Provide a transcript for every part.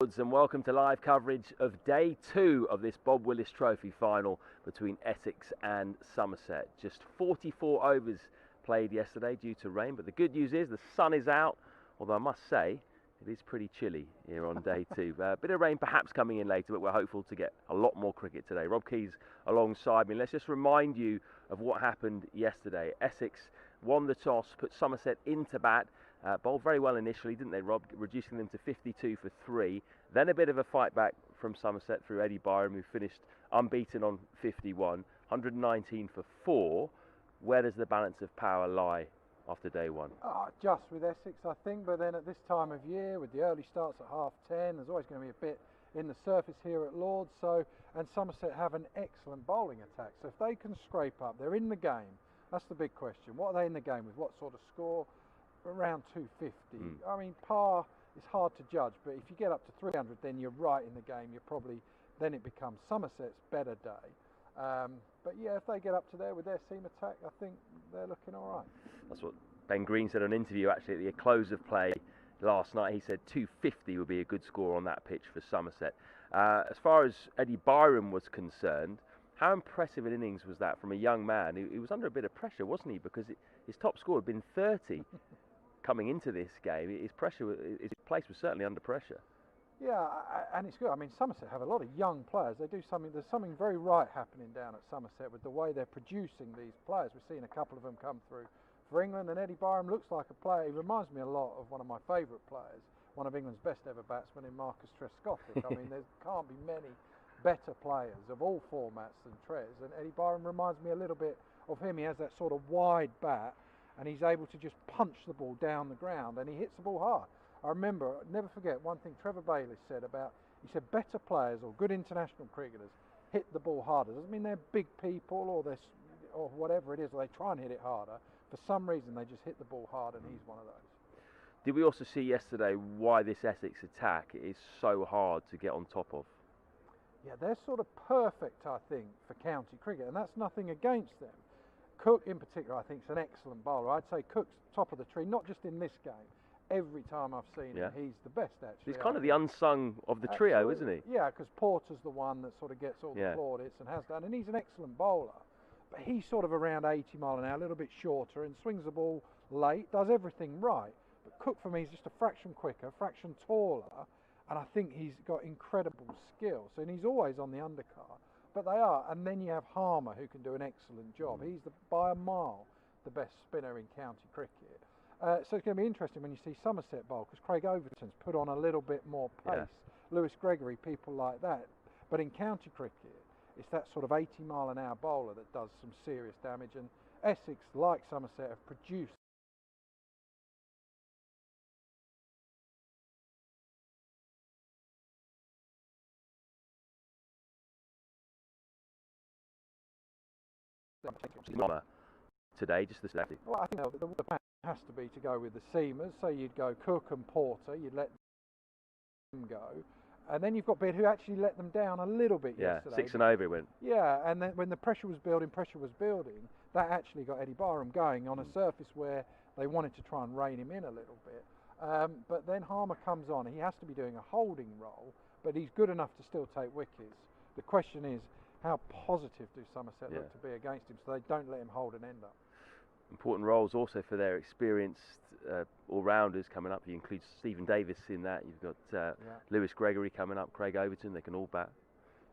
And welcome to live coverage of day 2 of this Bob Willis Trophy Final between Essex and Somerset. Just 44 overs played yesterday due to rain, but the good news is the sun is out, although I must say it is pretty chilly here on day 2. A bit of rain perhaps coming in later, but we're hopeful to get a lot more cricket today. Rob Keys alongside me. Let's just remind you of what happened yesterday. Essex won the toss, put Somerset into bat. Bowled very well initially, didn't they, Rob? Reducing them to 52 for 3. Then a bit of a fight back from Somerset through Eddie Byram, who finished unbeaten on 51. 119 for 4. Where does the balance of power lie after day 1? Just with Essex, I think. But then at this time of year, with the early starts at 10:30, there's always going to be a bit in the surface here at Lord's. And Somerset have an excellent bowling attack. So if they can scrape up, they're in the game. That's the big question. What are they in the game with? What sort of score? Around 250. I mean, par is hard to judge, but if you get up to 300, then you're right in the game. Then it becomes Somerset's better day. But yeah, if they get up to there with their seam attack, I think they're looking all right. That's what Ben Green said on an interview actually at the close of play last night. He said 250 would be a good score on that pitch for Somerset. As far as Eddie Byram was concerned, how impressive an innings was that from a young man? He was under a bit of pressure, wasn't he? Because his top score had been 30. Coming into this game, his place was certainly under pressure. Yeah, and it's good. I mean, Somerset have a lot of young players. They do something. There's something very right happening down at Somerset with the way they're producing these players. We've seen a couple of them come through for England, and Eddie Byram looks like a player. He reminds me a lot of one of my favourite players, one of England's best ever batsmen in Marcus Trescothick. I mean, there can't be many better players of all formats than Tres, and Eddie Byram reminds me a little bit of him. He has that sort of wide bat, and he's able to just punch the ball down the ground, and he hits the ball hard. I remember, never forget, one thing Trevor Bayliss said he said better players or good international cricketers hit the ball harder. Doesn't mean they're big people or whatever it is, or they try and hit it harder. For some reason, they just hit the ball hard, and he's one of those. Did we also see yesterday why this Essex attack is so hard to get on top of? Yeah, they're sort of perfect, I think, for county cricket, and that's nothing against them. Cook in particular, I think, is an excellent bowler. I'd say Cook's top of the tree, not just in this game. Every time I've seen him, he's the best, actually. He's kind of the unsung of the trio, isn't he? Yeah, because Porter's the one that sort of gets all the plaudits and has done, and he's an excellent bowler. But he's sort of around 80 mile an hour, a little bit shorter, and swings the ball late, does everything right. But Cook, for me, is just a fraction quicker, a fraction taller, and I think he's got incredible skill. So, and he's always on the undercard. But they are, and then you have Harmer, who can do an excellent job. He's by a mile the best spinner in county cricket. So it's going to be interesting when you see Somerset bowl, because Craig Overton's put on a little bit more pace. Lewis Gregory, people like that. But in county cricket, it's that sort of 80 mile an hour bowler that does some serious damage. And Essex, like Somerset, have produced today, just this lefty. Well, I think the plan has to be to go with the seamers. So you'd go Cook and Porter, you'd let them go, and then you've got Beard, who actually let them down a little bit yesterday. 6 and over it went. Yeah, and then when the pressure was building, that actually got Eddie Byram going on a surface where they wanted to try and rein him in a little bit. But then Harmer comes on. He has to be doing a holding role, but he's good enough to still take wickets. The question is, how positive do Somerset look to be against him, so they don't let him hold an end up? Important roles also for their experienced all-rounders coming up. You include Stephen Davis in that. You've got Lewis Gregory coming up, Craig Overton. They can all bat.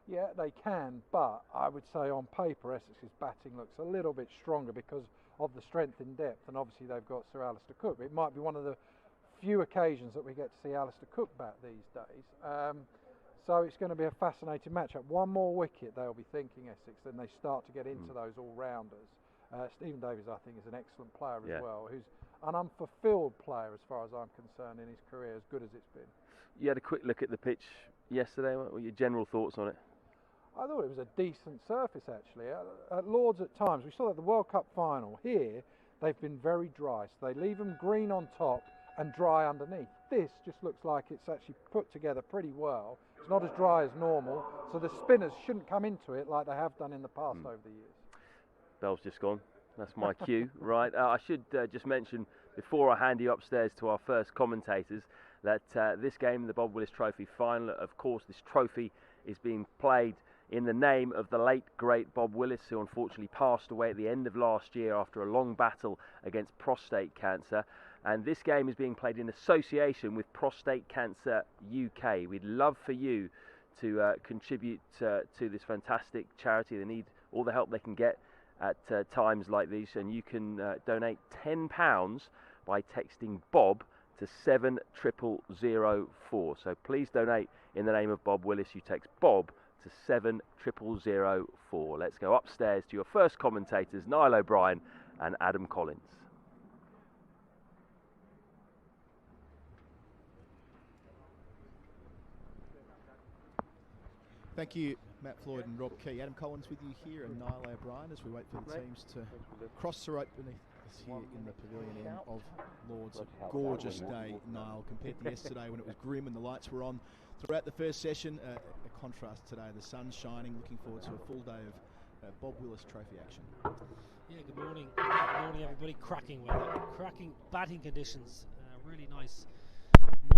Yeah, they can, but I would say on paper Essex's batting looks a little bit stronger because of the strength in depth, and obviously they've got Sir Alistair Cook. It might be one of the few occasions that we get to see Alistair Cook bat these days. So it's going to be a fascinating matchup. One more wicket, they'll be thinking, Essex, then they start to get into those all-rounders. Stephen Davis, I think, is an excellent player as well, who's an unfulfilled player as far as I'm concerned in his career, as good as it's been. You had a quick look at the pitch yesterday. What were your general thoughts on it? I thought it was a decent surface, actually. At Lord's at times, we saw that the World Cup final here, they've been very dry. So they leave them green on top and dry underneath. This just looks like it's actually put together pretty well. It's not as dry as normal, so the spinners shouldn't come into it like they have done in the past over the years. Bell's just gone. That's my cue, right? I should just mention, before I hand you upstairs to our first commentators, that this game, the Bob Willis Trophy Final, of course, this trophy is being played in the name of the late, great Bob Willis, who unfortunately passed away at the end of last year after a long battle against prostate cancer. And this game is being played in association with Prostate Cancer UK. We'd love for you to contribute to this fantastic charity. They need all the help they can get at times like these, and you can donate £10 by texting Bob to 70004. So please donate in the name of Bob Willis. You text Bob to 70004. Let's go upstairs to your first commentators, Niall O'Brien and Adam Collins. Thank you, Matt Floyd and Rob Key. Adam Collins with you here, and Niall O'Brien as we wait for the teams to cross the rope beneath us here in the pavilion end of Lord's. A gorgeous day, Niall, compared to yesterday when it was grim and the lights were on throughout the first session. A contrast today, the sun's shining. Looking forward to a full day of Bob Willis Trophy action. Yeah, good morning. Good morning, everybody. Cracking weather, cracking batting conditions. Really nice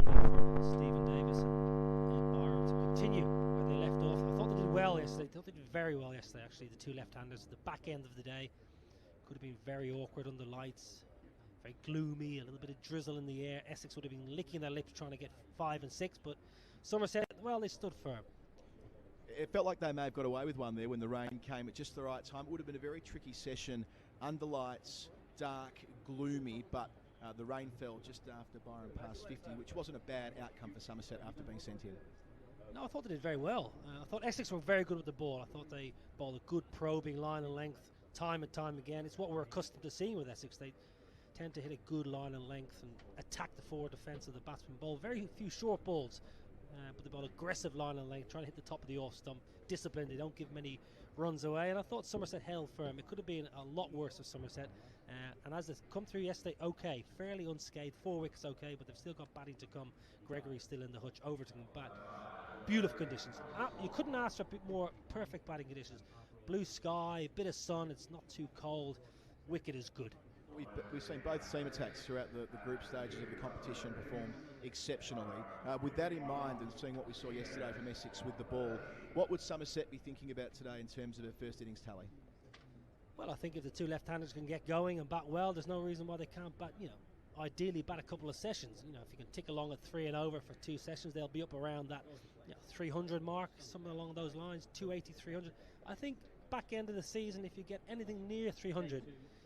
morning for Stephen Davis and Byron to continue where they left off. I thought they did well yesterday. I thought they did very well yesterday, actually, the two left-handers. The back end of the day could have been very awkward under lights, very gloomy, a little bit of drizzle in the air. Essex would have been licking their lips trying to get 5 and 6, but Somerset, well, they stood firm. It felt like they may have got away with one there when the rain came at just the right time. It would have been a very tricky session, under lights, dark, gloomy, but the rain fell just after Byron passed 50, which wasn't a bad outcome for Somerset after being sent in. No, I thought they did very well. I thought Essex were very good with the ball. I thought they bowled a good probing line and length time and time again. It's what we're accustomed to seeing with Essex. They tend to hit a good line and length and attack the forward defence of the batsman. Bowl very few short balls, but they bowl aggressive line and length, trying to hit the top of the off stump. Disciplined, they don't give many runs away, and I thought Somerset held firm. It could have been a lot worse for Somerset, and as they've come through yesterday, okay, fairly unscathed, 4 wickets okay, but they've still got batting to come. Gregory's still in the hutch, Overton bat. Beautiful conditions. You couldn't ask for a bit more perfect batting conditions. Blue sky, bit of sun, it's not too cold, wicket is good. We've seen both team attacks throughout the group stages of the competition perform exceptionally. With that in mind, and seeing what we saw yesterday from Essex with the ball, what would Somerset be thinking about today in terms of their first innings tally? Well, I think if the two left-handers can get going and bat well, there's no reason why they can't bat, ideally bat a couple of sessions. If you can tick along at 3 and over for 2 sessions, they'll be up around that 300 mark, something along those lines, 280, 300. I think back end of the season, if you get anything near 300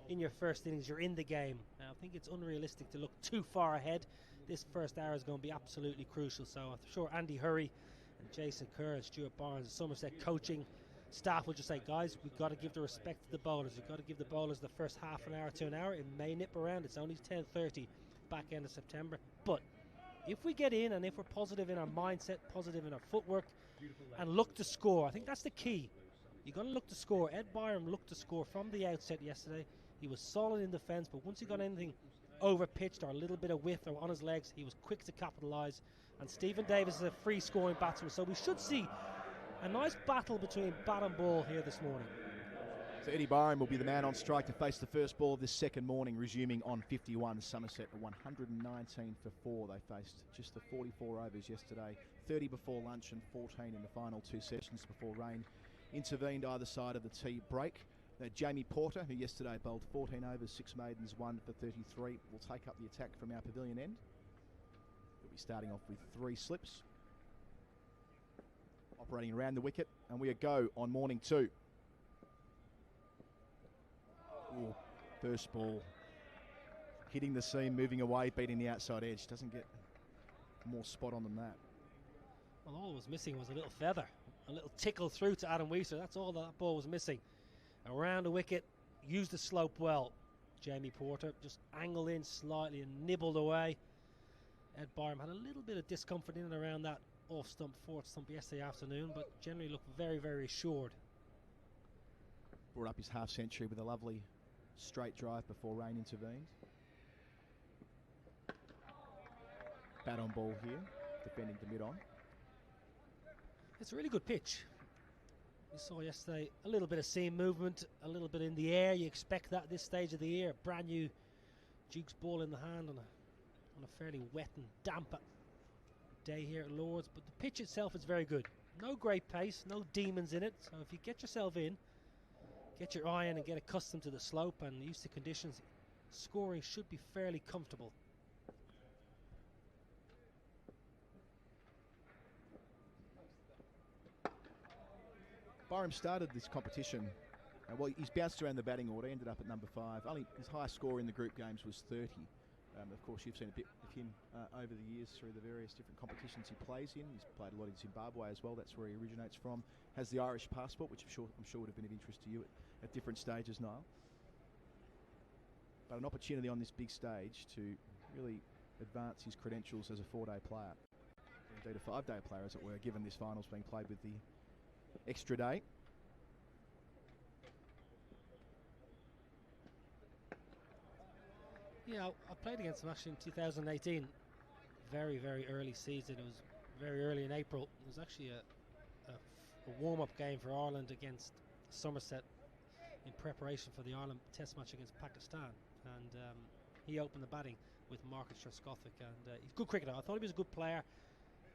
in your first innings, you're in the game. I think it's unrealistic to look too far ahead. This first hour is going to be absolutely crucial, so I'm sure Andy Hurry and Jason Kerr and Stuart Barnes and Somerset coaching staff will just say, guys, we've got to give the respect to the bowlers. We've got to give the bowlers the first half an hour to an hour. It may nip around. It's only 10:30 back end of September, but if we get in and if we're positive in our mindset, positive in our footwork, and look to score, I think that's the key. You've got to look to score. Ed Byram looked to score from the outset yesterday. He was solid in defence, but once he got anything over pitched or a little bit of width or on his legs, he was quick to capitalise. And Stephen Davis is a free scoring batsman, so we should see a nice battle between bat and ball here this morning. So Eddie Byram will be the man on strike to face the first ball of this second morning, resuming on 51. Somerset at 119 for 4. They faced just the 44 overs yesterday, 30 before lunch and 14 in the final 2 sessions before rain intervened either side of the tea break. Jamie Porter, who yesterday bowled 14 overs, 6 maidens, 1 for 33, will take up the attack from our pavilion end. He'll be starting off with 3 slips, operating around the wicket, and we go on morning 2. Ooh, first ball hitting the seam, moving away, beating the outside edge. Doesn't get more spot on than that. Well, all it was missing was a little feather, a little tickle through to Adam Weiser. That's all that ball was missing. Around the wicket, used the slope well. Jamie Porter just angled in slightly and nibbled away. Ed Byram had a little bit of discomfort in and around that off stump, fourth stump yesterday afternoon, but generally looked very, very assured. Brought up his half century with a lovely straight drive before rain intervened. Bat on ball here, defending to mid-on. It's a really good pitch. We saw yesterday a little bit of seam movement, a little bit in the air. You expect that at this stage of the year. Brand new Duke's ball in the hand on a fairly wet and damp day here at Lord's, but the pitch itself is very good. No great pace, no demons in it, so if you get yourself in, get your eye in and get accustomed to the slope and used to conditions, scoring should be fairly comfortable. Byram started this competition. Well, he's bounced around the batting order, ended up at number 5. Only his highest score in the group games was 30. Of course, you've seen a bit of him over the years through the various different competitions he plays in. He's played a lot in Zimbabwe as well. That's where he originates from. Has the Irish passport, which I'm sure would have been of interest to you at different stages, Niall. But an opportunity on this big stage to really advance his credentials as a 4-day player. Indeed, a 5-day player, as it were, given this final's being played with the extra day. Yeah, I played against him actually in 2018. Very, very early season. It was very early in April. It was actually a warm-up game for Ireland against Somerset in preparation for the Ireland Test match against Pakistan. And he opened the batting with Marcus Trescothick, and he's a good cricketer. I thought he was a good player.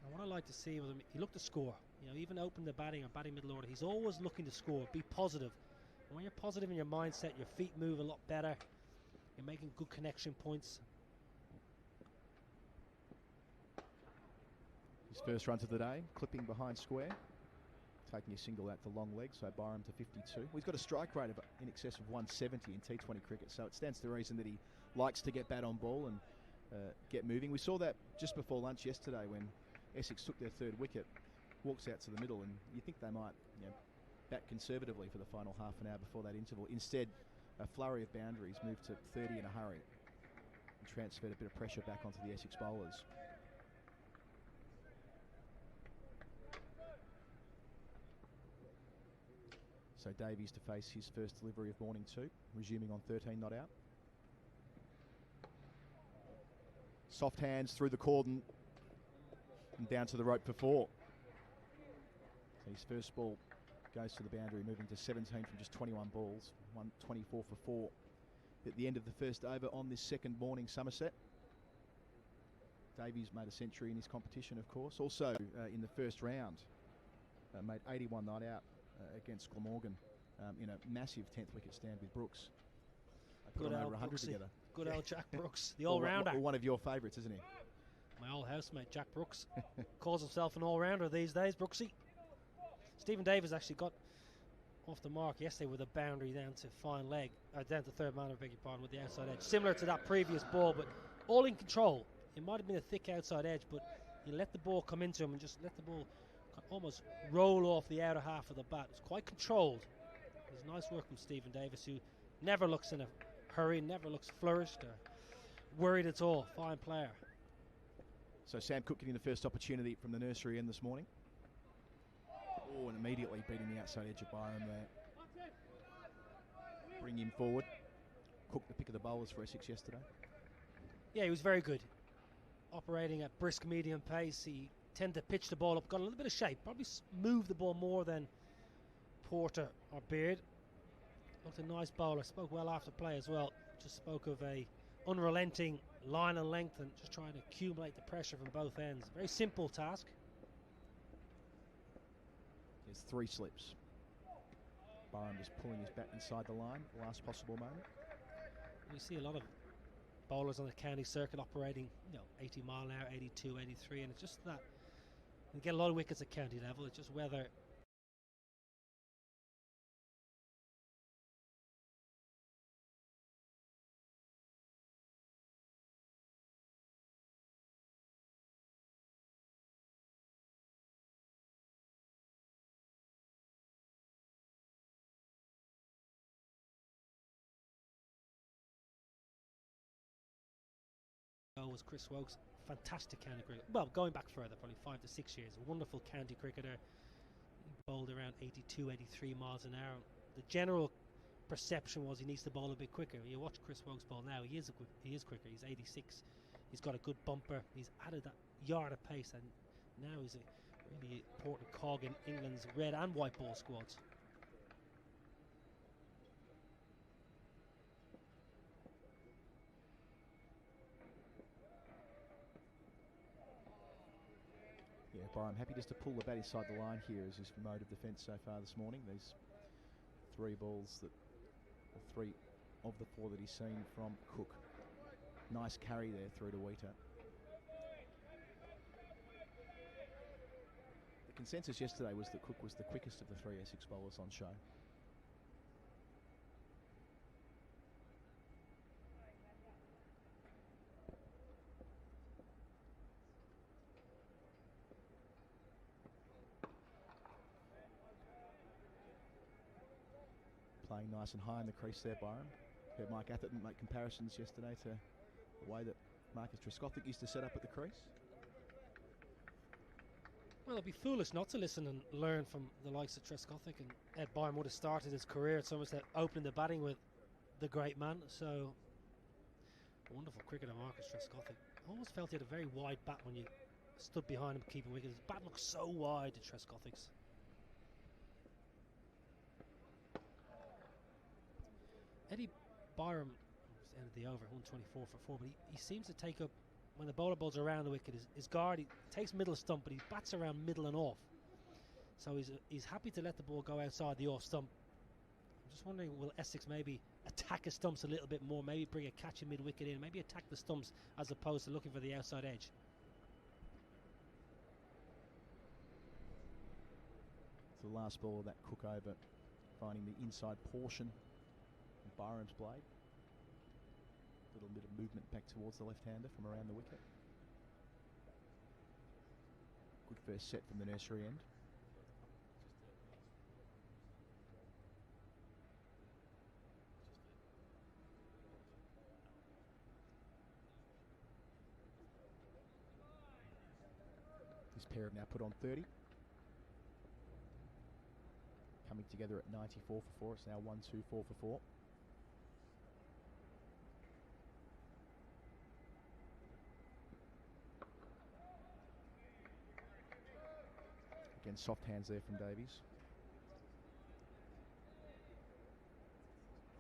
And what I like to see with him, he looked to score. You know, even open the batting or batting middle order, he's always looking to score. Be positive. And when you're positive in your mindset, your feet move a lot better. You're making good connection points. His first run to the day, clipping behind square, taking a single out to long leg, so Byram to 52. Well, he's got a strike rate of in excess of 170 in T20 cricket, so it stands to reason that he likes to get bat on ball and get moving. We saw that just before lunch yesterday when Essex took their 3rd wicket, walks out to the middle, and you think they might, bat conservatively for the final half an hour before that interval. Instead, a flurry of boundaries moved to 30 in a hurry and transferred a bit of pressure back onto the Essex bowlers. So Davies to face his first delivery of morning 2, resuming on 13 not out. Soft hands through the cordon and down to the rope for 4. So his first ball goes to the boundary, moving to 17 from just 21 balls, 124 for 4 at the end of the first over on this second morning Somerset. Davies made a century in his competition, of course. Also in the first round, made 81 not out against Glamorgan in a massive 10th wicket stand with Brooks. They put on over 100 together. Good old Jack Brooks, the all-rounder. One of your favourites, isn't he? My old housemate, Jack Brooks. Calls himself an all-rounder these days, Brooksy. Stephen Davis actually got off the mark yesterday with a boundary down to fine leg, down to third man, I beg your pardon, with the outside edge. Similar to that previous ball, but all in control. It might have been a thick outside edge, but he let the ball come into him and just let the ball almost roll off the outer half of the bat. It's quite controlled. There's nice work from Stephen Davis, who never looks in a hurry, never looks flourished or worried at all. Fine player. So Sam Cook getting the first opportunity from the nursery end this morning. Oh, and immediately beating the outside edge of Byram there. Bring him forward. Cook the pick of the bowlers for Essex yesterday. Yeah, he was very good. Operating at brisk medium pace. He tended to pitch the ball up, got a little bit of shape. Probably moved the ball more than Porter or Beard. Looked a nice bowler. Spoke well after play as well. Just spoke of a unrelenting line and length and just trying to accumulate the pressure from both ends. Very simple task. There's 3 slips. Byram just pulling his bat inside the line, last possible moment. We see a lot of bowlers on the county circuit operating, 80 mile an hour, 82, 83, and it's just that we get a lot of wickets at county level. It's just whether was Chris Wokes, fantastic county cricketer. Well, going back further, probably 5 to 6 years, a wonderful county cricketer. He bowled around 82, 83 miles an hour. The general perception was he needs to bowl a bit quicker. You watch Chris Wokes bowl now, he is quicker. He's 86. He's got a good bumper. He's added that yard of pace, and now he's a really important cog in England's red and white ball squads. Byram happy just to pull the bat inside the line here as his mode of defence so far this morning. These 3 balls that, or 3 of the 4 that he's seen from Cook. Nice carry there through to Wheater. The consensus yesterday was that Cook was the quickest of the 3 Essex bowlers on show. Playing nice and high in the crease there, Byram. Heard Mike Atherton make comparisons yesterday to the way that Marcus Trescothick used to set up at the crease. Well, it'd be foolish not to listen and learn from the likes of Trescothick, and Ed Byram would have started his career at Somerset opening the batting with the great man. So, wonderful cricketer Marcus Trescothick. I always felt he had a very wide bat when you stood behind him keeping wicket. His bat looked so wide to Trescothick's. Eddie Byram ended the over 124 for 4, but he seems to take up, when the bowler bowls around the wicket, his guard, he takes middle stump, but he bats around middle and off. So he's happy to let the ball go outside the off stump. I'm just wondering, will Essex maybe attack his stumps a little bit more, maybe bring a catch mid wicket in, maybe attack the stumps as opposed to looking for the outside edge. It's the last ball of that Cook over, finding the inside portion of Byram's blade. A little bit of movement back towards the left-hander from around the wicket. Good first set from the nursery end. This pair have now put on 30. Coming together at 94 for 4. It's now 1-2-4 for 4. Again, soft hands there from Davies,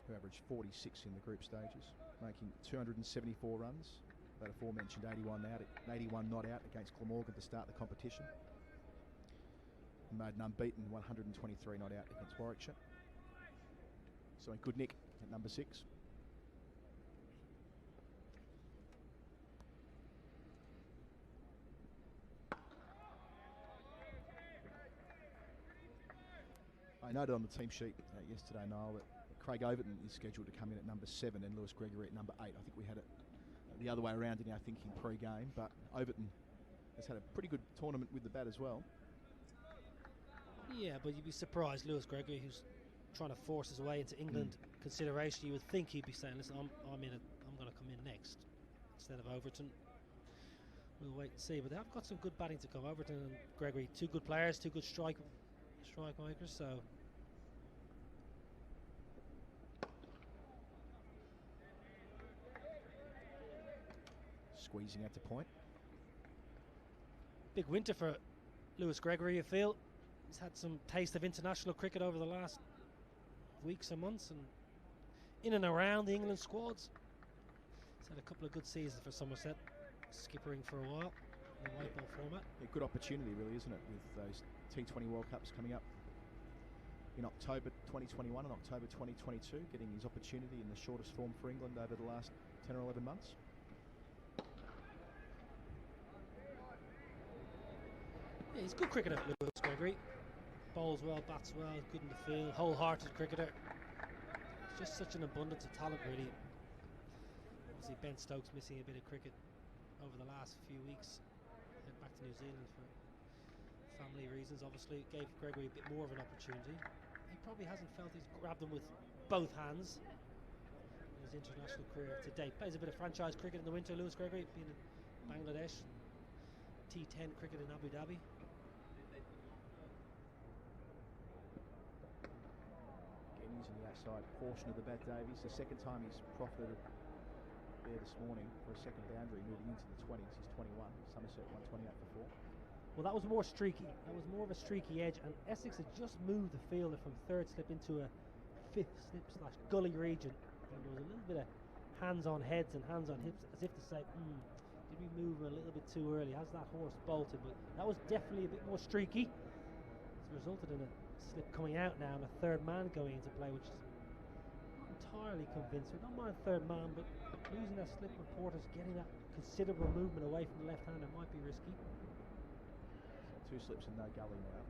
who averaged 46 in the group stages, making 274 runs. That aforementioned 81 not out against Glamorgan to start the competition. He made an unbeaten 123 not out against Warwickshire. So in good nick at number 6. I noted on the team sheet yesterday, Niall, that Craig Overton is scheduled to come in at number 7 and Lewis Gregory at number 8. I think we had it the other way around in our thinking pre-game, but Overton has had a pretty good tournament with the bat as well. Yeah, but you'd be surprised, Lewis Gregory, who's trying to force his way into England consideration, you would think he'd be saying, listen, I'm going to come in next instead of Overton. We'll wait and see, but they've got some good batting to come. Overton and Gregory, 2 good players, 2 good strike makers, so squeezing out to point. Big winter for Lewis Gregory, you feel. He's had some taste of international cricket over the last weeks and months, and in and around the England squads. He's had a couple of good seasons for Somerset, skippering for a while in the white ball format. A good opportunity, really, isn't it, with those T20 World Cups coming up in October 2021 and October 2022, getting his opportunity in the shortest form for England over the last 10 or 11 months. Yeah, he's a good cricketer, Lewis Gregory. Bowls well, bats well, good in the field, wholehearted cricketer. It's just such an abundance of talent, really. Obviously, Ben Stokes missing a bit of cricket over the last few weeks. Head back to New Zealand for family reasons. Obviously, it gave Gregory a bit more of an opportunity. He probably hasn't felt he's grabbed them with both hands in his international career to date. Plays a bit of franchise cricket in the winter, Lewis Gregory, being in Bangladesh. T10 cricket in Abu Dhabi. Again, using the outside portion of the bat, Davies. The second time he's profited there this morning for a second boundary, moving into the 20s. He's 21. Somerset 128 for 4. Well, that was more streaky. That was more of a streaky edge, and Essex had just moved the fielder from third slip into a fifth slip / gully region. And there was a little bit of hands on heads and hands on hips, as if to say, Did we move a little bit too early? Has that horse bolted? But that was definitely a bit more streaky. It's resulted in a slip coming out now and a third man going into play, which is not entirely convincing. I don't mind third man, but losing that slip with Porter's getting that considerable movement away from the left hander might be risky. So 2 slips and no gully now.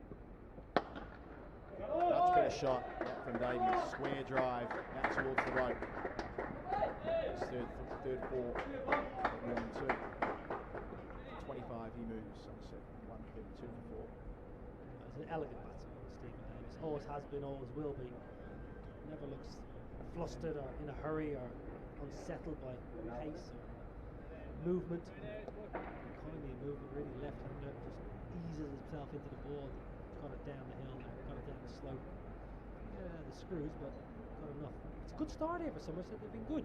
Much better shot from Davies. Square drive out towards the rope. It's third four. More than 2. 25 he moves. Somerset 132 for 4. He's an elegant batsman, Stephen Davies. Always has been, always will be. Never looks flustered or in a hurry or unsettled by pace or movement. Economy of movement, really left-hander, just eases himself into the ball. Got it down the hill, got it down the slope. The screws, but got enough. It's a good start here for Somerset. They've been good.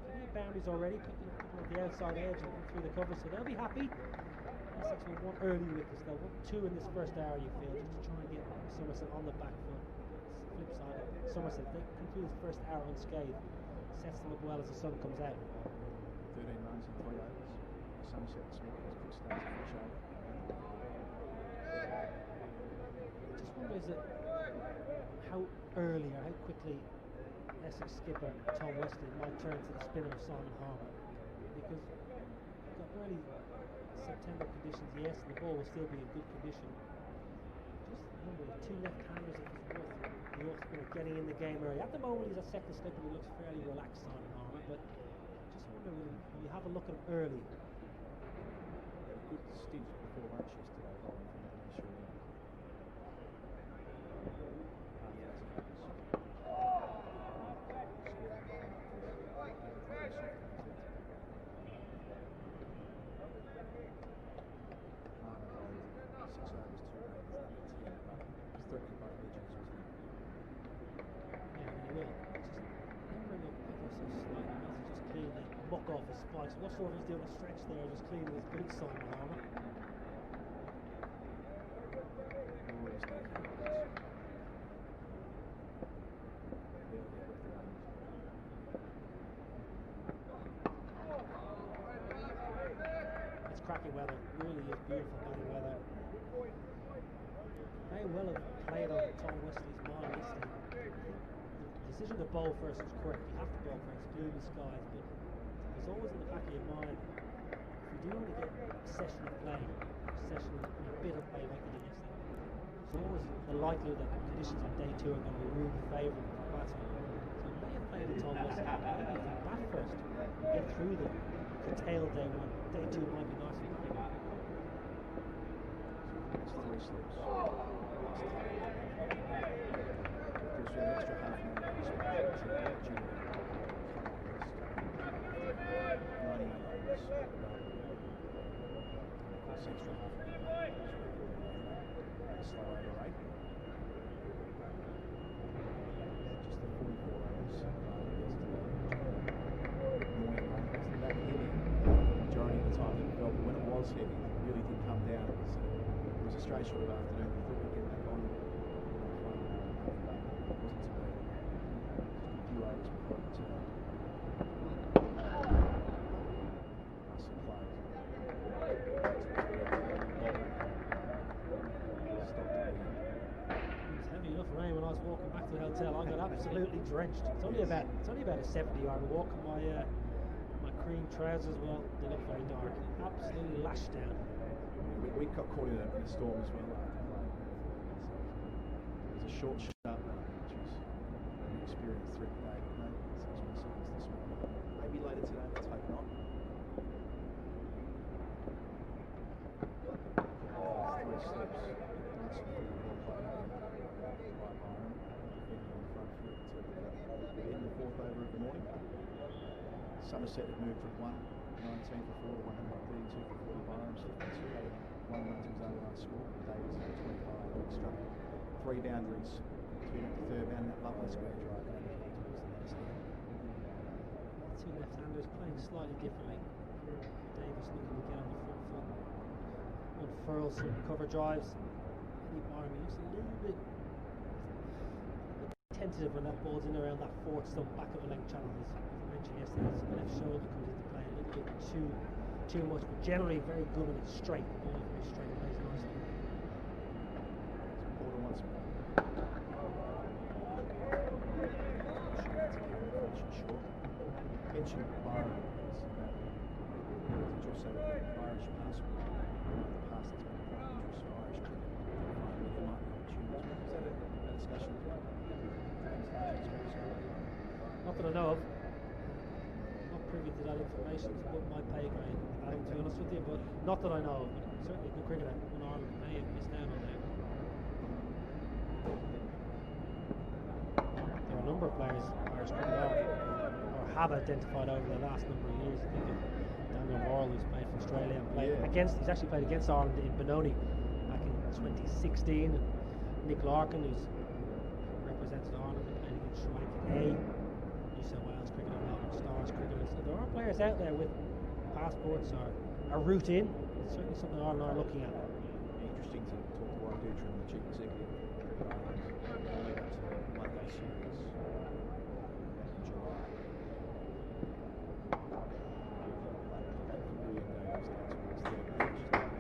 Plenty of boundaries already, picking up on the outside edge and through the cover, so they'll be happy. Essex will want early wickets. They'll want 2 in this first hour, you feel, just to try and get Somerset on the back foot. Flip side, Somerset, they come through this first hour unscathed. Sets them up well as the sun comes out. 13 runs in 3 overs. Somerset this morning has good start to finish over. Just wonder is it how early or how quickly Essex skipper Tom Wesley might turn to the spinner Simon Harmer, because we've got early September conditions, yes, and the ball will still be in good condition. Just remember the 2 left-handers, it was worth the off-spinner getting in the game early. At the moment he's a second slip and he looks fairly relaxed, Simon Harmer, but just wonder will you have a look at him early. Good stint before lunch yesterday, bowling from the initial muck off his spikes. What sort of he's doing a stretch there, just cleaning his boots, Simon Harmer. It's cracking weather, really is beautiful batting weather. May well have played on Tom Wesley's mind this time. The decision to bowl first was correct. You have to bowl first, gloomy skies, but it's always in the back of your mind, if you do want to get a session of play, a bit of play like they did yesterday, there's always the likelihood that the conditions on day 2 are going to be really favourable for the batsman. So he may have played the Tom Wesley, maybe if you bat first, get through the curtailed day 1, day 2 might be nice and quick. It's 3 slips. Gives you an extra half an hour. Heavy, really did come down. It was a straight short of afternoon. We thought we'd get back on. It wasn't to be. A few overs before it turned. Russell played. It was heavy enough rain when I was walking back to the hotel. I got absolutely drenched. It's only about a 70-yard walk on my cream trousers. Well, they look very dark. Absolutely lashed down. We got caught in a storm as well. It was a short sharp run, which was an experience through the day. Maybe 6 seconds this morning. Maybe later today, let's hope not. 3 slips. Nice and quick ball play. Right Byron. Defending in front for it to end the 4th over of the morning. Somerset had moved from 119 for 4 to 132 for 4. Byram still had 1 run to his own last score. Davies had 25 extra. 3 boundaries to be at the third bound. That lovely square drive towards the last end. 2 left-handers playing slightly differently. Davies looking to get on the front foot, unfurl some cover drives. Eddie Byram looks a little bit tentative when that ball's in around that 4th stump back of the leg channel. As I mentioned yesterday, the left shoulder comes into play a little bit too much, but generally very good when it's straight. The ball very straight and plays nicely. Porter once more. Mention Byron is also Irish passport. The past has been quite interest for Irish cricket. There might be opportunities. Is that a discussion as well? Not that I know of. Not privy to that information. It's above my pay grade, Adam, to be honest with you, but not that I know of. But certainly a good cricketer in Ireland may have missed out on there. There are a number of players Irish cricket are, or have identified over the last number of years. I think of Daniel Morrell, who's played for Australia and played against. He's actually played against Ireland in Benoni back in 2016. And Nick Larkin, who's represented Ireland and played against Sri Lanka A, New South Wales cricketer, Melbourne Stars cricketer. So there are players out there with passports or a route in. It's certainly something Ireland are looking at. Interesting to talk to Warren Dutra and the chief executive of Ireland lead up to the one-day series in July.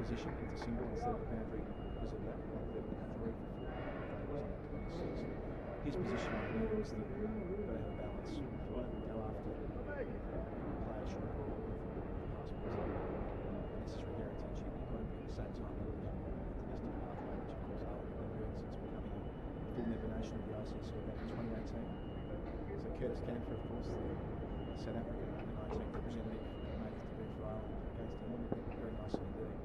Position into single instead of the boundary because of that 133 for 26. His position on the is that you've got to have a balance. If you want to go after players from abroad with passports necessary heritage, you've got to be at the same time looking at the domestic pathway, which of course Ireland have been doing since becoming a full member nation of the ICC back in 2018. So Curtis Canfer, of course, the South African under-19 representative, made his debut for Ireland against England. Very nicely indeed.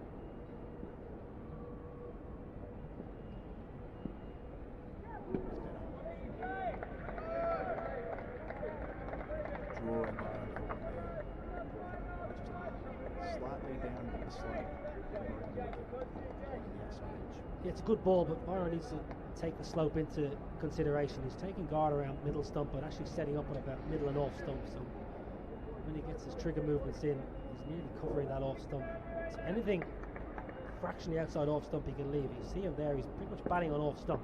Drawing Byron forward there. Just slightly down the slope. On the outside edge. Yeah, it's a good ball, but Byron needs to take the slope into consideration. He's taking guard around middle stump, but actually setting up at about middle and off stump. So when he gets his trigger movements in, he's nearly covering that off stump. So anything fractionally outside off stump he can leave. You see him there, he's pretty much batting on off stump.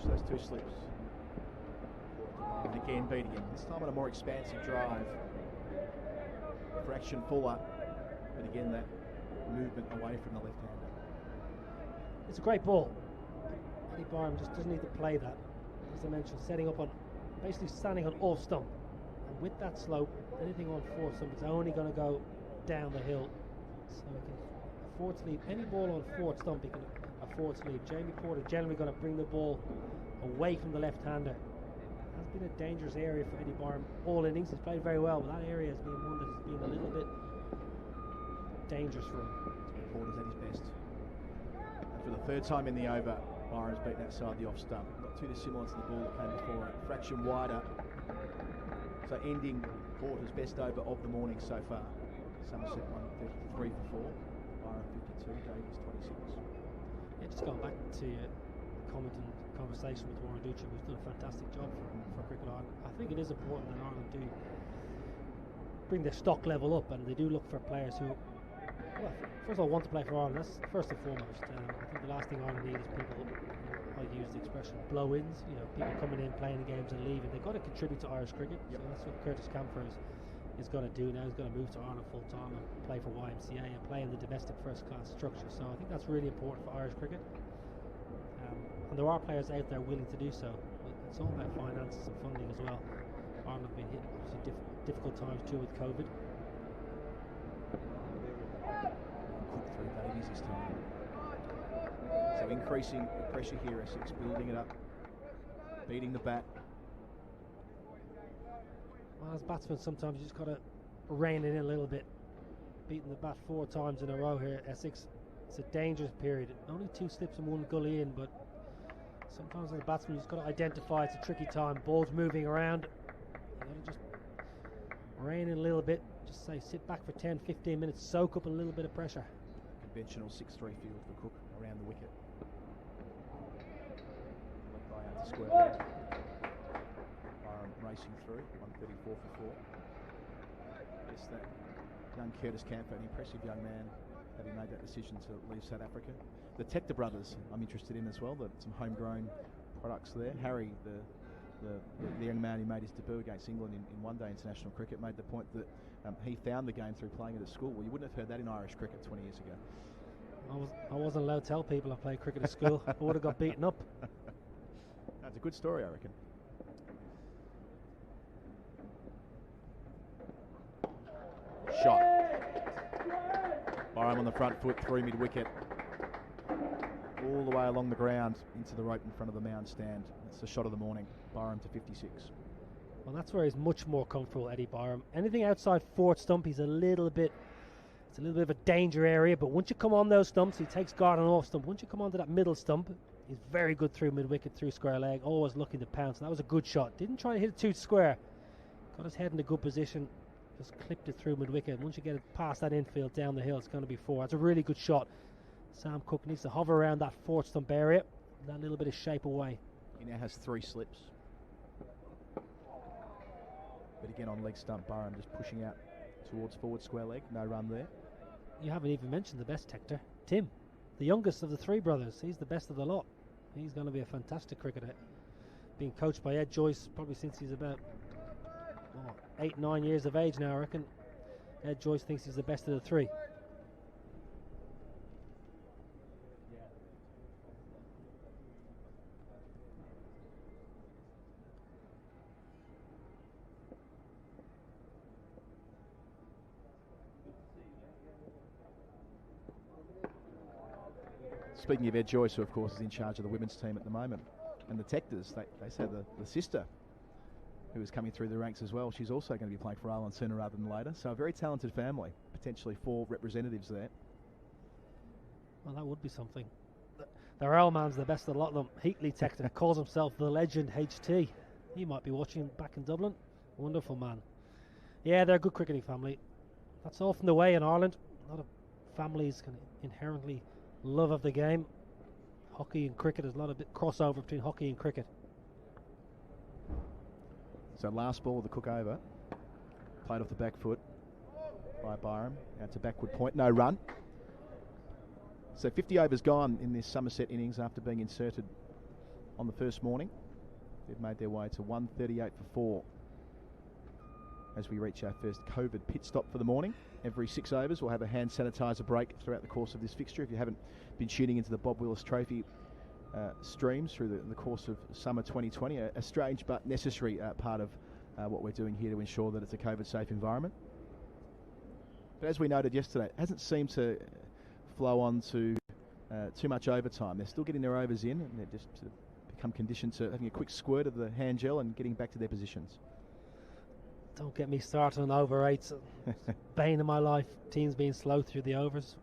So just those two slips. And again beating him. This time on a more expansive drive. Fraction fuller. But again that movement away from the left-hander. It's a great ball. Eddie Byram just doesn't need to play that. As I mentioned, setting up on, basically standing on off stump. And with that slope, anything on fourth stump is only going to go down the hill. So he can afford to leave any ball on fourth stump. He can afford to leave. Jamie Porter generally going to bring the ball away from the left-hander. It has been a dangerous area for Eddie Byram all innings. He's played very well, but that area has been one that's been a little bit dangerous for him. Porter's at his best. And for the third time in the over, Byron's beaten outside the off stump. Not too dissimilar to the ball that came before it. Fraction wider. So ending Porter's best over of the morning so far. Somerset 133 for 4. Byron 52. Davies 26. Yeah, just going back to comment and conversation with Warren Dutra, who's done a fantastic job for Cricket Ireland. I think it is important that Ireland do bring their stock level up, and they do look for players who, well, first of all, want to play for Ireland. That's first and foremost. I think the last thing Ireland need is people, I use the expression, blow-ins. You know, people coming in, playing the games and leaving. They've got to contribute to Irish cricket. So that's what Curtis Canfer is going to do now. He's going to move to Ireland full time and play for YMCA and play in the domestic first class structure. So I think that's really important for Irish cricket. And there are players out there willing to do so. But it's all about finances and funding as well. Ireland have been hit obviously difficult times too with COVID. Cook through Davies this time. So increasing the pressure here, Essex, building it up, beating the bat. Well, as batsmen, sometimes you just got to rein it in a little bit. Beating the bat 4 times in a row here, Essex. It's a dangerous period. Only 2 slips and 1 gully in, but sometimes as a batsman, you just got to identify it's a tricky time. Ball's moving around. You got to just rein in a little bit. Just say sit back for 10-15 minutes, soak up a little bit of pressure. Conventional 6-3 field for Cook around the wicket. Led by out to square leg. Byron racing through, 134 for 4. Yes, that young Curtis Canfer, an impressive young man, having made that decision to leave South Africa. The Tector brothers I'm interested in as well, some homegrown products there. Harry, the the young man who made his debut against England in one-day international cricket, made the point that he found the game through playing it at school. Well, you wouldn't have heard that in Irish cricket 20 years ago. I wasn't allowed to tell people I played cricket at school. I would have got beaten up. That's a good story, I reckon. Shot. Byram on the front foot through mid-wicket. All the way along the ground into the rope in front of the mound stand. That's the shot of the morning. Byram to 56. Well, that's where he's much more comfortable, Eddie Byram. Anything outside fourth stump, it's a little bit of a danger area, but once you come on those stumps, he takes guard on off stump. Once you come onto that middle stump, he's very good through mid-wicket, through square leg, always looking to pounce. That was a good shot. Didn't try to hit it too square. Got his head in a good position, just clipped it through mid-wicket. Once you get it past that infield down the hill, it's going to be four. That's a really good shot. Sam Cook needs to hover around that fourth stump area, that little bit of shape away. He now has 3 slips. But again on leg stump, Byram just pushing out towards forward square leg. No run there. You haven't even mentioned the best Hector, Tim, the youngest of the 3 brothers. He's the best of the lot. He's going to be a fantastic cricketer. Being coached by Ed Joyce probably since he's about 8-9 years of age now, I reckon. Ed Joyce thinks he's the best of the 3. Speaking of Ed Joyce, who of course is in charge of the women's team at the moment, and the Tectors, they say the sister who is coming through the ranks as well, she's also going to be playing for Ireland sooner rather than later. So a very talented family, potentially 4 representatives there. Well, that would be something. Their old man's the best of the lot of them. Heatley Tector calls himself the legend HT. He might be watching back in Dublin. Wonderful man. Yeah, they're a good cricketing family. That's often the way in Ireland. A lot of families kind of inherently love of the game. Hockey and cricket, there's a lot of crossover between hockey and cricket. So last ball of the Cook over, played off the back foot by Byram, out to backward point, no run. So 50 overs gone in this Somerset innings after being inserted on the first morning. They've made their way to 138 for 4 as we reach our first COVID pit stop for the morning. Every 6 overs we'll have a hand sanitizer break throughout the course of this fixture. If you haven't been tuning into the Bob Willis Trophy streams through the course of summer 2020, a strange but necessary part of what we're doing here to ensure that it's a COVID safe environment. But as we noted yesterday, it hasn't seemed to flow on to too much overtime. They're still getting their overs in, and they're just become conditioned to having a quick squirt of the hand gel and getting back to their positions. Don't get me started on over 8s. Bane of my life, teams being slow through the overs.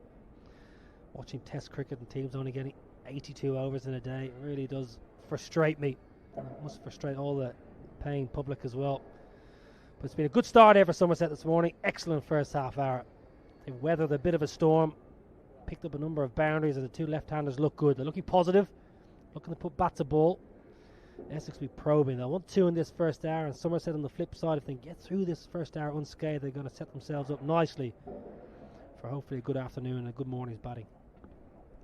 Watching test cricket and teams only getting 82 overs in a day really does frustrate me. And it must frustrate all the paying public as well. But it's been a good start here for Somerset this morning. Excellent first half hour. They've weathered a bit of a storm, picked up a number of boundaries, and the 2 left-handers look good. They're looking positive, looking to put bat to ball. Essex will be probing. They want 2 in this first hour, and Somerset on the flip side, if they can get through this first hour unscathed, they're going to set themselves up nicely for hopefully a good afternoon and a good morning's batting.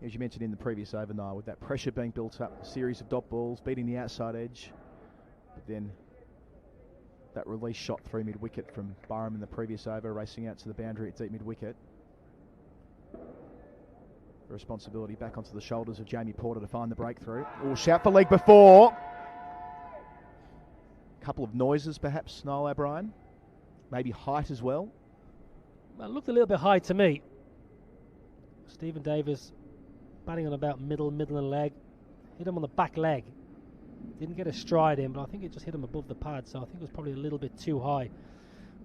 As you mentioned in the previous over, Niall, with that pressure being built up, a series of dot balls, beating the outside edge, but then that release shot through mid-wicket from Byram in the previous over, racing out to the boundary at deep mid-wicket. The responsibility back onto the shoulders of Jamie Porter to find the breakthrough. Oh, shout for leg before. Couple of noises perhaps, Niall O'Brien. Maybe height as well. Well, it looked a little bit high to me. Stephen Davis batting on about middle and leg. Hit him on the back leg. Didn't get a stride in, but I think it just hit him above the pad, so I think it was probably a little bit too high.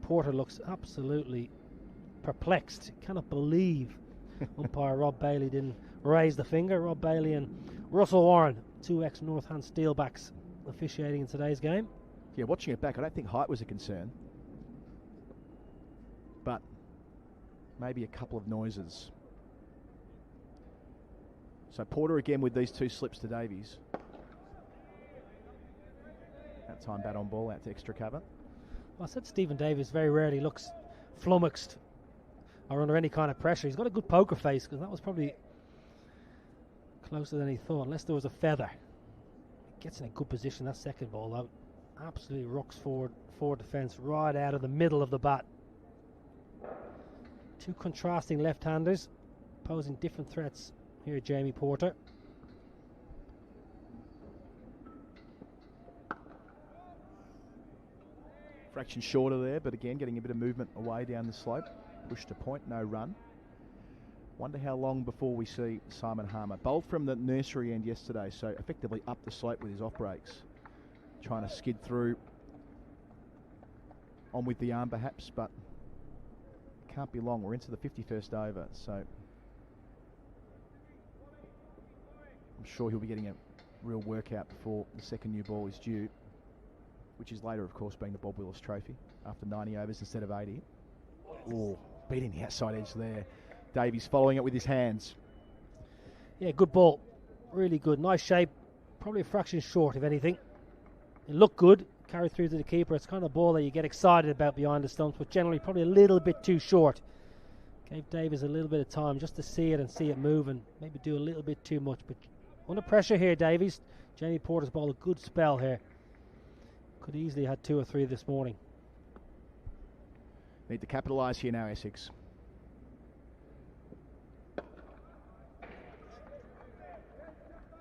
Porter looks absolutely perplexed. Cannot believe umpire Rob Bailey didn't raise the finger. Rob Bailey and Russell Warren, 2 ex-Northand Steelbacks, officiating in today's game. Yeah, watching it back, I don't think height was a concern. But maybe a couple of noises. So Porter again with these 2 slips to Davies. That time bat on ball, out to extra cover. Well, I said Stephen Davis very rarely looks flummoxed or under any kind of pressure. He's got a good poker face, because that was probably closer than he thought, unless there was a feather. Gets in a good position that second ball though. Absolutely rocks forward defence right out of the middle of the bat. Two contrasting left-handers posing different threats here, Jamie Porter. Fraction shorter there, but again getting a bit of movement away down the slope. Push to point, no run. Wonder how long before we see Simon Harmer. Bowled from the nursery end yesterday, so effectively up the slope with his off breaks. Trying to skid through on with the arm perhaps, but can't be long. We're into the 51st over, so I'm sure he'll be getting a real workout before the second new ball is due, which is later, of course, being the Bob Willis Trophy after 90 overs instead of 80. Oh, beating the outside edge there. Davies following it with his hands. Yeah, good ball. Really good. Nice shape. Probably a fraction short, if anything. It looked good. Carried through to the keeper. It's kind of a ball that you get excited about behind the stumps, but generally probably a little bit too short. Gave Davies a little bit of time just to see it and see it move and maybe do a little bit too much. But under pressure here, Davies. Jamie Porter's ball a good spell here. Could easily have had 2 or 3 this morning. Need to capitalise here now, Essex.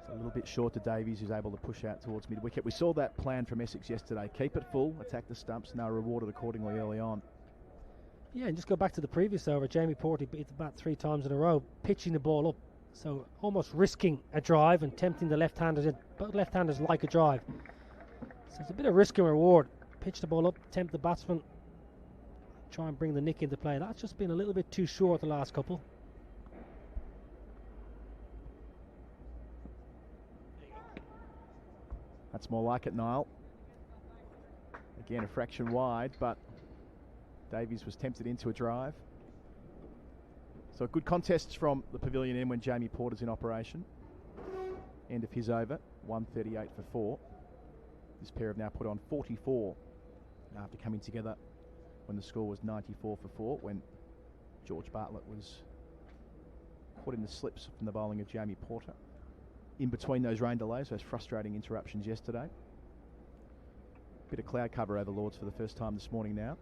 A little bit short to Davies, who's able to push out towards mid-wicket. We saw that plan from Essex yesterday. Keep it full, attack the stumps, and they were rewarded accordingly early on. Yeah, and just go back to the previous over. Jamie Porter beat the bat 3 times in a row, pitching the ball up. So almost risking a drive and tempting the left-handers. Both left-handers like a drive. So it's a bit of risk and reward. Pitch the ball up, tempt the batsman, try and bring the nick into play. That's just been a little bit too short the last couple. That's more like it, Niall. Again, a fraction wide, but Davies was tempted into a drive. So good contests from the pavilion end when Jamie Porter's in operation. End of his over, 138 for 4. This pair have now put on 44 after coming together when the score was 94 for 4, when George Bartlett was caught in the slips from the bowling of Jamie Porter. In between those rain delays, those frustrating interruptions yesterday. Bit of cloud cover over Lords for the first time this morning now.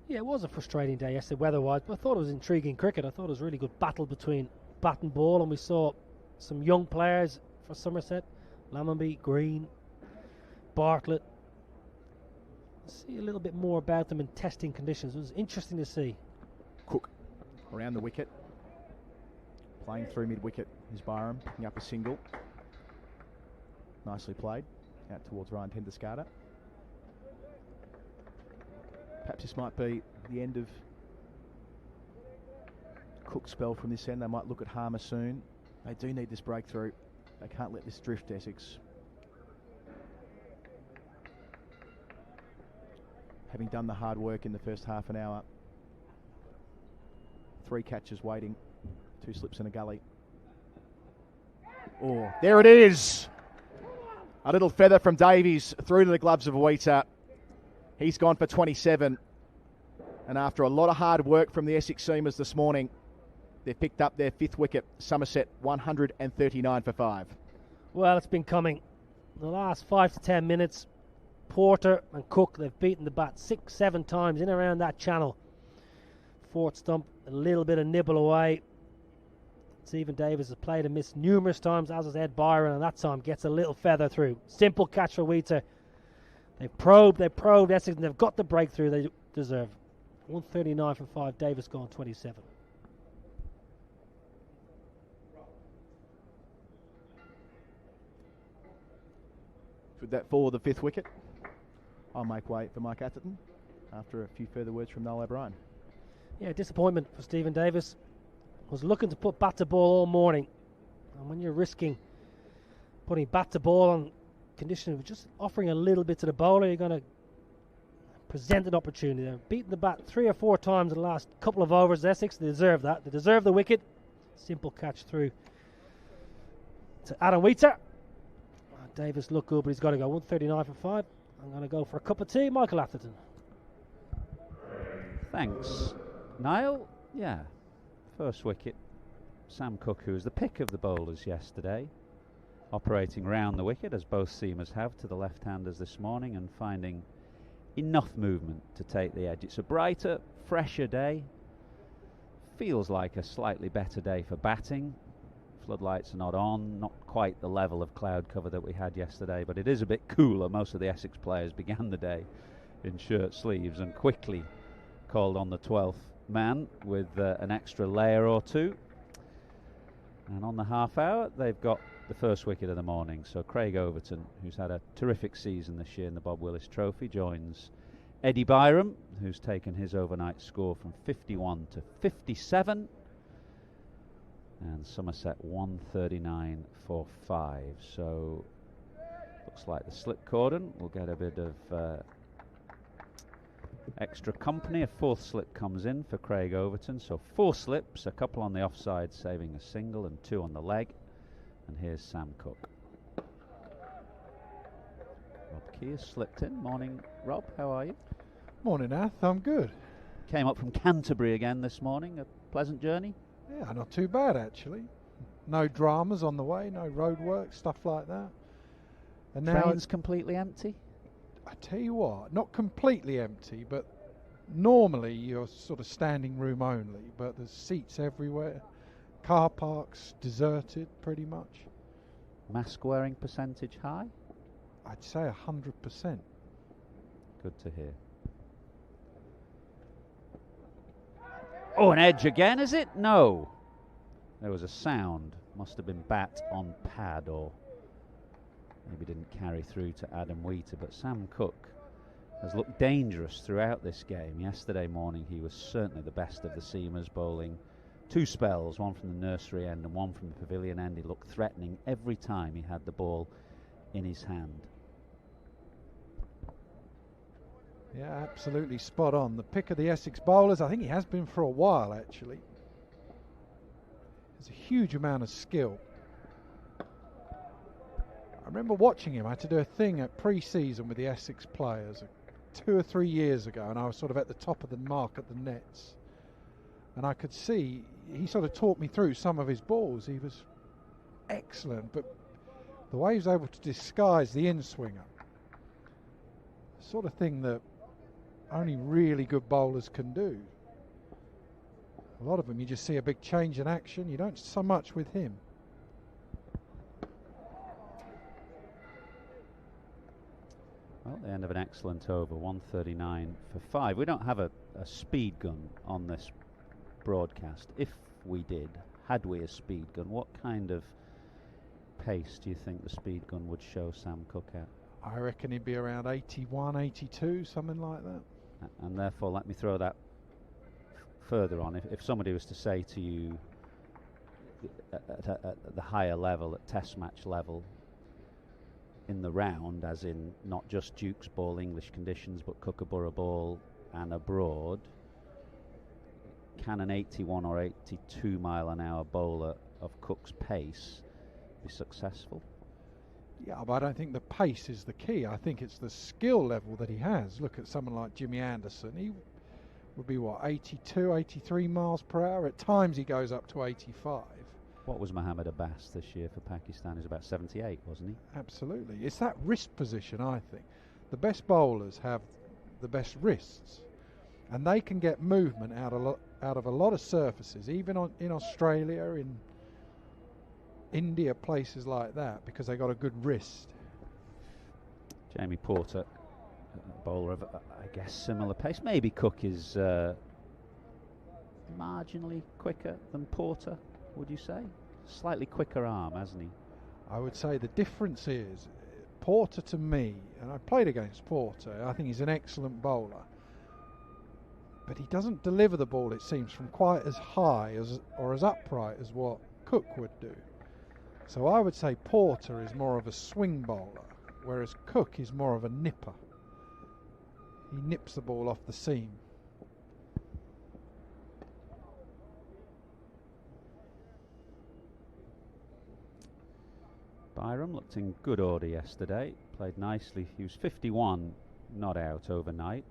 Yeah, it was a frustrating day yesterday weather-wise, but I thought it was intriguing cricket. I thought it was a really good battle between bat and ball, and we saw some young players for Somerset. Lammonby, Green, Bartlett. See a little bit more about them in testing conditions. It was interesting to see. Cook around the wicket. Playing through mid-wicket is Byram, picking up a single. Nicely played. Out towards Ryan Tenduscarter. Perhaps this might be the end of Cook's spell from this end. They might look at Harmer soon. They do need this breakthrough. They can't let this drift, Essex. Having done the hard work in the first half an hour. 3 catches waiting. 2 slips in a gully. Oh, there it is. A little feather from Davies through to the gloves of Wheater. He's gone for 27. And after a lot of hard work from the Essex seamers this morning, they've picked up their 5th wicket. Somerset 139 for 5. Well, it's been coming. The last 5 to 10 minutes, Porter and Cook, they've beaten the bat 6-7 times in around that channel. 4th stump, a little bit of nibble away. Stephen Davis has played and missed numerous times, as has Ed Byron, and that time gets a little feather through. Simple catch for Wheater. They've probed Essex, and they've got the breakthrough they deserve. 139 for 5, Davis gone 27. Should that fall the 5th wicket? I'll make way for Mike Atherton after a few further words from Noel O'Brien. Yeah, disappointment for Stephen Davis. Was looking to put bat to ball all morning, and when you're risking putting bat to ball on condition of just offering a little bit to the bowler, you're going to present an opportunity. They've beaten the bat 3 or 4 times in the last couple of overs. Essex, they deserve that. They deserve the wicket. Simple catch through to Adam Wheater. Davis looked good, but he's got to go 139 for 5. I'm going to go for a cup of tea. Michael Atherton. Thanks, Niall. Yeah. First wicket, Sam Cook, who was the pick of the bowlers yesterday. operating round the wicket, as both seamers have, to the left-handers this morning, and finding enough movement to take the edge. It's a brighter, fresher day. Feels like a slightly better day for batting. Floodlights are not on, not quite the level of cloud cover that we had yesterday, but it is a bit cooler. Most of the Essex players began the day in shirt sleeves and quickly called on the 12th man with an extra layer or two. And on the half hour, they've got the first wicket of the morning. So Craig Overton, who's had a terrific season this year in the Bob Willis Trophy, joins Eddie Byram, who's taken his overnight score from 51 to 57. And Somerset 139 for 5. So looks like the slip cordon will get a bit of extra company. A fourth slip comes in for Craig Overton. So 4 slips, a couple on the offside saving a single and 2 on the leg. And here's Sam Cook. Rob Key has slipped in. Morning, Rob. How are you? Morning, Ath. I'm good. Came up from Canterbury again this morning. A pleasant journey? Yeah, not too bad actually. No dramas on the way, no road work, stuff like that. And now Train's completely empty? I tell you what, not completely empty, but normally you're sort of standing room only, but there's seats everywhere. Car parks deserted pretty much. Mask wearing percentage high? I'd say 100%. Good to hear. Oh, an edge again, is it? No. There was a sound. Must have been bat on pad, or maybe didn't carry through to Adam Wheater. But Sam Cook has looked dangerous throughout this game. Yesterday morning he was certainly the best of the seamers, bowling 2 spells, one from the nursery end and one from the pavilion end. He looked threatening every time he had the ball in his hand. Yeah, absolutely spot on. The pick of the Essex bowlers, I think he has been for a while actually. There's a huge amount of skill. I remember watching him. I had to do a thing at pre-season with the Essex players 2 or 3 years ago, and I was sort of at the top of the mark at the nets. And I could see, he sort of taught me through some of his balls. He was excellent, but the way he was able to disguise the in-swinger, sort of thing that only really good bowlers can do. A lot of them, you just see a big change in action. You don't so much with him. Well, the end of an excellent over, 139 for 5. We don't have a speed gun on this broadcast. If we did, had we a speed gun, what kind of pace do you think the speed gun would show Sam Cook at? I reckon he'd be around 81, 82, something like that. And therefore, let me throw that further on. If somebody was to say to you at the higher level, at test match level, in the round, as in not just Duke's ball, English conditions, but Kookaburra ball and abroad, can an 81 or 82 mile an hour bowler of Cook's pace be successful? Yeah, but I don't think the pace is the key. I think it's the skill level that he has. Look at someone like Jimmy Anderson. He would be, what, 82, 83 miles per hour? At times he goes up to 85. What was Mohammad Abbas this year for Pakistan? He's about 78, wasn't he? Absolutely. It's that wrist position, I think. The best bowlers have the best wrists, and they can get movement out of a lot of surfaces, even in Australia, in India, places like that, because they got a good wrist. Jamie Porter, a bowler of, I guess, similar pace. Maybe Cook is marginally quicker than Porter, would you say? Slightly quicker arm, hasn't he? I would say the difference is Porter, to me, and I played against Porter, I think he's an excellent bowler, but he doesn't deliver the ball, it seems, from quite as high or as upright as what Cook would do. So I would say Porter is more of a swing bowler, whereas Cook is more of a nipper. He nips the ball off the seam. Byram looked in good order yesterday, played nicely. He was 51 not out overnight.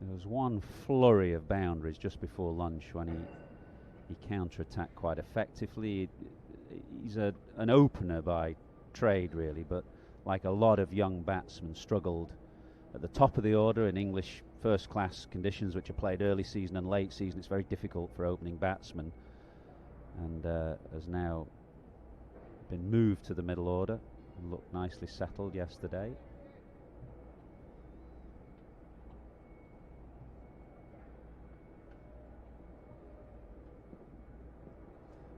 There was one flurry of boundaries just before lunch when he counter-attacked quite effectively. He's an opener by trade really, but like a lot of young batsmen, struggled at the top of the order in English first-class conditions, which are played early season and late season. It's very difficult for opening batsmen, and has now been moved to the middle order and looked nicely settled yesterday.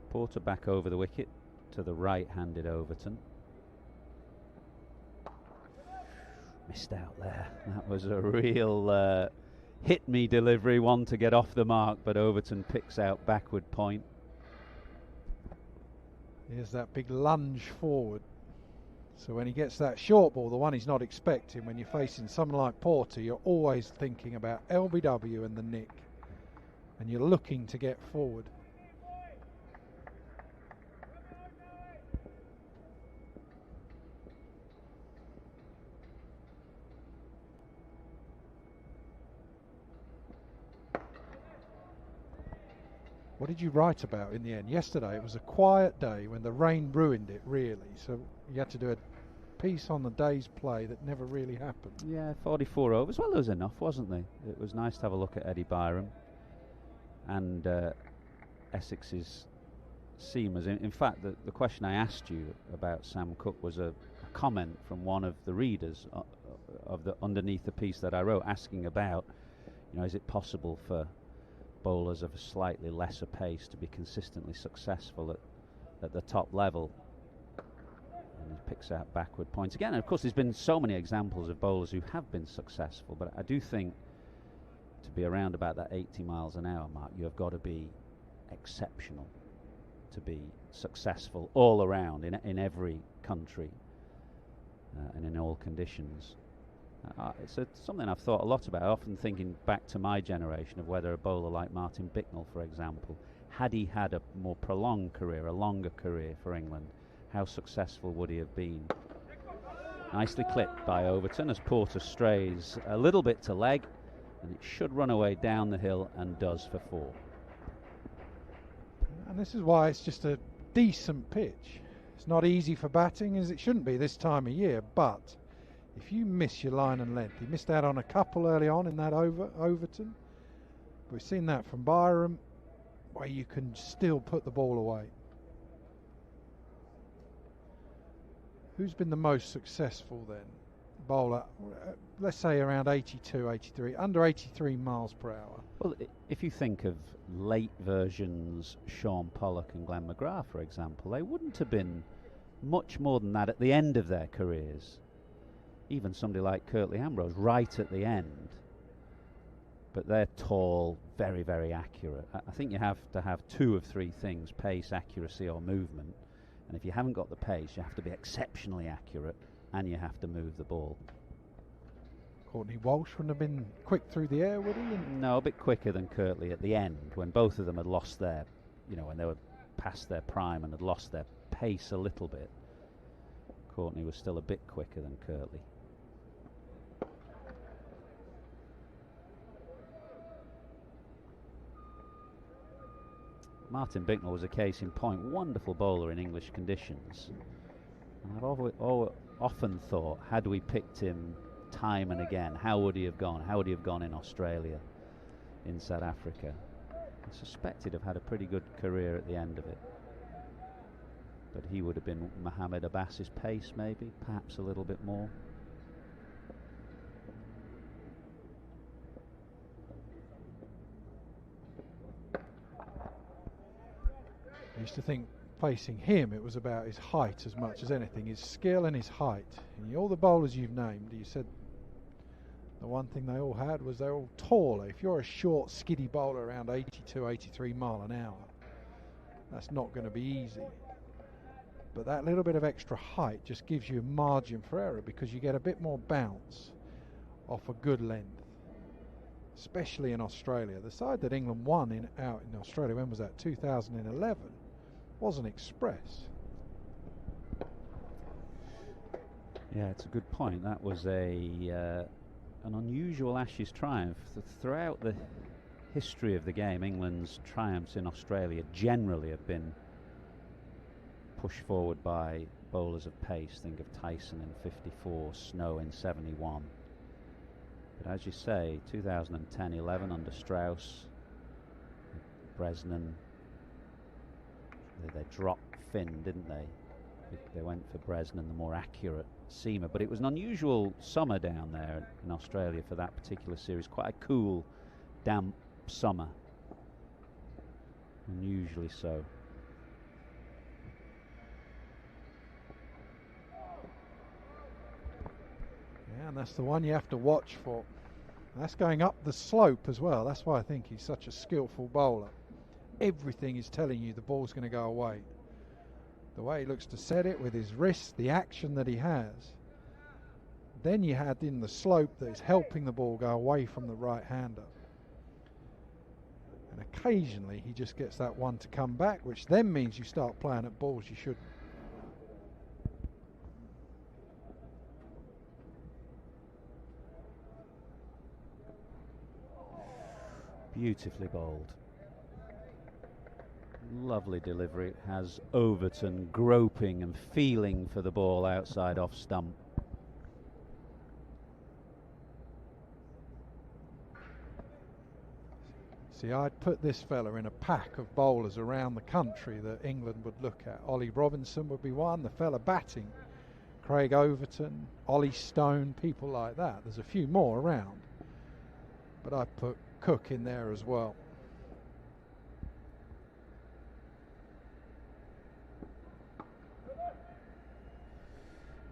Porter back over the wicket to the right-handed Overton. Missed out there. That was a real hit-me delivery, one to get off the mark, but Overton picks out backward point. Here's that big lunge forward. So when he gets that short ball, the one he's not expecting, when you're facing someone like Porter, you're always thinking about LBW and the nick, and you're looking to get forward. What did you write about in the end? Yesterday it was a quiet day when the rain ruined it, really. So you had to do a piece on the day's play that never really happened. Yeah, 44 overs. Well, there was enough, wasn't there? It was nice to have a look at Eddie Byram and Essex's seamers. In fact, the question I asked you about Sam Cook was a comment from one of the readers of the underneath the piece that I wrote, asking about, is it possible for bowlers of a slightly lesser pace to be consistently successful at the top level? And he picks out backward points again. And of course, there's been so many examples of bowlers who have been successful, but I do think to be around about that 80 miles an hour mark, you have got to be exceptional to be successful all around in every country and in all conditions. It's something I've thought a lot about, often thinking back to my generation of whether a bowler like Martin Bicknell, for example, had he had a more prolonged career, a longer career for England, how successful would he have been? Nicely clipped by Overton as Porter strays a little bit to leg, and it should run away down the hill, and does for 4. And this is why it's just a decent pitch. It's not easy for batting, as it shouldn't be this time of year, but if you miss your line and length, he missed out on a couple early on in that Overton. We've seen that from Byram, where you can still put the ball away. Who's been the most successful then? Bowler, let's say around 82, 83, under 83 miles per hour. Well, if you think of late versions, Sean Pollock and Glenn McGrath, for example, they wouldn't have been much more than that at the end of their careers. Even somebody like Curtly Ambrose, right at the end. But they're tall, very, very accurate. I think you have to have 2 of 3 things: pace, accuracy, or movement. And if you haven't got the pace, you have to be exceptionally accurate, and you have to move the ball. Courtney Walsh wouldn't have been quick through the air, would he? No, a bit quicker than Curtly at the end, when both of them had lost their, when they were past their prime and had lost their pace a little bit. Courtney was still a bit quicker than Curtly. Martin Bicknell was a case in point. Wonderful bowler in English conditions. And I've often thought, had we picked him time and again, how would he have gone? How would he have gone in Australia, in South Africa? I suspect he'd have had a pretty good career at the end of it. But he would have been Mohammed Abbas's pace, maybe, perhaps a little bit more. I used to think facing him it was about his height as much as anything, his skill and his height. And all the bowlers you've named, you said the one thing they all had was they're all taller. If you're a short, skiddy bowler around 82, 83 mile an hour, that's not going to be easy. But that little bit of extra height just gives you a margin for error, because you get a bit more bounce off a good length, especially in Australia. The side that England won out in Australia, when was that? 2011, wasn't Express. Yeah, it's a good point. That was an unusual Ashes triumph. Throughout the history of the game, England's triumphs in Australia generally have been pushed forward by bowlers of pace. Think of Tyson in 54, Snow in 71. But as you say, 2010-11 under Strauss, Bresnan, they dropped Finn, didn't they? They went for Bresnan, the more accurate seamer. But it was an unusual summer down there in Australia for that particular series. Quite a cool, damp summer. Unusually so. Yeah, and that's the one you have to watch for. That's going up the slope as well. That's why I think he's such a skillful bowler. Everything is telling you the ball's going to go away. The way he looks to set it with his wrist, the action that he has. Then you had in the slope that is helping the ball go away from the right-hander. And occasionally he just gets that one to come back, which then means you start playing at balls you shouldn't. Beautifully bowled. Lovely delivery. It has Overton groping and feeling for the ball outside off stump. See, I'd put this fella in a pack of bowlers around the country that England would look at. Ollie Robinson would be one, the fella batting, Craig Overton, Ollie Stone, people like that. There's a few more around, but I'd put Cook in there as well.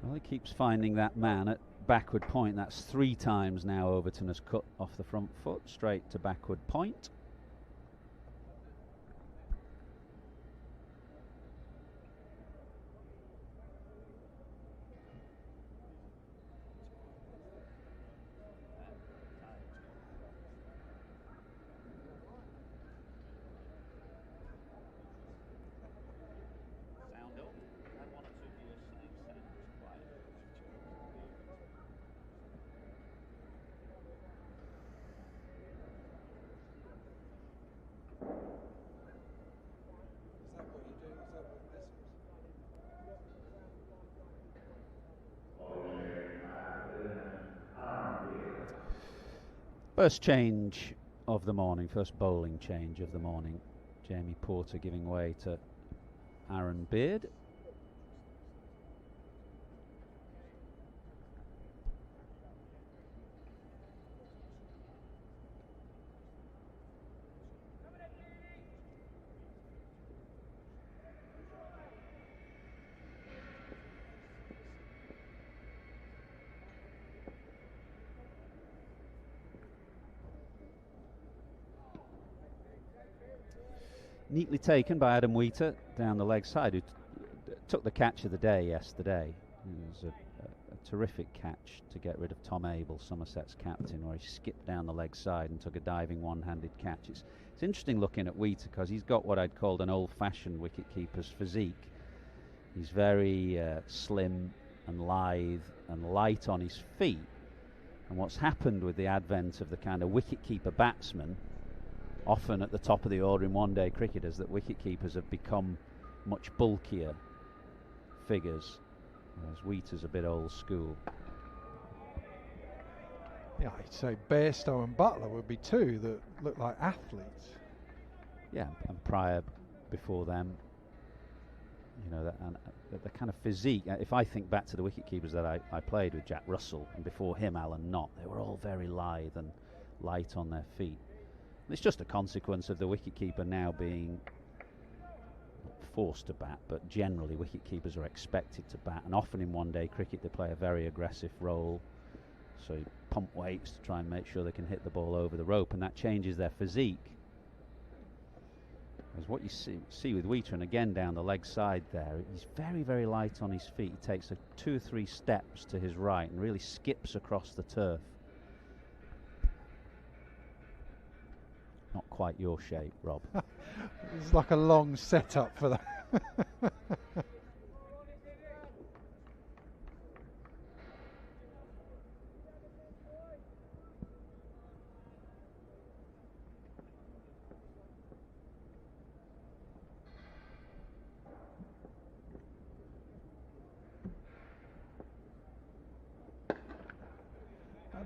Well, he keeps finding that man at backward point. That's 3 times now Overton has cut off the front foot straight to backward point. First change of the morning, first bowling change of the morning. Jamie Porter giving way to Aaron Beard. Neatly taken by Adam Wheater down the leg side, who took the catch of the day yesterday. It was a terrific catch to get rid of Tom Abel, Somerset's captain, where he skipped down the leg side and took a diving one-handed catch. It's interesting looking at Wheater because he's got what I'd called an old-fashioned wicket-keeper's physique. He's very slim and lithe and light on his feet. And what's happened with the advent of the kind of wicket-keeper batsman, often at the top of the order in one-day cricket, is that wicket-keepers have become much bulkier figures, whereas Wheater's a bit old school. Yeah, I'd say Bairstow and Butler would be two that look like athletes. Yeah, and Pryor before them, you know, the kind of physique. If I think back to the wicket-keepers that I played with, Jack Russell, and before him Alan Knott, they were all very lithe and light on their feet. It's just a consequence of the wicketkeeper now being forced to bat, but generally wicketkeepers are expected to bat, and often in one-day cricket they play a very aggressive role, so you pump weights to try and make sure they can hit the ball over the rope, and that changes their physique. As what you see with Wheater, and again down the leg side there, he's very, very light on his feet. He takes 2 or 3 steps to his right and really skips across the turf. Not quite your shape, Rob. It's like a long setup for that.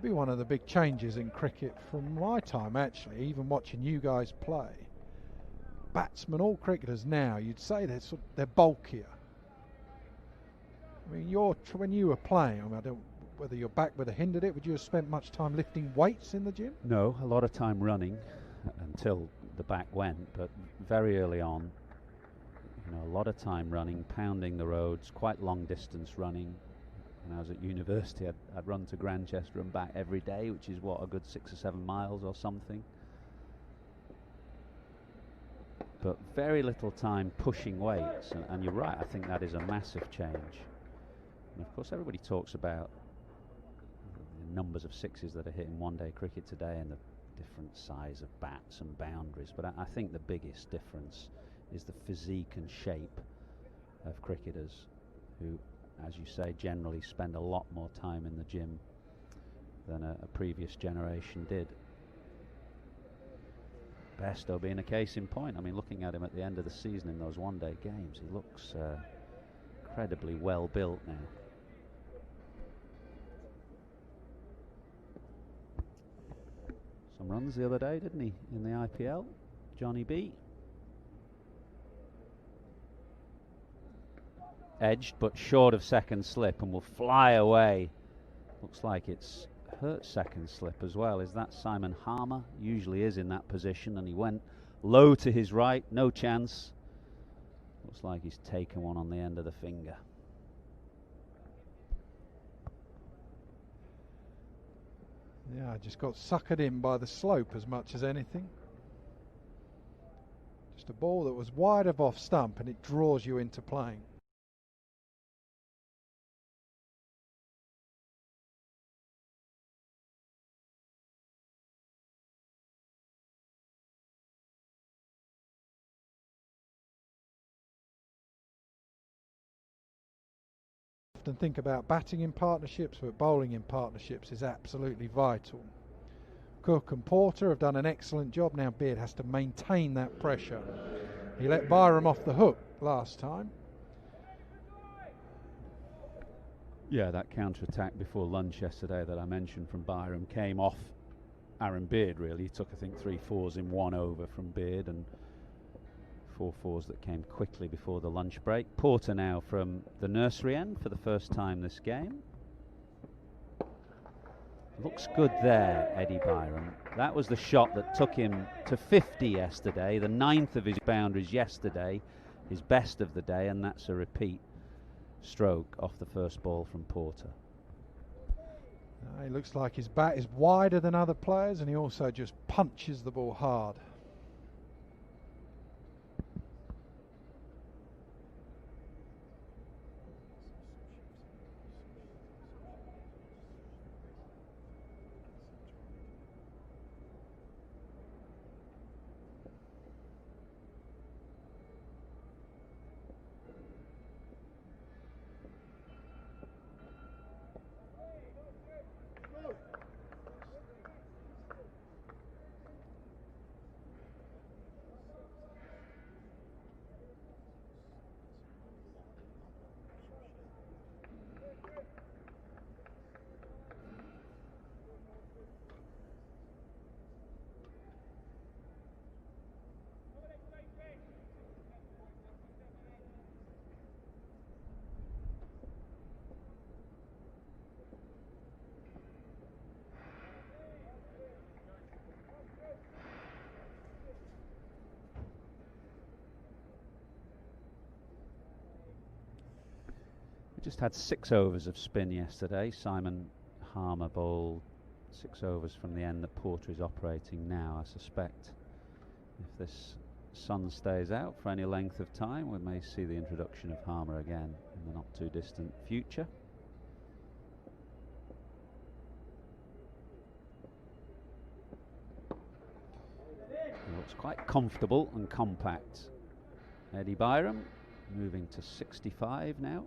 be one of the big changes in cricket from my time, actually, even watching you guys play. Batsmen, all cricketers now, you'd say they're bulkier. I mean, when you were playing, I don't whether your back would have hindered it. Would you have spent much time lifting weights in the gym? No, a lot of time running until the back went, but very early on, a lot of time running, pounding the roads, quite long distance running. When I was at university, I'd run to Grantchester and back every day, which is a good 6 or 7 miles or something. But very little time pushing weights, and you're right, I think that is a massive change. And of course everybody talks about the numbers of sixes that are hit in one-day cricket today and the different size of bats and boundaries, but I think the biggest difference is the physique and shape of cricketers who, as you say, generally spend a lot more time in the gym than a previous generation did. Bairstow being a case in point. I mean, looking at him at the end of the season in those one-day games, he looks incredibly well built now. Some runs the other day, didn't he, in the IPL? Johnny B. Edged but short of second slip and will fly away. Looks like it's hurt second slip as well. Is that Simon Harmer? Usually is in that position, and he went low to his right, no chance. Looks like he's taken one on the end of the finger. Yeah, I just got suckered in by the slope as much as anything. Just a ball that was wide of off stump, and it draws you into playing. Often think about batting in partnerships, but bowling in partnerships is absolutely vital. Cook and Porter have done an excellent job. Now Beard has to maintain that pressure. He let Byram off the hook last time. Yeah, that counter-attack before lunch yesterday that I mentioned from Byram came off Aaron Beard, really. He took, I think, 3 fours in 1 over from Beard and 4 fours that came quickly before the lunch break. Porter now from the nursery end for the first time this game. Looks good there, Eddie Byram. That was the shot that took him to 50 yesterday, the 9th of his boundaries yesterday, his best of the day, and that's a repeat stroke off the first ball from Porter. He looks like his bat is wider than other players, and he also just punches the ball hard. Just had 6 overs of spin yesterday. Simon Harmer bowled 6 overs from the end that Porter is operating now. I suspect if this sun stays out for any length of time, we may see the introduction of Harmer again in the not too distant future. He looks quite comfortable and compact. Eddie Byram moving to 65 now.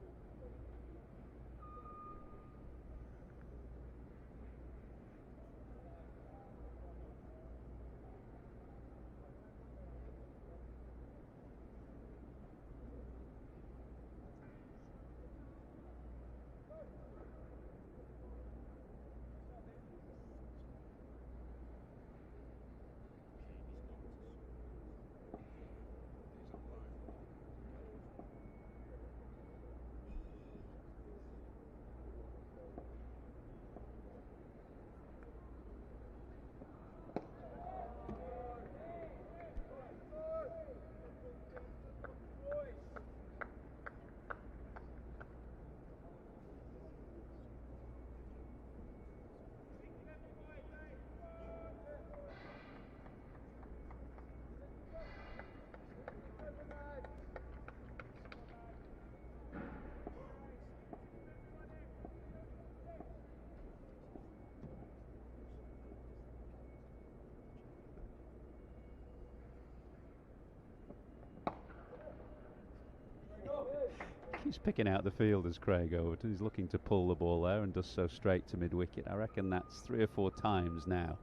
He's picking out the field as Craig Overton. He's looking to pull the ball there and does so straight to mid-wicket. I reckon that's 3 or 4 times now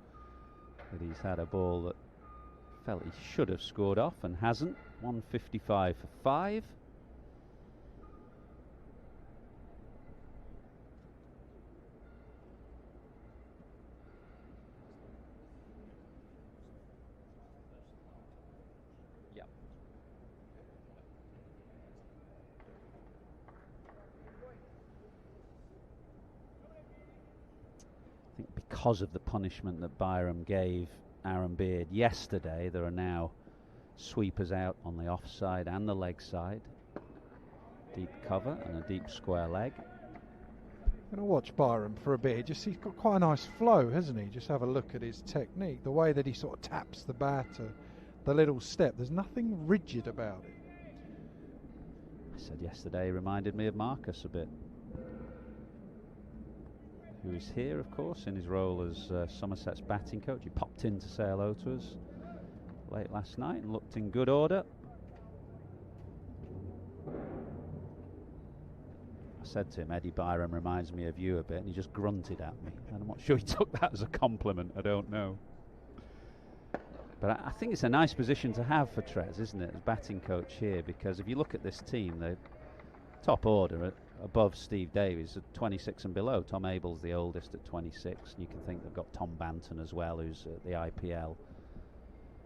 that he's had a ball that felt he should have scored off and hasn't. 155 for 5. I think because of the punishment that Byram gave Aaron Beard yesterday, there are now sweepers out on the offside and the leg side. Deep cover and a deep square leg. I'm going to watch Byram for a bit. Just he's got quite a nice flow, hasn't he? Just have a look at his technique, the way that he sort of taps the bat, the little step. There's nothing rigid about it. I said yesterday he reminded me of Marcus a bit, who is here, of course, in his role as Somerset's batting coach. He popped in to say hello to us late last night and looked in good order. I said to him, Eddie Byram reminds me of you a bit, and he just grunted at me. And I'm not sure he took that as a compliment, I don't know. But I think it's a nice position to have for Trez, isn't it, as batting coach here, because if you look at this team, the top order above Steve Davies at 26 and below. Tom Abel's the oldest at 26, and you can think they've got Tom Banton as well, who's at the IPL.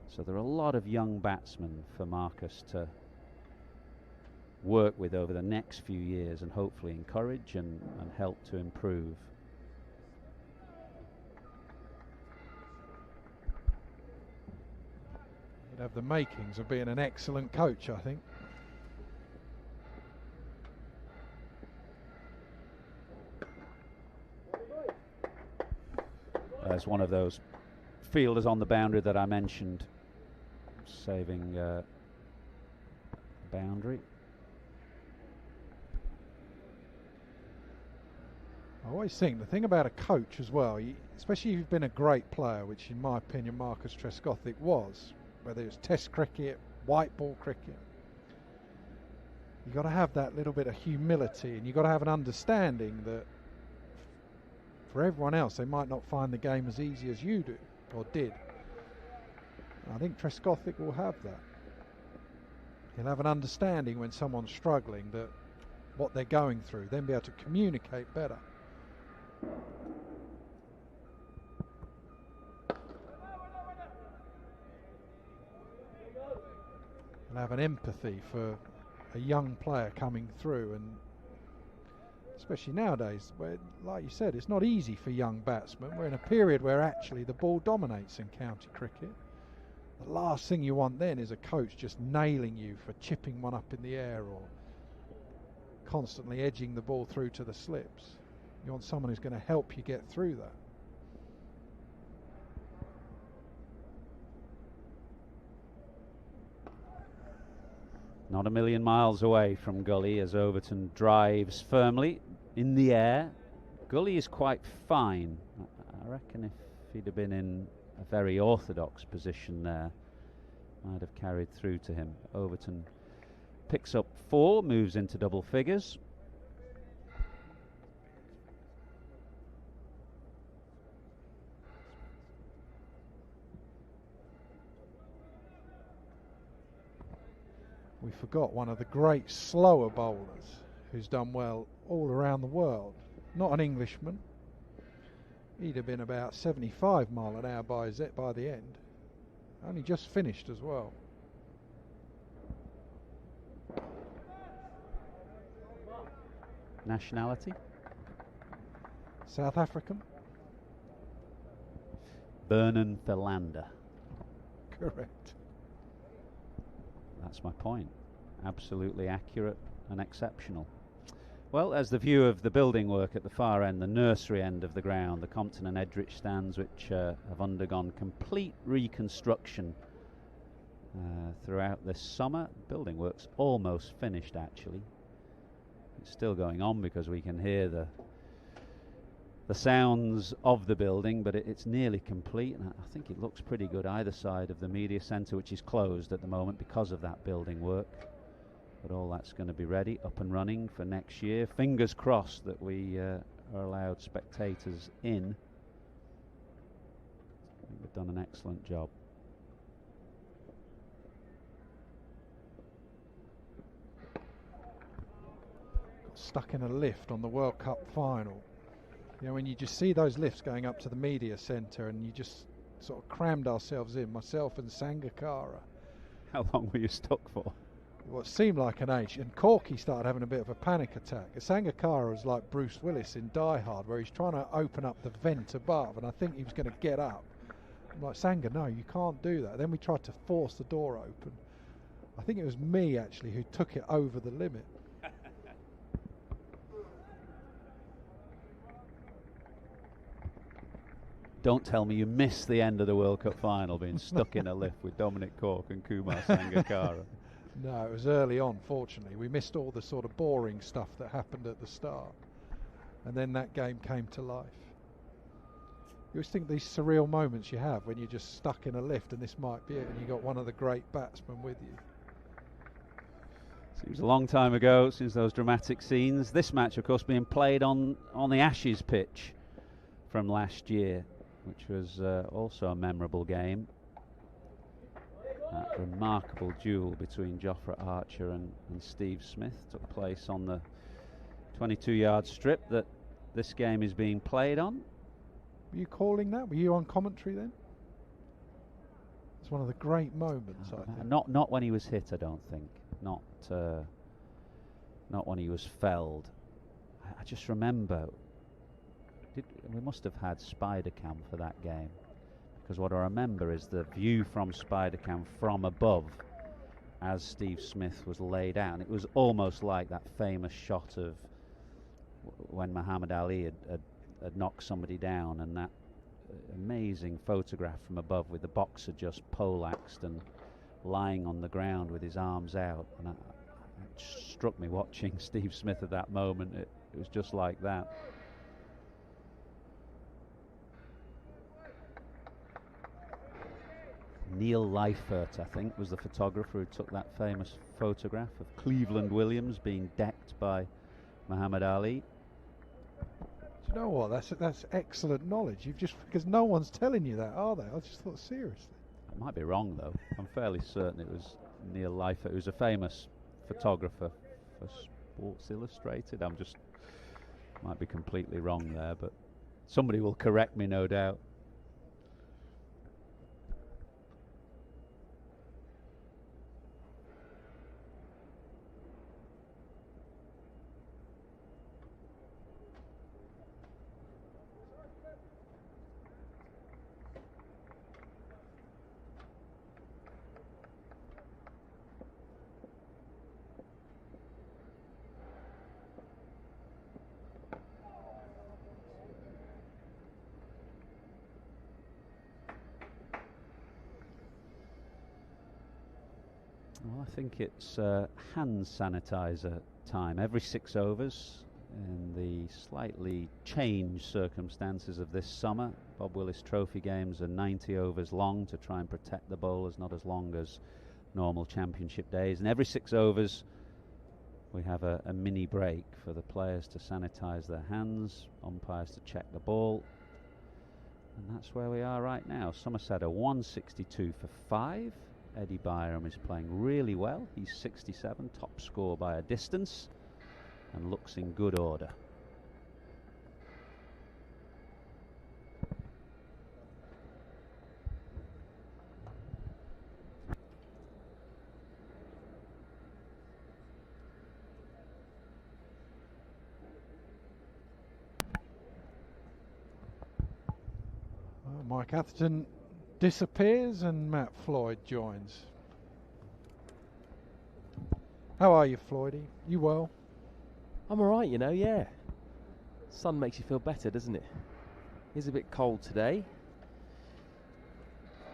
So there are a lot of young batsmen for Marcus to work with over the next few years and hopefully encourage and help to improve. He'd have the makings of being an excellent coach, I think. As one of those fielders on the boundary that I mentioned, saving boundary. I always think the thing about a coach as well, especially if you've been a great player, which in my opinion Marcus Trescothick was, whether it's Test cricket, white ball cricket, you've got to have that little bit of humility, and you've got to have an understanding that for everyone else they might not find the game as easy as you do or did. And I think Trescothick will have that. He'll have an understanding when someone's struggling, that what they're going through, then be able to communicate better. And have an empathy for a young player coming through, and especially nowadays where, like you said, it's not easy for young batsmen. We're in a period where actually the ball dominates in county cricket. The last thing you want then is a coach just nailing you for chipping one up in the air or constantly edging the ball through to the slips. You want someone who's going to help you get through that. Not a million miles away from Gully as Overton drives firmly in the air. Gully is quite fine. I reckon if he'd have been in a very orthodox position there, might have carried through to him. Overton picks up 4, moves into double figures. We forgot one of the great slower bowlers who's done well all around the world. Not an Englishman. He'd have been about 75 mile an hour by the end. Only just finished as well. Nationality? South African. Vernon Philander. Correct. That's my point. Absolutely accurate and exceptional. Well, as the view of the building work at the far end, the nursery end of the ground, the Compton and Edrich stands, which have undergone complete reconstruction throughout this summer. Building work's almost finished, actually. It's still going on because we can hear the sounds of the building, but it's nearly complete, and I think it looks pretty good either side of the media centre, which is closed at the moment because of that building work. But all that's going to be ready, up and running for next year. Fingers crossed that we are allowed spectators in. I think we've done an excellent job. Got stuck in a lift on the World Cup final. You know, when you just see those lifts going up to the media centre, and you just sort of crammed ourselves in, myself and Sangakkara. How long were you stuck for? What seemed like an age, and Corky started having a bit of a panic attack. Sangakkara was like Bruce Willis in Die Hard, where he's trying to open up the vent above, and I think he was going to get up. I'm like, Sanga, no, you can't do that. Then we tried to force the door open. I think it was me actually who took it over the limit. Don't tell me you missed the end of the World Cup final being stuck in a lift with Dominic Cork and Kumar Sangakkara. No, it was early on, fortunately. We missed all the sort of boring stuff that happened at the start. And then that game came to life. You always think these surreal moments you have when you're just stuck in a lift, and this might be it, and you got one of the great batsmen with you. Seems a long time ago since those dramatic scenes. This match, of course, being played on the Ashes pitch from last year, which was also a memorable game. That remarkable duel between Jofra Archer and Steve Smith took place on the 22-yard strip that this game is being played on. Were you calling that? Were you on commentary then? It's one of the great moments, I think. Not when he was hit, I don't think. Not when he was felled. I just remember we must have had Spider Cam for that game, because what I remember is the view from Spider Cam from above as Steve Smith was laid out. And it was almost like that famous shot of when Muhammad Ali had knocked somebody down, and that amazing photograph from above with the boxer just poleaxed and lying on the ground with his arms out. And it struck me watching Steve Smith at that moment. It was just like that. Neil Leifert, I think, was the photographer who took that famous photograph of Cleveland Williams being decked by Muhammad Ali. Do you know what? That's excellent knowledge. You've just, because no one's telling you that, are they? I just thought, seriously. I might be wrong though. I'm fairly certain it was Neil Leifert, who's a famous photographer for Sports Illustrated. Might be completely wrong there, but somebody will correct me, no doubt. Well, I think it's hand sanitizer time. Every 6 overs, in the slightly changed circumstances of this summer. Bob Willis Trophy games are 90 overs long to try and protect the bowlers, not as long as normal championship days. And every 6 overs, we have a mini break for the players to sanitize their hands, umpires to check the ball. And that's where we are right now. Somerset are 162 for 5. Eddie Byram is playing really well. He's 67, top score by a distance, and looks in good order. Mike Atherton disappears and Matt Floyd joins. How are you, Floydie? You well? I'm alright, you know, yeah. Sun makes you feel better, doesn't it? It's a bit cold today,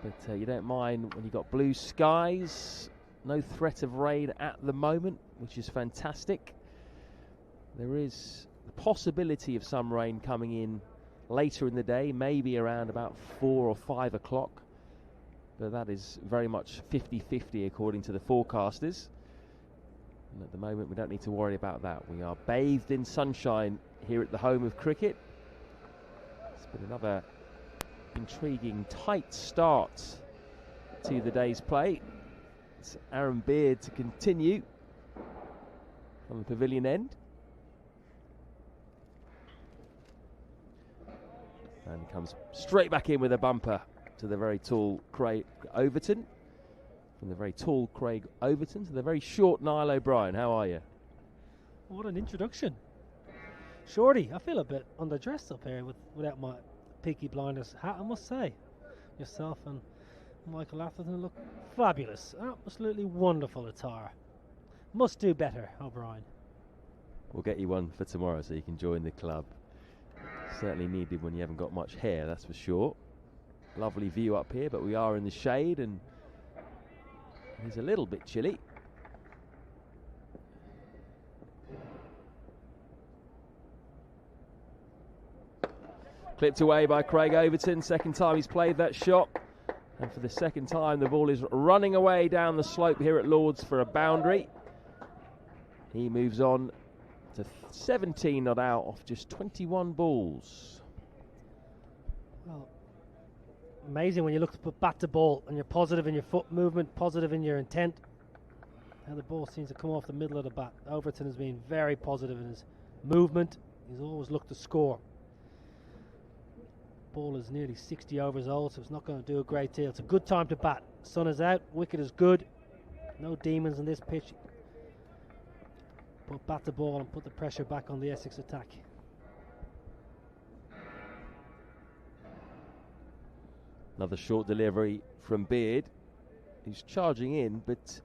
but you don't mind when you've got blue skies, no threat of rain at the moment, which is fantastic. There is the possibility of some rain coming in later in the day, maybe around about 4 or 5 o'clock, but that is very much 50-50 according to the forecasters. And at the moment, we don't need to worry about that. We are bathed in sunshine here at the home of cricket. It's been another intriguing, tight start to the day's play. It's Aaron Beard to continue from the pavilion end. And comes straight back in with a bumper to the very tall Craig Overton. From the very tall Craig Overton to the very short Niall O'Brien. How are you? What an introduction. Shorty, I feel a bit underdressed up here without my Peaky Blinders hat, I must say. Yourself and Michael Atherton look fabulous. Absolutely wonderful attire. Must do better, O'Brien. We'll get you one for tomorrow so you can join the club. Certainly needed when you haven't got much hair, that's for sure. Lovely view up here, but we are in the shade and it's a little bit chilly. Clipped away by Craig Overton, second time he's played that shot. And for the second time, the ball is running away down the slope here at Lord's for a boundary. He moves on to 17 not out off just 21 balls. Well, amazing when you look to put bat to ball and you're positive in your foot movement, positive in your intent. How the ball seems to come off the middle of the bat. Overton has been very positive in his movement. He's always looked to score. Ball is nearly 60 overs old, so it's not going to do a great deal. It's a good time to bat. Sun is out, wicket is good. No demons on this pitch. Put bat the ball and put the pressure back on the Essex attack. Another short delivery from Beard, who's charging in, but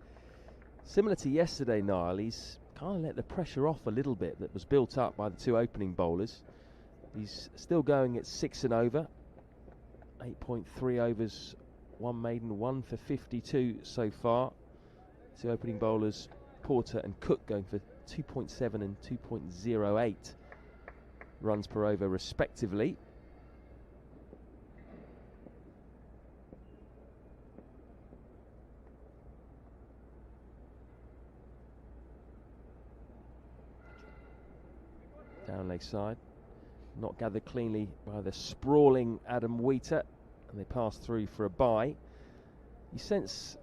similar to yesterday, Niall, he's kind of let the pressure off a little bit that was built up by the two opening bowlers. He's still going at 6 and over, 8.3 overs, one maiden, 1 for 52 so far. Two opening bowlers, Porter and Cook, going for 2.7 and 2.08 runs per over respectively. Down leg side, not gathered cleanly by the sprawling Adam Wheater, and they pass through for a bye. You sense,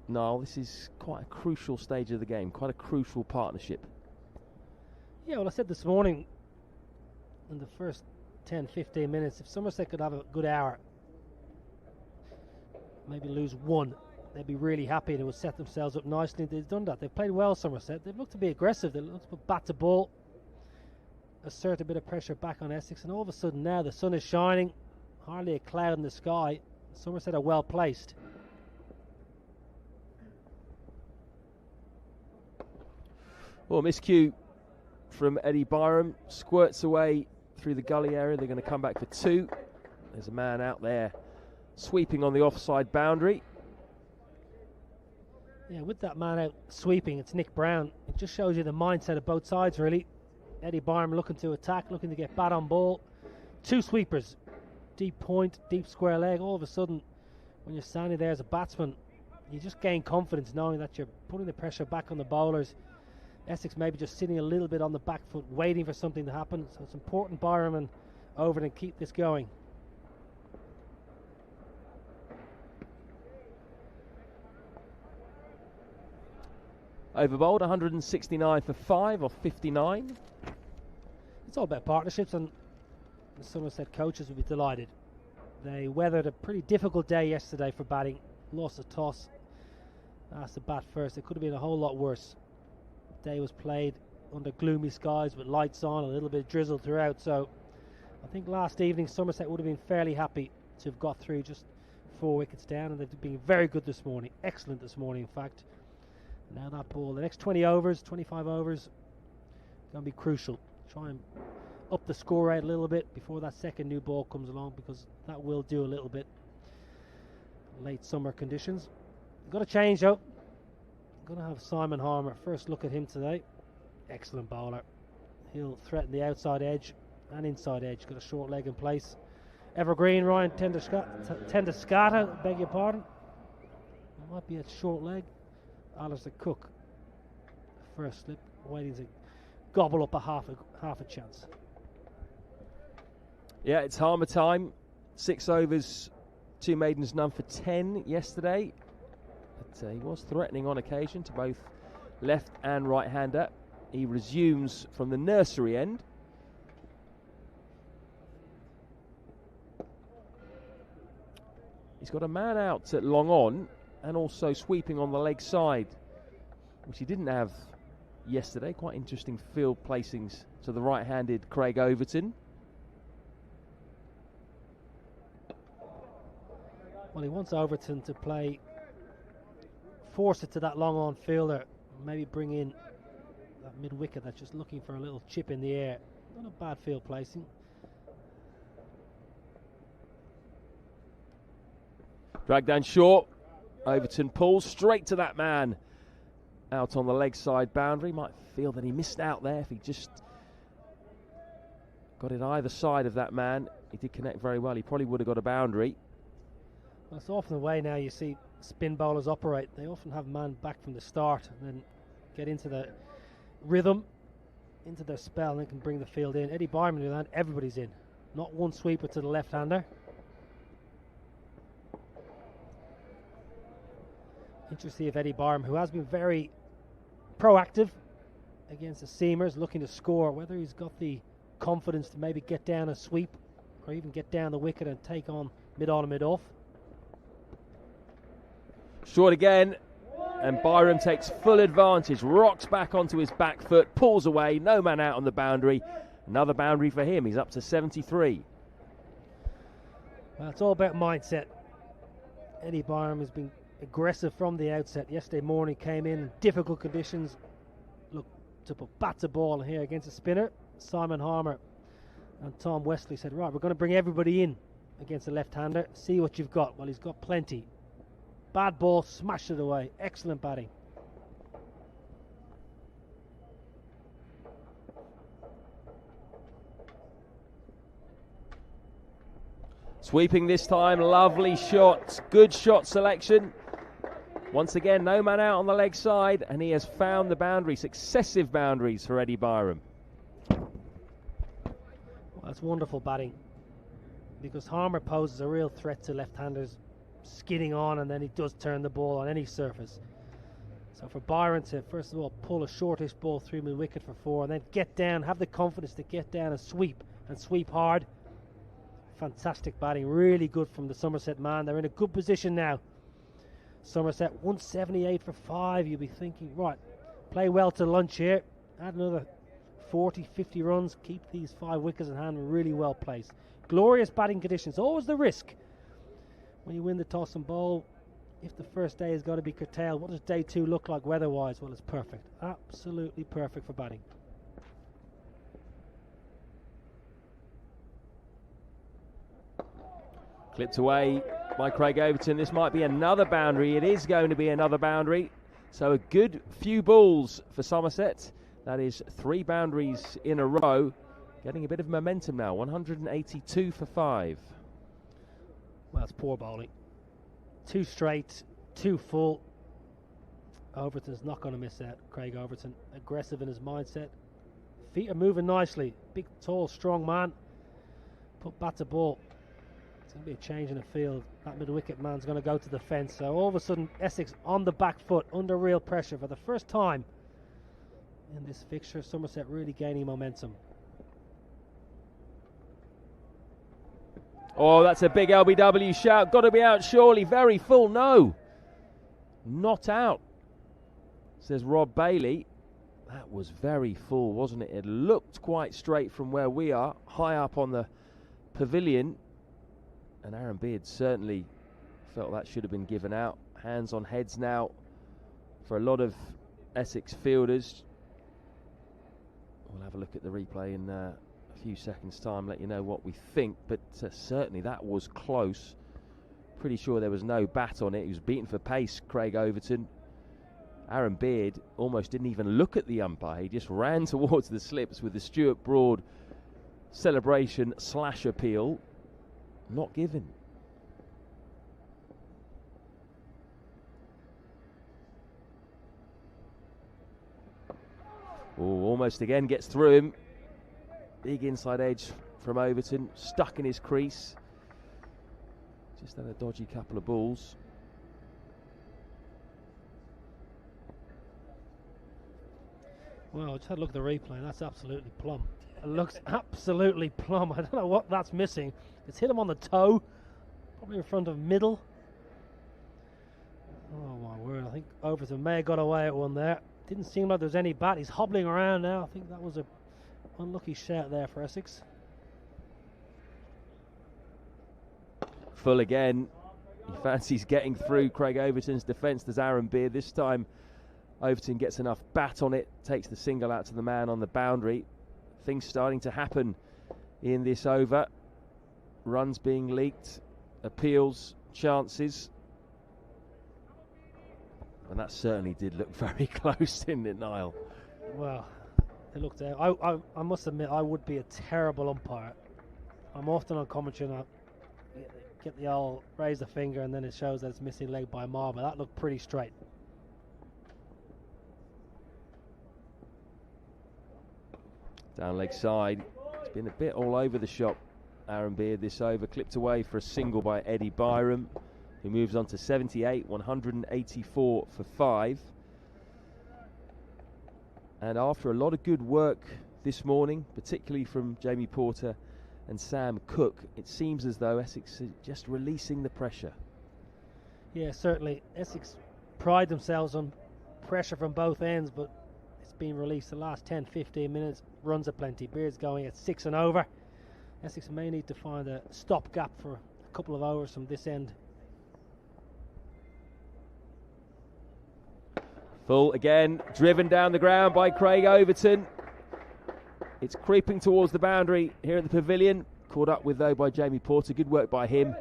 Niall, this is quite a crucial stage of the game, quite a crucial partnership. Yeah, well, I said this morning in the first 10-15 minutes, if Somerset could have a good hour, maybe lose one, they'd be really happy. They would set themselves up nicely. They've done that. They've played well, Somerset. They've looked to be aggressive. They've looked to put bat to ball, assert a bit of pressure back on Essex, and all of a sudden now the sun is shining, hardly a cloud in the sky. Somerset are well placed. Well, miscue from Eddie Byram, squirts away through the gully area. They're going to come back for 2. There's a man out there sweeping on the offside boundary. Yeah, with that man out sweeping, it's Nick Brown. It just shows you the mindset of both sides, really. Eddie Byram looking to attack, looking to get bat on ball. 2 sweepers, deep point, deep square leg. All of a sudden, when you're standing there as a batsman, you just gain confidence knowing that you're putting the pressure back on the bowlers. Essex maybe just sitting a little bit on the back foot, waiting for something to happen. So it's important Byram and Overton keep this going. Over bowled 169 for 5 off 59. It's all about partnerships, and the Somerset coaches will be delighted. They weathered a pretty difficult day yesterday for batting. Lost a toss. Asked to bat first. It could have been a whole lot worse. Day was played under gloomy skies with lights on, a little bit of drizzle throughout. So I think last evening Somerset would have been fairly happy to have got through just 4 wickets down, and they've been very good this morning. Excellent this morning, in fact. Now that ball, the next 20 overs, 25 overs, going to be crucial. Try and up the score rate a little bit before that second new ball comes along, because that will do a little bit. Late summer conditions. Got to change though. Going to have Simon Harmer. First look at him today. Excellent bowler. He'll threaten the outside edge and inside edge. Got a short leg in place. Evergreen, Ryan Tendescata, beg your pardon. Might be a short leg. Alistair Cook. first slip, waiting to gobble up a half a chance. Yeah, it's Harmer time. 6 overs, 2 maidens, none for 10 yesterday. But he was threatening on occasion to both left and right-hander. He resumes from the nursery end. He's got a man out at long on and also sweeping on the leg side, which he didn't have yesterday. Quite interesting field placings to the right-handed Craig Overton. Well, he wants Overton to force it to that long on fielder, maybe bring in that mid wicket that's just looking for a little chip in the air. Not a bad field placing. Drag down short. Overton pulls straight to that man out on the leg side boundary. Might feel that he missed out there if he just got it either side of that man. He did connect very well. He probably would have got a boundary. Well, it's often the way now you see spin bowlers operate. They often have man back from the start and then get into the rhythm, into their spell, and then can bring the field in. Eddie Byron do that. Everybody's in. Not one sweeper to the left-hander. Interesting if Eddie Byram, who has been very proactive against the seamers, looking to score, whether he's got the confidence to maybe get down a sweep or even get down the wicket and take on mid-on and mid-off. Short again, and Byram takes full advantage, rocks back onto his back foot, pulls away, no man out on the boundary. Another boundary for him, he's up to 73. Well, it's all about mindset. Eddie Byram has been aggressive from the outset. Yesterday morning came in difficult conditions, looked to put bat to ball here against a spinner. Simon Harmer and Tom Wesley said, right, we're going to bring everybody in against a left-hander, see what you've got. Well, he's got plenty. Bad ball, smashed it away. Excellent batting. Sweeping this time, lovely shot, good shot selection. Once again, no man out on the leg side, and he has found the boundary, successive boundaries for Eddie Byram. Well, that's wonderful batting, because Harmer poses a real threat to left-handers, skidding on, and then he does turn the ball on any surface. So for Byron to, first of all, pull a shortish ball through mid-wicket for 4, and then get down, have the confidence to get down and sweep hard. Fantastic batting, really good from the Somerset man. They're in a good position now. Somerset 178 for 5. You'll be thinking, right, play well to lunch here, add another 40, 50 runs, keep these 5 wickets in hand, really well placed. Glorious batting conditions, always the risk when you win the toss and bowl. If the first day has got to be curtailed, what does day 2 look like weather-wise? Well, it's perfect, absolutely perfect for batting. Clipped away by Craig Overton. This might be another boundary. It is going to be another boundary. So a good few balls for Somerset. That is 3 boundaries in a row. Getting a bit of momentum now. 182 for 5. Well, it's poor bowling. 2 straight, 2 full. Overton's not going to miss that. Craig Overton, aggressive in his mindset. Feet are moving nicely. Big, tall, strong man. Put bat to ball. It's going to be a change in the field. That mid-wicket man's going to go to the fence. So all of a sudden, Essex on the back foot, under real pressure for the first time in this fixture. Somerset really gaining momentum. Oh, that's a big LBW shout. Got to be out surely. Very full. No. Not out, says Rob Bailey. That was very full, wasn't it? It looked quite straight from where we are, high up on the pavilion. And Aaron Beard certainly felt that should have been given out. Hands on heads now for a lot of Essex fielders. We'll have a look at the replay in a few seconds' time, let you know what we think. But certainly that was close. Pretty sure there was no bat on it. He was beaten for pace, Craig Overton. Aaron Beard almost didn't even look at the umpire. He just ran towards the slips with the Stuart Broad celebration / appeal. Not given. Oh, almost again gets through him. Big inside edge from Overton, stuck in his crease. Just had a dodgy couple of balls. Well, I just had a look at the replay, and that's absolutely plumb. It looks absolutely plumb. I don't know what that's missing. It's hit him on the toe, probably in front of middle. Oh my word, I think Overton may have got away at one there. Didn't seem like there was any bat. He's hobbling around now. I think that was a unlucky shout there for Essex. Full again. He fancies getting through Craig Overton's defence. There's Aaron Beard. This time Overton gets enough bat on it, takes the single out to the man on the boundary. Things starting to happen in this over. Runs being leaked, appeals, chances. And that certainly did look very close, didn't it, Niall? Well, it looked out. I must admit, I would be a terrible umpire. I'm often on commentary and I get the old raise the finger and then it shows that it's missing leg by a mile, but that looked pretty straight. Down leg side. It's been a bit all over the shop. Aaron Beard this over, clipped away for a single by Eddie Byram, who moves on to 78, 184 for 5. And after a lot of good work this morning, particularly from Jamie Porter and Sam Cook, it seems as though Essex is just releasing the pressure. Yeah, certainly. Essex pride themselves on pressure from both ends, but it's been released the last 10-15 minutes. Runs are plenty. Beard's going at 6 and over. Essex may need to find a stop gap for a couple of overs from this end. Full again, driven down the ground by Craig Overton. It's creeping towards the boundary here at the pavilion. Caught up with though by Jamie Porter. Good work by him.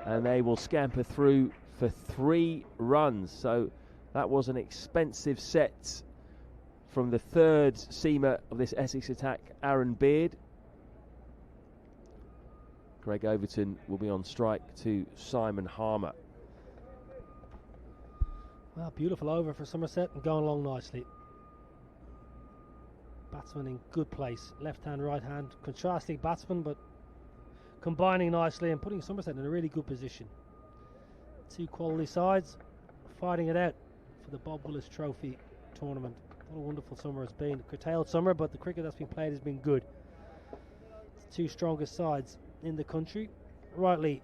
And they will scamper through for 3 runs. So that was an expensive set from the third seamer of this Essex attack, Aaron Beard. Craig Overton will be on strike to Simon Harmer. Well, beautiful over for Somerset and going along nicely. Batsman in good place. Left hand, right hand. Contrasting batsman, but combining nicely and putting Somerset in a really good position. 2 quality sides fighting it out for the Bob Willis Trophy tournament. What a wonderful summer it's been. A curtailed summer, but the cricket that's been played has been good. It's the 2 strongest sides in the country. Rightly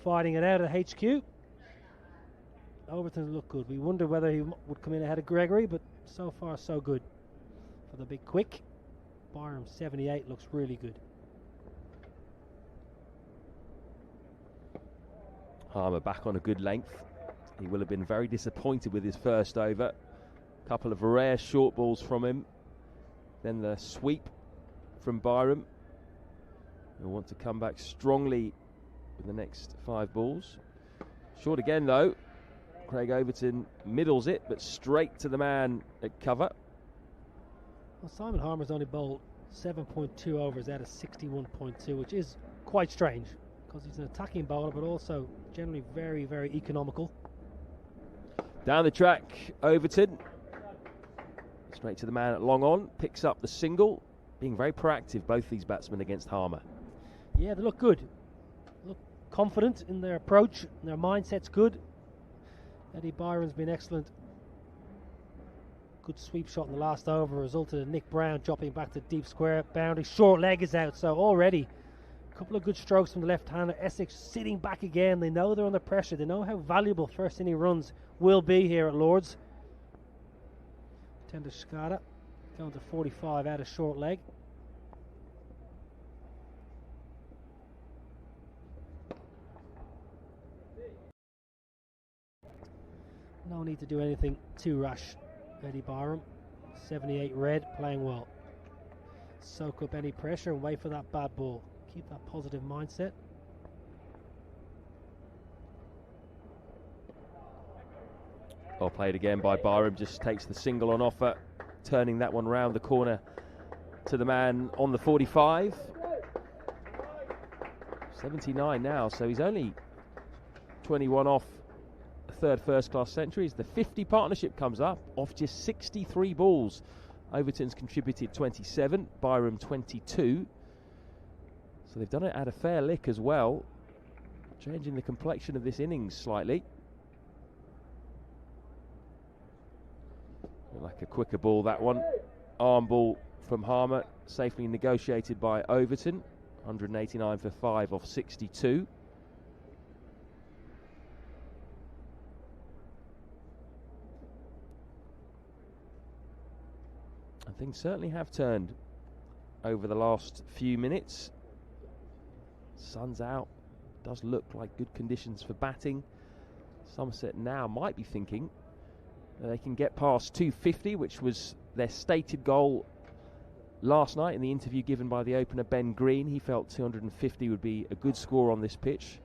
fighting it out at HQ. Overton looked good. We wonder whether he would come in ahead of Gregory, but so far so good for the big quick. Byram 78 looks really good. Harmer back on a good length. He will have been very disappointed with his first over. Couple of rare short balls from him. Then the sweep from Byram. He'll want to come back strongly with the next 5 balls. Short again though. Craig Overton middles it, but straight to the man at cover. Well, Simon Harmer's only bowled 7.2 overs out of 61.2, which is quite strange because he's an attacking bowler, but also generally very, very economical. Down the track, Overton. Straight to the man at long on, picks up the single. Being very proactive, both these batsmen against Harmer. Yeah, they look good. Look confident in their approach, and their mindset's good. Eddie Byron's been excellent. Good sweep shot in the last over resulted in Nick Brown dropping back to deep square boundary. Short leg is out, so already a couple of good strokes from the left-hander. Essex sitting back again. They know they're under pressure. They know how valuable first inning runs will be here at Lord's. Tender Skada going to 45 out of short leg. No need to do anything too rash. Eddie Byram, 78 red, playing well. Soak up any pressure and wait for that bad ball. Keep that positive mindset. Well played again by Byram, just takes the single on offer, turning that one round the corner to the man on the 45. 79 now, so he's only 21 off the third first-class century. The 50 partnership comes up off just 63 balls Overton's contributed 27, Byram 22. So they've done it at a fair lick as well, changing the complexion of this innings slightly. Like a quicker ball, that one. Arm ball from Harmer, safely negotiated by Overton. 189 for 5 off 62. And things certainly have turned over the last few minutes. Sun's out. Does look like good conditions for batting. Somerset now might be thinking that they can get past 250, which was their stated goal last night in the interview given by the opener Ben Green. He felt 250 would be a good score on this pitch.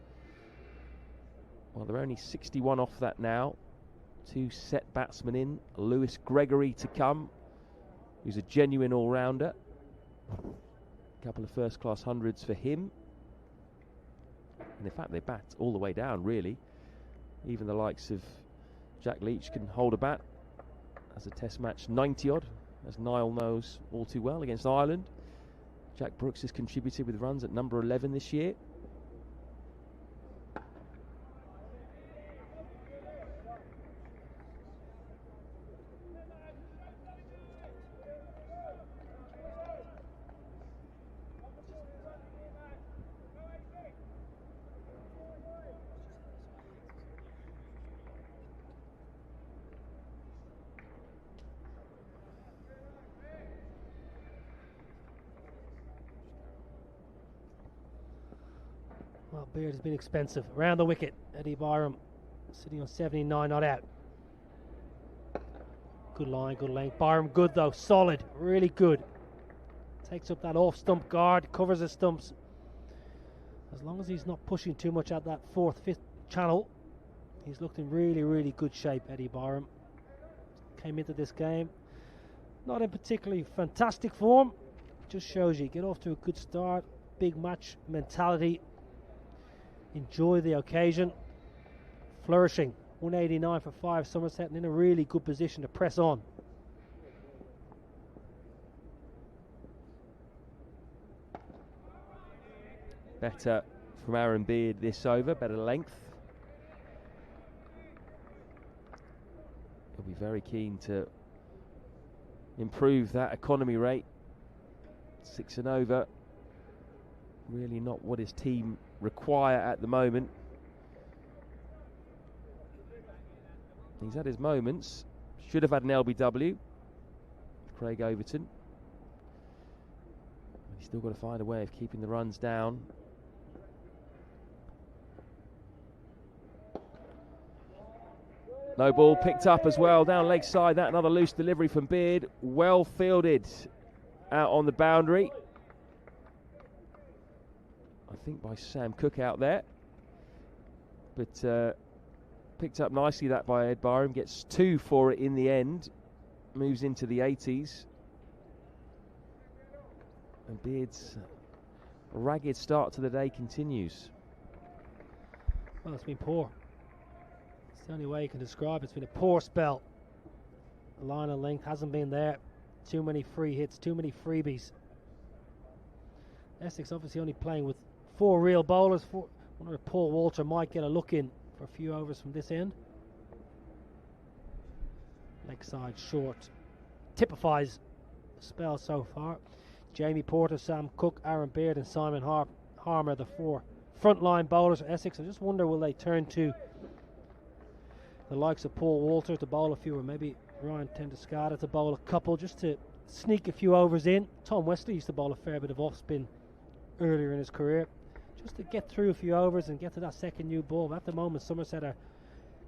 Well, they're only 61 off that now. 2 set batsmen in. Lewis Gregory to come, who's a genuine all-rounder. A couple of first-class hundreds for him. And in fact, they bat all the way down, really. Even the likes of Jack Leach can hold a bat as a test match 90-odd, as Niall knows all too well, against Ireland. Jack Brooks has contributed with runs at number 11 this year. Well, Beard has been expensive. Around the wicket, Eddie Byram sitting on 79, not out. Good line, good length. Byram good though, solid, really good. Takes up that off stump guard, covers his stumps. As long as he's not pushing too much at that 4th, 5th channel, he's looked in really, really good shape, Eddie Byram. Came into this game not in particularly fantastic form. Just shows you get off to a good start, big match mentality. Enjoy the occasion. Flourishing. 189 for 5 Somerset, and in a really good position to press on. Better from Aaron Beard this over, better length. He'll be very keen to improve that economy rate. 6 and over. Really not what his team require at the moment. He's had his moments. Should have had an LBW, Craig Overton. He's still got to find a way of keeping the runs down. No ball picked up as well down leg side. That another loose delivery from Beard. Well fielded out on the boundary. I think by Sam Cook out there. But picked up nicely that by Ed Byram. Gets 2 for it in the end. Moves into the 80s. And Beard's ragged start to the day continues. Well, it's been poor. It's the only way you can describe it. It's been a poor spell. The line of length hasn't been there. Too many free hits, too many freebies. Essex obviously only playing with 4 real bowlers. I wonder if Paul Walter might get a look in for a few overs from this end. Leg side short. Typifies the spell so far. Jamie Porter, Sam Cook, Aaron Beard and Simon Harmer, the 4 frontline bowlers for Essex. I just wonder, will they turn to the likes of Paul Walter to bowl a few, or maybe Ryan Tendescada to bowl a couple, just to sneak a few overs in. Tom Wesley used to bowl a fair bit of off spin earlier in his career, just to get through a few overs and get to that second new ball. But at the moment, Somerset are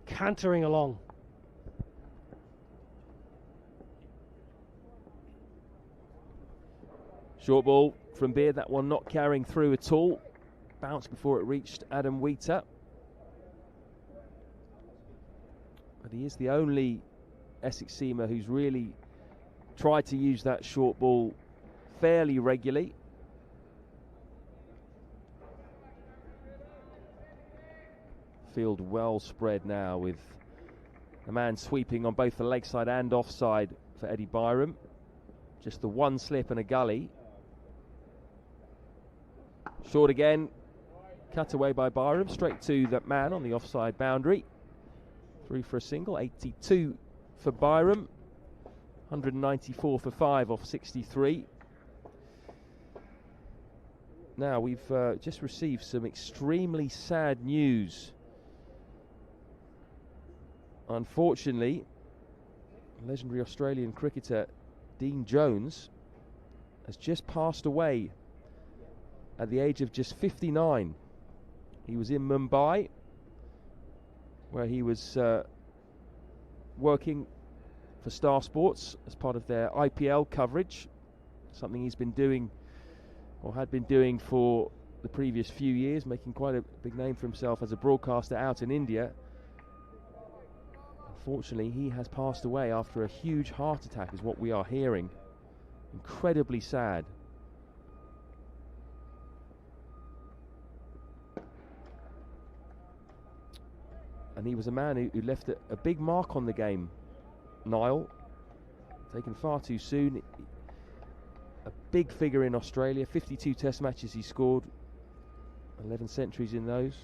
cantering along. Short ball from Beard, that one not carrying through at all. Bounced before it reached Adam Wheater. But he is the only Essex seamer who's really tried to use that short ball fairly regularly. Field well spread now, with a man sweeping on both the leg side and offside for Eddie Byram. Just the one slip and a gully. Short again. Cut away by Byram. Straight to that man on the offside boundary. 3 for a single. 82 for Byram. 194 for 5 off 63. Now we've just received some extremely sad news. Unfortunately, legendary Australian cricketer Dean Jones has just passed away at the age of just 59. He was in Mumbai, where he was working for Star Sports as part of their IPL coverage, something he's been doing or had been doing for the previous few years, making quite a big name for himself as a broadcaster out in India. Unfortunately, he has passed away after a huge heart attack, is what we are hearing. Incredibly sad. And he was a man who left a big mark on the game, Niall. Taken far too soon. A big figure in Australia. 52 test matches he scored. 11 centuries in those.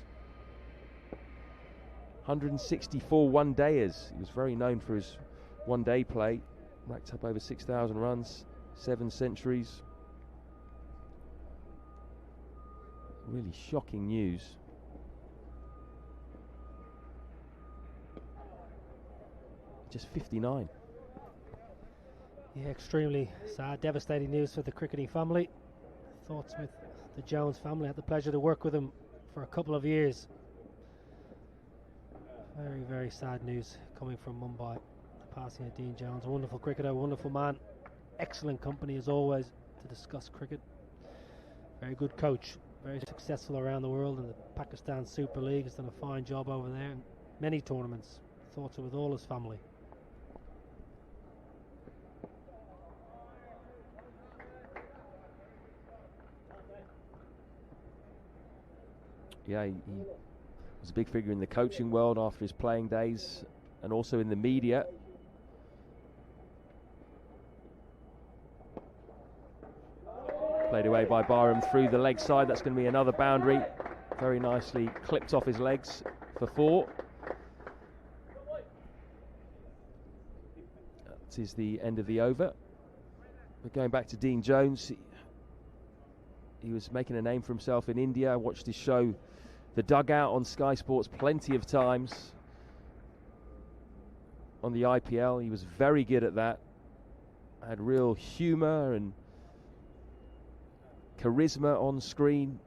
164 one-dayers. He was very known for his one-day play. Racked up over 6,000 runs. 7 centuries. Really shocking news. Just 59. Yeah, extremely sad, devastating news for the cricketing family. Thoughts with the Jones family. I had the pleasure to work with them for a couple of years. Very, very sad news coming from Mumbai. The passing of Dean Jones, a wonderful cricketer, wonderful man. Excellent company as always to discuss cricket. Very good coach, very successful around the world in the Pakistan Super League. Has done a fine job over there in many tournaments. Thoughts are with all his family. Yeah, he was a big figure in the coaching world after his playing days, and also in the media. Played away by Byram through the leg side. That's going to be another boundary. Very nicely clipped off his legs for 4. That is the end of the over. But going back to Dean Jones, he was making a name for himself in India. I watched his show, The Dugout, on Sky Sports plenty of times. On the IPL, he was very good at that. Had real humour and charisma on screen.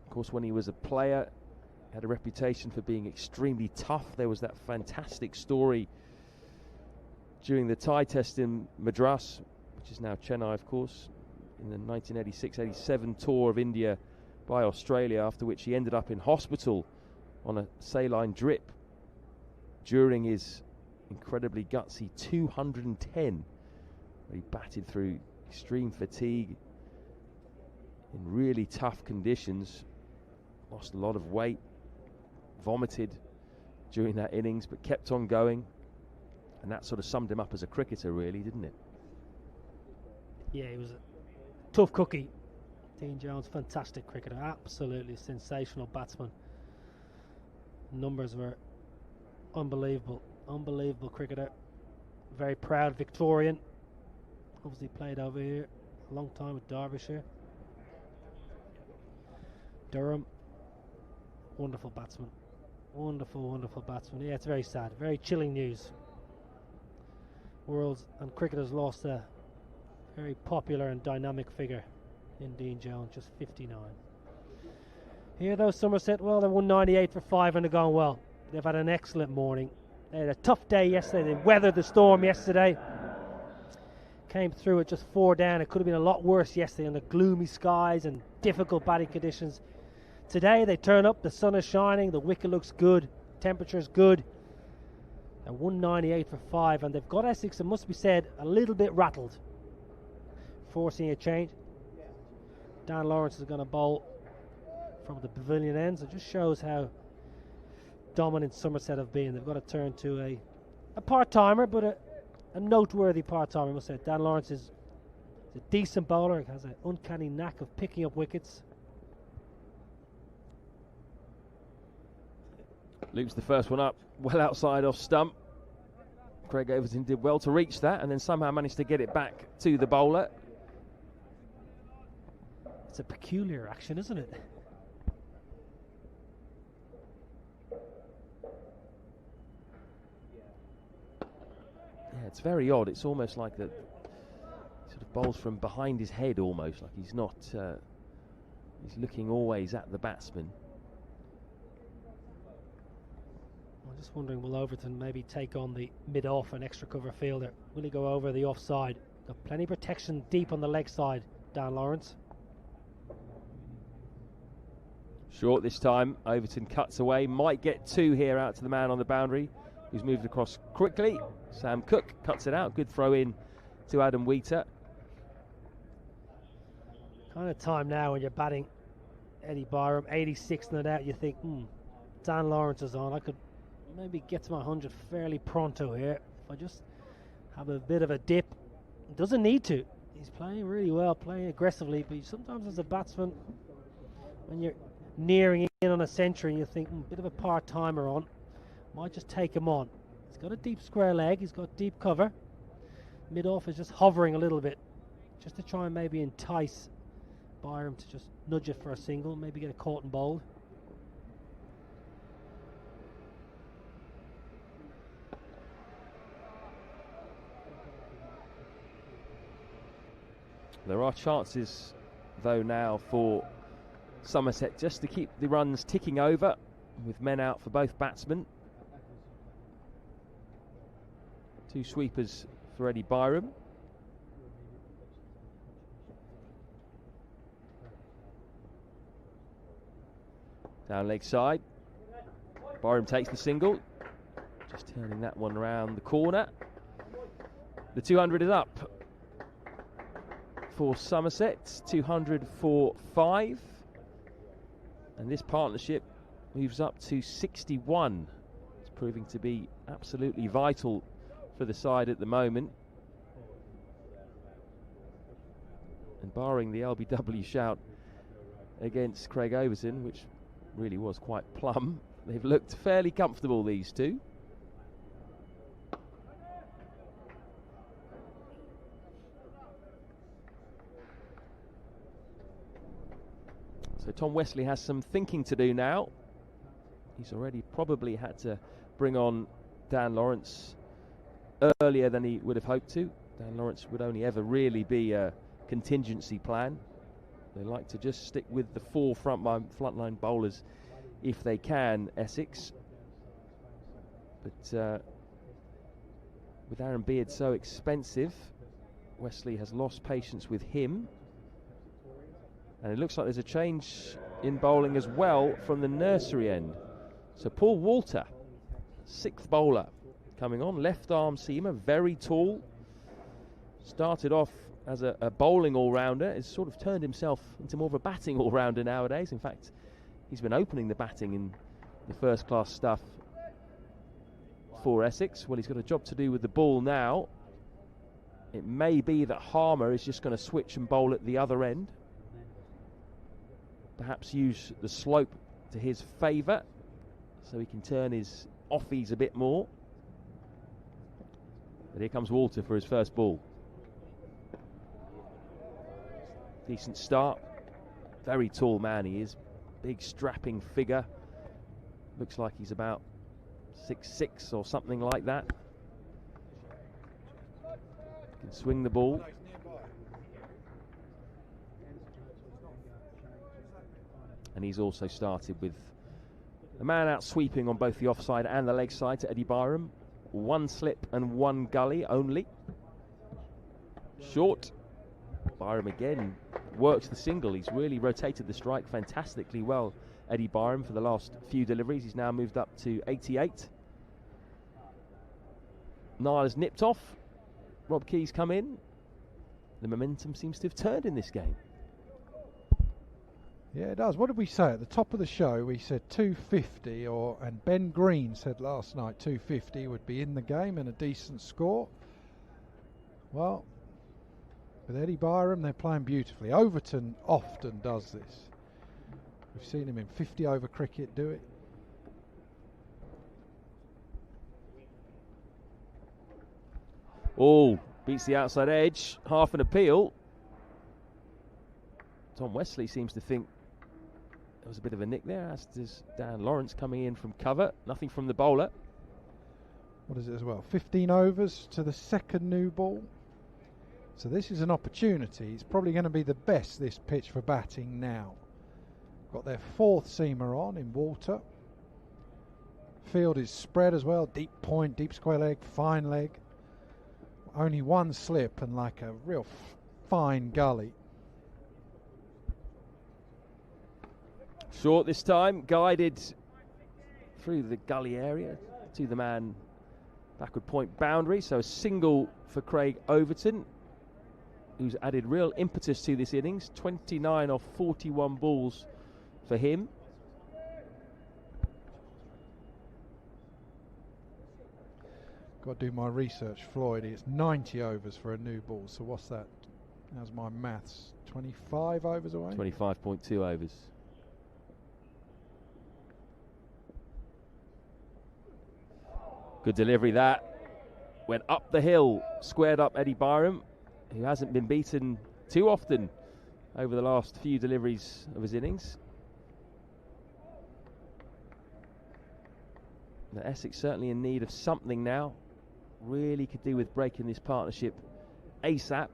Of course, when he was a player, he had a reputation for being extremely tough. There was that fantastic story during the Thai test in Madras, which is now Chennai, of course, in the 1986-87 tour of India by Australia, after which he ended up in hospital on a saline drip during his incredibly gutsy 210, where he batted through extreme fatigue in really tough conditions, lost a lot of weight, vomited during that innings, but kept on going, and that sort of summed him up as a cricketer, really, didn't it? Yeah, he was a tough cookie. Dean Jones, fantastic cricketer, absolutely sensational batsman. Numbers were unbelievable, unbelievable cricketer. Very proud Victorian. Obviously played over here a long time with Derbyshire, Durham. Wonderful batsman, wonderful, wonderful batsman. Yeah, it's very sad, very chilling news. World and cricketers lost a very popular and dynamic figure in Dean Jones, just 59. Here though, Somerset, well, they're 198 for 5 and they're going well. They've had an excellent morning. They had a tough day yesterday. They weathered the storm yesterday. Came through at just 4 down. It could have been a lot worse yesterday under gloomy skies and difficult batting conditions. Today they turn up, the sun is shining, the wicket looks good, temperature's good. They're 198 for 5 and they've got Essex, it must be said, a little bit rattled. Forcing a change. Dan Lawrence is going to bowl from the pavilion ends. It just shows how dominant Somerset have been. They've got to turn to a part-timer, but a noteworthy part-time, I must say. Dan Lawrence is a decent bowler, has an uncanny knack of picking up wickets. Loops the first one up, well outside off stump. Craig Overton did well to reach that and then somehow managed to get it back to the bowler. It's a peculiar action, isn't it? Yeah, it's very odd. It's almost like that sort of bowls from behind his head, almost like he's not. He's looking always at the batsman. I'm just wondering, will Overton maybe take on the mid-off and extra cover fielder? Will he go over the offside? Got plenty of protection deep on the leg side, Dan Lawrence. Short this time. Overton cuts away. Might get 2 here out to the man on the boundary, who's moved across quickly. Sam Cook cuts it out. Good throw in to Adam Wheater. Kind of time now when you're batting Eddie Byram, 86 not out, you think, Dan Lawrence is on. I could maybe get to my 100 fairly pronto here. If I just have a bit of a dip. Doesn't need to. He's playing really well, playing aggressively, but sometimes as a batsman, when you're nearing in on a century, you think, bit of a part-timer on. Might just take him on. He's got a deep square leg, he's got deep cover. Mid-off is just hovering a little bit, just to try and maybe entice Byram to just nudge it for a single, maybe get a caught and bowled. There are chances, though, now for Somerset just to keep the runs ticking over with men out for both batsmen. 2 sweepers for Eddie Byram. Down leg side. Byram takes the single. Just turning that one around the corner. The 200 is up for Somerset, 200 for 5. And this partnership moves up to 61. It's proving to be absolutely vital for the side at the moment. And barring the LBW shout against Craig Overton, which really was quite plumb, they've looked fairly comfortable, these two. So Tom Wesley has some thinking to do now. He's already probably had to bring on Dan Lawrence earlier than he would have hoped to. Dan Lawrence would only ever really be a contingency plan. They like to just stick with the 4 frontline bowlers if they can, Essex. But with Aaron Beard so expensive, Wesley has lost patience with him. And it looks like there's a change in bowling as well from the nursery end. So Paul Walter, 6th bowler, coming on. Left arm seamer, very tall. Started off as a bowling all-rounder. Has sort of turned himself into more of a batting all-rounder nowadays. In fact, he's been opening the batting in the first-class stuff for Essex. Well, he's got a job to do with the ball now. It may be that Harmer is just going to switch and bowl at the other end. Perhaps use the slope to his favour so he can turn his offies a bit more. But here comes Walter for his first ball. Decent start. Very tall man he is. Big strapping figure. Looks like he's about 6'6" or something like that. Can swing the ball. And he's also started with a man out sweeping on both the offside and the leg side to Eddie Byram. 1 slip and 1 gully only. Short. Byram again works the single. He's really rotated the strike fantastically well, Eddie Byram, for the last few deliveries. He's now moved up to 88. Niall has nipped off. Rob Key's come in. The momentum seems to have turned in this game. Yeah, it does. What did we say at the top of the show? We said 250, and Ben Green said last night 250 would be in the game and a decent score. Well, with Eddie Byram, they're playing beautifully. Overton often does this. We've seen him in 50 over cricket do it. Oh, beats the outside edge. Half an appeal. Tom Wesley seems to think there was a bit of a nick there, as does Dan Lawrence coming in from cover. Nothing from the bowler. What is it as well? 15 overs to the second new ball. So this is an opportunity. It's probably going to be the best, this pitch, for batting now. Got their fourth seamer on in Walter. Field is spread as well. Deep point, deep square leg, fine leg. Only one slip and like a real fine gully. Short this time, guided through the gully area to the man backward point boundary. So a single for Craig Overton, who's added real impetus to this innings. 29 off 41 balls for him. Got to do my research, Floyd. It's 90 overs for a new ball. So what's that? How's my maths? 25 overs away? 25.2 overs. Good delivery that. Went up the hill, squared up Eddie Byram, who hasn't been beaten too often over the last few deliveries of his innings. But Essex certainly in need of something now. Really could do with breaking this partnership ASAP.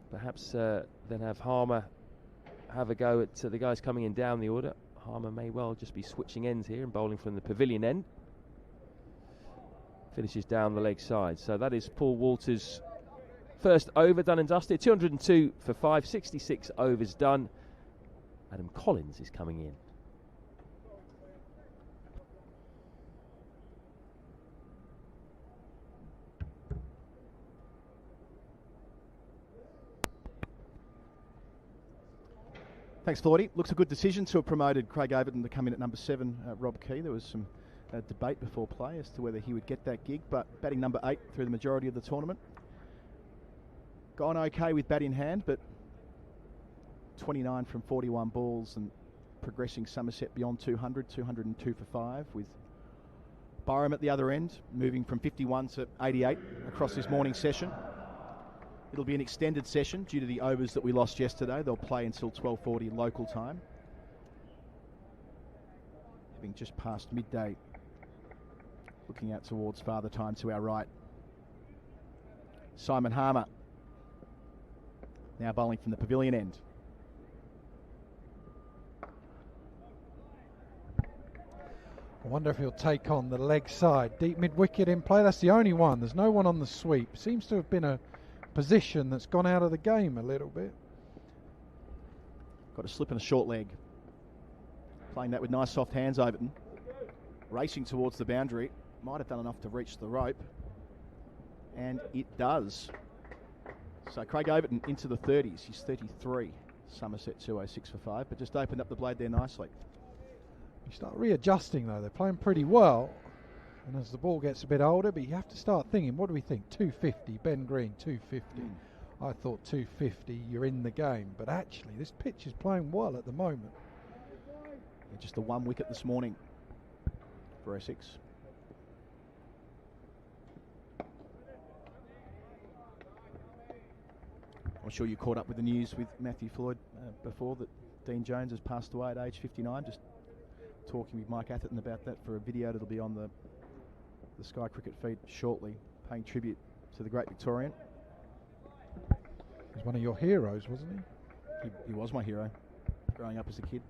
Perhaps then have Harmer have a go at the guys coming in down the order. Harmer may well just be switching ends here and bowling from the pavilion end. Finishes down the leg side. So that is Paul Walters' first over done and dusted. 202 for 5, 66 overs done. Adam Collins is coming in. Thanks, Floydie. Looks a good decision to have promoted Craig Overton to come in at number 7, Rob Key. There was some debate before play as to whether he would get that gig, but batting number 8 through the majority of the tournament. Gone okay with bat in hand, but 29 from 41 balls and progressing Somerset beyond 200, 202 for 5, with Byram at the other end, moving from 51 to 88 across this morning session. It'll be an extended session due to the overs that we lost yesterday. They'll play until 12:40 local time. Having just passed midday, looking out towards Father Time to our right. Simon Harmer, now bowling from the pavilion end. I wonder if he'll take on the leg side. Deep mid-wicket in play. That's the only one. There's no one on the sweep. Seems to have been a position that's gone out of the game a little bit. Got a slip and a short leg. Playing that with nice soft hands, Overton. Racing towards the boundary. Might have done enough to reach the rope. And it does. So Craig Overton into the 30s. He's 33. Somerset 206 for 5, but just opened up the blade there nicely. You start readjusting though. They're playing pretty well. And as the ball gets a bit older, but you have to start thinking, what do we think? 250, Ben Green, 250. I thought 250, you're in the game. But actually, this pitch is playing well at the moment. Yeah, just the 1 wicket this morning for Essex. I'm sure you caught up with the news with Matthew Floyd before that Dean Jones has passed away at age 59. Just talking with Mike Atherton about that for a video that'll be on the Sky Cricket feed shortly, paying tribute to the great Victorian. He was one of your heroes, wasn't he? He was my hero growing up as a kid.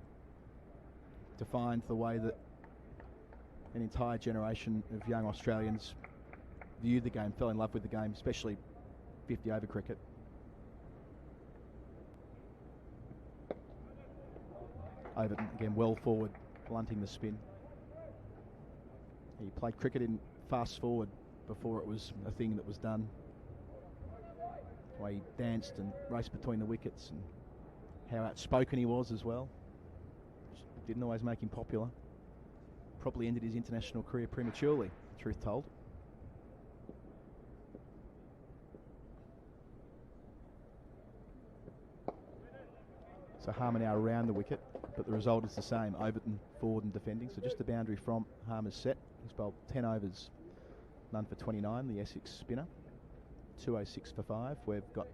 Defined the way that an entire generation of young Australians viewed the game, fell in love with the game, especially 50 over cricket. Overton again well forward, blunting the spin. He played cricket in fast forward before it was a thing that was done. The way he danced and raced between the wickets, and how outspoken he was as well. Didn't always make him popular. Probably ended his international career prematurely, truth told. So Harmer now around the wicket, but the result is the same. Overton forward and defending. So just the boundary from Harmer's set. He's bowled 10 overs, none for 29, the Essex spinner. 206 for 5. We've got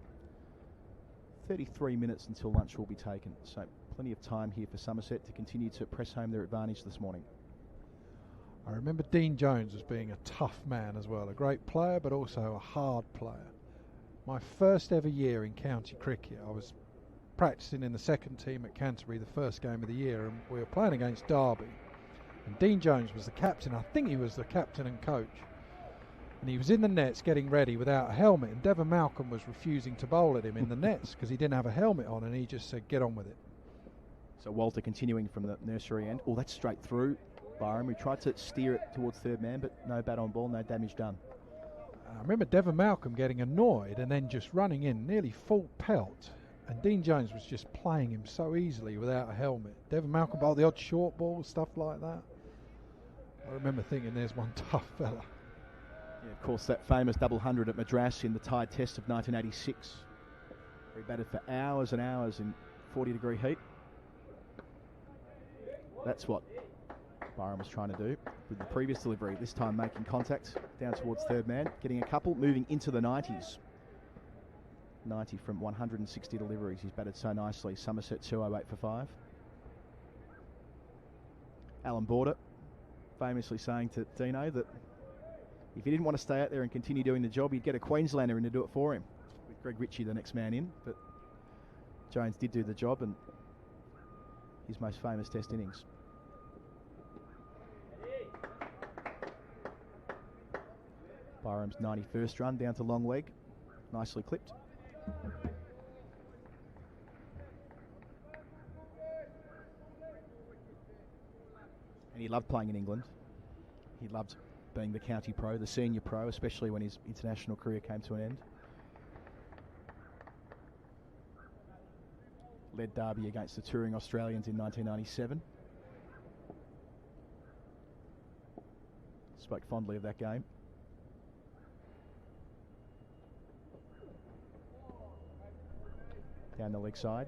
33 minutes until lunch will be taken. So plenty of time here for Somerset to continue to press home their advantage this morning. I remember Dean Jones as being a tough man as well. A great player, but also a hard player. My first ever year in county cricket, I was practicing in the second team at Canterbury, the first game of the year, and we were playing against Derby. And Dean Jones was the captain. I think he was the captain and coach. And he was in the nets getting ready without a helmet, and Devon Malcolm was refusing to bowl at him in the nets because he didn't have a helmet on, and he just said, get on with it. So Walter continuing from the nursery end. Oh, that's straight through Byram. We tried to steer it towards third man, but no bat on ball, no damage done. I remember Devon Malcolm getting annoyed and then just running in, nearly full pelt. And Dean Jones was just playing him so easily without a helmet. Devon Malcolm bowled the odd short ball, stuff like that. I remember thinking, there's one tough fella. Yeah, of course, that famous double hundred at Madras in the Tide Test of 1986. He batted for hours and hours in 40-degree heat. That's what Byram was trying to do with the previous delivery. This time making contact down towards third man, getting a couple, moving into the 90s. 90 from 160 deliveries. He's batted so nicely. Somerset 208 for 5. Alan Border famously saying to Dino that if he didn't want to stay out there and continue doing the job, he'd get a Queenslander in to do it for him, with Greg Ritchie the next man in. But Jones did do the job, and his most famous test innings. Byram's 91st run down to long leg, nicely clipped. And he loved playing in England. He loved being the county pro, the senior pro, especially when his international career came to an end. Led Derby against the touring Australians in 1997. Spoke fondly of that game. Down the leg side.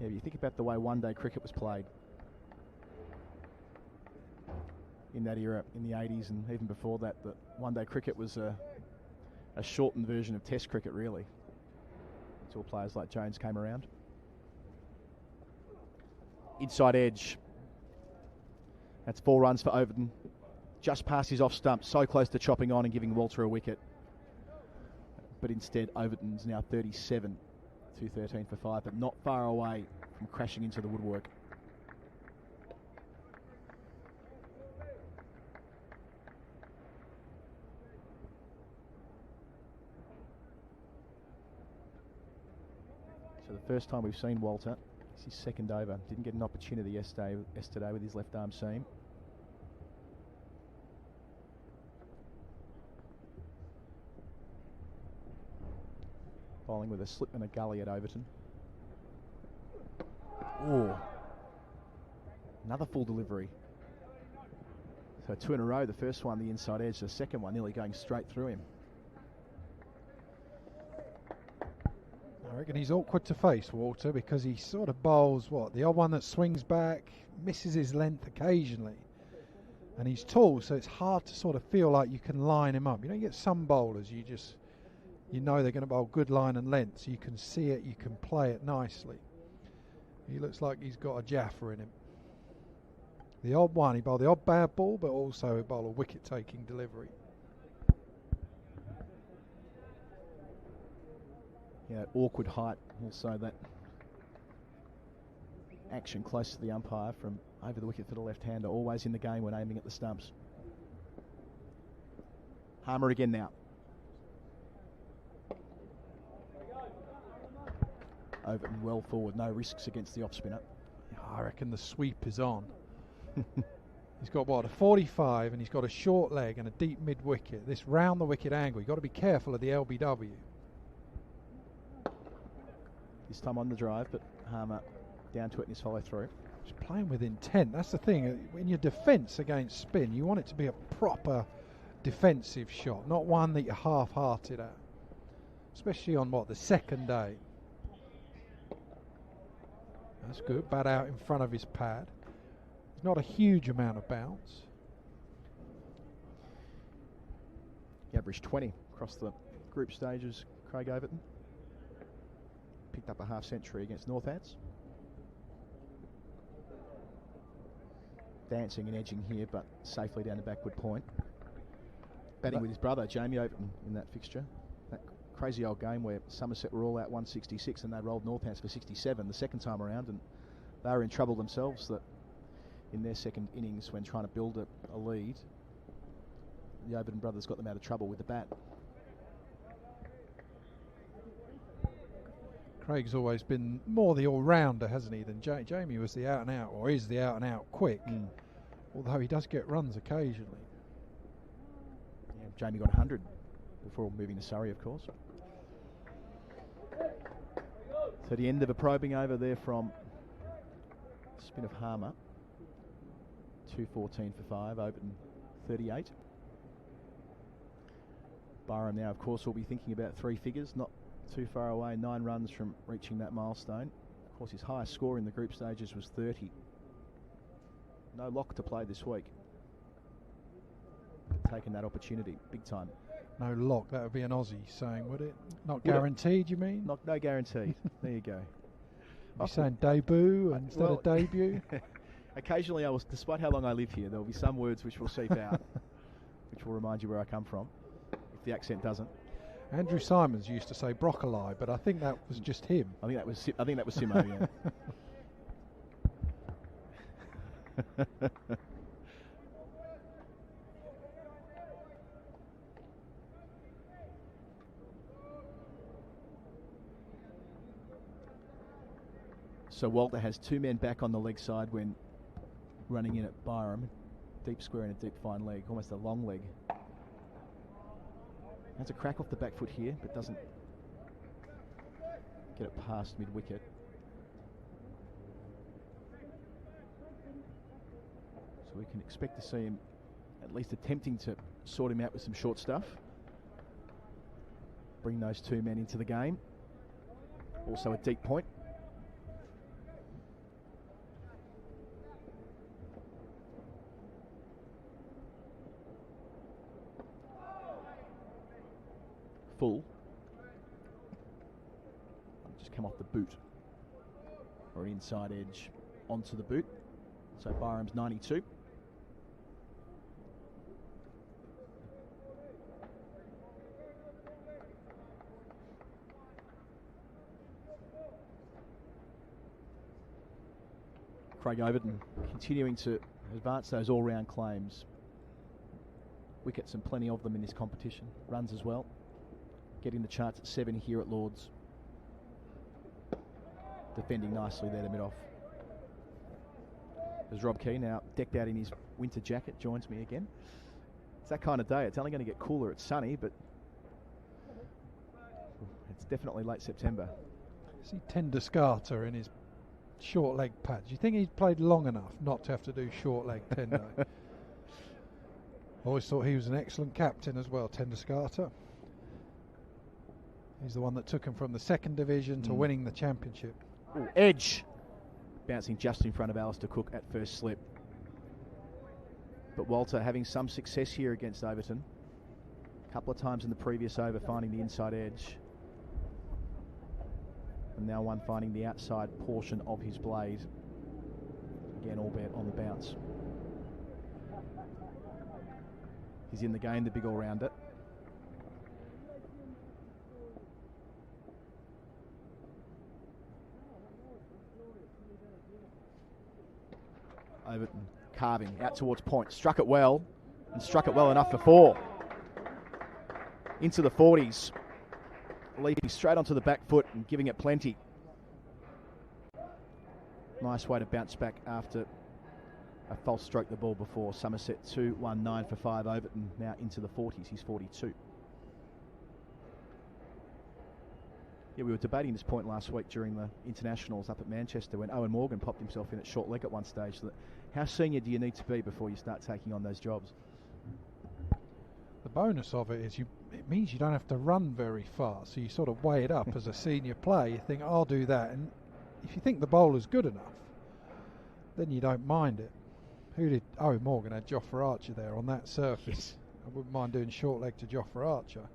Yeah, if you think about the way one-day cricket was played in that era, in the 80s and even before that, that one-day cricket was a shortened version of Test cricket, really, until players like Jones came around. Inside edge. That's 4 runs for Overton. Just past his off stump, so close to chopping on and giving Walter a wicket. But instead, Overton's now 37. 213 for 5, but not far away from crashing into the woodwork. So the first time we've seen Walter, it's his second over. Didn't get an opportunity yesterday with his left arm seam. Bowling with a slip and a gully at Overton. Oh, another full delivery. So 2 in a row. The first one, the inside edge. The second one, nearly going straight through him. I reckon he's awkward to face, Walter, because he sort of bowls, the odd one that swings back, misses his length occasionally. And he's tall, so it's hard to sort of feel like you can line him up. You know, you get some bowlers, you know they're going to bowl good line and length, so you can see it, you can play it nicely. He looks like he's got a Jaffa in him. The odd one, he bowled the odd bad ball, but also he bowled a wicket-taking delivery. Yeah, awkward height, also that action close to the umpire from over the wicket for the left-hander, always in the game when aiming at the stumps. Harmer again now. Overton well forward, no risks against the off-spinner. I reckon the sweep is on. He's got a 45, and he's got a short leg and a deep mid-wicket. This round the wicket angle, you've got to be careful of the LBW. This time on the drive, but Harmer down to it in his follow-through. Just playing with intent. That's the thing. In your defence against spin, you want it to be a proper defensive shot, not one that you're half-hearted at. Especially on the second day. That's good. Bat out in front of his pad. It's not a huge amount of bounce. He averaged 20 across the group stages, Craig Overton. Picked up a half century against Northants. Dancing and edging here, but safely down the backward point. Batting with his brother, Jamie Overton, in that fixture. That crazy old game where Somerset were all out 166 and they rolled Northants for 67 the second time around, and they were in trouble themselves that in their second innings when trying to build a lead, the Overton brothers got them out of trouble with the bat. Craig's always been more the all-rounder, hasn't he, than Jamie was the out-and-out, or is the out-and-out quick, although he does get runs occasionally. Yeah, Jamie got 100 before moving to Surrey, of course. So the end of a probing over there from spin of Harmer. 214 for 5, Overton 38. Byram now, of course, will be thinking about 3 figures, not too far away, 9 runs from reaching that milestone. Of course, his highest score in the group stages was 30. No lock to play this week. Taking that opportunity, big time. No lock, that would be an Aussie saying, would it? Not guaranteed, you mean? No guaranteed. There you go. You're saying debut instead of debut? Occasionally, despite how long I live here, there will be some words which will seep out, which will remind you where I come from, if the accent doesn't. Andrew Simons used to say broccoli, but I think that was just him. I think that was Simo, yeah. So Walter has 2 men back on the leg side when running in at Byram. Deep square and a deep fine leg, almost a long leg. Has a crack off the back foot here, but doesn't get it past mid-wicket. So we can expect to see him at least attempting to sort him out with some short stuff. Bring those 2 men into the game. Also a deep point. Full. Just come off the boot. Or an inside edge onto the boot. So Byram's 92. Craig Overton continuing to advance those all-round claims. Wickets and plenty of them in this competition. Runs as well. Getting the charts at 7 here at Lords. Defending nicely there to mid-off. There's Rob Key now decked out in his winter jacket, joins me again. It's that kind of day. It's only going to get cooler. It's sunny, but it's definitely late September. I see Tenduscarter in his short leg pads. Do you think he's played long enough not to have to do short leg tender? Always thought he was an excellent captain as well, Tenduscarter. He's the one that took him from the 2nd division to winning the championship. Ooh, edge. Bouncing just in front of Alistair Cook at first slip. But Walter having some success here against Overton. A couple of times in the previous over finding the inside edge. And now one finding the outside portion of his blade. Again, albeit on the bounce. He's in the game, the big all-rounder. Overton carving out towards point. Struck it well, and struck it well enough for 4. Into the 40s. Leaping straight onto the back foot and giving it plenty. Nice way to bounce back after a false stroke the ball before. Somerset 2-1-9 for 5. Overton now into the 40s. He's 42. Yeah, we were debating this point last week during the internationals up at Manchester when Owen Morgan popped himself in at short leg at one stage. That how senior do you need to be before you start taking on those jobs? The bonus of it is it means you don't have to run very far, so you sort of weigh it up as a senior player. You think, I'll do that, and if you think the bowler's good enough, then you don't mind it. Owen Morgan had Jofra Archer there on that surface. Yes. I wouldn't mind doing short leg to Jofra Archer.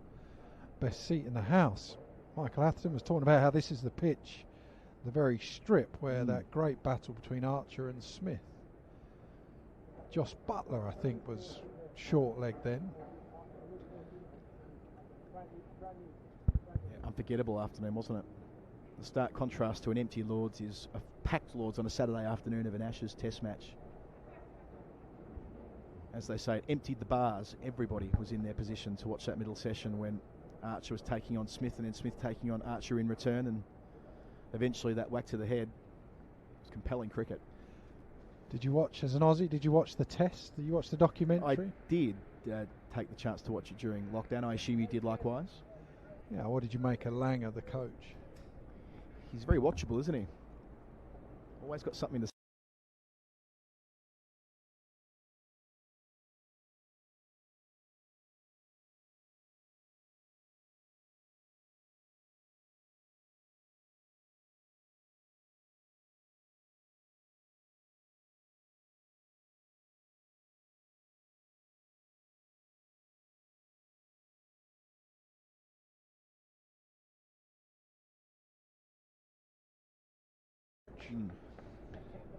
Best seat in the house. Michael Atherton was talking about how this is the pitch, the very strip where that great battle between Archer and Smith. Joss Butler, I think, was short leg then. Yeah, unforgettable afternoon, wasn't it? The stark contrast to an empty Lords is a packed Lords on a Saturday afternoon of an Ashes Test match. As they say, it emptied the bars. Everybody was in their position to watch that middle session when Archer was taking on Smith and then Smith taking on Archer in return, and eventually that whack to the head. It was compelling cricket. Did you watch, as an Aussie, did you watch the test? Did you watch the documentary? I did take the chance to watch it during lockdown. I assume you did likewise? Yeah, what did you make of Langer, the coach? He's very watchable, isn't he? Always got something to say.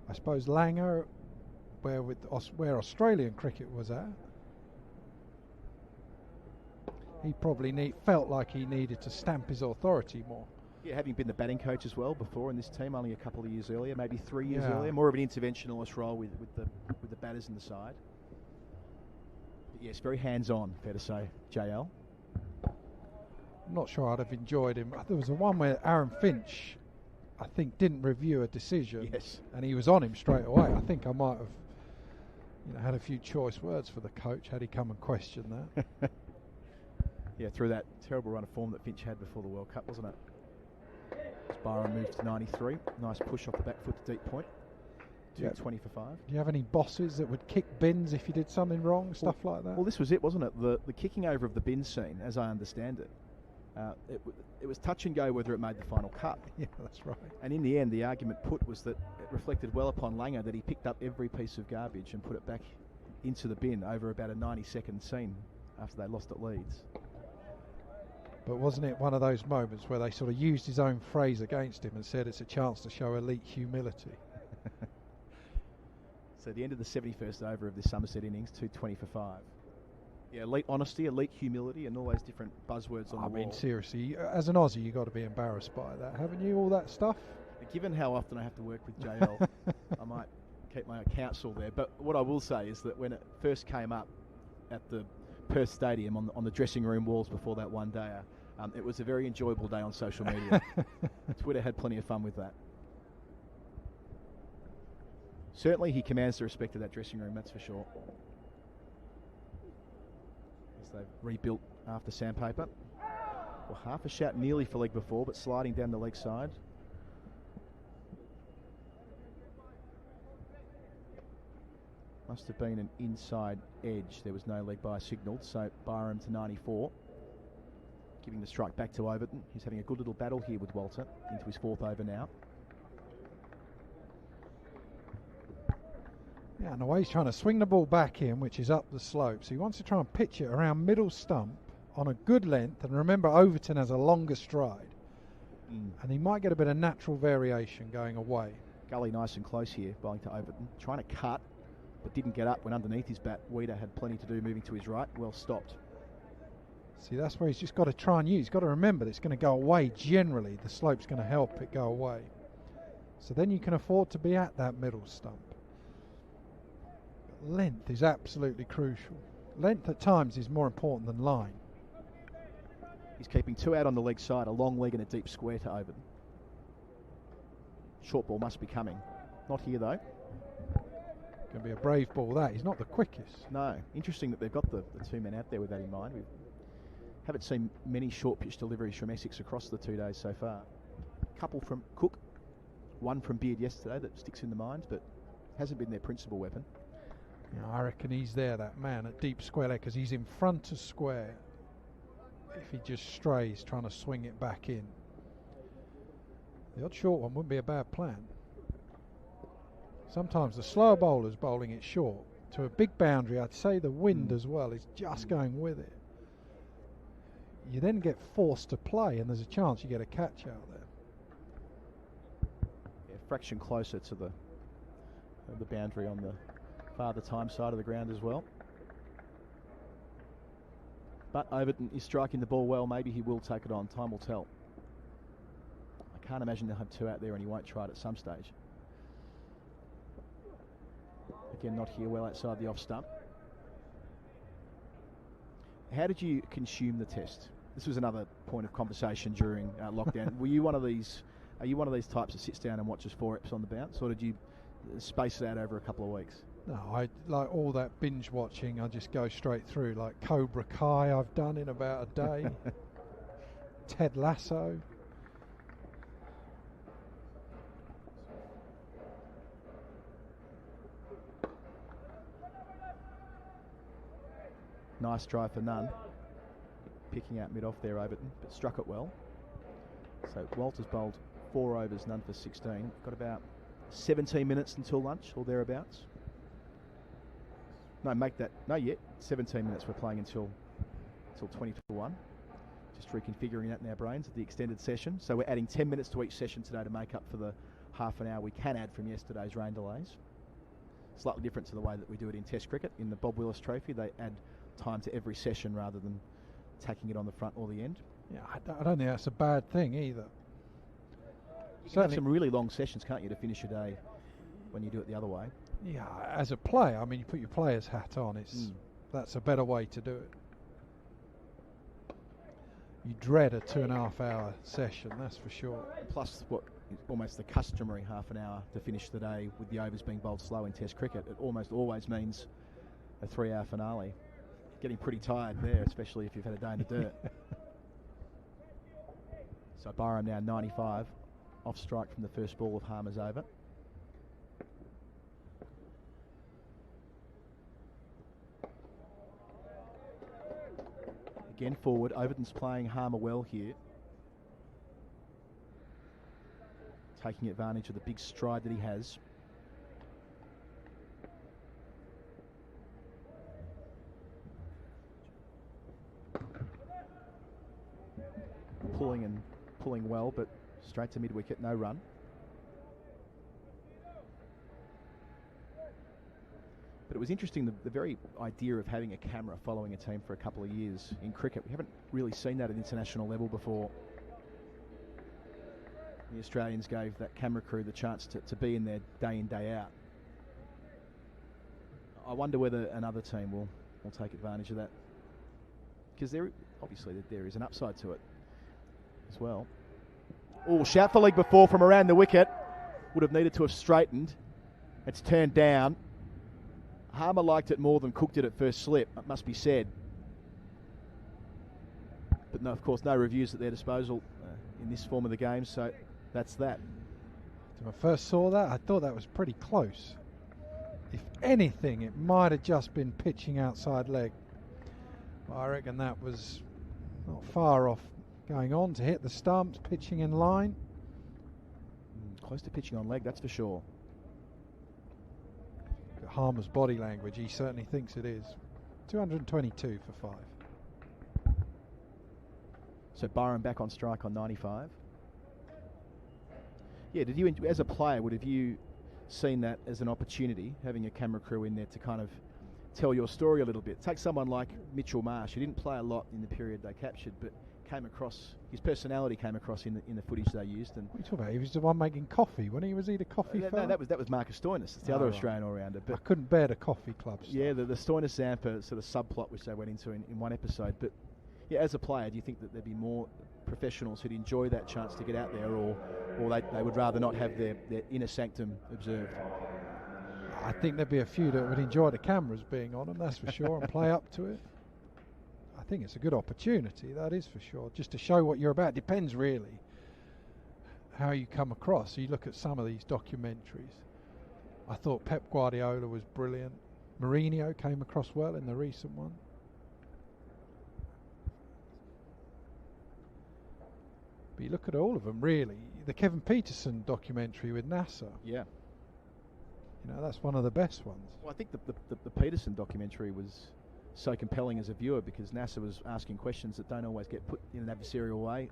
I suppose Langer, where Australian cricket was at, he probably felt like he needed to stamp his authority more. Yeah, having been the batting coach as well before in this team, only a couple of years earlier, maybe 3 years earlier, more of an interventionalist role with the batters in the side. But yes, very hands-on, fair to say, JL. I'm not sure I'd have enjoyed him. There was the one where Aaron Finch, I think, didn't review a decision. Yes. And he was on him straight away. I think I might have had a few choice words for the coach had he come and questioned that. Yeah, through that terrible run of form that Finch had before the World Cup, wasn't it? As Byron moved to 93. Nice push off the back foot to deep point. 220 for 5. Do you have any bosses that would kick bins if you did something wrong, stuff like that? Well, this was it, wasn't it? The kicking over of the bin scene, as I understand it, it was touch and go whether it made the final cut. Yeah, that's right. And in the end, the argument put was that it reflected well upon Langer that he picked up every piece of garbage and put it back into the bin over about a 90-second scene after they lost at Leeds. But wasn't it one of those moments where they sort of used his own phrase against him and said it's a chance to show elite humility? So the end of the 71st over of this Somerset innings, 220 for 5. Yeah, elite honesty, elite humility, and all those different buzzwords on the wall. I mean, seriously, as an Aussie, you've got to be embarrassed by that, haven't you, all that stuff? Given how often I have to work with JL, I might keep my counsel there. But what I will say is that when it first came up at the Perth Stadium on the dressing room walls before that one day, it was a very enjoyable day on social media. Twitter had plenty of fun with that. Certainly he commands the respect of that dressing room, that's for sure. As they've rebuilt after sandpaper. Well, half a shot nearly for leg before, but sliding down the leg side. Must have been an inside edge. There was no leg by signalled, so Byram to 94. Giving the strike back to Overton. He's having a good little battle here with Walter into his 4th over now. Yeah, and the way he's trying to swing the ball back in, which is up the slope. So he wants to try and pitch it around middle stump on a good length. And remember, Overton has a longer stride. And he might get a bit of natural variation going away. Gully nice and close here, bowling to Overton. Trying to cut, but didn't get up when underneath his bat. Weeder had plenty to do moving to his right. Well stopped. See, that's where he's just got to try and use. He's got to remember that it's going to go away generally. The slope's going to help it go away. So then you can afford to be at that middle stump. But length is absolutely crucial. Length at times is more important than line. He's keeping 2 out on the leg side, a long leg and a deep square to Overton. Short ball must be coming. Not here though. Going to be a brave ball that. He's not the quickest. No. Interesting that they've got the 2 men out there with that in mind. Haven't seen many short pitch deliveries from Essex across the 2 days so far. A couple from Cook, one from Beard yesterday that sticks in the mind, but hasn't been their principal weapon. Yeah, I reckon he's there, that man at deep square leg, because he's in front of square. If he just strays trying to swing it back in, the odd short one wouldn't be a bad plan. Sometimes the slower bowler's bowling it short to a big boundary. I'd say the wind as well is just going with it. You then get forced to play, and there's a chance you get a catch out there. Yeah, fraction closer to the boundary on the farther time side of the ground as well. But Overton is striking the ball well. Maybe he will take it on. Time will tell. I can't imagine they'll have two out there and he won't try it at some stage. Again, not here, well outside the off stump. How did you consume the test? This was another point of conversation during lockdown. Were you one of these? Are you one of these types that sits down and watches 4 eps on the bounce, or did you space it out over a couple of weeks? No, I like all that binge watching. I just go straight through, like Cobra Kai I've done in about a day. Ted Lasso. Nice drive for none. Picking out mid-off there, Overton, but struck it well. So Walters bowled 4 overs, none for 16. Got about 17 minutes until lunch, or thereabouts. No, make that, no yet. 17 minutes we're playing until 20 to 1. Just reconfiguring that in our brains at the extended session. So we're adding 10 minutes to each session today to make up for the half an hour we can add from yesterday's rain delays. Slightly different to the way that we do it in Test cricket. In the Bob Willis Trophy, they add time to every session rather than tacking it on the front or the end. Yeah, I don't think that's a bad thing either. You can have some really long sessions, can't you, to finish your day when you do it the other way? Yeah, as a player, I mean, you put your player's hat on. That's a better way to do it. You dread a 2.5 hour session, that's for sure. Plus, what is almost the customary half an hour to finish the day with the overs being bowled slow in Test cricket. It almost always means a 3-hour finale. Getting pretty tired there, especially if you've had a day in the dirt. So Byram now 95, off strike from the first ball of Harmer's over. Again forward, Overton's playing Harmer well here. Taking advantage of the big stride that he has. Pulling well, but straight to mid-wicket, no run. But it was interesting, the very idea of having a camera following a team for a couple of years in cricket. We haven't really seen that at international level before. The Australians gave that camera crew the chance to be in there day in, day out. I wonder whether another team will take advantage of that. Because obviously there is an upside to it as well. Oh, shout for leg before from around the wicket. Would have needed to have straightened. It's turned down. Harmer liked it more than Cook did at first slip, it must be said. But no, of course, no reviews at their disposal in this form of the game, so that's that. When I first saw that, I thought that was pretty close. If anything, it might have just been pitching outside leg. But I reckon that was not far off going on to hit the stumps, pitching in line. Close to pitching on leg, that's for sure. Harmer's body language, he certainly thinks it is. 222 for 5. So Byron back on strike on 95. Yeah, did you, as a player, would have you seen that as an opportunity, having a camera crew in there to kind of tell your story a little bit? Take someone like Mitchell Marsh, who didn't play a lot in the period they captured, but came across, his personality came across in the footage they used. And what are you talking about? He was the one making coffee, wasn't he? Was he the coffee fella? No, that was Marcus Stoinis, the other Australian all-rounder. But I couldn't bear the coffee club stuff. Yeah, the Stoinis-Zampa sort of subplot which they went into in one episode. But yeah, as a player, do you think that there'd be more professionals who'd enjoy that chance to get out there, or they would rather not have their inner sanctum observed? I think there'd be a few that would enjoy the cameras being on them, that's for sure, and play up to it. I I think it's a good opportunity, that is for sure, just to show what you're about. Depends really how you come across. So you look at some of these documentaries. I thought Pep Guardiola was brilliant. Mourinho came across well in the recent one. But you look at all of them really. The Kevin Peterson documentary with NASA. Yeah. You know, that's one of the best ones. Well, I think the Peterson documentary was so compelling as a viewer because NASA was asking questions that don't always get put in an adversarial way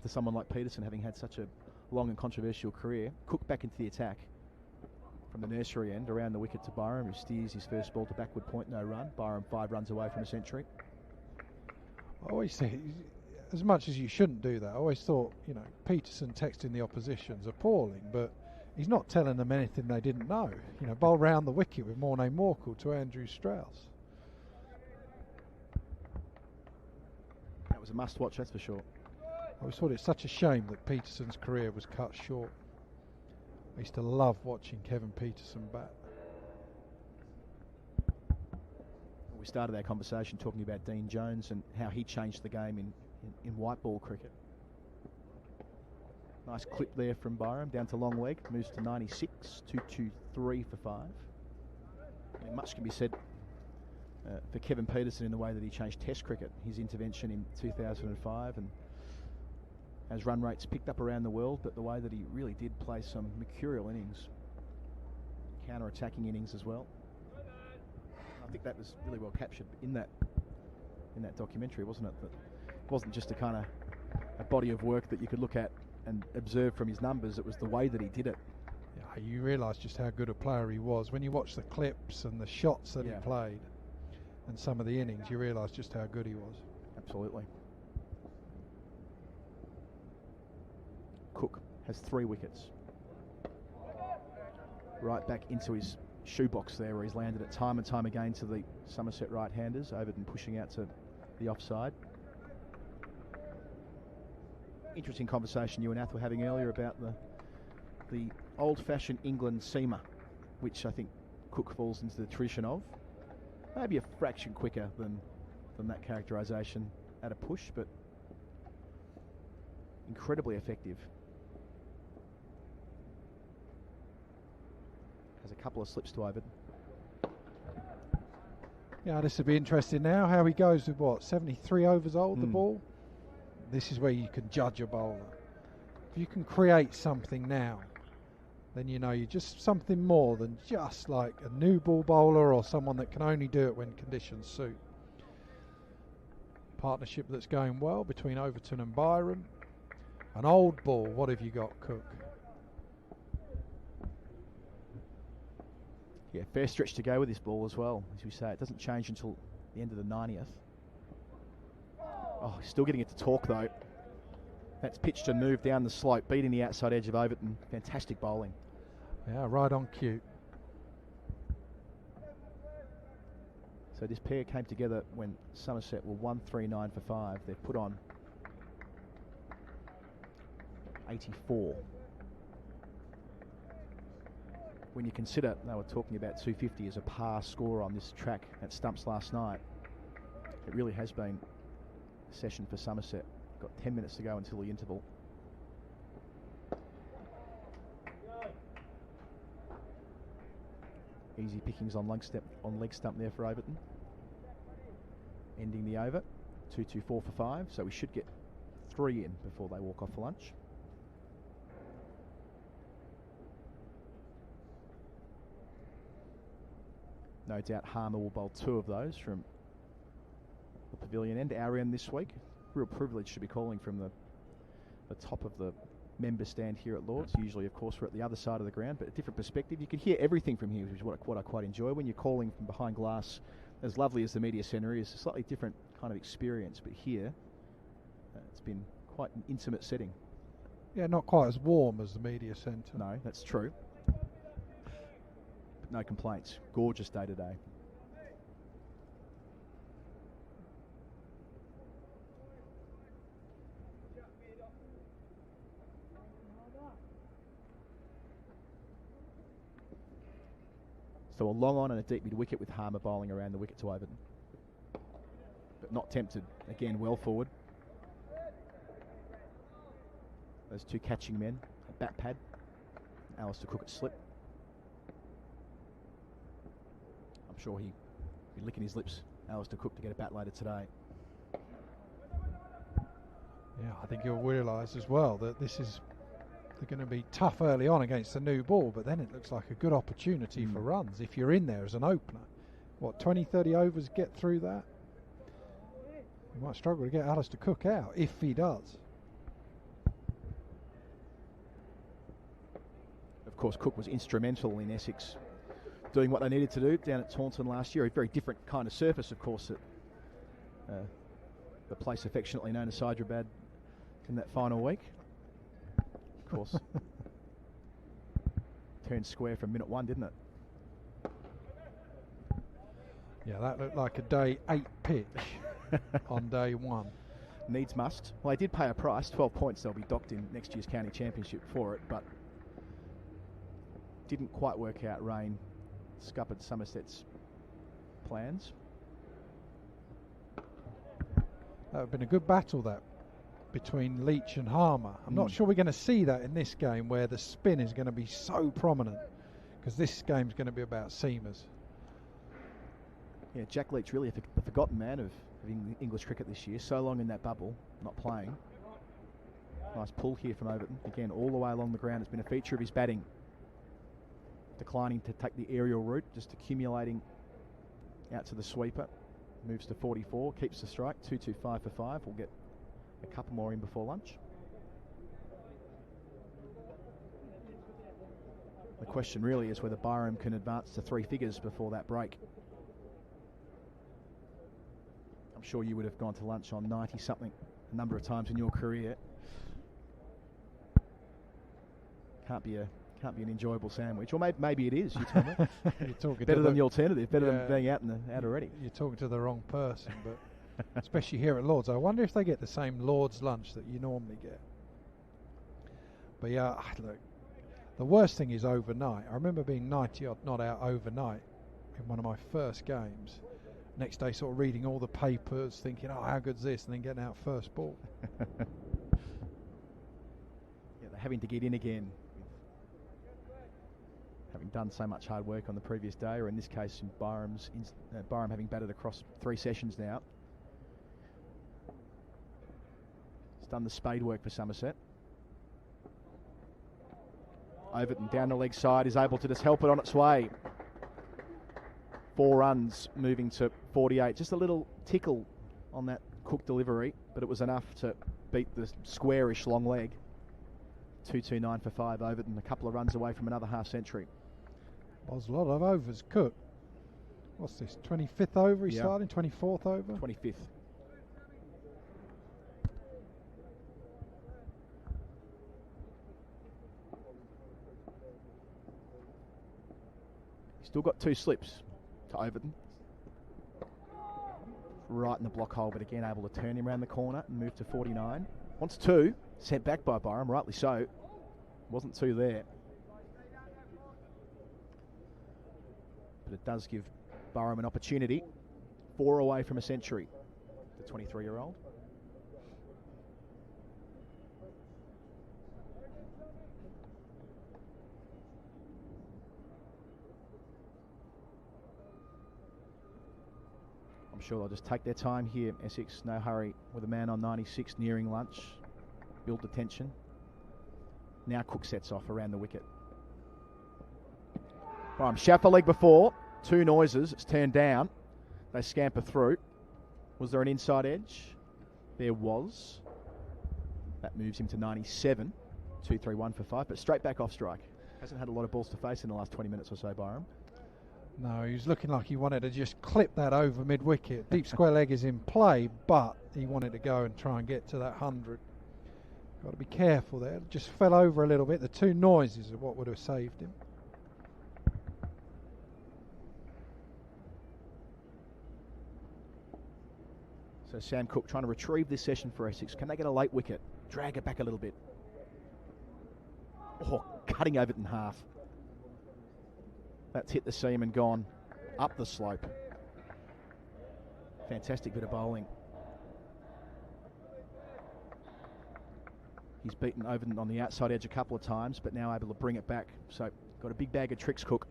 to someone like Peterson, having had such a long and controversial career. Cook back into the attack from the nursery end around the wicket to Byram, who steers his first ball to backward point, no run. Byram 5 runs away from a century. I always say, as much as you shouldn't do that, I always thought, you know, Peterson texting the opposition's appalling, but he's not telling them anything they didn't know. You know, bowl round the wicket with Morne Morkel to Andrew Strauss. That was a must-watch, that's for sure. I always thought it's such a shame that Peterson's career was cut short. I used to love watching Kevin Peterson bat. We started our conversation talking about Dean Jones and how he changed the game in white ball cricket. Nice clip there from Byram down to long leg, moves to 96, 223 for 5. I mean, much can be said for Kevin Peterson in the way that he changed Test cricket. His intervention in 2005, and as run rates picked up around the world, but the way that he really did play some mercurial innings, counter-attacking innings as well. I think that was really well captured in that documentary, wasn't it? That it wasn't just a kind of a body of work that you could look at and observe from his numbers. It was the way that he did it. Yeah, you realise just how good a player he was when you watch the clips and the shots that he played and some of the innings. You realise just how good he was. Absolutely. Cook has 3 wickets. Right back into his shoebox there, where he's landed it time and time again to the Somerset right-handers. Overton pushing out to the offside. Interesting conversation you and Ath were having earlier about the old-fashioned England seamer, which I think Cook falls into the tradition of. Maybe a fraction quicker than that characterisation at a push, but incredibly effective. Has a couple of slips to Overton. Yeah, this will be interesting now, how he goes with what, 73 overs old, the ball? This is where you can judge a bowler. If you can create something now, then you know you're just something more than just like a new ball bowler or someone that can only do it when conditions suit. Partnership that's going well between Overton and Byram. An old ball, what have you got, Cook? Yeah, fair stretch to go with this ball as well. As we say, it doesn't change until the end of the 90th. Oh, still getting it to talk though. That's pitched and moved down the slope, beating the outside edge of Overton. Fantastic bowling. Yeah, right on cue. So this pair came together when Somerset were 139 for 5. They've put on 84. When you consider they were talking about 250 as a par score on this track at Stumps last night, it really has been a session for Somerset. Got 10 minutes to go until the interval. Easy pickings on leg stump there for Overton. Ending the over. 224 for 5, so we should get 3 in before they walk off for lunch. No doubt Harmer will bowl 2 of those from the pavilion end. Our end this week. Real privilege to be calling from the top of the member stand here at Lord's. Usually, of course, we're at the other side of the ground, but a different perspective. You can hear everything from here, which is what I quite enjoy. When you're calling from behind glass, as lovely as the media centre is, a slightly different kind of experience. But here, it's been quite an intimate setting. Yeah, not quite as warm as the media centre. No, that's true. But no complaints. Gorgeous day today. So a long on and a deep mid wicket with Harmer bowling around the wicket to Overton. But not tempted. Again, well forward. Those two catching men, a bat pad. Alistair Cook at slip. I'm sure he'll be licking his lips, Alistair Cook, to get a bat later today. Yeah, I think he'll realise as well that they're going to be tough early on against the new ball, but then it looks like a good opportunity for runs if you're in there as an opener. What, 20, 30 overs get through that? You might struggle to get Alistair Cook out if he does. Of course, Cook was instrumental in Essex doing what they needed to do down at Taunton last year. A very different kind of surface, of course, at the place affectionately known as Hyderabad in that final week. Of course, turned square from minute one, didn't it? Yeah, that looked like a day 8 pitch on day 1. Needs must. Well, they did pay a price, 12 points. They'll be docked in next year's county championship for it, but didn't quite work out. Rain scuppered Somerset's plans. That would have been a good battle, that, between Leach and Harmer. I'm not sure we're going to see that in this game, where the spin is going to be so prominent, because this game's going to be about seamers. Yeah, Jack Leach really the forgotten man of English cricket this year. So long in that bubble, not playing. Nice pull here from Overton. Again, all the way along the ground. It's been a feature of his batting. Declining to take the aerial route, just accumulating out to the sweeper. Moves to 44, keeps the strike. 2-2-5 for 5. We'll get a couple more in before lunch. The question really is whether Byram can advance to 3 figures before that break. I'm sure you would have gone to lunch on 90-something a number of times in your career. Can't be an enjoyable sandwich, or maybe it is. You tell me. You're talking better than the alternative. Better than being out already. You're talking to the wrong person, but especially here at Lord's. I wonder if they get the same Lord's lunch that you normally get. But yeah, look, the worst thing is overnight. I remember being 90 odd not out overnight in one of my first games. Next day, sort of reading all the papers, thinking, "Oh, how good's this?" and then getting out first ball. Yeah, they're having to get in again, having done so much hard work on the previous day, or in this case, in Byram having batted across 3 sessions now. It's done the spade work for Somerset. Overton down the leg side is able to just help it on its way. 4 runs, moving to 48. Just a little tickle on that Cook delivery, but it was enough to beat the squarish long leg. 2-2-9 for 5. Overton a couple of runs away from another half century. Well, there's a lot of overs. Cook, what's this, 25th over he's starting? 24th over? 25th. Still got 2 slips to Overton. Right in the block hole, but again able to turn him around the corner and move to 49. Wants 2, sent back by Byram, rightly so. Wasn't 2 there. But it does give Byram an opportunity. 4 away from a century, the 23-year-old. I'm sure they'll just take their time here. Essex, no hurry, with a man on 96 nearing lunch. Build the tension. Now Cook sets off around the wicket. Byram shot the leg before. 2 noises. It's turned down. They scamper through. Was there an inside edge? There was. That moves him to 97. 2-3-1 for 5, but straight back off strike. Hasn't had a lot of balls to face in the last 20 minutes or so, Byram. No, he was looking like he wanted to just clip that over mid-wicket. Deep square leg is in play, but he wanted to go and try and get to that 100. Got to be careful there. Just fell over a little bit. The 2 noises are what would have saved him. So Sam Cook trying to retrieve this session for Essex. Can they get a late wicket? Drag it back a little bit. Oh, cutting Overton half. That's hit the seam and gone up the slope. Fantastic bit of bowling He's beaten Overton on the outside edge a couple of times, but now able to bring it back. So got a big bag of tricks, Cook.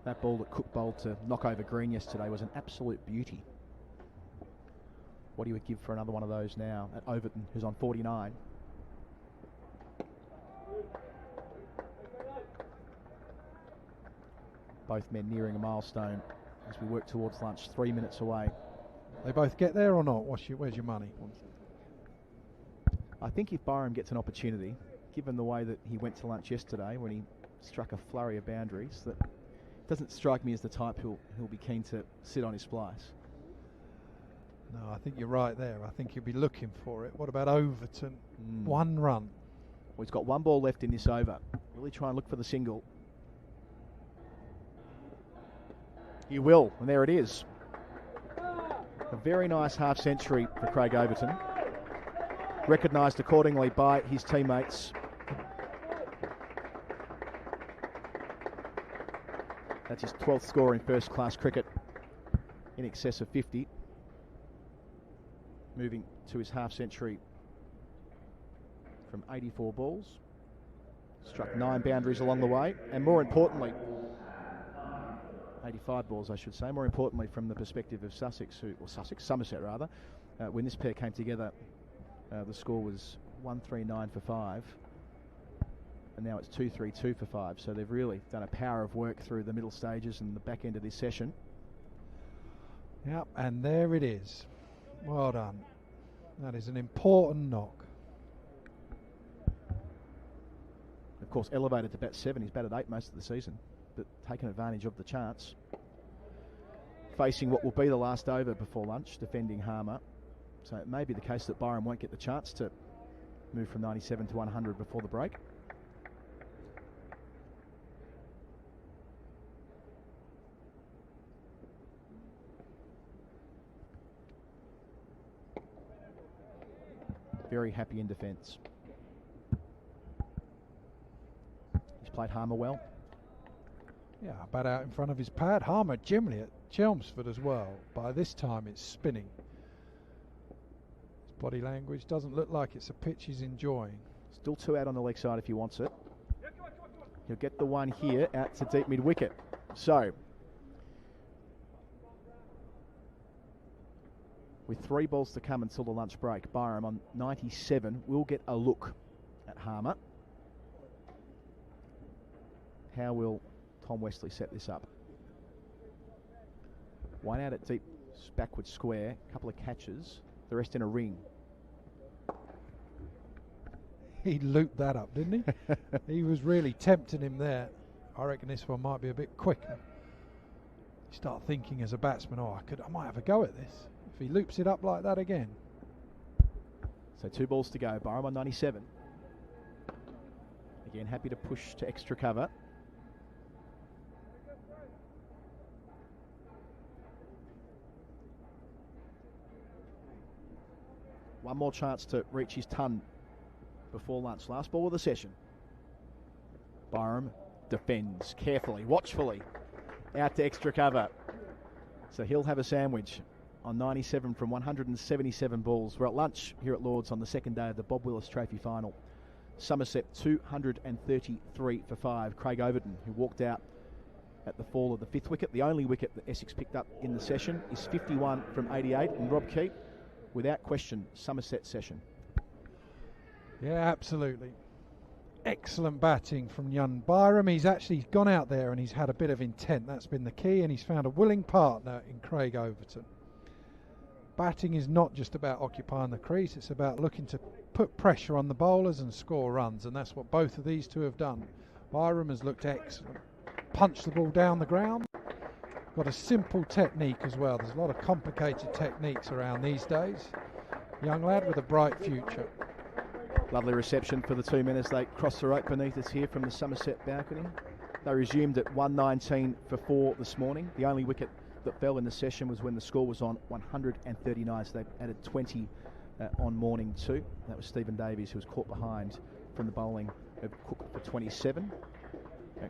That ball that Cook bowled to knock over Green yesterday was an absolute beauty. What do you give for another one of those now at Overton, who's on 49? Both men nearing a milestone as we work towards lunch, 3 minutes away. They both get there or not? Where's your money? I think if Byram gets an opportunity, given the way that he went to lunch yesterday when he struck a flurry of boundaries, that doesn't strike me as the type who'll be keen to sit on his splice. No, I think you're right there. I think he'll be looking for it. What about Overton? 1 run. Well, he's got 1 ball left in this over. Really try and look for the single. He will, and there it is. A very nice half century for Craig Overton. Recognised accordingly by his teammates. That's his 12th score in first class cricket, in excess of 50. Moving to his half century from 84 balls. Struck 9 boundaries along the way, and more importantly, 85 balls, I should say. More importantly, from the perspective of Somerset rather. When this pair came together, the score was 139 for 5, and now it's 232 for 5. So they've really done a power of work through the middle stages and the back end of this session. Yep, and there it is. Well done. That is an important knock. Of course, elevated to bat 7. He's batted 8 most of the season, but taken advantage of the chance. Facing what will be the last over before lunch, defending Harmer. So it may be the case that Byram won't get the chance to move from 97 to 100 before the break. Very happy in defence. He's played Harmer well. Yeah, bat out in front of his pad. Harmer generally at Chelmsford as well. By this time it's spinning. His body language doesn't look like it's a pitch he's enjoying. Still 2 out on the leg side if he wants it. He'll get the one here out to deep mid wicket. So, with 3 balls to come until the lunch break, Byram on 97 will get a look at Harmer. How will Tom Westley set this up? 1 out at deep backward square, a couple of catches, the rest in a ring. He looped that up, didn't he? He was really tempting him there. I reckon this one might be a bit quicker. You start thinking as a batsman, I might have a go at this. If he loops it up like that again. So 2 balls to go. Byram on 97. Again, happy to push to extra cover. One more chance to reach his ton before lunch. Last ball of the session. Byram defends carefully, watchfully, out to extra cover. So he'll have a sandwich on 97 from 177 balls. We're at lunch here at Lord's on the second day of the Bob Willis Trophy Final. Somerset 233 for 5. Craig Overton, who walked out at the fall of the 5th wicket, the only wicket that Essex picked up in the session, is 51 from 88. And Rob Keep, without question, Somerset session. Yeah, absolutely. Excellent batting from young Byram. He's actually gone out there and he's had a bit of intent. That's been the key, and he's found a willing partner in Craig Overton. Batting is not just about occupying the crease, it's about looking to put pressure on the bowlers and score runs, and that's what both of these two have done. Byram has looked excellent. Punched the ball down the ground. Got a simple technique as well. There's a lot of complicated techniques around these days. Young lad with a bright future. Lovely reception for the 2 men as they cross the rope beneath us here from the Somerset balcony. They resumed at 119 for 4 this morning. The only wicket that fell in the session was when the score was on 139, so they added 20 on morning 2. That was Stephen Davies, who was caught behind from the bowling of Cook for 27.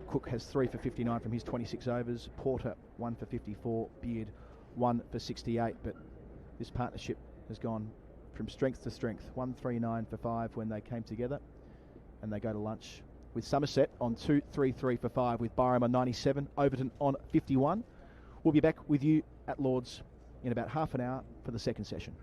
Cook has 3 for 59 from his 26 overs. Porter 1 for 54. Beard 1 for 68. But this partnership has gone from strength to strength. 139 for 5 when they came together, and they go to lunch with Somerset on 2-3-3 for 5 with Byram on 97, Overton on 51. We'll be back with you at Lord's in about half an hour for the second session.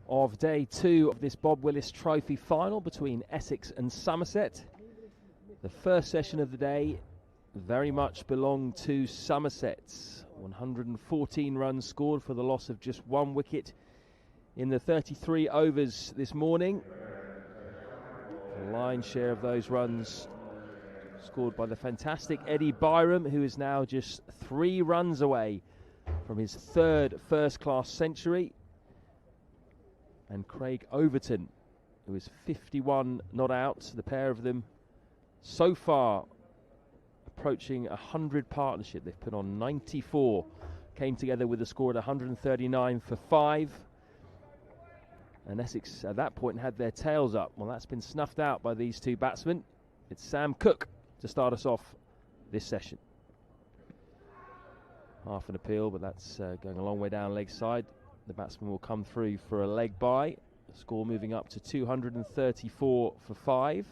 of day 2 of this Bob Willis Trophy Final between Essex and Somerset. The first session of the day very much belonged to Somerset. 114 runs scored for the loss of just 1 wicket in the 33 overs this morning. The lion's share of those runs scored by the fantastic Eddie Byram, who is now just 3 runs away from his 3rd first-class century. And Craig Overton, who is 51 not out. The pair of them so far approaching 100 partnership. They've put on 94, came together with a score at 139 for 5. And Essex at that point had their tails up. Well, that's been snuffed out by these 2 batsmen. It's Sam Cook to start us off this session. Half an appeal, but that's going a long way down leg side. The batsman will come through for a leg bye. The score moving up to 234 for 5.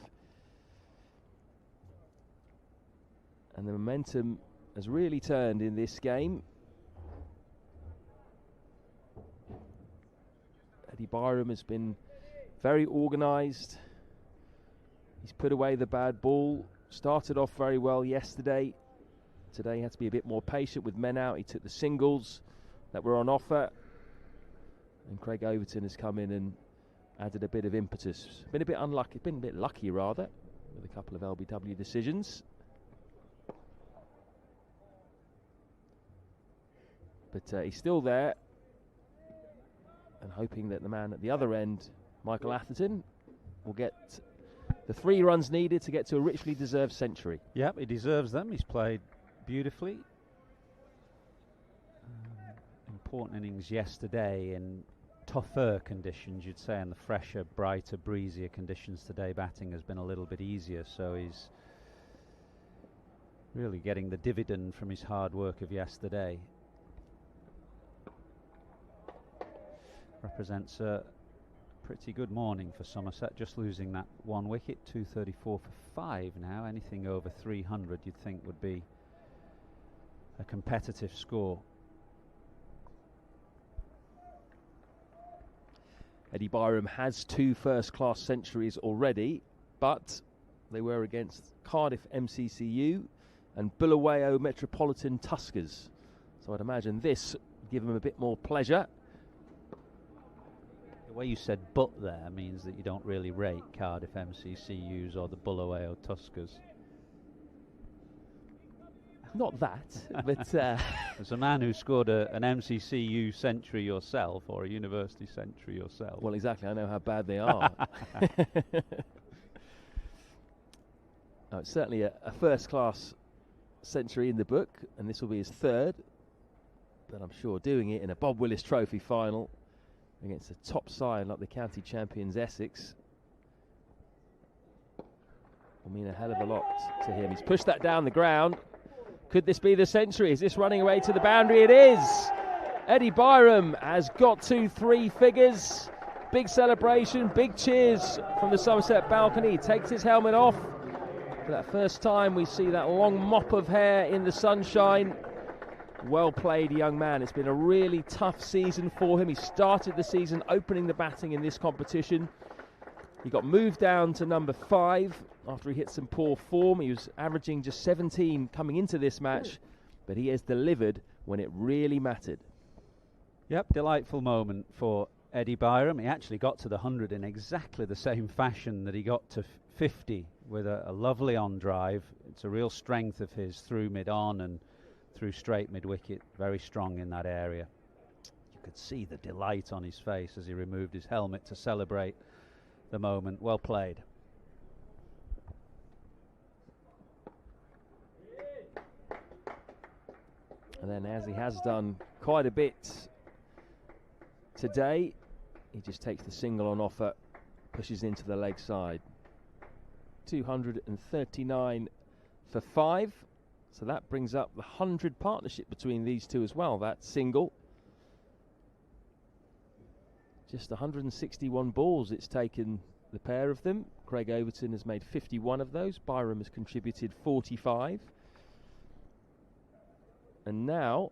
And the momentum has really turned in this game. Eddie Byram has been very organised. He's put away the bad ball. Started off very well yesterday. Today he had to be a bit more patient with men out. He took the singles that were on offer. And Craig Overton has come in and added a bit of impetus. Been a bit unlucky, been a bit lucky rather, with a couple of LBW decisions. But he's still there, and hoping that the man at the other end, Michael Atherton, will get the 3 runs needed to get to a richly deserved century. Yep, he deserves them. He's played beautifully. Important innings yesterday in tougher conditions, you'd say, and the fresher, brighter, breezier conditions today. Batting has been a little bit easier, so he's really getting the dividend from his hard work of yesterday. Represents a pretty good morning for Somerset, just losing that 1 wicket. 234 for 5 now. Anything over 300 you'd think would be a competitive score. Eddie Byram has 2 first-class centuries already, but they were against Cardiff MCCU and Bulawayo Metropolitan Tuskers. So I'd imagine this would give him a bit more pleasure. The way you said "but" there means that you don't really rate Cardiff MCCUs or the Bulawayo Tuskers. Not that, but... As a man who scored an MCCU century yourself, or a university century yourself. Well, exactly, I know how bad they are. Oh, it's certainly a first-class century in the book, and this will be his 3rd. But I'm sure doing it in a Bob Willis Trophy Final against a top side like the county champions Essex will mean a hell of a lot to him. He's pushed that down the ground. Could this be the century? Is this running away to the boundary? It is! Eddie Byram has got to 3 figures. Big celebration, big cheers from the Somerset balcony. He takes his helmet off. For that first time we see that long mop of hair in the sunshine. Well played, young man. It's been a really tough season for him. He started the season opening the batting in this competition. He got moved down to number 5 after he hit some poor form. He was averaging just 17 coming into this match, but he has delivered when it really mattered. Yep, delightful moment for Eddie Byram. He actually got to the 100 in exactly the same fashion that he got to 50, with a lovely on drive. It's a real strength of his through mid-on and through straight mid-wicket. Very strong in that area. You could see the delight on his face as he removed his helmet to celebrate the moment. Well played. And then, as he has done quite a bit today, he just takes the single on offer, pushes into the leg side. 239 for 5. So that brings up the 100 partnership between these 2 as well. That single. Just 161 balls it's taken the pair of them. Craig Overton has made 51 of those. Byram has contributed 45. And now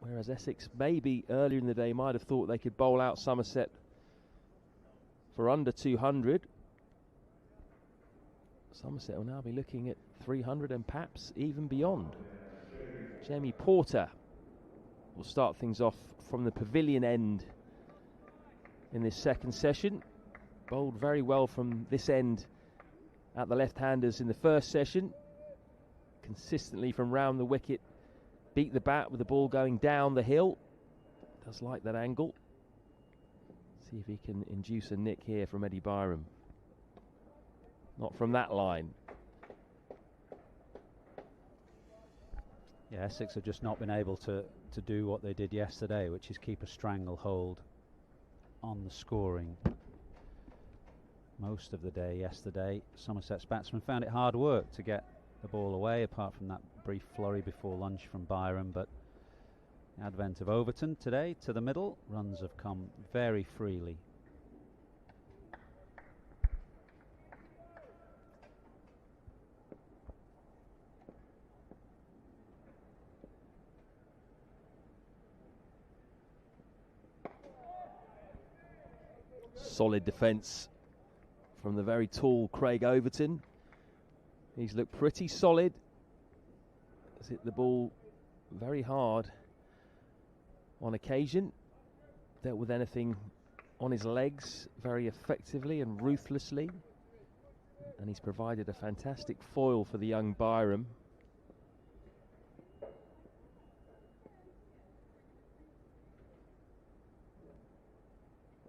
Whereas Essex maybe earlier in the day might have thought they could bowl out Somerset for under 200. Somerset will now be looking at 300 and perhaps even beyond. Jamie Porter will start things off from the pavilion end in this second session. Bowled very well from this end at the left-handers in the first session. Consistently from round the wicket, beat the bat with the ball going down the hill. Does like that angle. See if he can induce a nick here from Eddie Byram. Not from that line. Yeah, Essex have just not been able to do what they did yesterday, which is keep a stranglehold on the scoring. Most of the day yesterday, Somerset's batsmen found it hard work to get the ball away, apart from that brief flurry before lunch from Byram. But the advent of Overton today to the middle, runs have come very freely. Solid defence from the very tall Craig Overton. He's looked pretty solid. Has hit the ball very hard on occasion. Dealt with anything on his legs very effectively and ruthlessly. And he's provided a fantastic foil for the young Byram.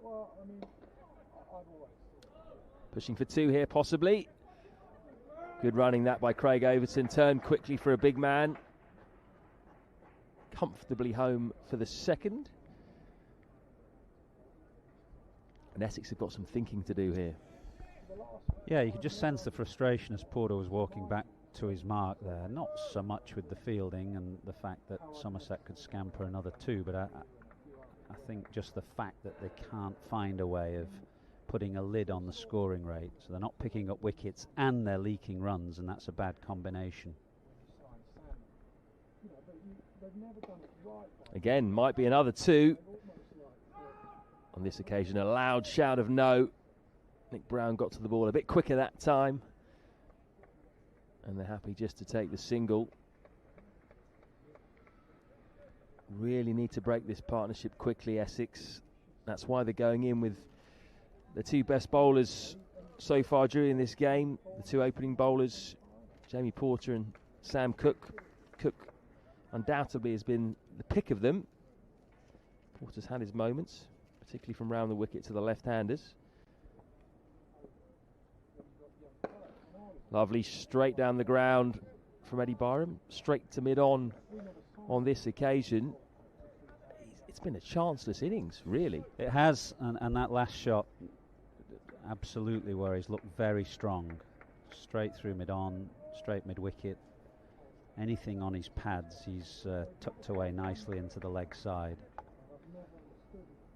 Well, Pushing for two here, possibly. Good running that by Craig Overton. Turned quickly for a big man. Comfortably home for the second. And Essex have got some thinking to do here. Yeah, you could just sense the frustration as Porter was walking back to his mark there. Not so much with the fielding and the fact that Somerset could scamper another two, but I think just the fact that they can't find a way of putting a lid on the scoring rate. So they're not picking up wickets and they're leaking runs, and that's a bad combination. Again, might be another two. On this occasion, a loud shout of no. Nick Brown got to the ball a bit quicker that time. And they're happy just to take the single. Really need to break this partnership quickly, Essex. That's why they're going in with the two best bowlers so far during this game. The two opening bowlers, Jamie Porter and Sam Cook. Cook undoubtedly has been the pick of them. Porter's had his moments, particularly from round the wicket to the left-handers. Lovely straight down the ground from Eddie Byram, straight to mid-on this occasion. It's been a chanceless innings, really. It has, and that last shot, absolutely where he's looked very strong. Straight through mid-on, straight mid-wicket. Anything on his pads, he's tucked away nicely into the leg side.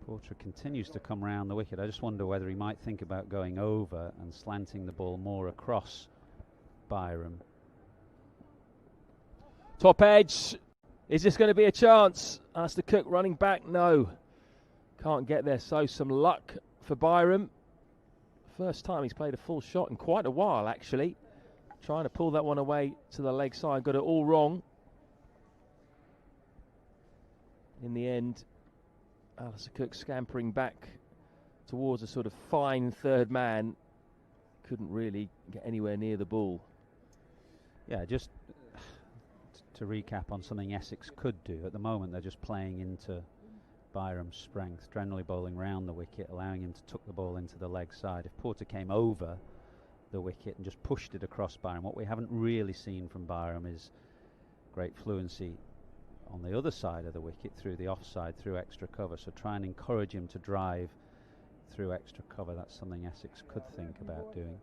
Porter continues to come round the wicket. I just wonder whether he might think about going over and slanting the ball more across Byram. Top edge. Is this going to be a chance? As the Cook running back, no. Can't get there, so some luck for Byram. First time he's played a full shot in quite a while, actually. Trying to pull that one away to the leg side, got it all wrong. In the end, Alistair Cook scampering back towards a sort of fine third man. Couldn't really get anywhere near the ball. Yeah, just to recap on something Essex could do. At the moment, they're just playing into Byram's strength, generally bowling round the wicket, allowing him to tuck the ball into the leg side. If Porter came over the wicket and just pushed it across Byram, what we haven't really seen from Byram is great fluency on the other side of the wicket, through the offside, through extra cover. So try and encourage him to drive through extra cover. That's something Essex could think about doing.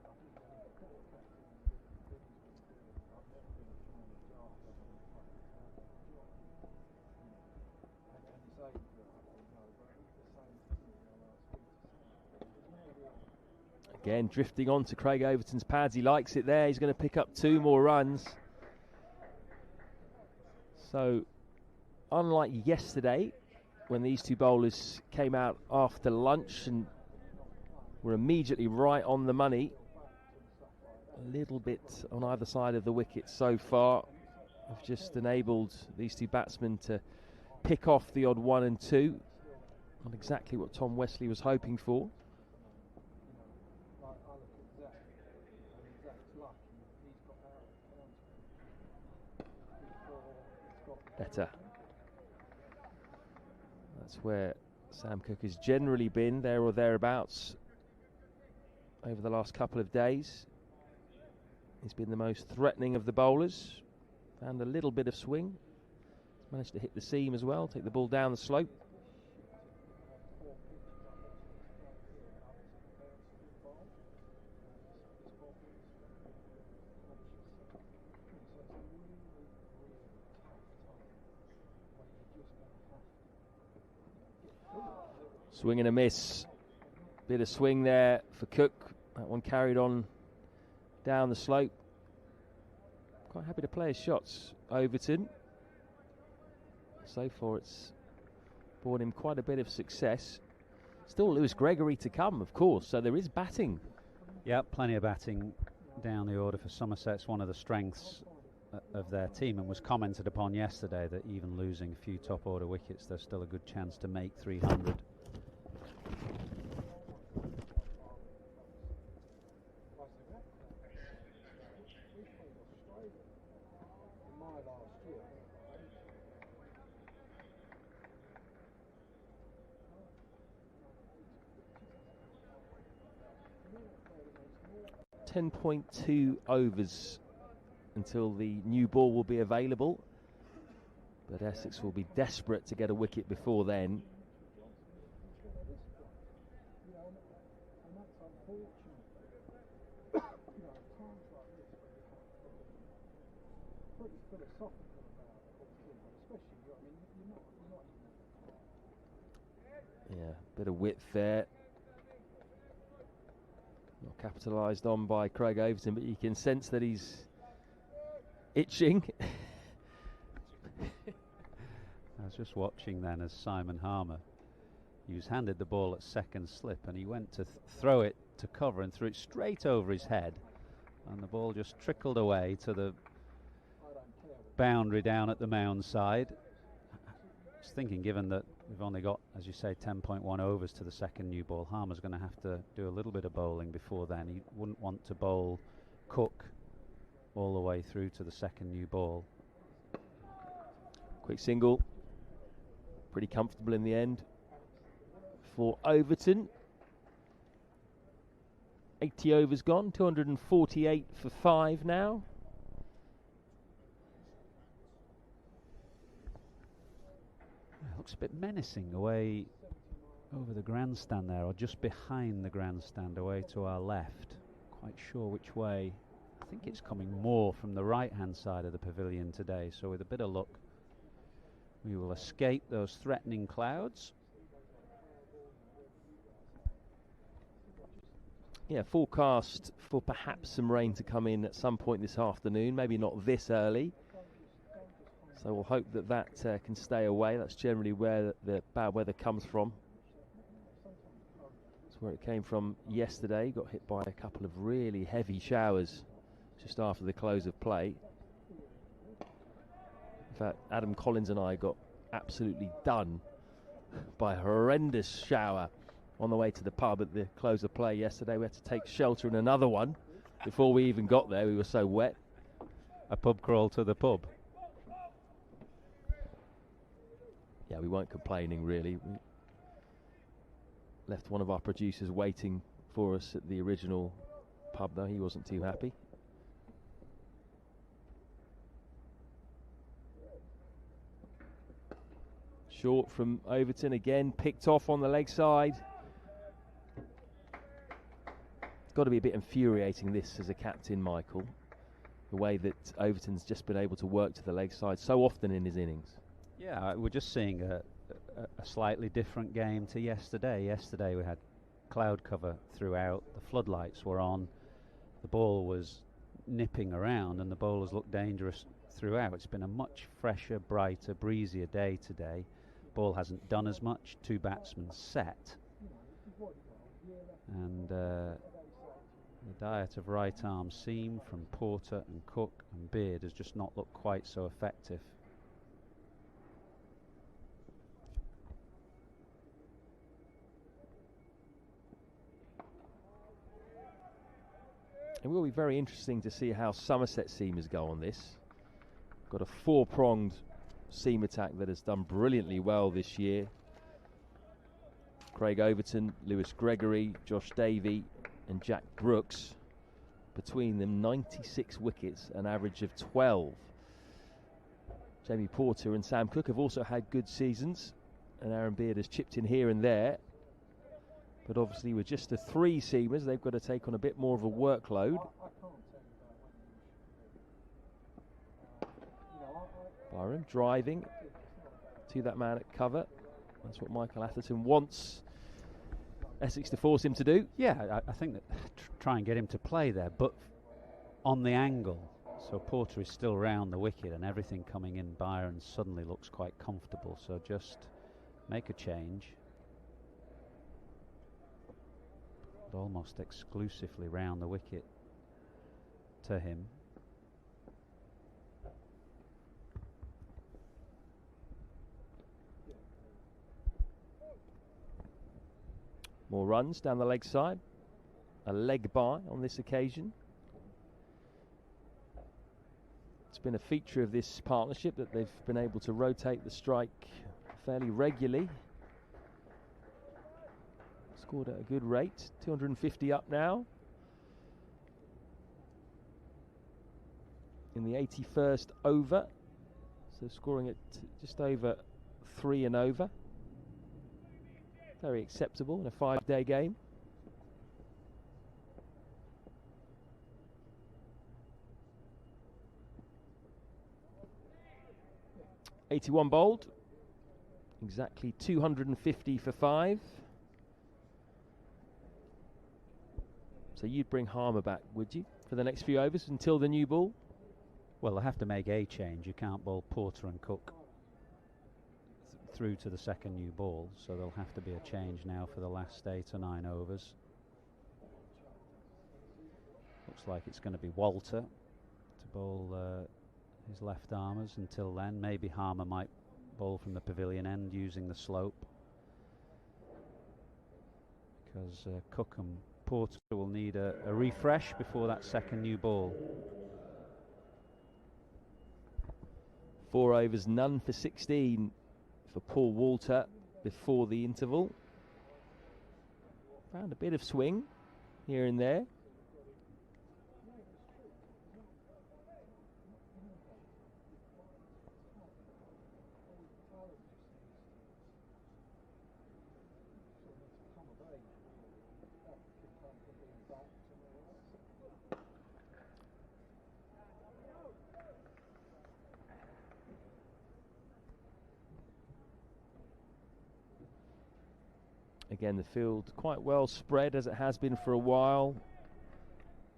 Again, drifting on to Craig Overton's pads. He likes it there. He's going to pick up 2 more runs. So unlike yesterday, when these two bowlers came out after lunch and were immediately right on the money, a little bit on either side of the wicket so far, have just enabled these two batsmen to pick off the odd 1 and 2. Not exactly what Tom Wesley was hoping for. Better. That's where Sam Cook has generally been, there or thereabouts, over the last couple of days. He's been the most threatening of the bowlers. Found a little bit of swing. Managed to hit the seam as well, take the ball down the slope. Swing and a miss. Bit of swing there for Cook. That one carried on down the slope. Quite happy to play his shots, Overton. So far it's brought him quite a bit of success. Still Lewis Gregory to come, of course, so there is batting. Yeah, plenty of batting down the order for Somerset. It's one of the strengths of their team, and was commented upon yesterday that even losing a few top order wickets, there's still a good chance to make 300. .2 overs until the new ball will be available, but Essex will be desperate to get a wicket before then. Yeah, bit of width there. Not capitalised on by Craig Overton, but you can sense that he's itching. I was just watching then as Simon Harmer, he was handed the ball at second slip and he went to throw it to cover and threw it straight over his head, and the ball just trickled away to the boundary down at the mound side. I was thinking, given that we've only got, as you say, 10.1 overs to the second new ball, Harmer's going to have to do a little bit of bowling before then. He wouldn't want to bowl Cook all the way through to the second new ball. Quick single, pretty comfortable in the end for Overton. 80 overs gone, 248 for 5 now. Looks a bit menacing away over the grandstand there, or just behind the grandstand away to our left. Quite sure which way. I think it's coming more from the right hand side of the pavilion today, so with a bit of luck we will escape those threatening clouds. Yeah, forecast for perhaps some rain to come in at some point this afternoon, maybe not this early. So we'll hope that that can stay away. That's generally where the bad weather comes from. That's where it came from yesterday. Got hit by a couple of really heavy showers just after the close of play. In fact, Adam Collins and I got absolutely done by a horrendous shower on the way to the pub at the close of play yesterday. We had to take shelter in another one before we even got there. We were so wet. A pub crawl to the pub. Yeah, we weren't complaining really. We left one of our producers waiting for us at the original pub though. He wasn't too happy. Short from Overton again, picked off on the leg side. Got to be a bit infuriating this as a captain, Michael, the way that Overton's just been able to work to the leg side so often in his innings. Yeah, we're just seeing a slightly different game to yesterday. Yesterday we had cloud cover throughout, the floodlights were on, the ball was nipping around and the bowlers looked dangerous throughout. It's been a much fresher, brighter, breezier day today. Ball hasn't done as much. 2 batsmen set. And the diet of right arm seam from Porter and Cook and Beard has just not looked quite so effective. It will be very interesting to see how Somerset seamers go on this. Got a 4-pronged seam attack that has done brilliantly well this year. Craig Overton, Lewis Gregory, Josh Davey and Jack Brooks. Between them 96 wickets, an average of 12. Jamie Porter and Sam Cook have also had good seasons, and Aaron Beard has chipped in here and there. But obviously with just the 3 seamers, they've got to take on a bit more of a workload. Byram driving to that man at cover. That's what Michael Atherton wants Essex to force him to do. Yeah, I think that try and get him to play there, but on the angle. So Porter is still round the wicket and everything coming in. Byron suddenly looks quite comfortable. So just make a change. But almost exclusively round the wicket to him. More runs down the leg side. A leg bye on this occasion. It's been a feature of this partnership that they've been able to rotate the strike fairly regularly. Scored at a good rate. 250 up now. In the 81st over. So scoring at just over 3 and over. Very acceptable in a 5-day game. .81 bowled. Exactly 250 for 5. So you'd bring Harmer back, would you, for the next few overs until the new ball? Well, they'll have to make a change. You can't bowl Porter and Cook through to the second new ball, so there'll have to be a change now for the last 8 or 9 overs. Looks like it's going to be Walter to bowl his left armers until then. Maybe Harmer might bowl from the pavilion end using the slope, because Cook and Porter will need a refresh before that second new ball. 4 overs, none for 16 for Paul Walter before the interval. Found a bit of swing here and there. Again, the field quite well spread, as it has been for a while,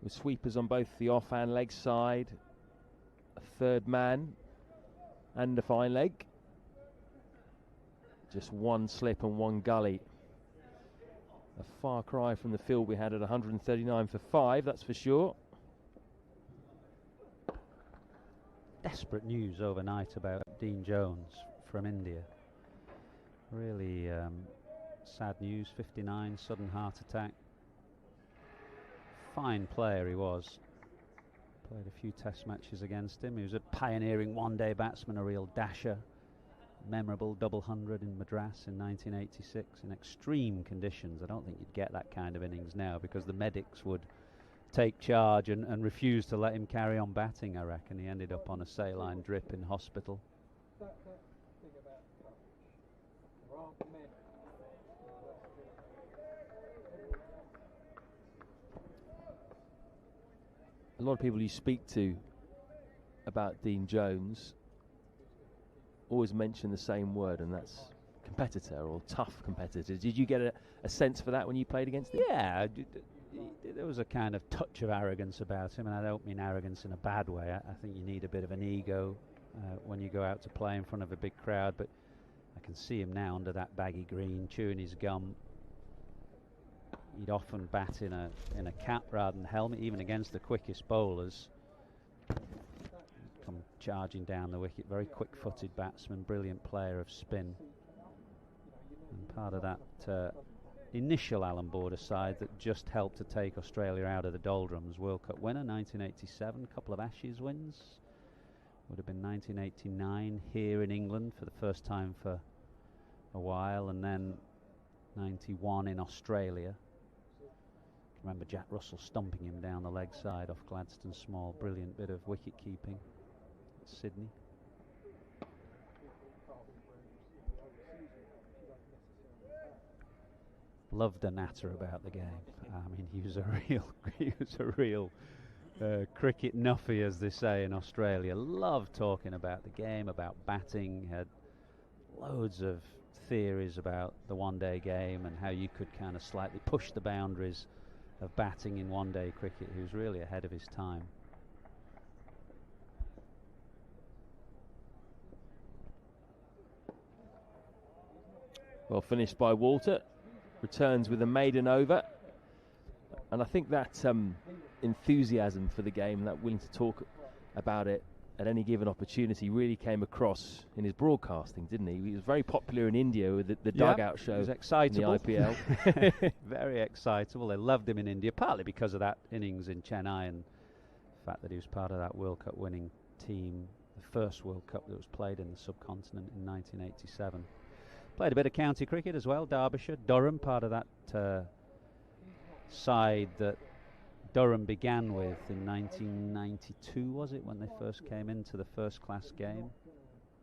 with sweepers on both the off and leg side, a third man and a fine leg. Just 1 slip and 1 gully. A far cry from the field we had at 139 for 5, that's for sure. Desperate news overnight about Dean Jones from India. Really sad news. 59, sudden heart attack. Fine player he was. Played a few test matches against him. He was a pioneering one-day batsman, a real dasher. Memorable double 100 in Madras in 1986 in extreme conditions. I don't think you'd get that kind of innings now, because the medics would take charge and refuse to let him carry on batting, I reckon. He ended up on a saline drip in hospital. A lot of people you speak to about Dean Jones always mention the same word, and that's competitor, or tough competitor. Did you get a sense for that when you played against him? Yeah, there was a kind of touch of arrogance about him, and I don't mean arrogance in a bad way. I think you need a bit of an ego when you go out to play in front of a big crowd, but I can see him now under that baggy green, chewing his gum. He'd often bat in a cap rather than helmet, even against the quickest bowlers. Come charging down the wicket, very quick-footed batsman, brilliant player of spin. And part of that initial Alan Border side that just helped to take Australia out of the doldrums. World Cup winner, 1987, a couple of Ashes wins. Would have been 1989 here in England for the first time for a while, and then 91 in Australia. Remember Jack Russell stumping him down the leg side off Gladstone Small. Brilliant bit of wicket keeping at Sydney. Loved a natter about the game. I mean, he was a real cricket nuffy, as they say in Australia. Loved talking about the game, about batting. Had loads of theories about the one-day game and how you could kind of slightly push the boundaries of batting in one-day cricket. He was really ahead of his time. Well finished by Walter. Returns with a maiden over. And I think that enthusiasm for the game, that willing to talk about it at any given opportunity, really came across in his broadcasting, didn't he? He was very popular in India with the dugout show. He was excitable. In the IPL. Very excitable. They loved him in India, partly because of that innings in Chennai and the fact that he was part of that World Cup winning team, the first World Cup that was played in the subcontinent in 1987. Played a bit of county cricket as well, Derbyshire, Durham, part of that side that Durham began with in 1992, was it, when they first came into the first class game?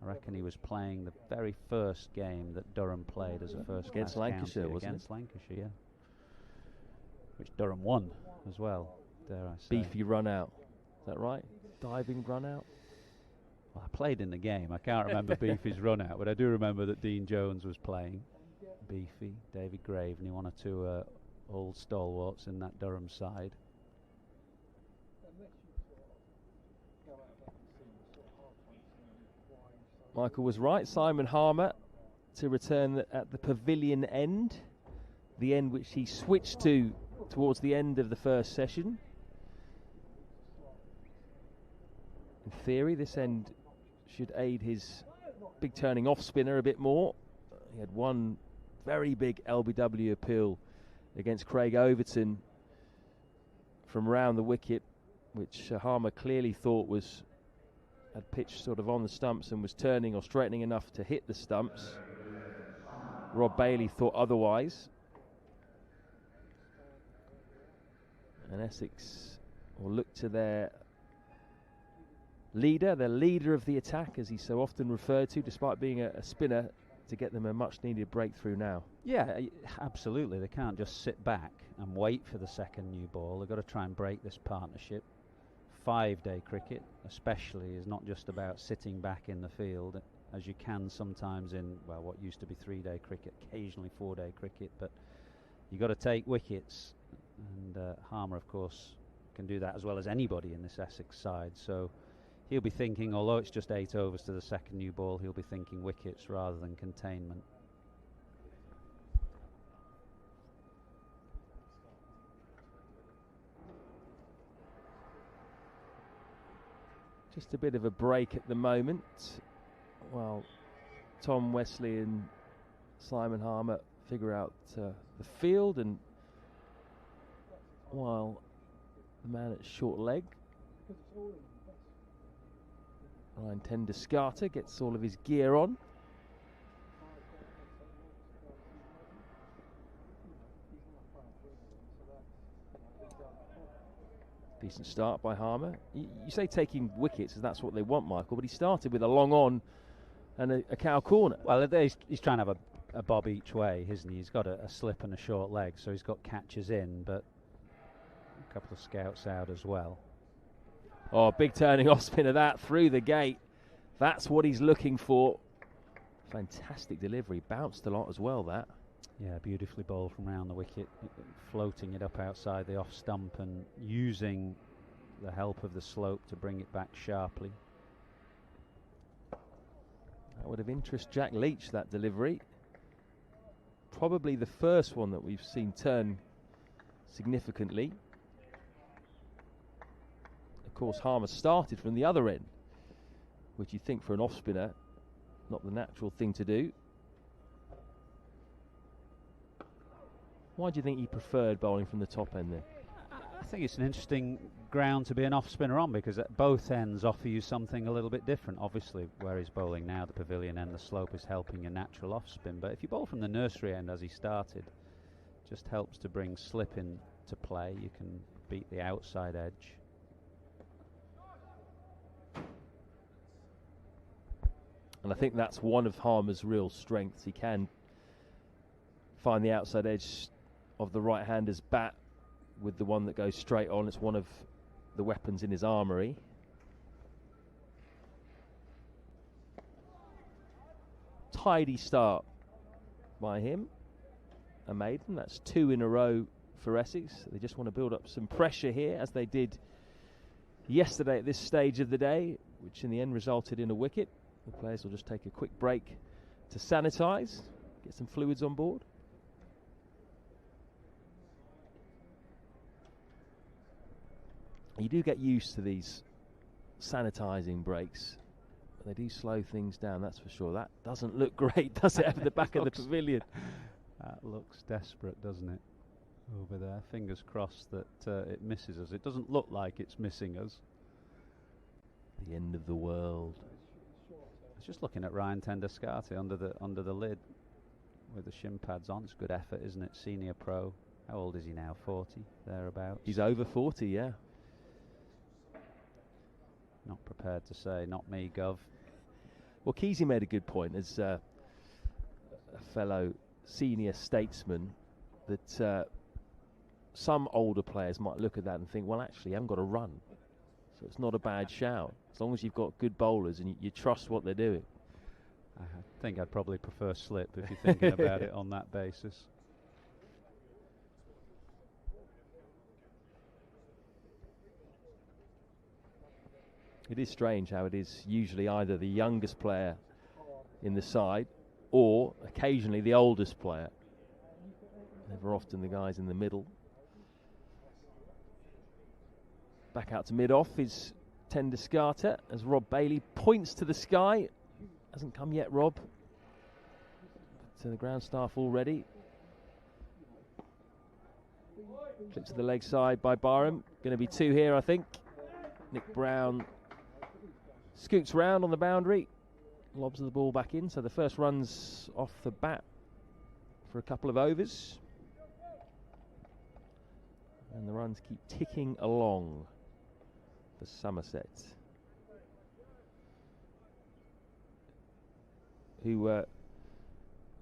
I reckon he was playing the very first game that Durham played as a first against class Lancashire, county, wasn't against it? Lancashire, yeah. Which Durham won as well, dare I say. Beefy run out. Is that right? Diving run out? Well, I played in the game. I can't remember Beefy's run out, but I do remember that Dean Jones was playing. Beefy, David Graveney, one or two old stalwarts in that Durham side. Michael was right. Simon Harmer to return at the pavilion end, the end which he switched to towards the end of the first session. In theory, this end should aid his big turning off spinner a bit more. He had one very big LBW appeal against Craig Overton from round the wicket, which Harmer clearly thought had pitched sort of on the stumps and was turning or straightening enough to hit the stumps. Rob Bailey thought otherwise. And Essex will look to their leader of the attack, as he's so often referred to, despite being a spinner, to get them a much needed breakthrough now. Yeah, absolutely. They can't just sit back and wait for the second new ball. They've got to try and break this partnership. 5-day cricket especially is not just about sitting back in the field, as you can sometimes in, well, what used to be 3-day cricket, occasionally 4-day cricket, but you've got to take wickets, and Harmer, of course, can do that as well as anybody in this Essex side. So he'll be thinking, although it's just 8 overs to the second new ball, he'll be thinking wickets rather than containment. Just a bit of a break at the moment. Well, Tom Wesley and Simon Harmer figure out the field, and while the man at short leg, Ryan Tenduscarter, gets all of his gear on. Decent start by Harmer. You say taking wickets, as that's what they want, Michael, but he started with a long on and a cow corner. Well, he's trying to have a bob each way, isn't he? He's got a slip and a short leg, so he's got catches in, but a couple of scouts out as well. Oh, big turning off spin of that through the gate. That's what he's looking for. Fantastic delivery. Bounced a lot as well, that. Yeah, beautifully bowled from round the wicket, floating it up outside the off stump and using the help of the slope to bring it back sharply. That would have interested Jack Leach, that delivery. Probably the first one that we've seen turn significantly. Of course, Harmer started from the other end, which you think for an off-spinner, not the natural thing to do. Why do you think he preferred bowling from the top end there? I think it's an interesting ground to be an off-spinner on, because at both ends offer you something a little bit different. Obviously, where he's bowling now, the pavilion end, the slope is helping a natural off-spin. But if you bowl from the nursery end as he started, just helps to bring slip into play. You can beat the outside edge. And I think that's one of Harmer's real strengths. He can find the outside edge of the right-hander's bat with the one that goes straight on. It's one of the weapons in his armoury. Tidy start by him. A maiden. That's 2 in a row for Essex. They just want to build up some pressure here, as they did yesterday at this stage of the day, which in the end resulted in a wicket. The players will just take a quick break to sanitise, get some fluids on board. You do get used to these sanitising breaks. They do slow things down, that's for sure. That doesn't look great, does it, at the back of the pavilion? That looks desperate, doesn't it? Over there. Fingers crossed that it misses us. It doesn't look like it's missing us. The end of the world. I was just looking at Ryan Tendescarte under the lid with the shin pads on. It's good effort, isn't it? Senior pro. How old is he now? 40, thereabouts. He's over 40, yeah. Not prepared to say, not me, Gov. Well, Kesey made a good point as a fellow senior statesman, that some older players might look at that and think, well, actually, I haven't got to run, so it's not a bad shout, as long as you've got good bowlers and you trust what they're doing. I think I'd probably prefer slip if you're thinking about it on that basis. It is strange how it is usually either the youngest player in the side or occasionally the oldest player. Never often the guys in the middle. Back out to mid-off is Tendescarte as Rob Bailey points to the sky. Hasn't come yet, Rob. To the ground staff already. Clip to the leg side by Byram. Going to be 2 here, I think. Nick Brown scoots round on the boundary, lobs the ball back in, so the first run's off the bat for a couple of overs. And the runs keep ticking along for Somerset, who were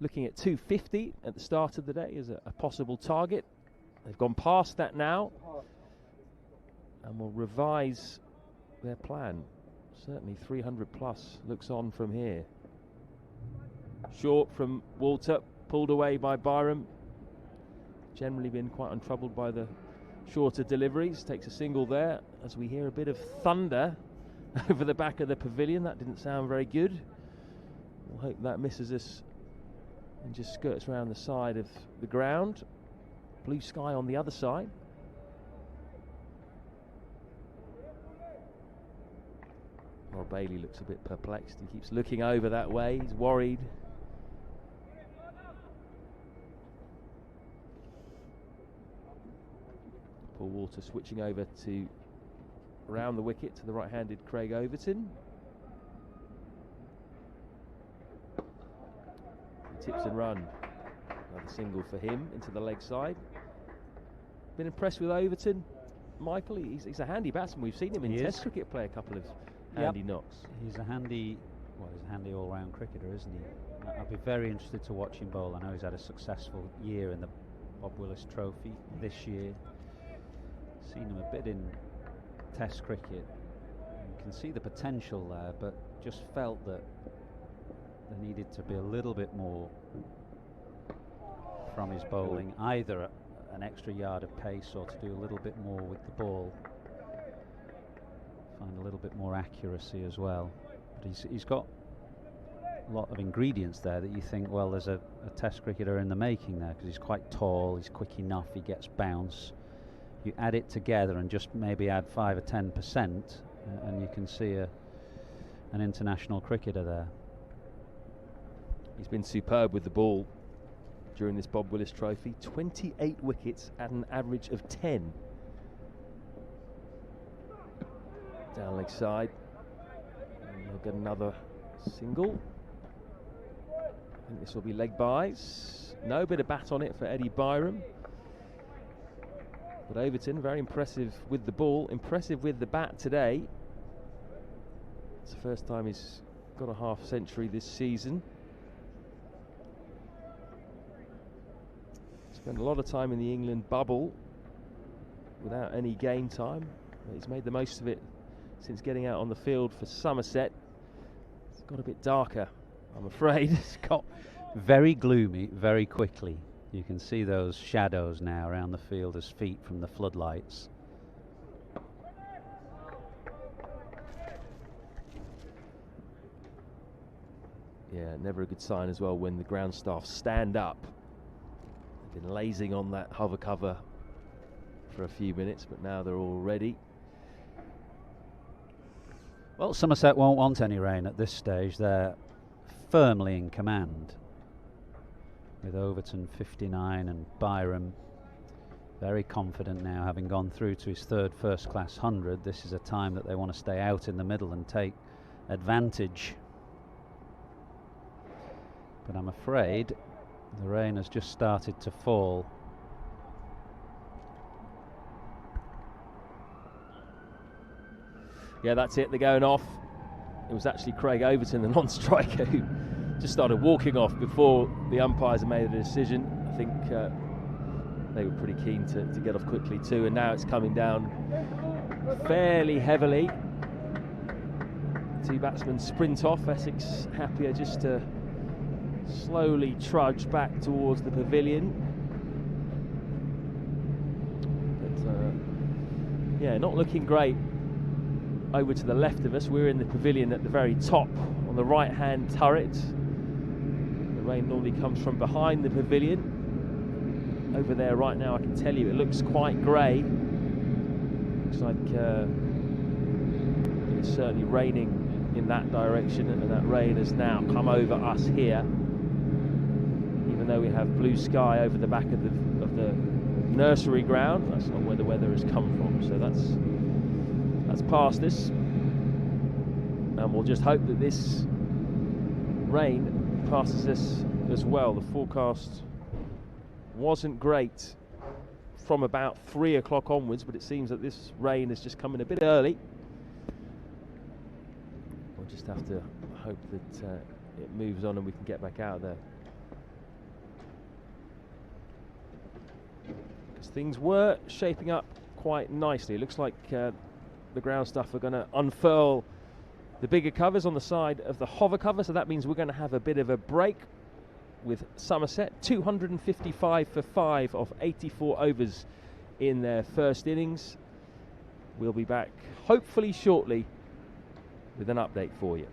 looking at 250 at the start of the day as a possible target. They've gone past that now and will revise their plan. Certainly 300 plus looks on from here. Short from Walter, pulled away by Byram. Generally been quite untroubled by the shorter deliveries. Takes a single there as we hear a bit of thunder over the back of the pavilion. That didn't sound very good. We'll hope that misses us and just skirts around the side of the ground. Blue sky on the other side. Rob Bailey looks a bit perplexed. He keeps looking over that way. He's worried. Paul Walter switching over to around the wicket to the right-handed Craig Overton. Tips and run. Another single for him into the leg side. Been impressed with Overton, Michael. He's a handy batsman. We've seen him in Test cricket play a couple of handy knocks. He's a handy all-round cricketer, isn't he? I'd be very interested to watch him bowl. I know he's had a successful year in the Bob Willis Trophy this year. Seen him a bit in Test cricket. You can see the potential there, but just felt that there needed to be a little bit more from his bowling, either an extra yard of pace or to do a little bit more with the ball. Find a little bit more accuracy as well. But he's got a lot of ingredients there that you think, well, there's a Test cricketer in the making there, because he's quite tall, he's quick enough, he gets bounce. You add it together and just maybe add 5 or 10%, and you can see an international cricketer there. He's been superb with the ball during this Bob Willis Trophy. 28 wickets at an average of 10. Down leg side. And they'll get another single. I think this will be leg bys. No, bit of bat on it for Eddie Byram. But Overton, very impressive with the ball, impressive with the bat today. It's the first time he's got a half century this season. Spent a lot of time in the England bubble without any game time. He's made the most of it since getting out on the field for Somerset. It's got a bit darker, I'm afraid. It's got very gloomy very quickly. You can see those shadows now around the fielder's feet from the floodlights. Yeah, never a good sign as well when the ground staff stand up. They've been lazing on that hover cover for a few minutes, but now they're all ready. Well, Somerset won't want any rain at this stage. They're firmly in command, with Overton 59 and Byram very confident now, having gone through to his third first-class 100. This is a time that they want to stay out in the middle and take advantage. But I'm afraid the rain has just started to fall. Yeah, that's it, they're going off. It was actually Craig Overton, the non-striker, who just started walking off before the umpires had made a decision. I think they were pretty keen to get off quickly too, and now it's coming down fairly heavily. Two batsmen sprint off. Essex happier just to slowly trudge back towards the pavilion. But yeah, not looking great. Over to the left of us, we're in the pavilion at the very top on the right hand turret. The rain normally comes from behind the pavilion. Over there right now, I can tell you it looks quite grey. Looks like it's certainly raining in that direction, and that rain has now come over us here, even though we have blue sky over the back of the nursery ground. That's not where the weather has come from, so that's past us, and we'll just hope that this rain passes us as well. The forecast wasn't great from about 3 o'clock onwards, but it seems that this rain has just come in a bit early. We'll just have to hope that it moves on and we can get back out there, because things were shaping up quite nicely. It looks like the ground stuff are going to unfurl the bigger covers on the side of the hover cover, so that means we're going to have a bit of a break with Somerset. 255 for 5 of 84 overs in their first innings. We'll be back hopefully shortly with an update for you.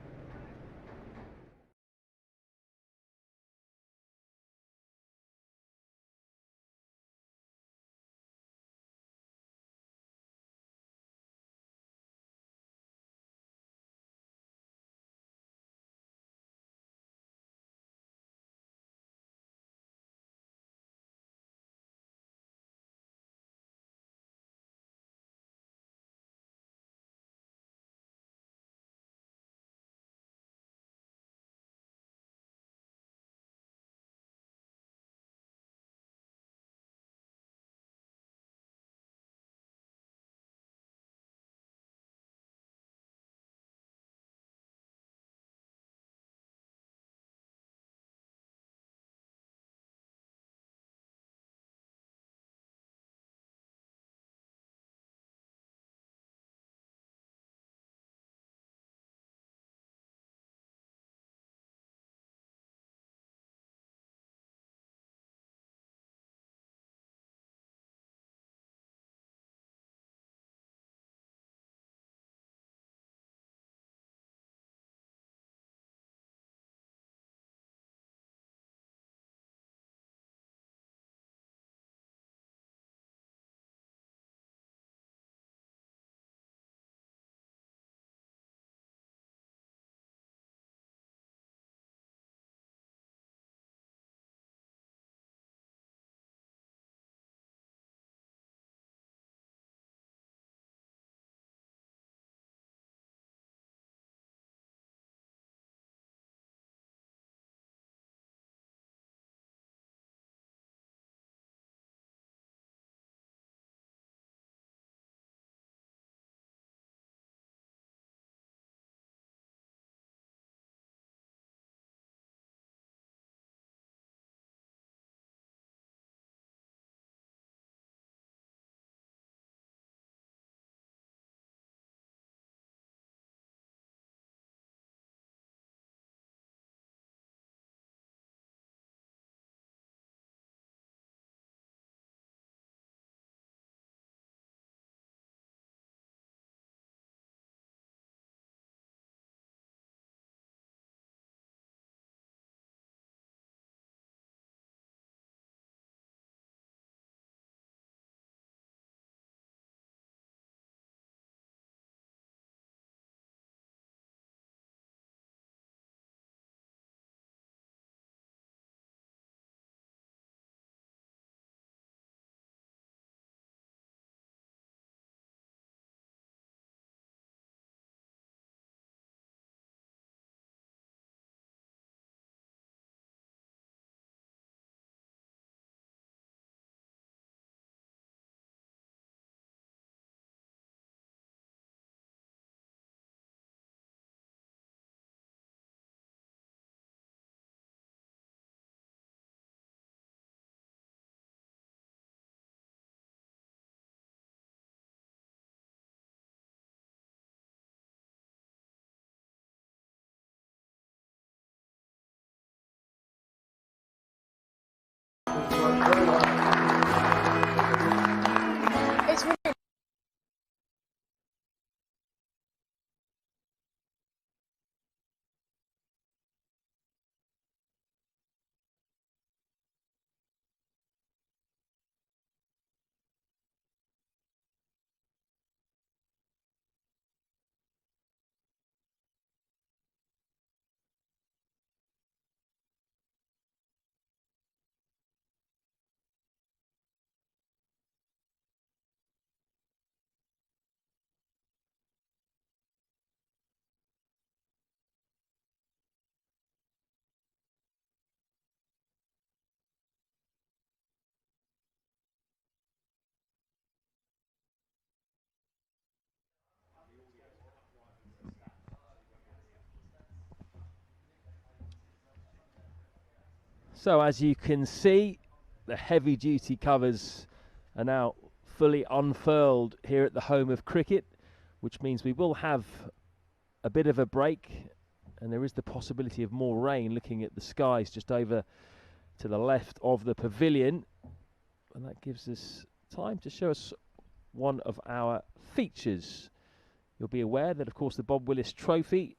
So as you can see, the heavy duty covers are now fully unfurled here at the home of cricket, which means we will have a bit of a break, and there is the possibility of more rain looking at the skies just over to the left of the pavilion, and that gives us time to show us one of our features. You'll be aware that, of course, the Bob Willis Trophy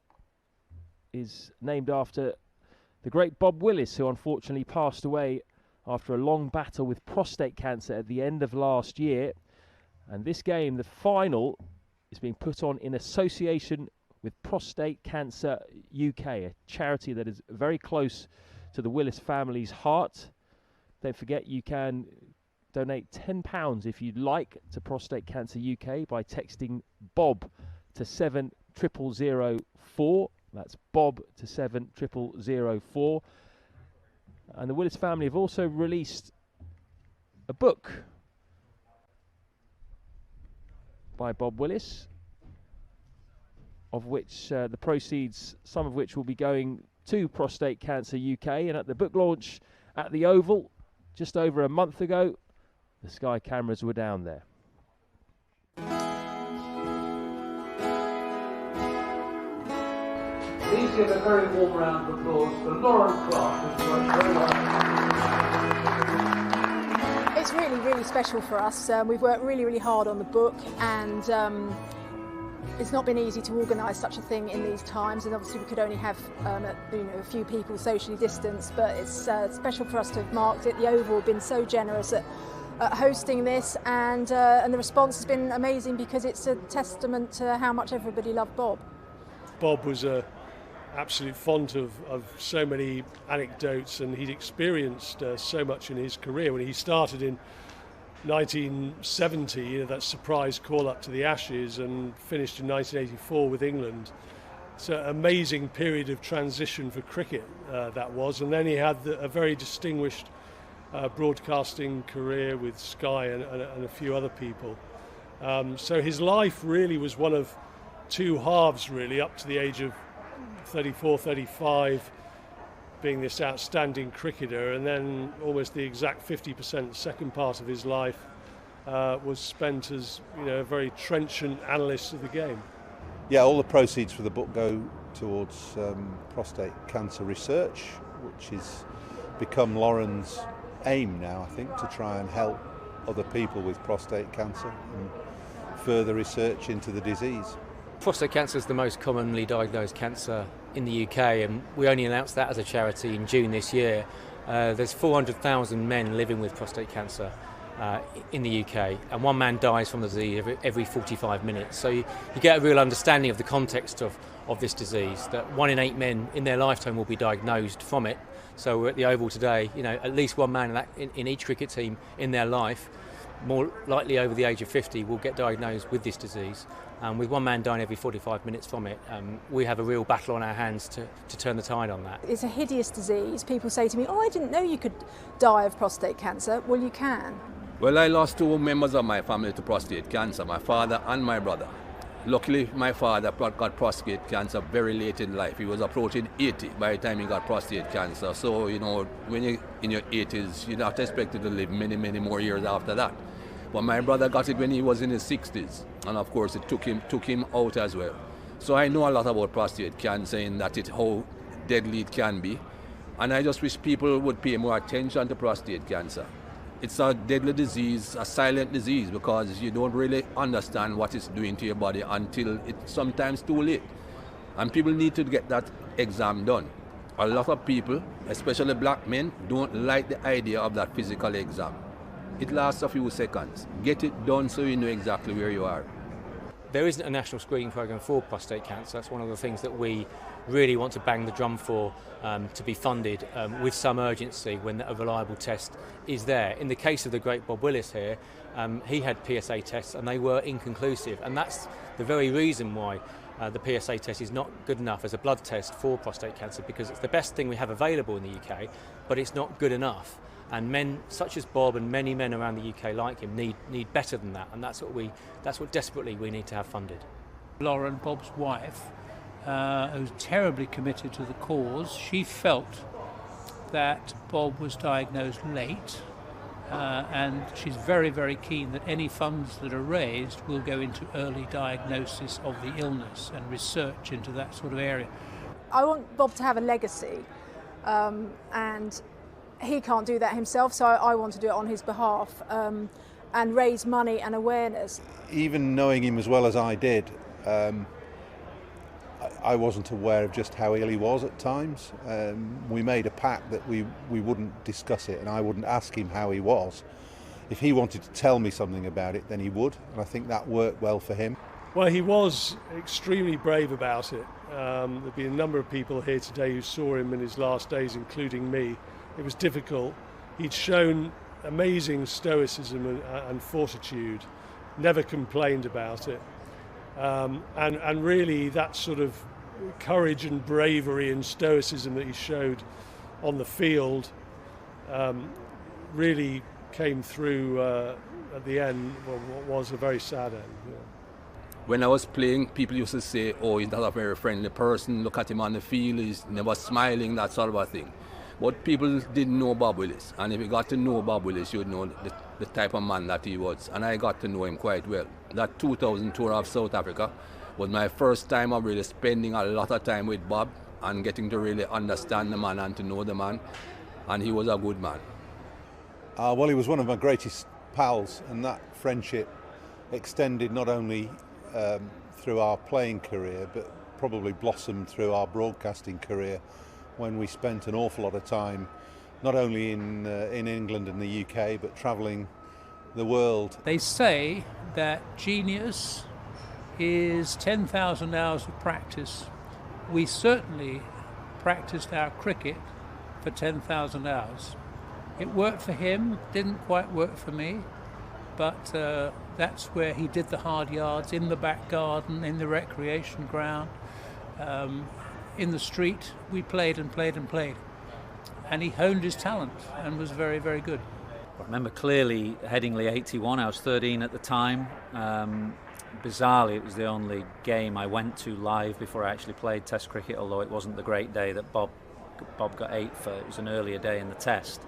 is named after the great Bob Willis, who unfortunately passed away after a long battle with prostate cancer at the end of last year. And this game, the final, is being put on in association with Prostate Cancer UK, a charity that is very close to the Willis family's heart. Don't forget, you can donate £10 if you'd like to Prostate Cancer UK by texting Bob to 70004. That's Bob to 70004. And the Willis family have also released a book by Bob Willis, of which the proceeds, some of which will be going to Prostate Cancer UK. And at the book launch at the Oval just over a month ago, the Sky cameras were down there. Please give a very warm round of applause for Lauren Clark, who's worked very well. It's really, really special for us. We've worked really, really hard on the book, and it's not been easy to organise such a thing in these times, and obviously we could only have a few people socially distanced, but it's special for us to have marked it. The Oval have been so generous at hosting this, and the response has been amazing, because it's a testament to how much everybody loved Bob. Bob was a absolute font of so many anecdotes, and he'd experienced so much in his career. When he started in 1970, that surprise call up to the Ashes, and finished in 1984 with England. It's an amazing period of transition for cricket, that was. And then he had a very distinguished broadcasting career with Sky and a few other people. So his life really was one of two halves, really, up to the age of 34, 35, being this outstanding cricketer, and then almost the exact 50% second part of his life was spent as a very trenchant analyst of the game. Yeah, all the proceeds for the book go towards prostate cancer research, which has become Lauren's aim now, I think, to try and help other people with prostate cancer and further research into the disease. Prostate cancer is the most commonly diagnosed cancer in the UK, and we only announced that as a charity in June this year. There's 400,000 men living with prostate cancer in the UK, and one man dies from the disease every 45 minutes. So you get a real understanding of the context of this disease, that 1 in 8 men in their lifetime will be diagnosed from it. So we're at the Oval today, at least one man in each cricket team in their life, more likely over the age of 50, will get diagnosed with this disease. With one man dying every 45 minutes from it, we have a real battle on our hands to turn the tide on that. It's a hideous disease. People say to me, I didn't know you could die of prostate cancer. Well, you can. Well, I lost 2 members of my family to prostate cancer, my father and my brother. Luckily, my father got prostate cancer very late in life. He was approaching 80 by the time he got prostate cancer. So, when you're in your 80s, you're not expected to live many, many more years after that. But my brother got it when he was in his 60s, and of course it took him out as well. So I know a lot about prostate cancer, in that how deadly it can be, and I just wish people would pay more attention to prostate cancer. It's a deadly disease, a silent disease, because you don't really understand what it's doing to your body until it's sometimes too late. And people need to get that exam done. A lot of people, especially black men, don't like the idea of that physical exam. It lasts a few seconds. Get it done so you know exactly where you are. There isn't a national screening programme for prostate cancer. That's one of the things that we really want to bang the drum for, to be funded with some urgency when a reliable test is there. In the case of the great Bob Willis here, he had PSA tests and they were inconclusive, and that's the very reason why the PSA test is not good enough as a blood test for prostate cancer, because it's the best thing we have available in the UK, but it's not good enough. And men such as Bob and many men around the UK like him need better than that, and that's what desperately we need to have funded. Lauren, Bob's wife, who's terribly committed to the cause, she felt that Bob was diagnosed late, and she's very, very keen that any funds that are raised will go into early diagnosis of the illness and research into that sort of area. I want Bob to have a legacy, and he can't do that himself, so I want to do it on his behalf and raise money and awareness. Even knowing him as well as I did, I wasn't aware of just how ill he was at times. We made a pact that we wouldn't discuss it, and I wouldn't ask him how he was. If he wanted to tell me something about it, then he would, and I think that worked well for him. Well, he was extremely brave about it. There've been a number of people here today who saw him in his last days, including me. It was difficult. He'd shown amazing stoicism and fortitude, never complained about it. And really that sort of courage and bravery and stoicism that he showed on the field really came through at the end, what was a very sad end. Yeah. When I was playing, people used to say, oh, he's not a very friendly person, look at him on the field, he's never smiling, that sort of a thing. But people didn't know Bob Willis, and if you got to know Bob Willis, you'd know the type of man that he was, and I got to know him quite well. That 2000 tour of South Africa was my first time of really spending a lot of time with Bob and getting to really understand the man and to know the man, and he was a good man. Well, he was one of my greatest pals, and that friendship extended not only through our playing career, but probably blossomed through our broadcasting career, when we spent an awful lot of time not only in England and the UK, but travelling the world. They say that genius is 10,000 hours of practice. We certainly practiced our cricket for 10,000 hours. It worked for him, didn't quite work for me, but that's where he did the hard yards, in the back garden, in the recreation ground. In the street, we played and played and played. And he honed his talent and was very, very good. I remember clearly Headingley 81, I was 13 at the time. Bizarrely, it was the only game I went to live before I actually played Test cricket, although it wasn't the great day that Bob got 8 for. It was an earlier day in the Test.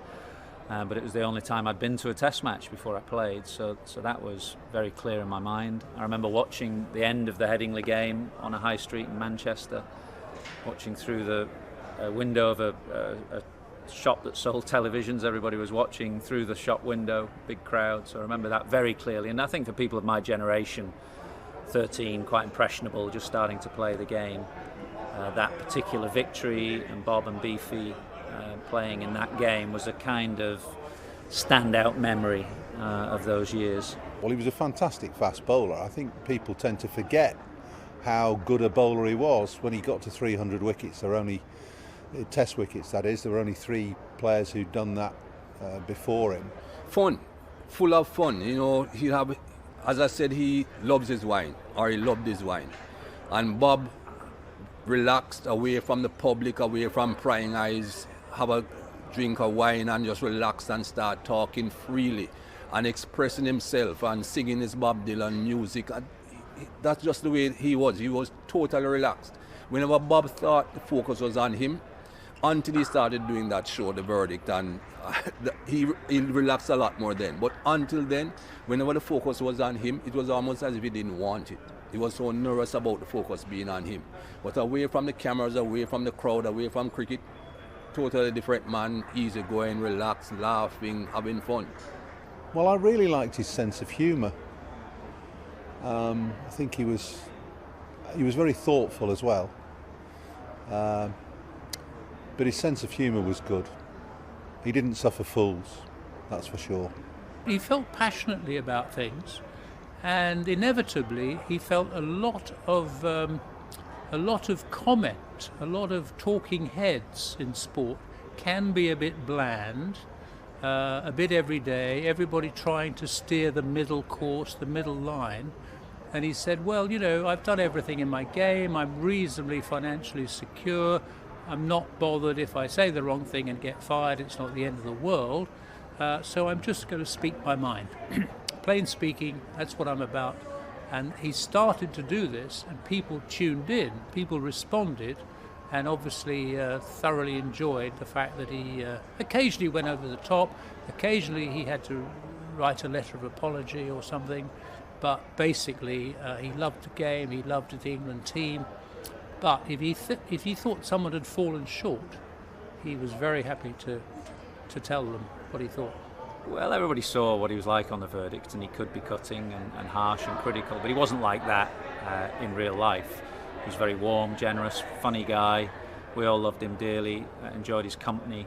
But it was the only time I'd been to a Test match before I played, so that was very clear in my mind. I remember watching the end of the Headingley game on a high street in Manchester, watching through the window of a shop that sold televisions. Everybody was watching through the shop window, big crowd, so I remember that very clearly. And I think for people of my generation, 13, quite impressionable, just starting to play the game, that particular victory and Bob and Beefy playing in that game was a kind of standout memory of those years. Well, he was a fantastic fast bowler. I think people tend to forget how good a bowler he was when he got to 300 wickets. There were only Test wickets, that is. There were only 3 players who'd done that before him. Fun, full of fun. You know, he have, as I said, he loves his wine, or he loved his wine. And Bob relaxed, away from the public, away from prying eyes, have a drink of wine and just relax and start talking freely and expressing himself and singing his Bob Dylan music. And that's just the way he was. He was totally relaxed. Whenever Bob thought the focus was on him, until he started doing that show, The Verdict, and he relaxed a lot more then. But until then, whenever the focus was on him, it was almost as if he didn't want it. He was so nervous about the focus being on him. But away from the cameras, away from the crowd, away from cricket, totally different man, easy going, relaxed, laughing, having fun. Well, I really liked his sense of humour. I think he was very thoughtful as well. But his sense of humour was good. He didn't suffer fools, that's for sure. He felt passionately about things, and inevitably he felt a lot of comment, a lot of talking heads in sport can be a bit bland, a bit everyday, everybody trying to steer the middle course, the middle line. And he said, well, you know, I've done everything in my game, I'm reasonably financially secure, I'm not bothered if I say the wrong thing and get fired, it's not the end of the world, so I'm just going to speak my mind. Plain speaking, that's what I'm about. And he started to do this, and people tuned in, people responded, and obviously thoroughly enjoyed the fact that he occasionally went over the top, occasionally he had to write a letter of apology or something, but basically he loved the game, he loved the England team. But if he thought someone had fallen short, he was very happy to tell them what he thought. Well, everybody saw what he was like on the verdict, and he could be cutting and harsh and critical, but he wasn't like that in real life. He was very warm, generous, funny guy. We all loved him dearly, enjoyed his company.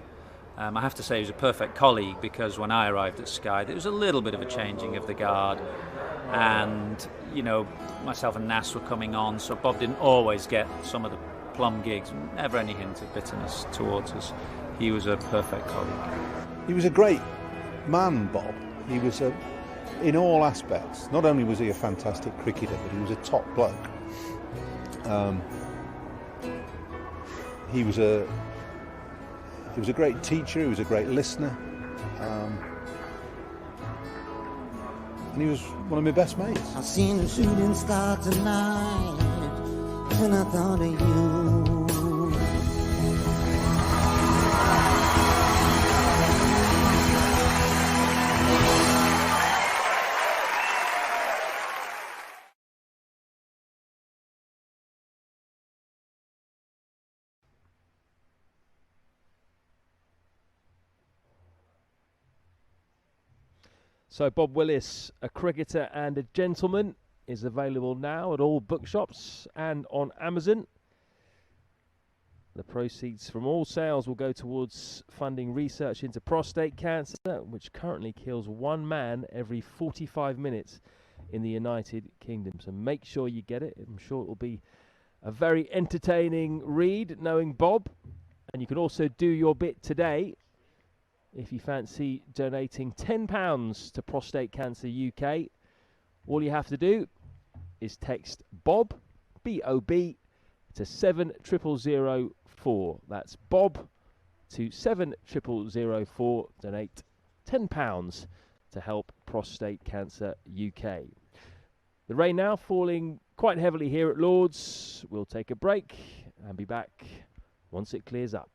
I have to say he was a perfect colleague, because when I arrived at Sky there was a little bit of a changing of the guard, and myself and Nas were coming on, so Bob didn't always get some of the plum gigs, never any hint of bitterness towards us. He was a perfect colleague. He was a great man, Bob. He was in all aspects. Not only was he a fantastic cricketer, but he was a top bloke. He was a great teacher. He was a great listener, and he was one of my best mates. I seen the shooting star tonight, and I thought of you. So Bob Willis, a cricketer and a gentleman, is available now at all bookshops and on Amazon. The proceeds from all sales will go towards funding research into prostate cancer, which currently kills one man every 45 minutes in the United Kingdom. So make sure you get it. I'm sure it will be a very entertaining read, knowing Bob. And you can also do your bit today if you fancy donating £10 to Prostate Cancer UK. All you have to do is text Bob, B-O-B, to 70004. That's Bob to 70004. Donate £10 to help Prostate Cancer UK. The rain now falling quite heavily here at Lord's. We'll take a break and be back once it clears up.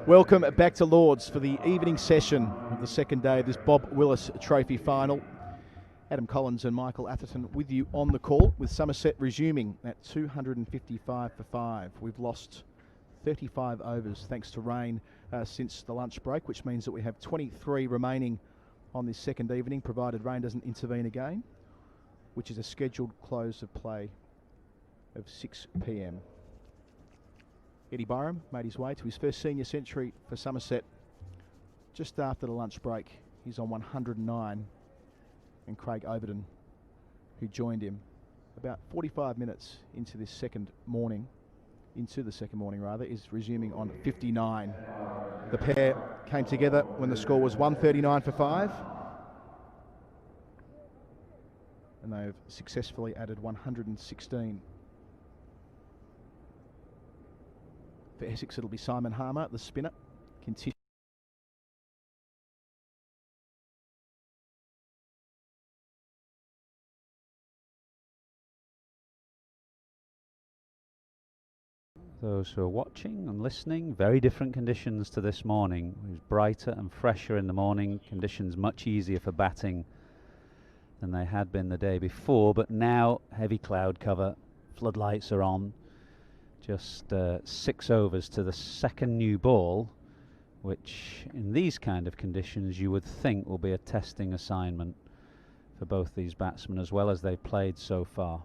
Welcome back to Lords for the evening session of the second day of this Bob Willis Trophy Final. Adam Collins and Michael Atherton with you on the call, with Somerset resuming at 255 for 5. We've lost 35 overs thanks to rain since the lunch break, which means that we have 23 remaining on this second evening, provided rain doesn't intervene again, which is a scheduled close of play of 6 p.m. Eddie Byram made his way to his first senior century for Somerset just after the lunch break. He's on 109, and Craig Overton, who joined him about 45 minutes into the second morning, is resuming on 59. The pair came together when the score was 139 for 5, and they've successfully added 116. For Essex, it'll be Simon Harmer, the spinner. Those who are watching and listening, very different conditions to this morning. It was brighter and fresher in the morning, conditions much easier for batting than they had been the day before, but now heavy cloud cover, floodlights are on. Just 6 overs to the second new ball, which in these kind of conditions you would think will be a testing assignment for both these batsmen as well as they've played so far.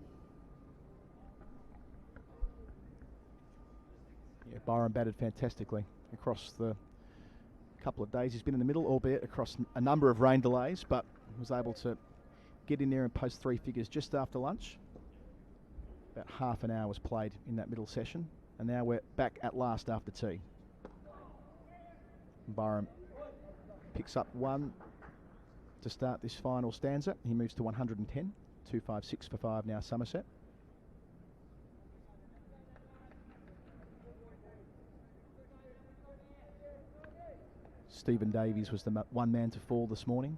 Yeah, Byron batted fantastically across the couple of days he's been in the middle, albeit across a number of rain delays, but was able to get in there and post 3 figures just after lunch. About half an hour was played in that middle session, and now we're back at last after tea. Byram picks up 1 to start this final stanza. He moves to 110, 256 for 5 now Somerset. Stephen Davies was the one man to fall this morning,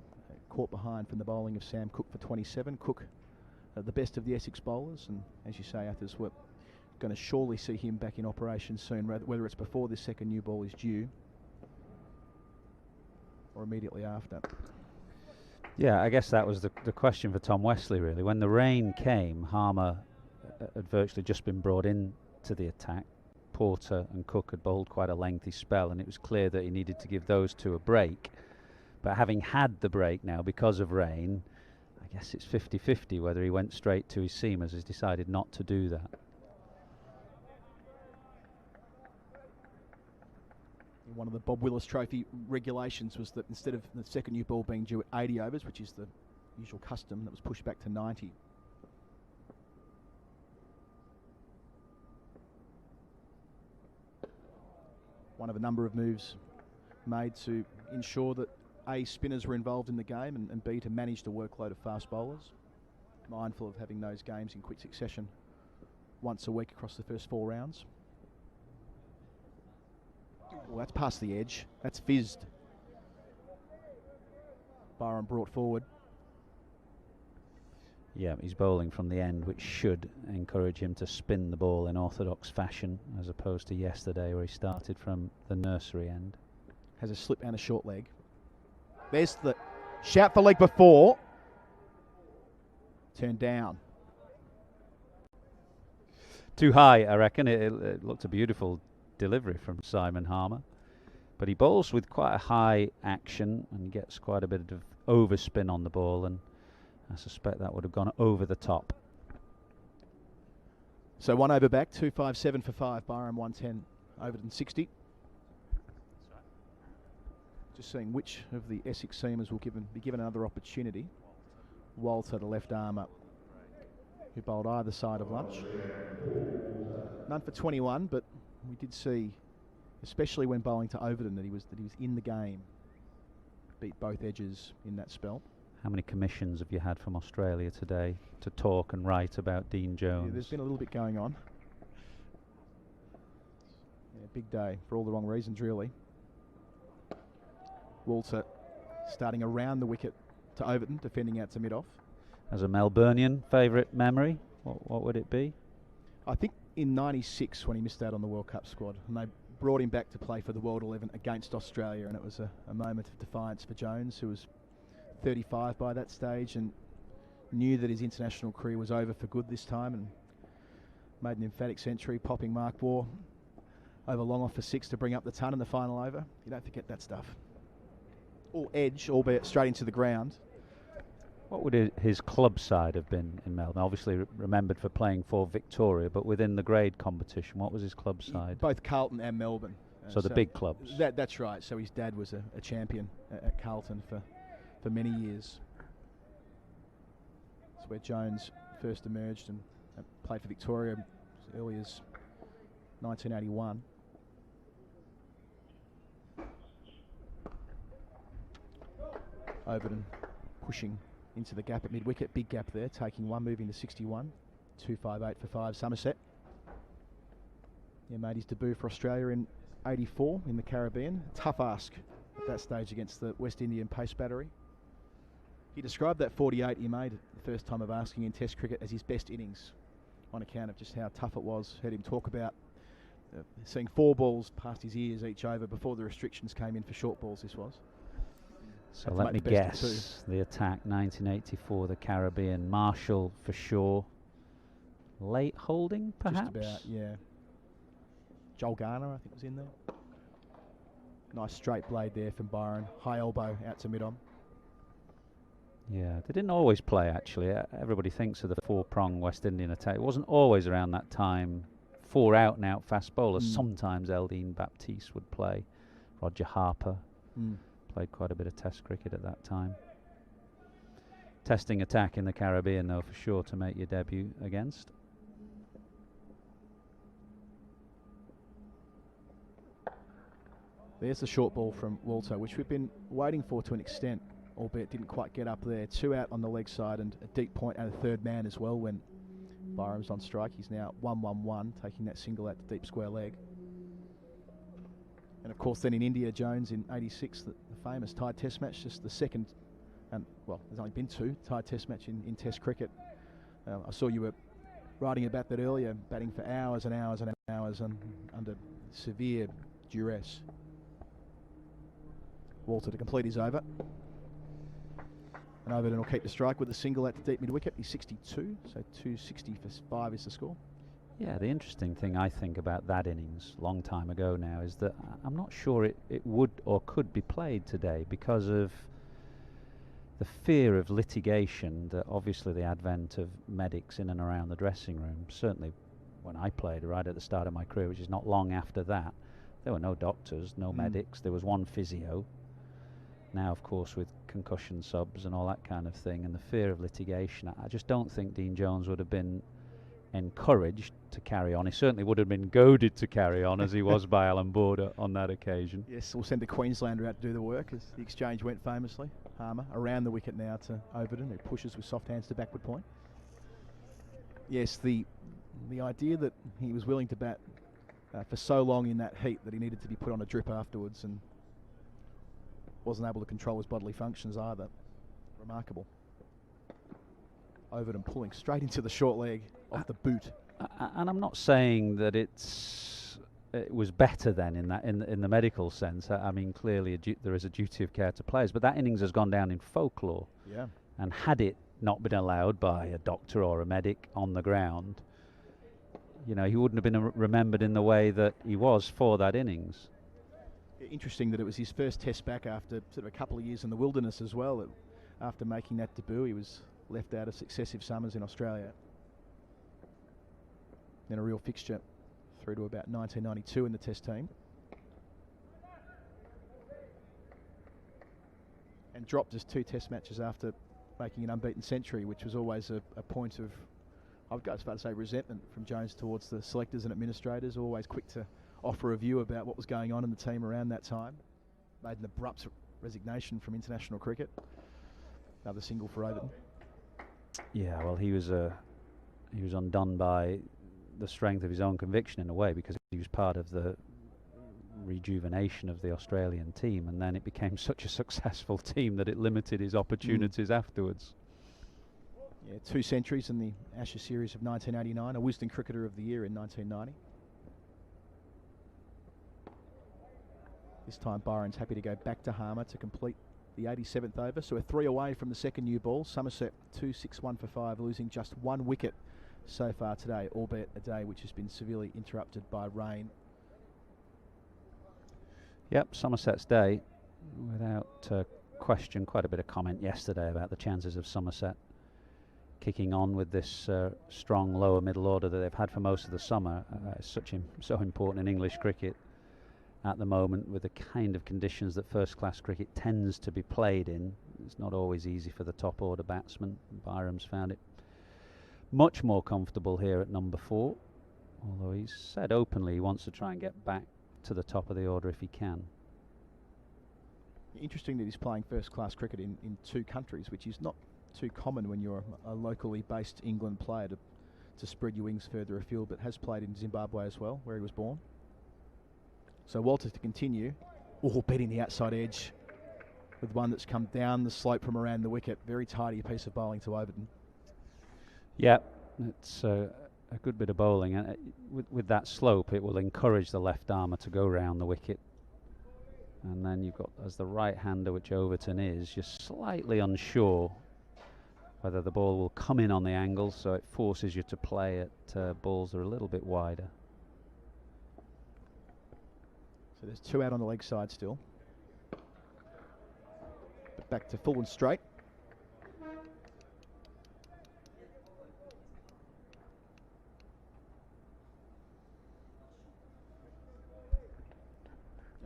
caught behind from the bowling of Sam Cook for 27. Cook, the best of the Essex bowlers, and as you say, Athers, we're going to surely see him back in operation soon, whether it's before this second new ball is due or immediately after. Yeah, I guess that was the question for Tom Wesley, really. When the rain came, Harmer had virtually just been brought in to the attack. Porter and Cook had bowled quite a lengthy spell, and it was clear that he needed to give those two a break. But having had the break now because of rain, I guess it's 50-50 whether he went straight to his seamers. He's decided not to do that. One of the Bob Willis Trophy regulations was that instead of the second new ball being due at 80 overs, which is the usual custom, that was pushed back to 90. One of a number of moves made to ensure that A, spinners were involved in the game, and B, to manage the workload of fast bowlers. Mindful of having those games in quick succession once a week across the first 4 rounds. Well, that's past the edge. That's fizzed. Byron brought forward. Yeah, he's bowling from the end, which should encourage him to spin the ball in orthodox fashion, as opposed to yesterday where he started from the nursery end. Has a slip and a short leg. There's the shout for leg before. Turned down. Too high, I reckon. It looked a beautiful delivery from Simon Harmer. But he bowls with quite a high action and gets quite a bit of overspin on the ball, and I suspect that would have gone over the top. So 1 over back, 257 for 5. Byram 110, Overton 60. Just seeing which of the Essex seamers will be given another opportunity. Walter, the left armer, who bowled either side of lunch. None for 21, but we did see, especially when bowling to Overton, that he was in the game. Beat both edges in that spell. How many commissions have you had from Australia today to talk and write about Dean Jones? Yeah, there's been a little bit going on. Yeah, big day for all the wrong reasons, really. Walter starting around the wicket to Overton, defending out to mid-off. As a Melburnian favourite memory, what would it be? I think in '96 when he missed out on the World Cup squad, and they brought him back to play for the World 11 against Australia, and it was a moment of defiance for Jones, who was 35 by that stage and knew that his international career was over for good this time, and made an emphatic century, popping Mark Waugh over long off for 6 to bring up the ton in the final over. You don't forget that stuff. All edge, albeit straight into the ground. What would his club side have been in Melbourne? Obviously remembered for playing for Victoria, but within the grade competition, what was his club side? Both Carlton and Melbourne. So the big clubs. That's right. So his dad was a champion at Carlton for many years. That's where Jones first emerged and played for Victoria as early as 1981. Overton pushing into the gap at mid-wicket. Big gap there, taking one, moving to 61. 258 for 5, Somerset. He made his debut for Australia in 84 in the Caribbean. Tough ask at that stage against the West Indian pace battery. He described that 48 he made the first time of asking in Test cricket as his best innings, on account of just how tough it was. Heard him talk about seeing 4 balls past his ears each over before the restrictions came in for short balls. This was. So let me guess, the attack 1984, the Caribbean. Marshall for sure. Late Holding, perhaps? Just about, yeah. Joel Garner, I think, was in there. Nice straight blade there from Byron. High elbow out to mid-on. Yeah, they didn't always play, actually. Everybody thinks of the 4-prong West Indian attack. It wasn't always around that time. 4 out-and-out fast bowlers. Sometimes Eldine Baptiste would play. Roger Harper. Played quite a bit of Test cricket at that time. Testing attack in the Caribbean, though, for sure, to make your debut against. There's the short ball from Walter, which we've been waiting for to an extent, albeit didn't quite get up there. 2 out on the leg side and a deep point and a third man as well when Byram's on strike. He's now 1-1-1, taking that single out the deep square leg. And of course then in India, Jones in 86, the famous tied Test match, just the second, and well, there's only been 2 tied Test match in Test cricket. I saw you were writing about that earlier, batting for hours and hours and hours under severe duress. Walter to complete his over. And Overton will keep the strike with a single at the deep mid-wicket. He's 62, so 260 for 5 is the score. Yeah, the interesting thing I think about that innings, long time ago now, is that I'm not sure it would or could be played today because of the fear of litigation, that obviously the advent of medics in and around the dressing room. Certainly when I played right at the start of my career, which is not long after that, there were no doctors, no medics, there was 1 physio. Now, of course, with concussion subs and all that kind of thing, and the fear of litigation, I just don't think Dean Jones would have been encouraged to carry on. He certainly would have been goaded to carry on, as he was by Alan Border on that occasion. Yes, we'll send the Queenslander out to do the work, as the exchange went famously. Harmer around the wicket now to Overton, who pushes with soft hands to backward point. Yes, the idea that he was willing to bat for so long in that heat that he needed to be put on a drip afterwards and wasn't able to control his bodily functions either. Remarkable. Overton pulling straight into the short leg off the boot. And I'm not saying that it was better then in the medical sense. I mean, clearly there is a duty of care to players, but that innings has gone down in folklore. Yeah. And had it not been allowed by a doctor or a medic on the ground, you know, he wouldn't have been remembered in the way that he was for that innings. Interesting that it was his first Test back after sort of a couple of years in the wilderness as well. After making that debut, he was left out of successive summers in Australia. Then a real fixture through to about 1992 in the Test team. And dropped just 2 Test matches after making an unbeaten century, which was always a point of, I've got to say, resentment from Jones towards the selectors and administrators, always quick to offer a view about what was going on in the team around that time. Made an abrupt resignation from international cricket. Another single for Overton. Yeah, well, he was undone by the strength of his own conviction in a way, because he was part of the rejuvenation of the Australian team, and then it became such a successful team that it limited his opportunities afterwards. Yeah, 2 centuries in the Ashes series of 1989, a Wisden Cricketer of the Year in 1990. This time Byron's happy to go back to Harmer to complete the 87th over. So we're 3 away from the second new ball. Somerset 2-6-1 for 5, losing just 1 wicket so far today, albeit a day which has been severely interrupted by rain. Yep, Somerset's day, without question. Quite a bit of comment yesterday about the chances of Somerset kicking on with this strong lower middle order that they've had for most of the summer. It's so important in English cricket at the moment, with the kind of conditions that first class cricket tends to be played in. It's not always easy for the top order batsmen. Byram's found it much more comfortable here at number 4, although he's said openly he wants to try and get back to the top of the order if he can. Interesting that he's playing first class cricket in 2 countries, which is not too common when you're a locally based England player to spread your wings further afield, but has played in Zimbabwe as well, where he was born. So Walter to continue. Oh, beating the outside edge with one that's come down the slope from around the wicket. Very tidy piece of bowling to Overton. Yeah, it's a good bit of bowling, and with that slope it will encourage the left armour to go round the wicket. And then you've got, as the right-hander, which Overton is, you're slightly unsure whether the ball will come in on the angle, so it forces you to play at balls that are a little bit wider. So there's 2 out on the leg side still. But back to full and straight.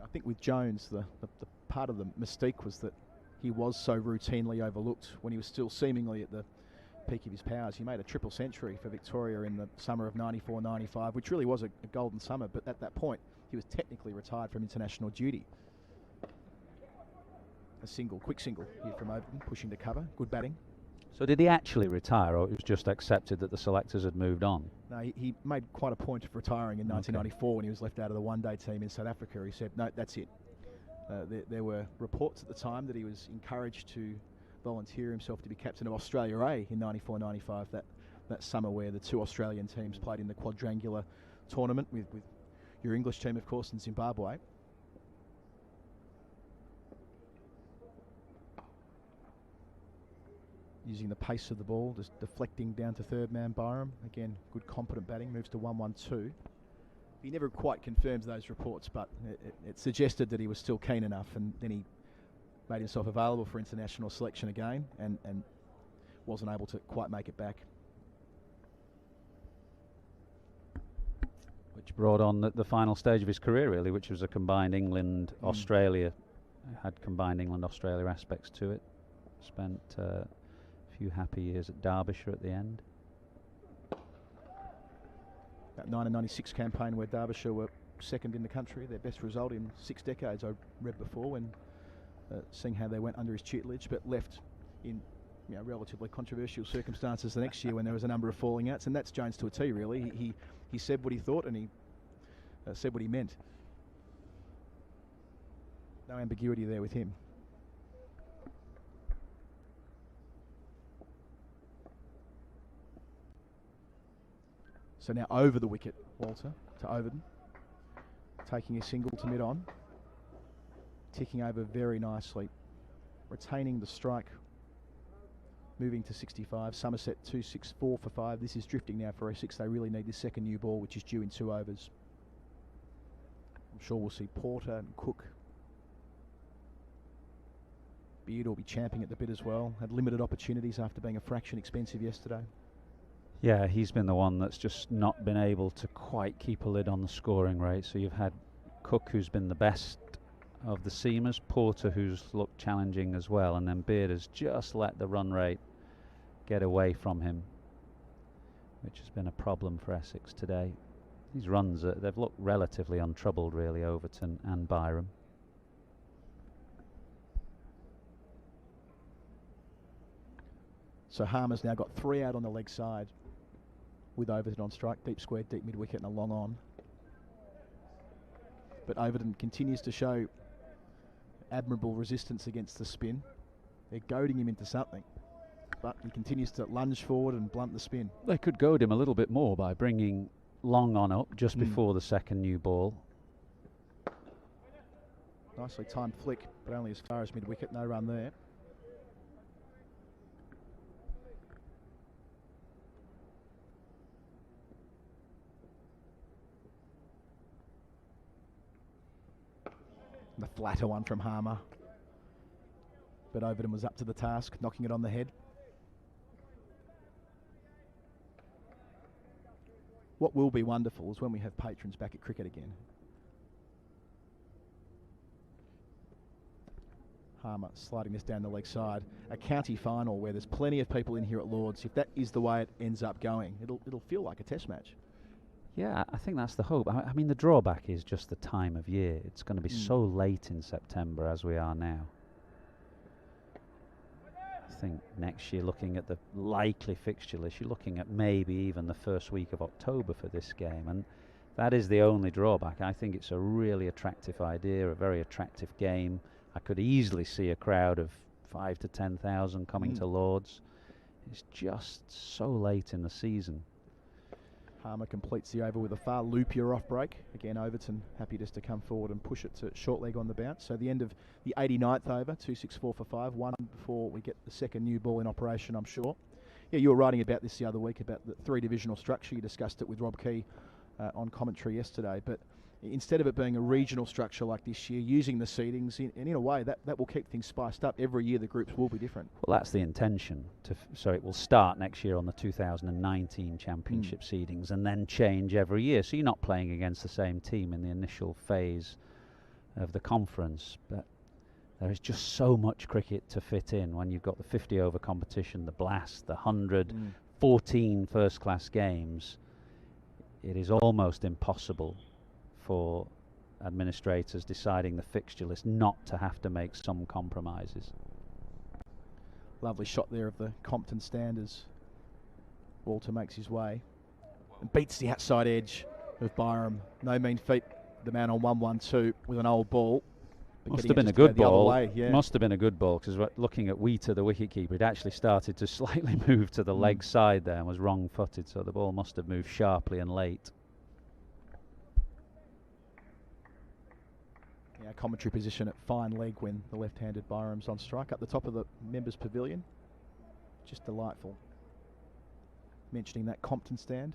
I think with Jones, the part of the mystique was that he was so routinely overlooked when he was still seemingly at the peak of his powers. He made a triple century for Victoria in the summer of 94-95, which really was a golden summer, but at that point he was technically retired from international duty. A quick single here from Overton, pushing to cover. Good batting. So did he actually retire, or it was just accepted that the selectors had moved on? No, he made quite a point of retiring in 1994 when he was left out of the one-day team in South Africa. He said, no, that's it. There were reports at the time that he was encouraged to volunteer himself to be captain of Australia A in 94-95, that summer where the 2 Australian teams played in the quadrangular tournament with your English team, of course, in Zimbabwe. Using the pace of the ball, just deflecting down to third man Byram. Again, good competent batting, moves to 1-1-2. He never quite confirms those reports, but it suggested that he was still keen enough, and then he made himself available for international selection again and wasn't able to quite make it back. Which brought on the final stage of his career, really, which was a combined England-Australia. Had combined England-Australia aspects to it. Spent a few happy years at Derbyshire at the end. That 1996 campaign where Derbyshire were second in the country, their best result in 6 decades, I read before, when seeing how they went under his tutelage, but left in relatively controversial circumstances the next year when there was a number of falling outs, and that's Jones to a T, really. He said what he thought, and he said what he meant. No ambiguity there with him. So now over the wicket, Walter, to Overton. Taking a single to mid-on. Ticking over very nicely. Retaining the strike. Moving to 65. Somerset 2-6-4 for 5. This is drifting now for Essex. They really need this second new ball, which is due in 2 overs. I'm sure we'll see Porter and Cook. Beard will be champing at the bit as well. Had limited opportunities after being a fraction expensive yesterday. Yeah, he's been the one that's just not been able to quite keep a lid on the scoring rate. So you've had Cook, who's been the best of the seamers, Porter, who's looked challenging as well, and then Beard has just let the run rate get away from him, which has been a problem for Essex today. These runs, they've looked relatively untroubled, really, Overton and Byram. So Harmer's now got 3 out on the leg side with Overton on strike. Deep square, deep mid wicket and a long on. But Overton continues to show admirable resistance against the spin. They're goading him into something, but he continues to lunge forward and blunt the spin. They could goad him a little bit more by bringing Long on up just before the second new ball. Nicely timed flick, but only as far as mid-wicket. No run there. The flatter one from Harmer. But Overton was up to the task, knocking it on the head. What will be wonderful is when we have patrons back at cricket again. Harmer sliding this down the leg side. A county final where there's plenty of people in here at Lords. If that is the way it ends up going, it'll feel like a test match. Yeah, I think that's the hope. I mean, the drawback is just the time of year. It's going to be so late in September as we are now. I think next year, looking at the likely fixture list, you're looking at maybe even the first week of October for this game, and that is the only drawback. I think it's a really attractive idea, a very attractive game. I could easily see a crowd of 5,000 to 10,000 coming to Lords. It's just so late in the season. Harmer completes the over with a far loopier off break. Again, Overton happy just to come forward and push it to short leg on the bounce. So the end of the 89th over, 264 for 5, one before we get the second new ball in operation, I'm sure. Yeah, you were writing about this the other week, about the three-divisional structure. You discussed it with Rob Key on commentary yesterday. But instead of it being a regional structure like this year, using the seedings, in a way, that will keep things spiced up. Every year the groups will be different. Well, that's the intention. So it will start next year on the 2019 championship seedings and then change every year. So you're not playing against the same team in the initial phase of the conference. But there is just so much cricket to fit in when you've got the 50-over competition, the Blast, the 100, 14 first-class games. It is almost impossible for administrators deciding the fixture list not to have to make some compromises. Lovely shot there of the Compton stand as Walter makes his way and beats the outside edge of Byram. No mean feat, the man on 1-1-2 with an old ball. Must have been a good ball. Must have been a good ball, because looking at Wheater, the wicketkeeper, it actually started to slightly move to the leg side there and was wrong-footed, so the ball must have moved sharply and late. Yeah, commentary position at fine leg when the left-handed Byram's on strike up the top of the members' pavilion. Just delightful. Mentioning that Compton stand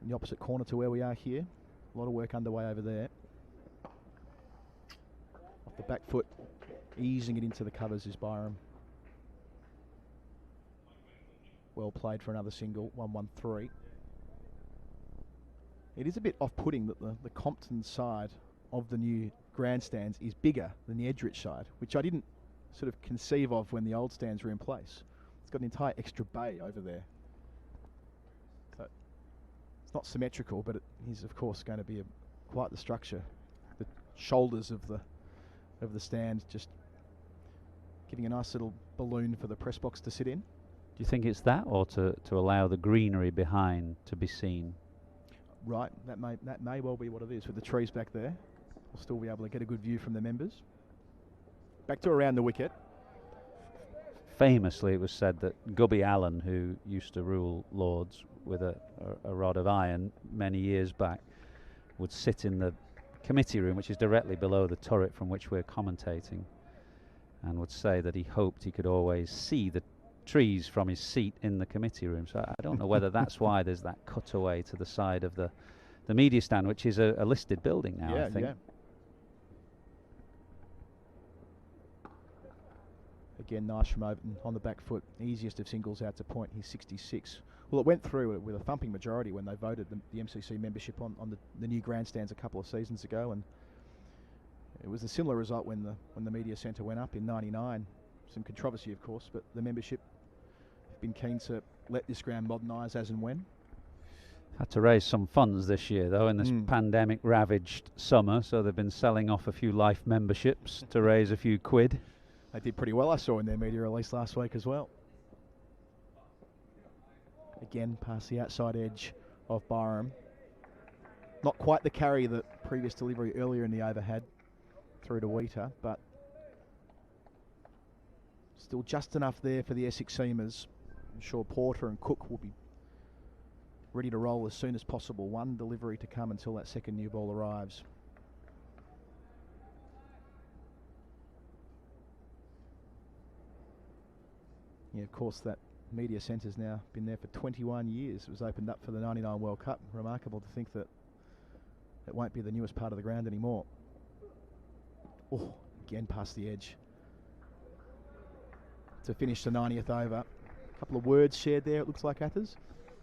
in the opposite corner to where we are here. A lot of work underway over there. Off the back foot, easing it into the covers is Byram. Well played for another single, 1-1-3. It is a bit off-putting that the Compton side of the new grandstands is bigger than the Edgeridge side, which I didn't sort of conceive of when the old stands were in place. It's got an entire extra bay over there. So it's not symmetrical, but it is of course going to be quite the structure. The shoulders of the stand just giving a nice little balloon for the press box to sit in. Do you think it's that, or to allow the greenery behind to be seen? Right, that may well be what it is. With the trees back there, we'll still be able to get a good view from the members. Back to around the wicket. Famously, it was said that Gubby Allen, who used to rule Lords with a rod of iron many years back, would sit in the committee room, which is directly below the turret from which we're commentating, and would say that he hoped he could always see the trees from his seat in the committee room. So I don't know whether that's why there's that cutaway to the side of the media stand, which is a listed building now, I think. Yeah. Again, nice from Overton on the back foot. Easiest of singles out to point. He's 66. Well, it went through with a thumping majority when they voted the MCC membership on the new grandstands a couple of seasons ago, and it was a similar result when the media centre went up in '99. Some controversy, of course, but the membership have been keen to let this ground modernise as and when. Had to raise some funds this year, though, in this pandemic-ravaged summer, so they've been selling off a few life memberships to raise a few quid. They did pretty well, I saw in their media release last week as well. Again, past the outside edge of Byram. Not quite the carry that previous delivery earlier in the over had through to Wheater, but still just enough there for the Essex seamers. I'm sure Porter and Cook will be ready to roll as soon as possible. One delivery to come until that second new ball arrives. Yeah, of course, that media centre's now been there for 21 years. It was opened up for the 99 World Cup. Remarkable to think that it won't be the newest part of the ground anymore. Oh, again past the edge. To finish the 90th over. A couple of words shared there, it looks like, Athers.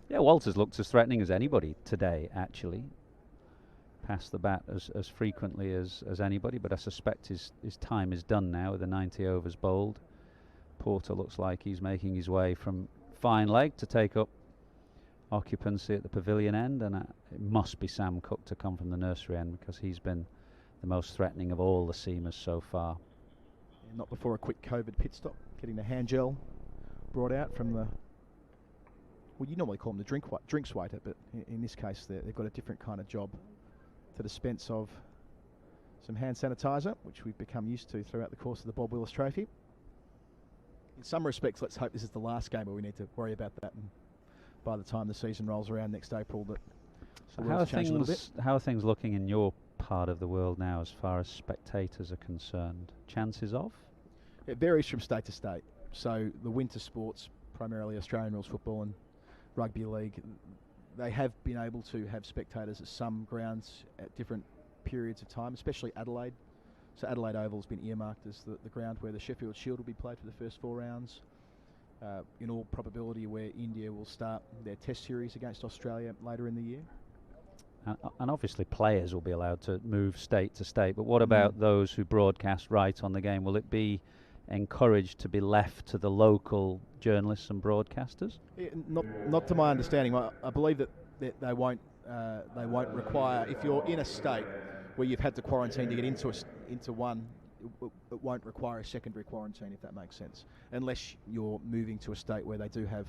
Yeah, Walters looked as threatening as anybody today, actually. Passed the bat as frequently as anybody, but I suspect his time is done now with the 90 overs bowled. Porter looks like he's making his way from fine leg to take up occupancy at the pavilion end, and it must be Sam Cook to come from the nursery end, because he's been the most threatening of all the seamers so far. Yeah, not before a quick COVID pit stop, getting the hand gel brought out from the, well, you normally call them the drinks waiter, but in this case they've got a different kind of job to dispense of some hand sanitizer, which we've become used to throughout the course of the Bob Willis Trophy. In some respects, let's hope this is the last game where we need to worry about that, and by the time the season rolls around next April, that so how are things looking in your part of the world now as far as spectators are concerned? Chances of? It varies from state to state. So the winter sports, primarily Australian rules football and rugby league, they have been able to have spectators at some grounds at different periods of time, especially Adelaide. So Adelaide Oval has been earmarked as the ground where the Sheffield Shield will be played for the first 4 rounds. In all probability, where India will start their test series against Australia later in the year. And obviously players will be allowed to move state to state, but what about those who broadcast right on the game? Will it be encouraged to be left to the local journalists and broadcasters? Yeah, not to my understanding. I believe that they won't require, if you're in a state where you've had to quarantine to get into one, it won't require a secondary quarantine, if that makes sense, unless you're moving to a state where they do have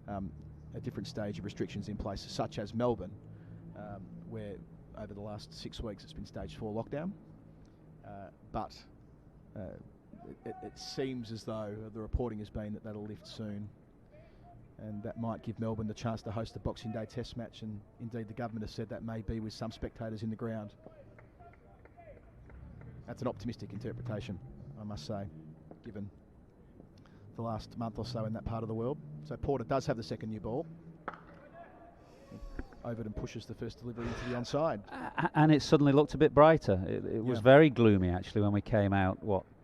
a different stage of restrictions in place, such as Melbourne, where over the last 6 weeks it's been stage 4 lockdown. But it seems as though the reporting has been that that'll lift soon, and that might give Melbourne the chance to host the Boxing Day Test match, and indeed the government has said that may be with some spectators in the ground. That's an optimistic interpretation, I must say, given the last month or so in that part of the world. So Porter does have the second new ball. Overton pushes the first delivery into the onside. And it suddenly looked a bit brighter. It was very gloomy, actually, when we came out,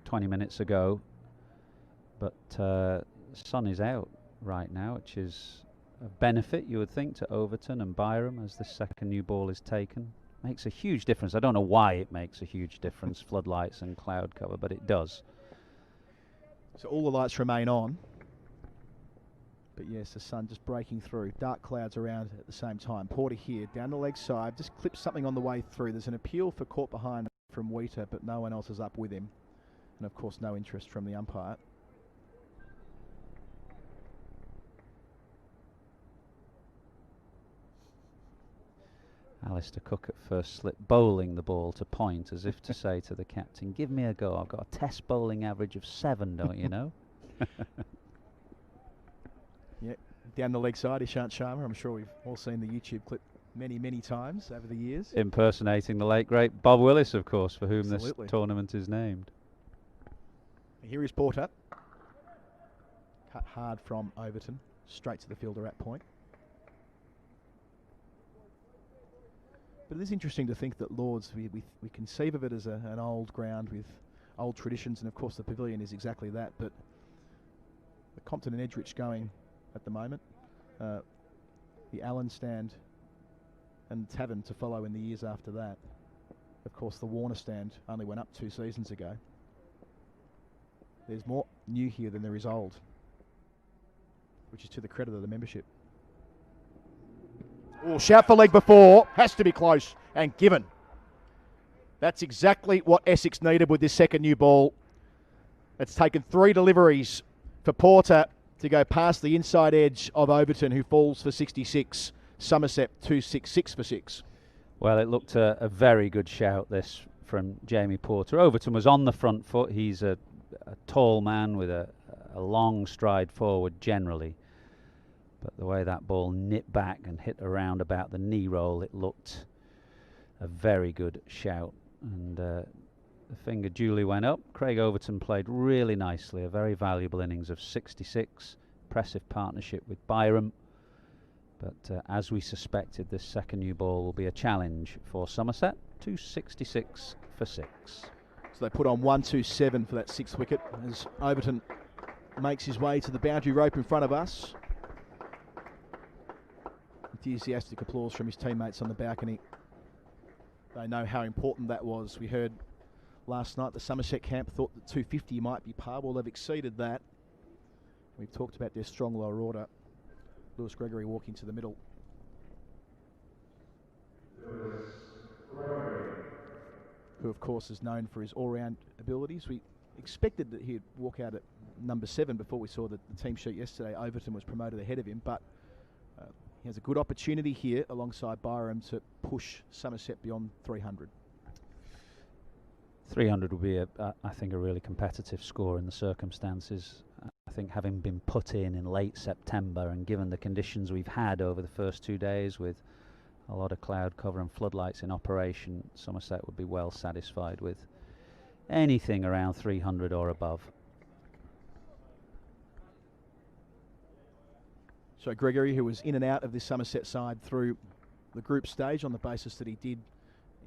20 minutes ago. But sun is out right now, which is a benefit, you would think, to Overton and Byram as the second new ball is taken. Makes a huge difference. I don't know why it makes a huge difference, floodlights and cloud cover, but it does. So all the lights remain on. But yes, the sun just breaking through. Dark clouds around at the same time. Porter here, down the leg side, just clips something on the way through. There's an appeal for caught behind from Wheater, but no one else is up with him. And of course, no interest from the umpire. Alistair Cook at first slip, bowling the ball to point as if to say to the captain, give me a go, I've got a test bowling average of 7, don't you know? Yeah, down the leg side, Ishant Sharma. I'm sure we've all seen the YouTube clip many, many times over the years. Impersonating the late, great Bob Willis, of course, for whom this tournament is named. Here is Porter. Cut hard from Overton, straight to the fielder at point. But it is interesting to think that Lords, we conceive of it as an old ground with old traditions, and of course the pavilion is exactly that, but the Compton and Edgerich going at the moment, the Allen stand and Tavern to follow in the years after that. Of course the Warner stand only went up 2 seasons ago. There's more new here than there is old, which is to the credit of the membership. Oh, shout for leg before, has to be close, and given. That's exactly what Essex needed with this second new ball. It's taken 3 deliveries for Porter to go past the inside edge of Overton, who falls for 66. Somerset 266 for 6. Well, it looked a very good shout, this, from Jamie Porter. Overton was on the front foot. He's a tall man with a long stride forward generally. But the way that ball nipped back and hit around about the knee roll, it looked a very good shout. And the finger duly went up. Craig Overton played really nicely, a very valuable innings of 66. impressive partnership with Byram. But as we suspected, this second new ball will be a challenge for Somerset. 266 for 6. So they put on 127 for that 6th wicket as Overton makes his way to the boundary rope in front of us. Enthusiastic applause from his teammates on the balcony. They know how important that was. We heard last night the Somerset camp thought that 250 might be par. Well, they've exceeded that. We've talked about their strong lower order. Lewis Gregory walking to the middle. Who, of course, is known for his all-round abilities. We expected that he'd walk out at number 7 before we saw the team sheet yesterday. Overton was promoted ahead of him, but he has a good opportunity here alongside Byram to push Somerset beyond 300. 300 would be, I think, a really competitive score in the circumstances. I think having been put in late September and given the conditions we've had over the first 2 days with a lot of cloud cover and floodlights in operation, Somerset would be well satisfied with anything around 300 or above. So Gregory, who was in and out of this Somerset side through the group stage on the basis that he did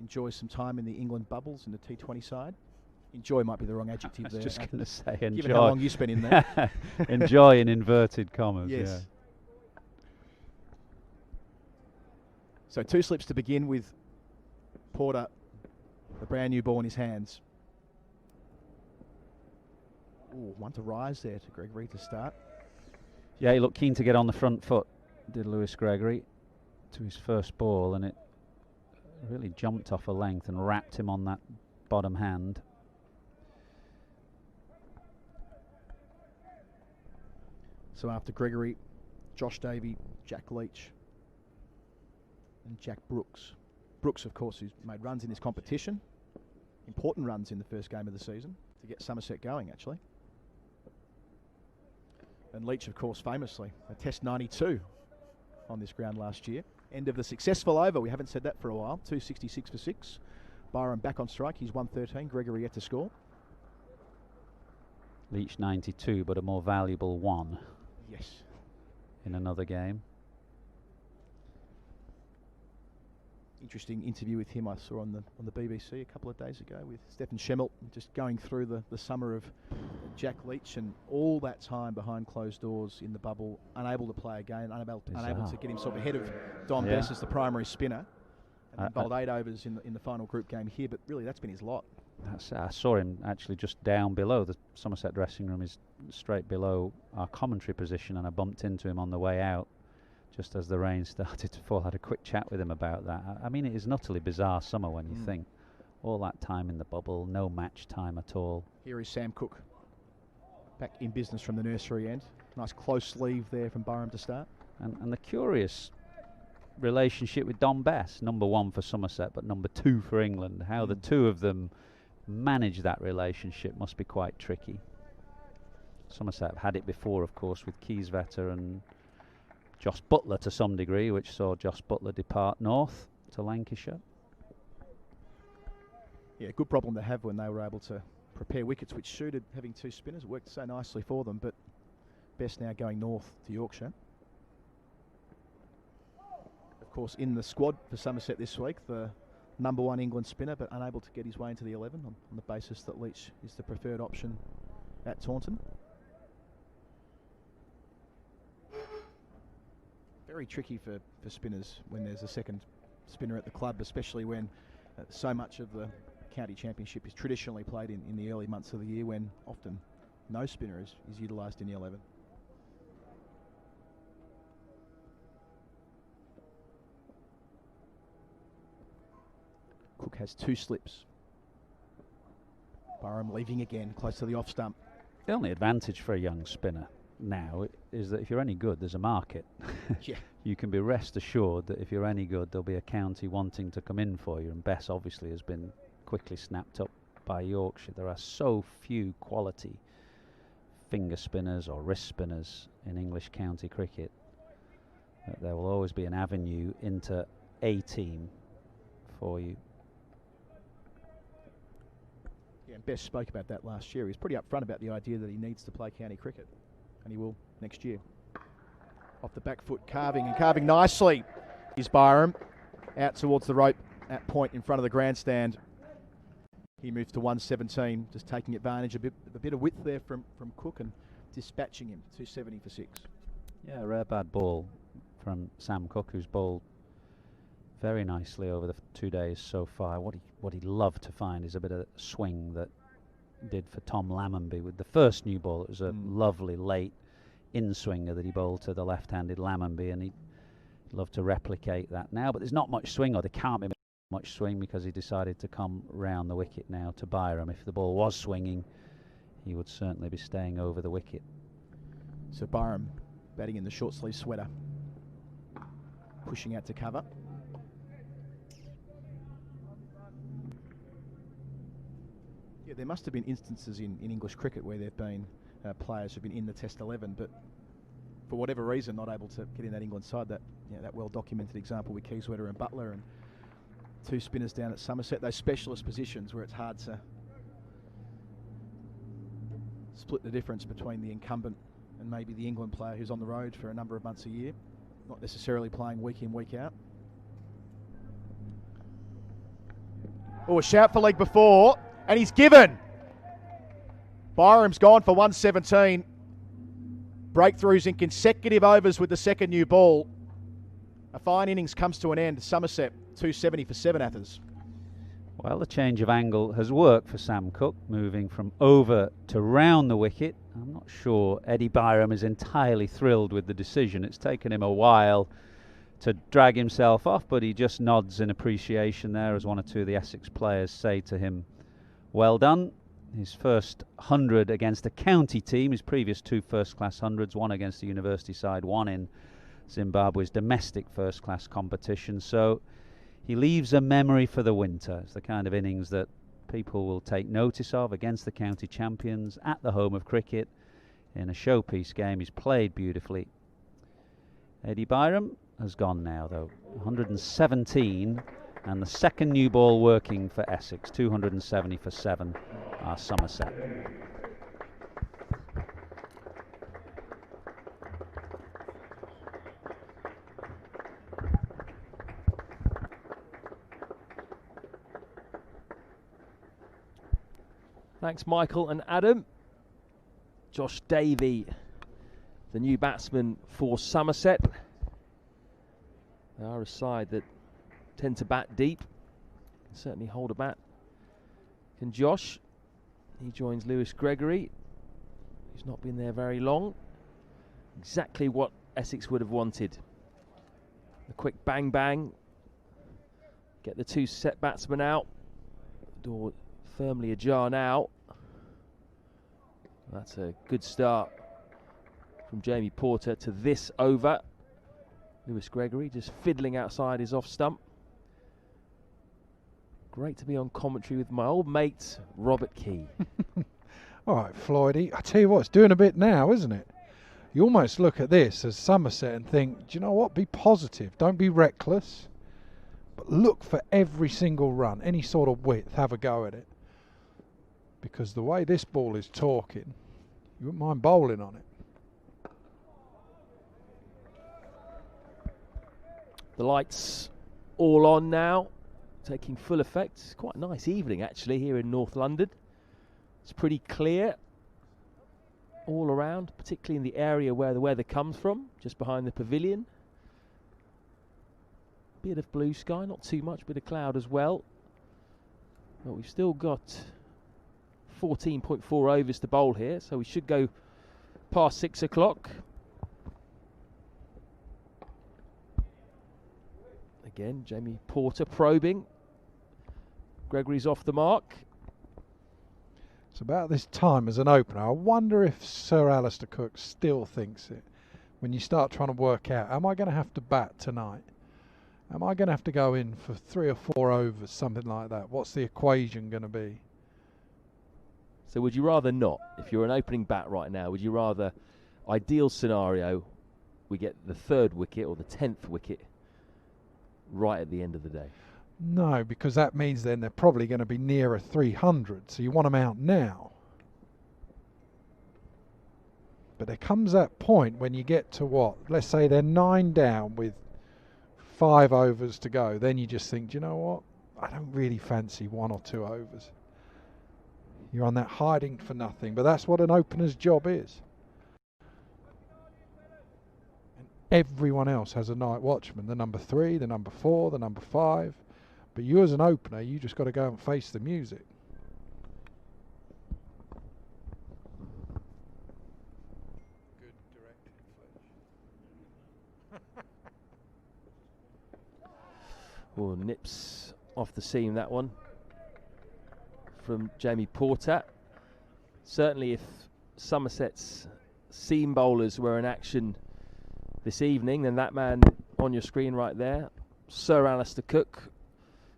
enjoy some time in the England bubbles in the T20 side. Enjoy might be the wrong adjective there. I was just going to say enjoy. Given how long you spent in there. Enjoy in inverted commas, yes. Yeah. So 2 slips to begin with Porter, the brand new ball in his hands. Ooh, one to rise there to Gregory to start. Yeah, he looked keen to get on the front foot, did Lewis Gregory, to his first ball, and it really jumped off a length and wrapped him on that bottom hand. So after Gregory, Josh Davey, Jack Leach and Jack Brooks. Brooks, of course, who's made runs in this competition. Important runs in the first game of the season to get Somerset going, actually. And Leach, of course, famously, a Test 92 on this ground last year. End of the successful over. We haven't said that for a while. 266 for 6. Byram back on strike. He's 113. Gregory yet to score. Leach 92, but a more valuable 1. Yes. In another game. Interesting interview with him I saw on the BBC a couple of days ago with Stephen Schemmelt, just going through the summer of Jack Leach and all that time behind closed doors in the bubble, unable to play again, unable to get himself ahead of Don Bess as the primary spinner, and then bowled 8 overs in the final group game here. But really, that's been his lot. I saw him actually just down below. The Somerset dressing room is straight below our commentary position, and I bumped into him on the way out just as the rain started to fall. I had a quick chat with him about that. I mean, it is an utterly bizarre summer when you think all that time in the bubble, no match time at all. Here is Sam Cook, back in business from the nursery end. Nice close sleeve there from Byram to start. And the curious relationship with Don Bess, number 1 for Somerset, but number 2 for England. How the two of them manage that relationship must be quite tricky. Somerset have had it before, of course, with Keysvetter and Josh Butler to some degree, which saw Josh Butler depart north to Lancashire. Yeah, good problem to have when they were able to prepare wickets which suited having 2 spinners. It worked so nicely for them, but Best now going north to Yorkshire. Of course, in the squad for Somerset this week, the number 1 England spinner, but unable to get his way into the 11 on the basis that Leach is the preferred option at Taunton. Very tricky for spinners when there's a second spinner at the club, especially when so much of the county championship is traditionally played in the early months of the year, when often no spinner is utilised in the 11. Cook has 2 slips. Byram leaving again, close to the off stump. The only advantage for a young spinner now is that if you're any good, there's a market. Yeah. You can be rest assured that if you're any good, there'll be a county wanting to come in for you, and Bess obviously has been quickly snapped up by Yorkshire. There are so few quality finger spinners or wrist spinners in English county cricket that there will always be an avenue into a team for you. Yeah, and Bess spoke about that last year. He was pretty upfront about the idea that he needs to play county cricket, and he will next year. Off the back foot, carving nicely is Byram. Out towards the rope at point in front of the grandstand. He moves to 117, just taking advantage a bit of width there from Cook and dispatching him. 270 for 6. Yeah, a rare bad ball from Sam Cook, who's bowled very nicely over the 2 days so far. What he'd love to find is a bit of swing that did for Tom Lammonby with the first new ball. It was a lovely late in-swinger that he bowled to the left-handed Lammonby, and he'd love to replicate that now. But there's not much swing, or there can't be much swing, because he decided to come round the wicket now to Byram. If the ball was swinging, he would certainly be staying over the wicket. So Byram batting in the short sleeve sweater, pushing out to cover. Yeah, there must have been instances in English cricket where there have been players who've been in the Test 11, but for whatever reason not able to get in that England side. That well-documented example with Keyswetter and Butler, and 2 spinners down at Somerset. Those specialist positions where it's hard to split the difference between the incumbent and maybe the England player who's on the road for a number of months a year, not necessarily playing week in, week out. Oh, a shout for leg before, and he's given. Byram's gone for 117. Breakthroughs in consecutive overs with the second new ball. A fine innings comes to an end. Somerset 270 for 7, Athers. Well, the change of angle has worked for Sam Cook, moving from over to round the wicket. I'm not sure Eddie Byram is entirely thrilled with the decision. It's taken him a while to drag himself off, but he just nods in appreciation there as one or two of the Essex players say to him, well done. His first 100 against a county team, his previous 2 first-class hundreds, one against the university side, one in Zimbabwe's domestic first-class competition. So he leaves a memory for the winter. It's the kind of innings that people will take notice of against the county champions at the home of cricket in a showpiece game. He's played beautifully. Eddie Byram has gone now, though. 117, and the second new ball working for Essex. 270 for 7 are Somerset. Thanks, Michael and Adam. Josh Davey, the new batsman for Somerset. They are a side that tend to bat deep. Can certainly hold a bat. Can Josh? He joins Lewis Gregory, who's not been there very long. Exactly what Essex would have wanted. A quick bang bang. Get the 2 set batsmen out. Door firmly ajar now. That's a good start from Jamie Porter to this over. Lewis Gregory just fiddling outside his off stump. Great to be on commentary with my old mate Robert Key. All right, Floydie, I tell you what, it's doing a bit now, isn't it? You almost look at this as Somerset and think, do you know what, be positive, don't be reckless, but look for every single run, any sort of width, have a go at it. Because the way this ball is talking, you wouldn't mind bowling on it. The lights all on now, taking full effect. It's quite a nice evening actually here in North London. It's pretty clear all around, particularly in the area where the weather comes from, just behind the pavilion. Bit of blue sky, not too much, bit of cloud as well. But we've still got 14.4 overs to bowl here, so we should go past 6 o'clock. Again, Jamie Porter probing. Gregory's off the mark. It's about this time as an opener. I wonder if Sir Alistair Cook still thinks it. When you start trying to work out, am I going to have to bat tonight? Am I going to have to go in for 3 or 4 overs, something like that? What's the equation going to be? So would you rather not? If you're an opening bat right now, would you rather, ideal scenario, we get the 3rd wicket or the 10th wicket right at the end of the day? No, because that means then they're probably going to be nearer 300, so you want them out now. But there comes that point when you get to what? Let's say they're 9 down with 5 overs to go. Then you just think, do you know what? I don't really fancy 1 or 2 overs. You're on that hiding for nothing. But that's what an opener's job is. And everyone else has a night watchman. The number 3, the number 4, the number 5. But you as an opener, you just got to go and face the music. Oh, nips off the seam, that one from Jamie Porter. Certainly if Somerset's seam bowlers were in action this evening, then that man on your screen right there, Sir Alistair Cook,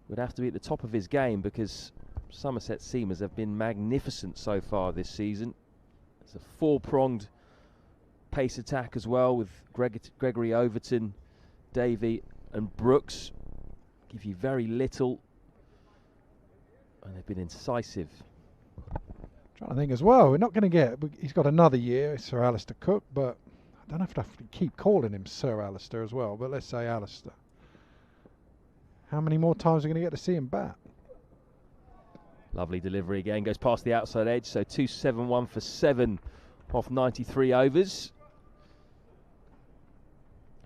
would have to be at the top of his game, because Somerset seamers have been magnificent so far this season. It's a 4-pronged pace attack as well, with Gregory Overton, Davey and Brooks. Give you very little, and they've been incisive. Trying to think as well, we're not going to get, he's got another year, Sir Alistair Cook, but I don't have to keep calling him Sir Alistair as well, but let's say Alistair. How many more times are we going to get to see him bat? Lovely delivery again, goes past the outside edge, so 271 for 7 off 93 overs.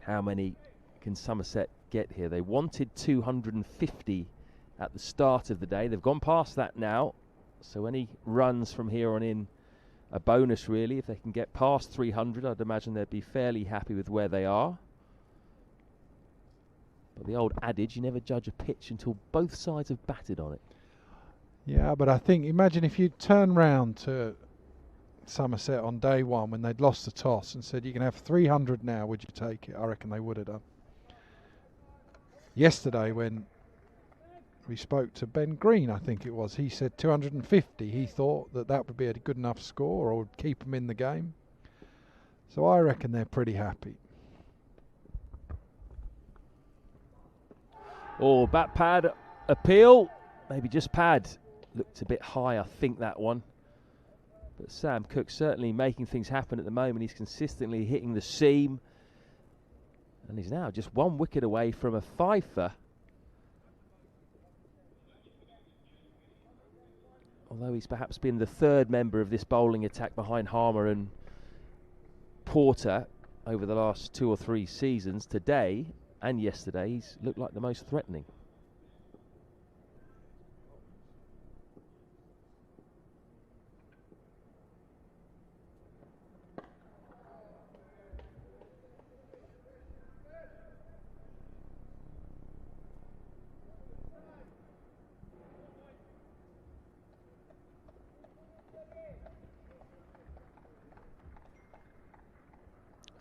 How many can Somerset get here? They wanted 250 at the start of the day. They've gone past that now, so any runs from here on in a bonus really. If they can get past 300, I'd imagine they'd be fairly happy with where they are. But the old adage, you never judge a pitch until both sides have batted on it. Yeah, but I think, imagine if you turn round to Somerset on day 1 when they'd lost the toss and said, you can have 300 now, would you take it? I reckon they would have done. Yesterday when we spoke to Ben Green, I think it was, he said 250. He thought that that would be a good enough score or would keep them in the game. So I reckon they're pretty happy. Oh, bat pad appeal, maybe just pad. Looked a bit high, I think, that one. But Sam Cook certainly making things happen at the moment. He's consistently hitting the seam. And he's now just 1 wicket away from a fifer. Although he's perhaps been the 3rd member of this bowling attack behind Harmer and Porter over the last 2 or 3 seasons, today and yesterday he's looked like the most threatening.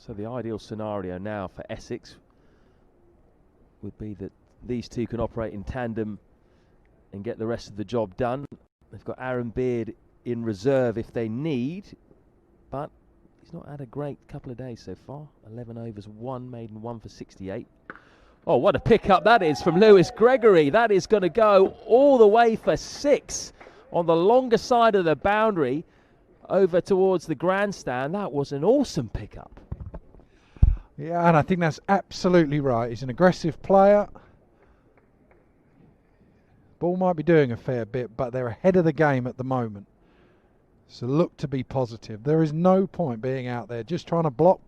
So the ideal scenario now for Essex would be that these two can operate in tandem and get the rest of the job done. They've got Aaron Beard in reserve if they need, but he's not had a great couple of days so far. 11 overs, 1 maiden, 1 for 68. Oh, what a pickup that is from Lewis Gregory. That is going to go all the way for 6 on the longer side of the boundary over towards the grandstand. That was an awesome pickup. Yeah, and I think that's absolutely right. He's an aggressive player. Ball might be doing a fair bit, but they're ahead of the game at the moment. So look to be positive. There is no point being out there just trying to block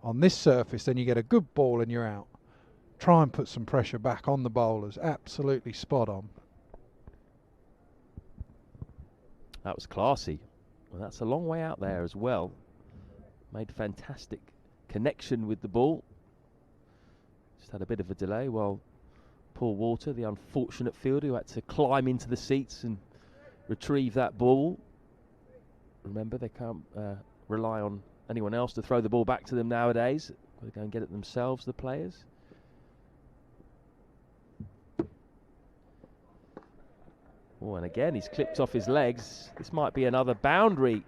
on this surface. Then you get a good ball and you're out. Try and put some pressure back on the bowlers. Absolutely spot on. That was classy. Well, that's a long way out there as well. Made fantastic connection with the ball. Just had a bit of a delay while Paul Walter, the unfortunate fielder who had to climb into the seats and retrieve that ball. Remember, they can't rely on anyone else to throw the ball back to them nowadays. They've got to go and get it themselves, the players. Oh, and again, he's clipped off his legs. This might be another boundary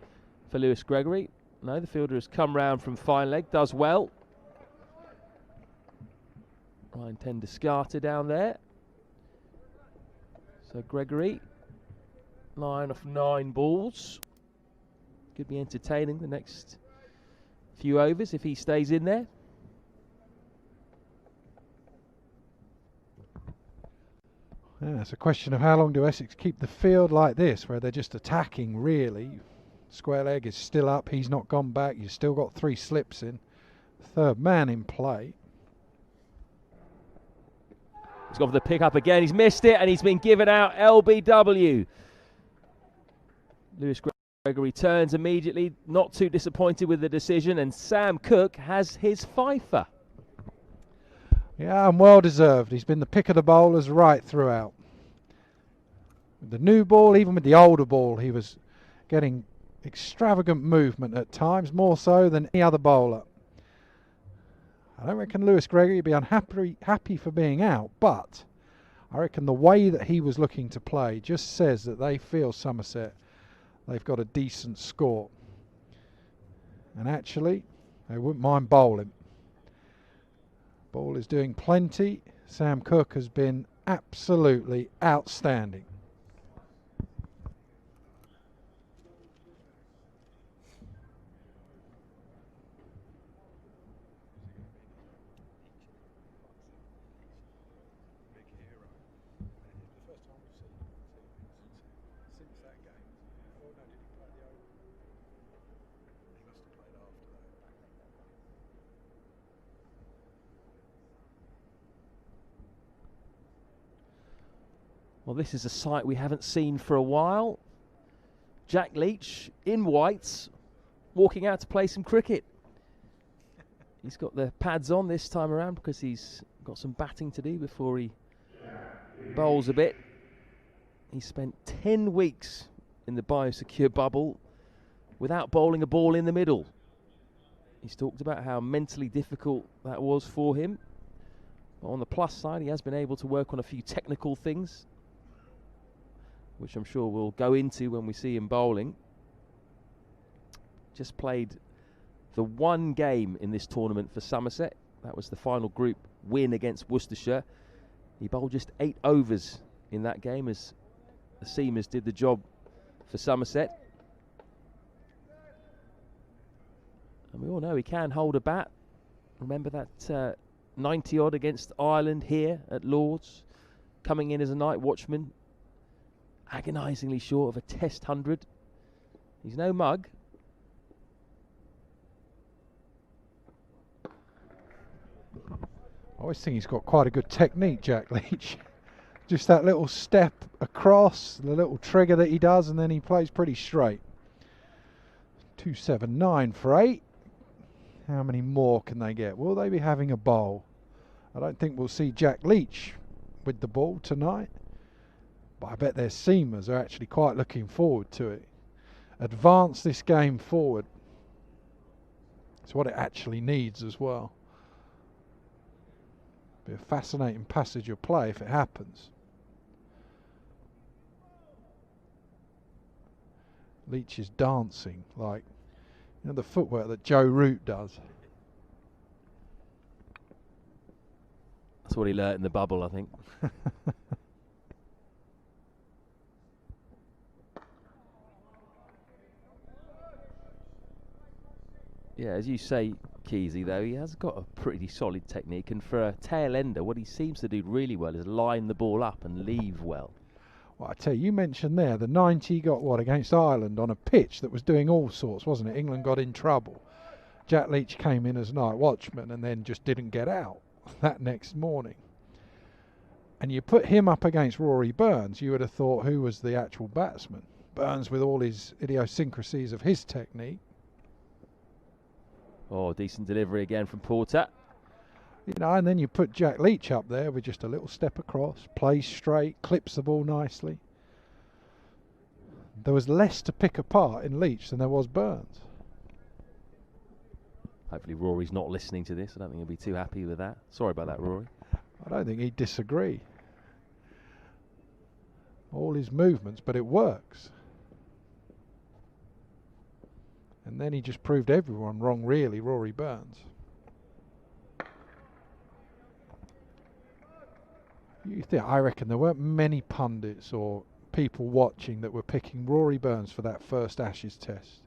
for Lewis Gregory. No, the fielder has come round from fine leg, does well. Ryan Tendescarter down there. So Gregory, 9 of 9 balls. Could be entertaining the next few overs if he stays in there. Yeah, it's a question of how long do Essex keep the field like this, where they're just attacking, really. Square leg is still up, he's not gone back, you've still got 3 slips in. Third man in play. He's gone for the pick up again, he's missed it, and he's been given out LBW. Lewis Gregory turns immediately, not too disappointed with the decision, and Sam Cook has his fifer. Yeah, and well deserved. He's been the pick of the bowlers right throughout. With the new ball, even with the older ball, he was getting extravagant movement at times, more so than any other bowler. I don't reckon Lewis Gregory would be happy for being out, but I reckon the way that he was looking to play just says that they feel Somerset, they've got a decent score. And actually, they wouldn't mind bowling. Ball is doing plenty. Sam Cook has been absolutely outstanding. Well, this is a sight we haven't seen for a while. Jack Leach in whites, walking out to play some cricket. He's got the pads on this time around because he's got some batting to do before he bowls a bit. He spent 10 weeks in the biosecure bubble without bowling a ball in the middle. He's talked about how mentally difficult that was for him. But on the plus side, he has been able to work on a few technical things, which I'm sure we'll go into when we see him bowling. Just played the one game in this tournament for Somerset. That was the final group win against Worcestershire. He bowled just 8 overs in that game as the seamers did the job for Somerset. And we all know he can hold a bat. Remember that 90 odd against Ireland here at Lord's, coming in as a night watchman, agonisingly short of a Test 100. He's no mug. I always think he's got quite a good technique, Jack Leach. Just that little step across, the little trigger that he does, and then he plays pretty straight. 279 for 8. How many more can they get? Will they be having a bowl? I don't think we'll see Jack Leach with the ball tonight, but I bet their seamers are actually quite looking forward to it. Advance this game forward. It's what it actually needs as well. Be a fascinating passage of play if it happens. Leach is dancing like, you know, the footwork that Joe Root does. That's what he learnt in the bubble, I think. Yeah, as you say, Keezy, though, he has got a pretty solid technique, and for a tail ender, what he seems to do really well is line the ball up and leave well. Well, I tell you, you mentioned there the 90 got what against Ireland on a pitch that was doing all sorts, wasn't it? England got in trouble. Jack Leach came in as night watchman and then just didn't get out that next morning. And you put him up against Rory Burns, you would have thought who was the actual batsman. Burns with all his idiosyncrasies of his technique. Oh, decent delivery again from Porter. You know, and then you put Jack Leach up there with just a little step across, plays straight, clips the ball nicely. There was less to pick apart in Leach than there was Burns. Hopefully Rory's not listening to this. I don't think he'll be too happy with that. Sorry about that, Rory. I don't think he'd disagree. All his movements, but it works. And then he just proved everyone wrong, really, Rory Burns. I reckon there weren't many pundits or people watching that were picking Rory Burns for that first Ashes test.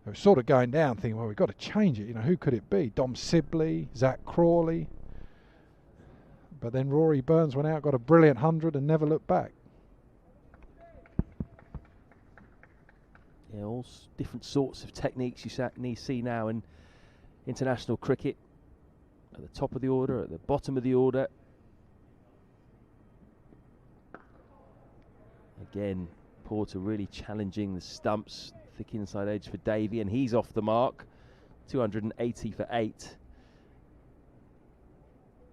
They were sort of going down thinking, well, we've got to change it. You know, who could it be? Dom Sibley, Zach Crawley. But then Rory Burns went out, got a brilliant 100 and never looked back. Yeah, all different sorts of techniques you see now in international cricket. At the top of the order, at the bottom of the order. Again, Porter really challenging the stumps. Thick inside edge for Davey, and he's off the mark. 280 for 8.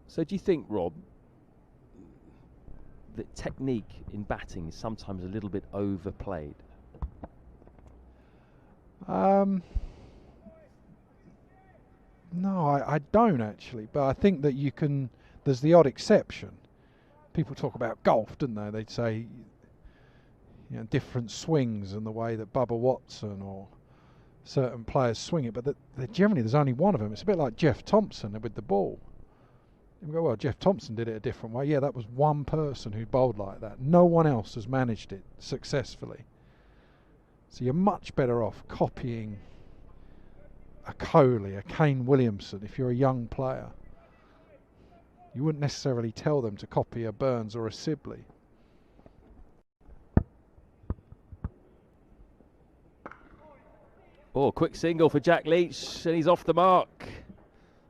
So do you think, Rob, that technique in batting is sometimes a little bit overplayed? No, I don't actually, but I think that you can, there's the odd exception. People talk about golf, don't they? They'd say, you know, different swings and the way that Bubba Watson or certain players swing it, but generally there's only one of them. It's a bit like Jeff Thompson with the ball. You go, well, Jeff Thompson did it a different way. Yeah, that was one person who bowled like that. No one else has managed it successfully. So you're much better off copying a Kohli, a Kane Williamson if you're a young player. You wouldn't necessarily tell them to copy a Burns or a Sibley. Oh, quick single for Jack Leach, and he's off the mark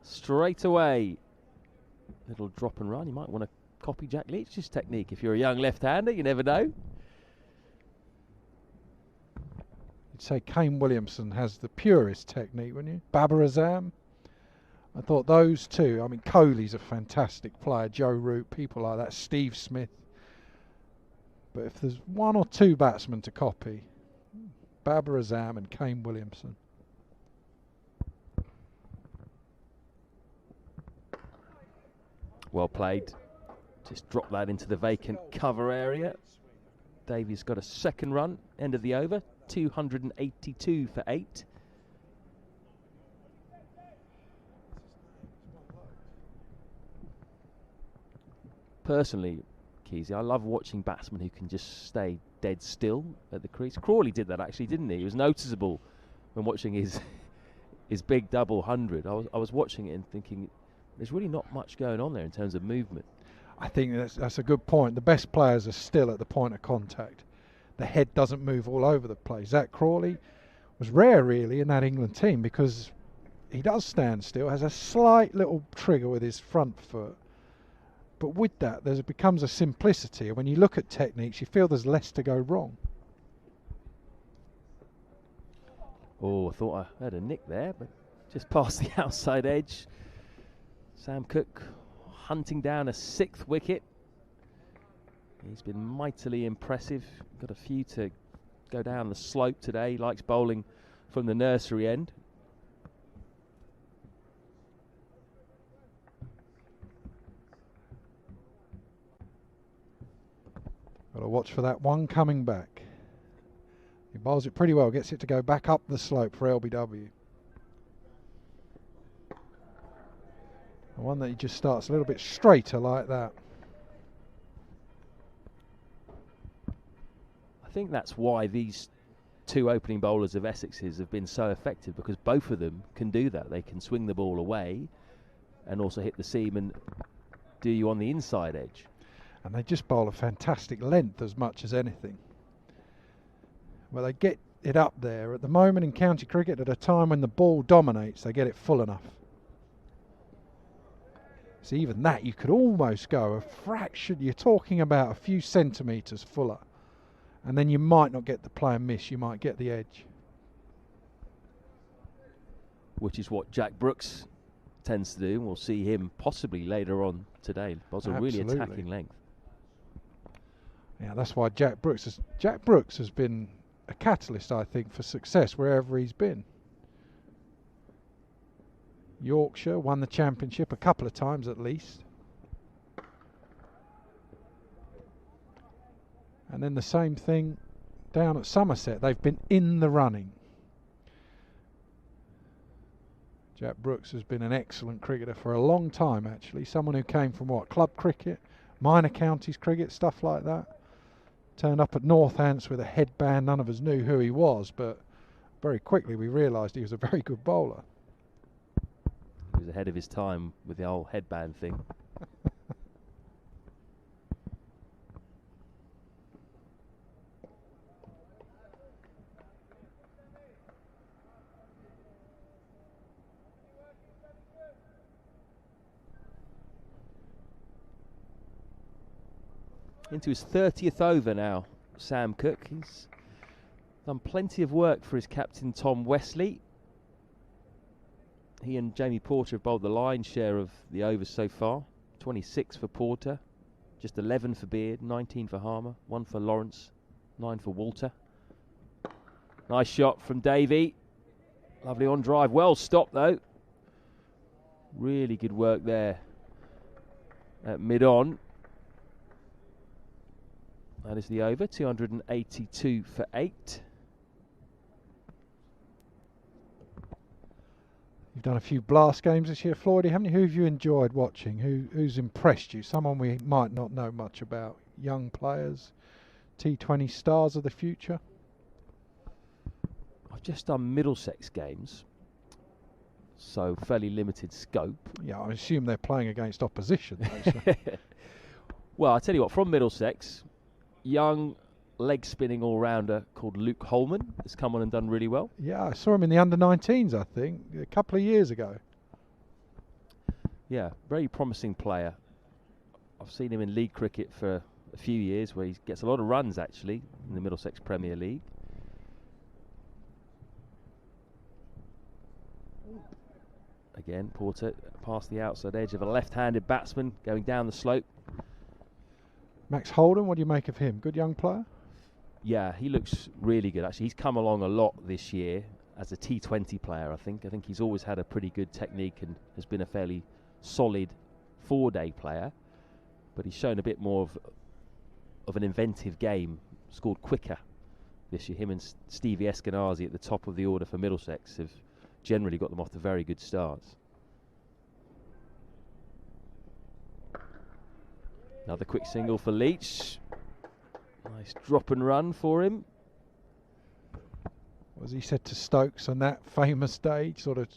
straight away. Little drop and run. You might want to copy Jack Leach's technique if you're a young left-hander. You never know. You'd say Kane Williamson has the purest technique, wouldn't you? Babar Azam. I thought those two. I mean, Kohli's a fantastic player. Joe Root, people like that. Steve Smith. But if there's one or two batsmen to copy, Babar Azam and Kane Williamson. Well played. Just drop that into the vacant cover area. Davies got a second run, end of the over. 282 for 8. Personally, Keezy, I love watching batsmen who can just stay dead still at the crease. Crawley did that actually, didn't he? It was noticeable when watching his big double 100. I was watching it and thinking, there's really not much going on there in terms of movement. I think that's a good point. The best players are still at the point of contact. The head doesn't move all over the place. Zach Crawley was rare really in that England team because he does stand still, has a slight little trigger with his front foot. But with that, there becomes a simplicity. And when you look at techniques, you feel there's less to go wrong. Oh, I thought I had a nick there, but just past the outside edge. Sam Cook hunting down a 6th wicket. He's been mightily impressive. Got a few to go down the slope today. He likes bowling from the nursery end. Got to watch for that one coming back. He bowls it pretty well, gets it to go back up the slope for LBW. The one that he just starts a little bit straighter like that. I think that's why these two opening bowlers of Essex's have been so effective, because both of them can do that. They can swing the ball away and also hit the seam and do you on the inside edge. And they just bowl a fantastic length as much as anything. Well, they get it up there. At the moment in county cricket, at a time when the ball dominates, they get it full enough. So even that, you could almost go a fraction. You're talking about a few centimetres fuller. And then you might not get the play and miss. You might get the edge. Which is what Jack Brooks tends to do. We'll see him possibly later on today. Bowls a really attacking length. Yeah, that's why Jack Brooks has been a catalyst, I think, for success wherever he's been. Yorkshire won the championship a couple of times at least. And then the same thing down at Somerset. They've been in the running. Jack Brooks has been an excellent cricketer for a long time, actually. Someone who came from what? Club cricket, minor counties cricket, stuff like that. Turned up at Northants with a headband. None of us knew who he was, but very quickly we realised he was a very good bowler. He was ahead of his time with the whole headband thing. Into his 30th over now, Sam Cook. He's done plenty of work for his captain Tom Wesley. He and Jamie Porter have bowled the lion's share of the overs so far. 26 for Porter, just 11 for Beard, 19 for Harmer, 1 for Lawrence, 9 for Walter. Nice shot from Davey. Lovely on drive, well stopped though. Really good work there at mid-on. That is the over, 282 for 8. You've done a few blast games this year, Floydie, haven't you? Who have you enjoyed watching? Who's impressed you? Someone we might not know much about. Young players, T20 stars of the future? I've just done Middlesex games, so fairly limited scope. Yeah, I assume they're playing against opposition, though, so. Well, I tell you what, from Middlesex, young leg spinning all-rounder called Luke Holman has come on and done really well. Yeah, I saw him in the under-19s, I think, a couple of years ago. Yeah, very promising player. I've seen him in league cricket for a few years where he gets a lot of runs actually in the Middlesex Premier League. Again, Porter past the outside edge of a left-handed batsman going down the slope. Max Holden, what do you make of him? Good young player? Yeah, he looks really good actually. He's come along a lot this year as a T20 player, I think. I think he's always had a pretty good technique and has been a fairly solid 4-day player. But he's shown a bit more of an inventive game, scored quicker this year. Him and Stevie Eskenazi at the top of the order for Middlesex have generally got them off to very good starts. Another quick single for Leach. Nice drop and run for him. Was he said to Stokes on that famous day, sort of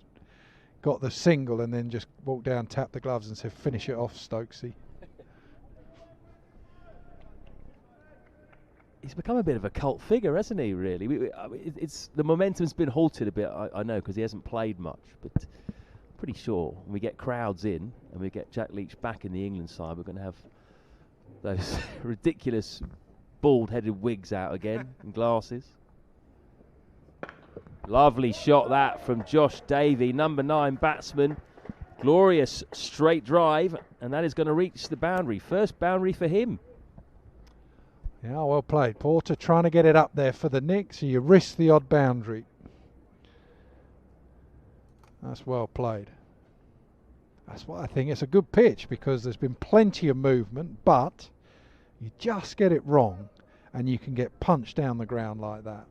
got the single and then just walked down, tapped the gloves and said, finish it off, Stokesy. He's become a bit of a cult figure, hasn't he, really? It's the momentum's been halted a bit, I know, because he hasn't played much, but I'm pretty sure when we get crowds in and we get Jack Leach back in the England side, we're going to have those ridiculous bald-headed wigs out again and glasses. Lovely shot that from Josh Davey, number 9 batsman. Glorious straight drive, and that is going to reach the boundary. First boundary for him. Yeah, well played. Porter trying to get it up there for the nick, so you risk the odd boundary. That's well played. That's what I think. It's a good pitch because there's been plenty of movement, but you just get it wrong and you can get punched down the ground like that.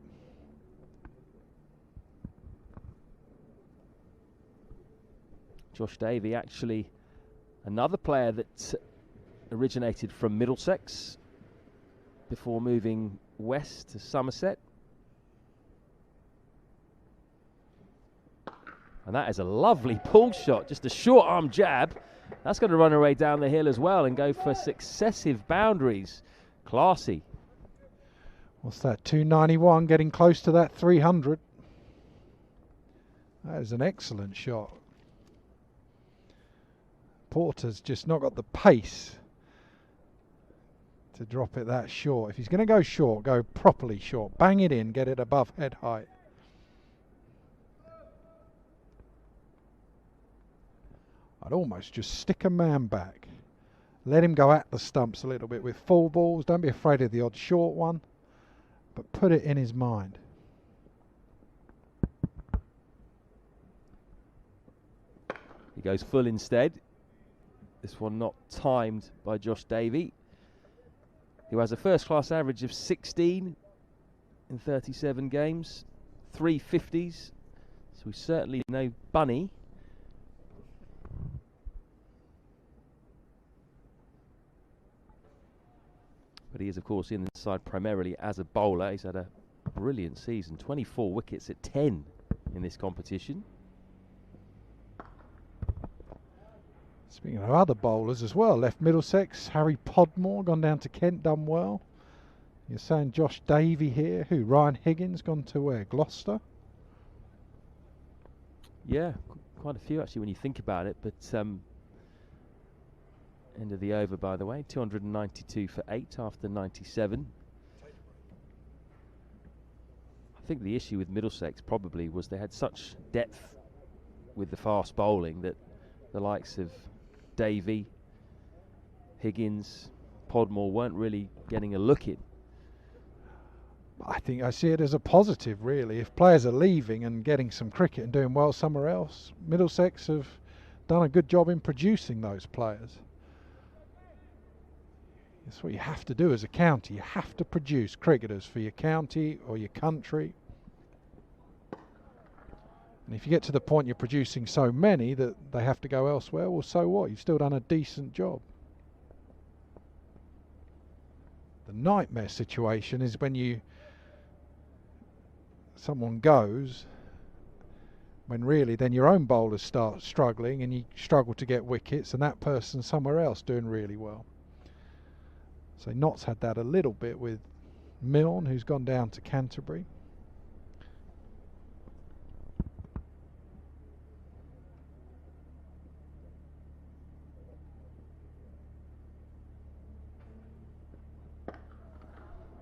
Josh Davey, actually another player that originated from Middlesex before moving west to Somerset. And that is a lovely pull shot, just a short arm jab. That's going to run away down the hill as well and go for successive boundaries. Classy. What's that, 291, getting close to that 300. That is an excellent shot. Porter's just not got the pace to drop it that short. If he's going to go short, go properly short. Bang it in, get it above head height. I'd almost just stick a man back. Let him go at the stumps a little bit with full balls. Don't be afraid of the odd short one, but put it in his mind. He goes full instead. This one not timed by Josh Davey, who has a first-class average of 16 in 37 games, 3 50s. So he's certainly no bunny. But he is, of course, in the side primarily as a bowler. He's had a brilliant season. 24 wickets at 10 in this competition. Speaking of other bowlers as well, left Middlesex, Harry Podmore gone down to Kent, done well. You're saying Josh Davey here, who? Ryan Higgins gone to where? Gloucester? Yeah, quite a few actually when you think about it, but end of the over, by the way, 292 for 8 after 97. I think the issue with Middlesex probably was they had such depth with the fast bowling that the likes of Davey, Higgins, Podmore weren't really getting a look in. I think I see it as a positive, really. If players are leaving and getting some cricket and doing well somewhere else, Middlesex have done a good job in producing those players. That's what you have to do as a county. You have to produce cricketers for your county or your country. And if you get to the point you're producing so many that they have to go elsewhere, well, so what? You've still done a decent job. The nightmare situation is when someone goes, when really then your own bowlers start struggling and you struggle to get wickets and that person somewhere else doing really well. So Knott's had that a little bit with Milne, who's gone down to Canterbury.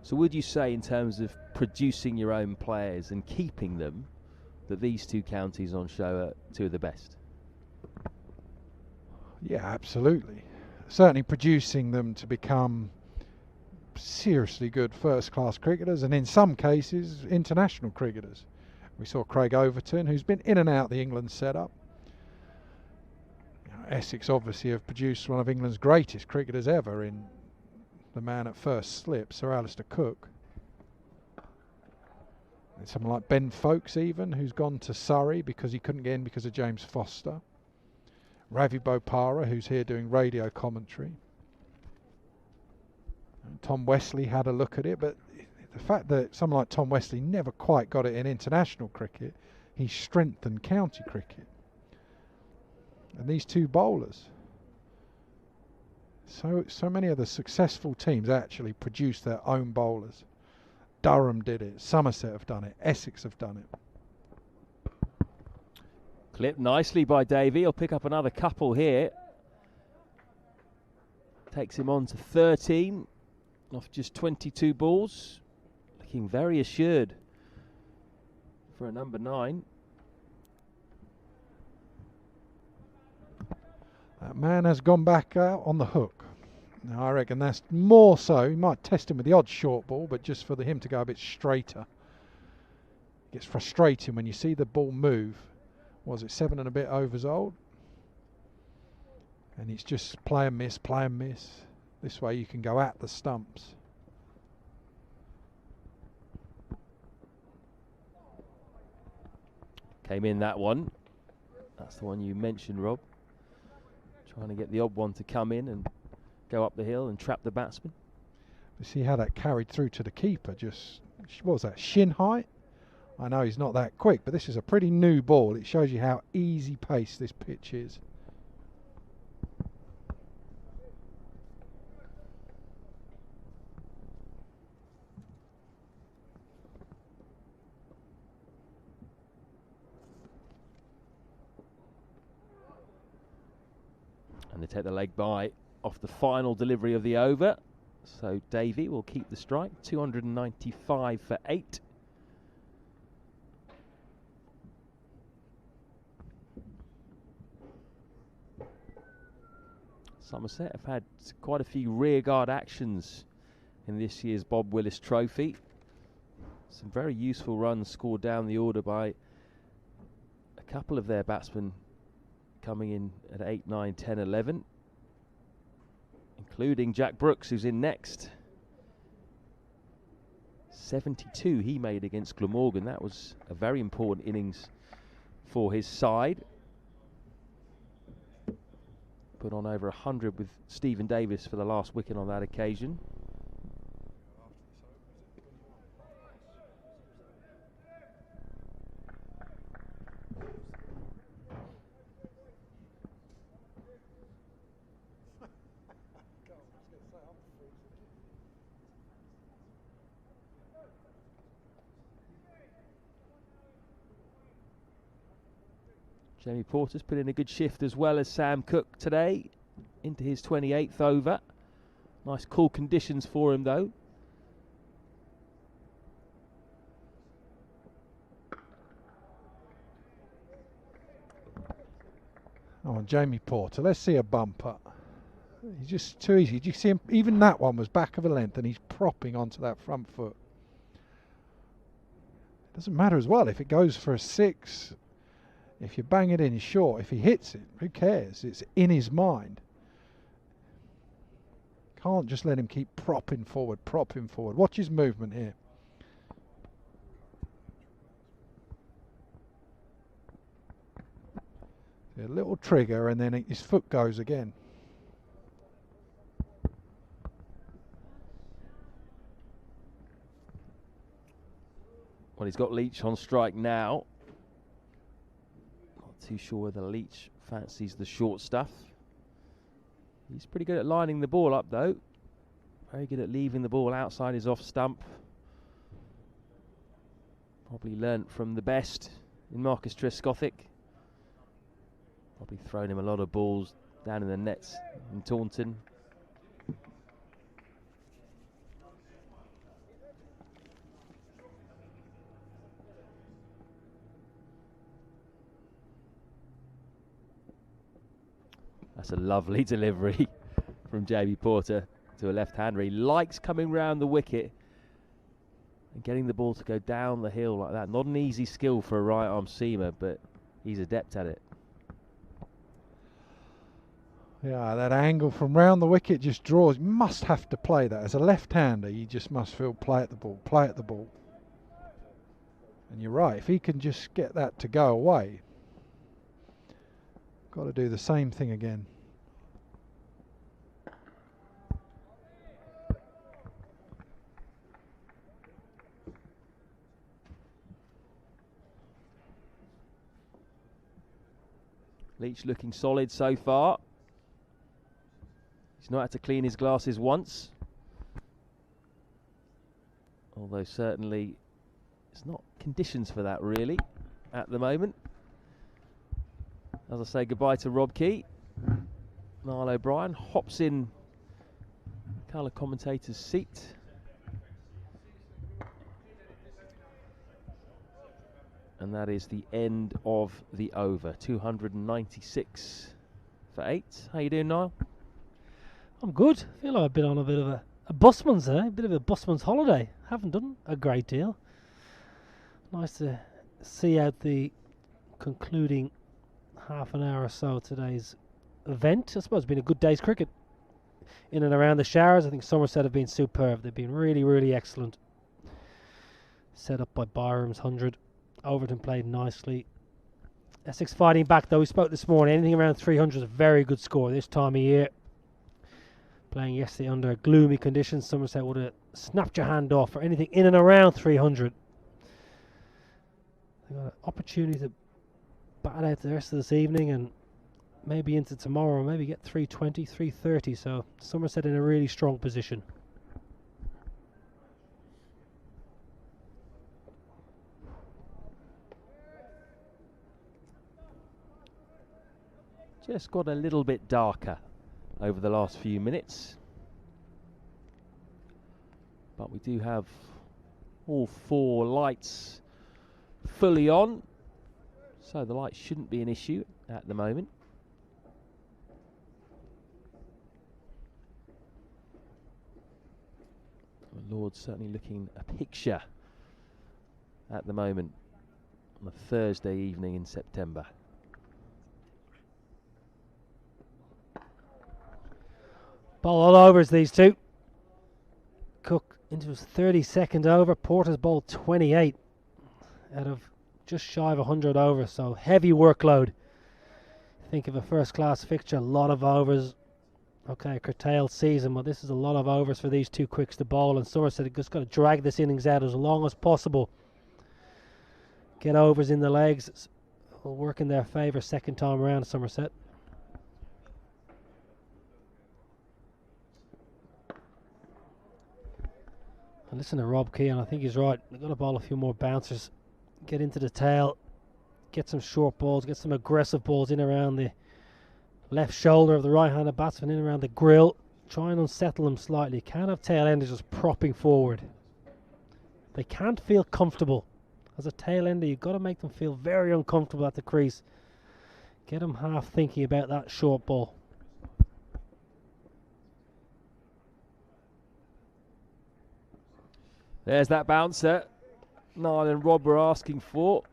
So would you say, in terms of producing your own players and keeping them, that these two counties on show are two of the best? Yeah, absolutely. Certainly producing them to become seriously good first-class cricketers, and in some cases international cricketers. We saw Craig Overton, who's been in and out the England setup. Essex obviously have produced one of England's greatest cricketers ever in the man at first slip, Sir Alistair Cook. And someone like Ben Foakes even, who's gone to Surrey because he couldn't get in because of James Foster. Ravi Bopara, who's here doing radio commentary. And Tom Wesley had a look at it, but the fact that someone like Tom Wesley never quite got it in international cricket, he strengthened county cricket. And these two bowlers, so many of the successful teams actually produce their own bowlers. Durham did it, Somerset have done it, Essex have done it. Clipped nicely by Davey. He'll pick up another couple here. Takes him on to 13 off just 22 balls. Looking very assured for a number 9. That man has gone back out on the hook. Now I reckon that's more so, he might test him with the odd short ball, but just for him to go a bit straighter. It gets frustrating when you see the ball move. Was it 7 and a bit overs old? And it's just play and miss, play and miss. This way you can go at the stumps. Came in that one. That's the one you mentioned, Rob. Trying to get the odd one to come in and go up the hill and trap the batsman. You see how that carried through to the keeper, just, what was that, shin height? I know he's not that quick, but this is a pretty new ball. It shows you how easy paced this pitch is. And they take the leg by off the final delivery of the over. So Davey will keep the strike, 295 for 8. Somerset have had quite a few rearguard actions in this year's Bob Willis Trophy. Some very useful runs scored down the order by a couple of their batsmen coming in at 8, 9, 10, 11, including Jack Brooks, who's in next. 72 he made against Glamorgan. That was a very important innings for his side. Put on over 100 with Stephen Davis for the last wicket on that occasion. Jamie Porter's put in a good shift as well as Sam Cook today into his 28th over. Nice cool conditions for him though. Oh, Jamie Porter, let's see a bumper. He's just too easy. Did you see him? Even that one was back of a length and he's propping onto that front foot. It doesn't matter as well if it goes for a 6. If you bang it in, he's short. If he hits it, who cares? It's in his mind. Can't just let him keep propping forward, propping forward. Watch his movement here. A little trigger and then his foot goes again. Well, he's got Leach on strike now. Not too sure whether Leach fancies the short stuff. He's pretty good at lining the ball up though. Very good at leaving the ball outside his off stump. Probably learnt from the best in Marcus Trescothick. Probably thrown him a lot of balls down in the nets in Taunton. That's a lovely delivery from Jamie Porter to a left-hander. He likes coming round the wicket and getting the ball to go down the hill like that. Not an easy skill for a right-arm seamer, but he's adept at it. Yeah, that angle from round the wicket just draws. You must have to play that. As a left-hander, you just must feel play at the ball, play at the ball. And you're right, if he can just get that to go away, got to do the same thing again. Leach looking solid so far. He's not had to clean his glasses once. Although certainly it's not conditions for that really at the moment. As I say goodbye to Rob Key, Niall O'Brien hops in colour commentator's seat. And that is the end of the over. 296 for 8. How you doing, Niall? I'm good. I feel like I've been on a bit of a busman's, a bit of a busman's holiday. Haven't done a great deal. Nice to see out the concluding half an hour or so today's event. I suppose it's been a good day's cricket. In and around the Showers, I think Somerset have been superb. They've been really, really excellent. Set up by Byram's 100. Overton played nicely. Essex fighting back though. We spoke this morning. Anything around 300 is a very good score this time of year. Playing yesterday under gloomy conditions, Somerset would have snapped your hand off for anything in and around 300. They've got an opportunity to bat out the rest of this evening and maybe into tomorrow, maybe get 320, 330. So Somerset in a really strong position. Just got a little bit darker over the last few minutes. But we do have all 4 lights fully on. So the light shouldn't be an issue at the moment. The Lord's certainly looking a picture at the moment on a Thursday evening in September. Ball all overs, these two. Cook into his 32nd over. Porter's bowled 28 out of just shy of 100 overs, so heavy workload. Think of a first-class fixture, a lot of overs. Okay, a curtailed season, but this is a lot of overs for these two quicks to bowl, and Somerset have just got to drag this innings out as long as possible. Get overs in the legs. Will work in their favour second time around, Somerset. And listen to Rob Keane, I think he's right. They've got to bowl a few more bouncers, get into the tail, get some short balls, get some aggressive balls in around the left shoulder of the right-handed batsman, in around the grill. Try and unsettle them slightly. Can't have tail enders just propping forward. They can't feel comfortable. As a tail ender, you've got to make them feel very uncomfortable at the crease. Get them half thinking about that short ball. There's that bouncer Niall and Rob were asking for.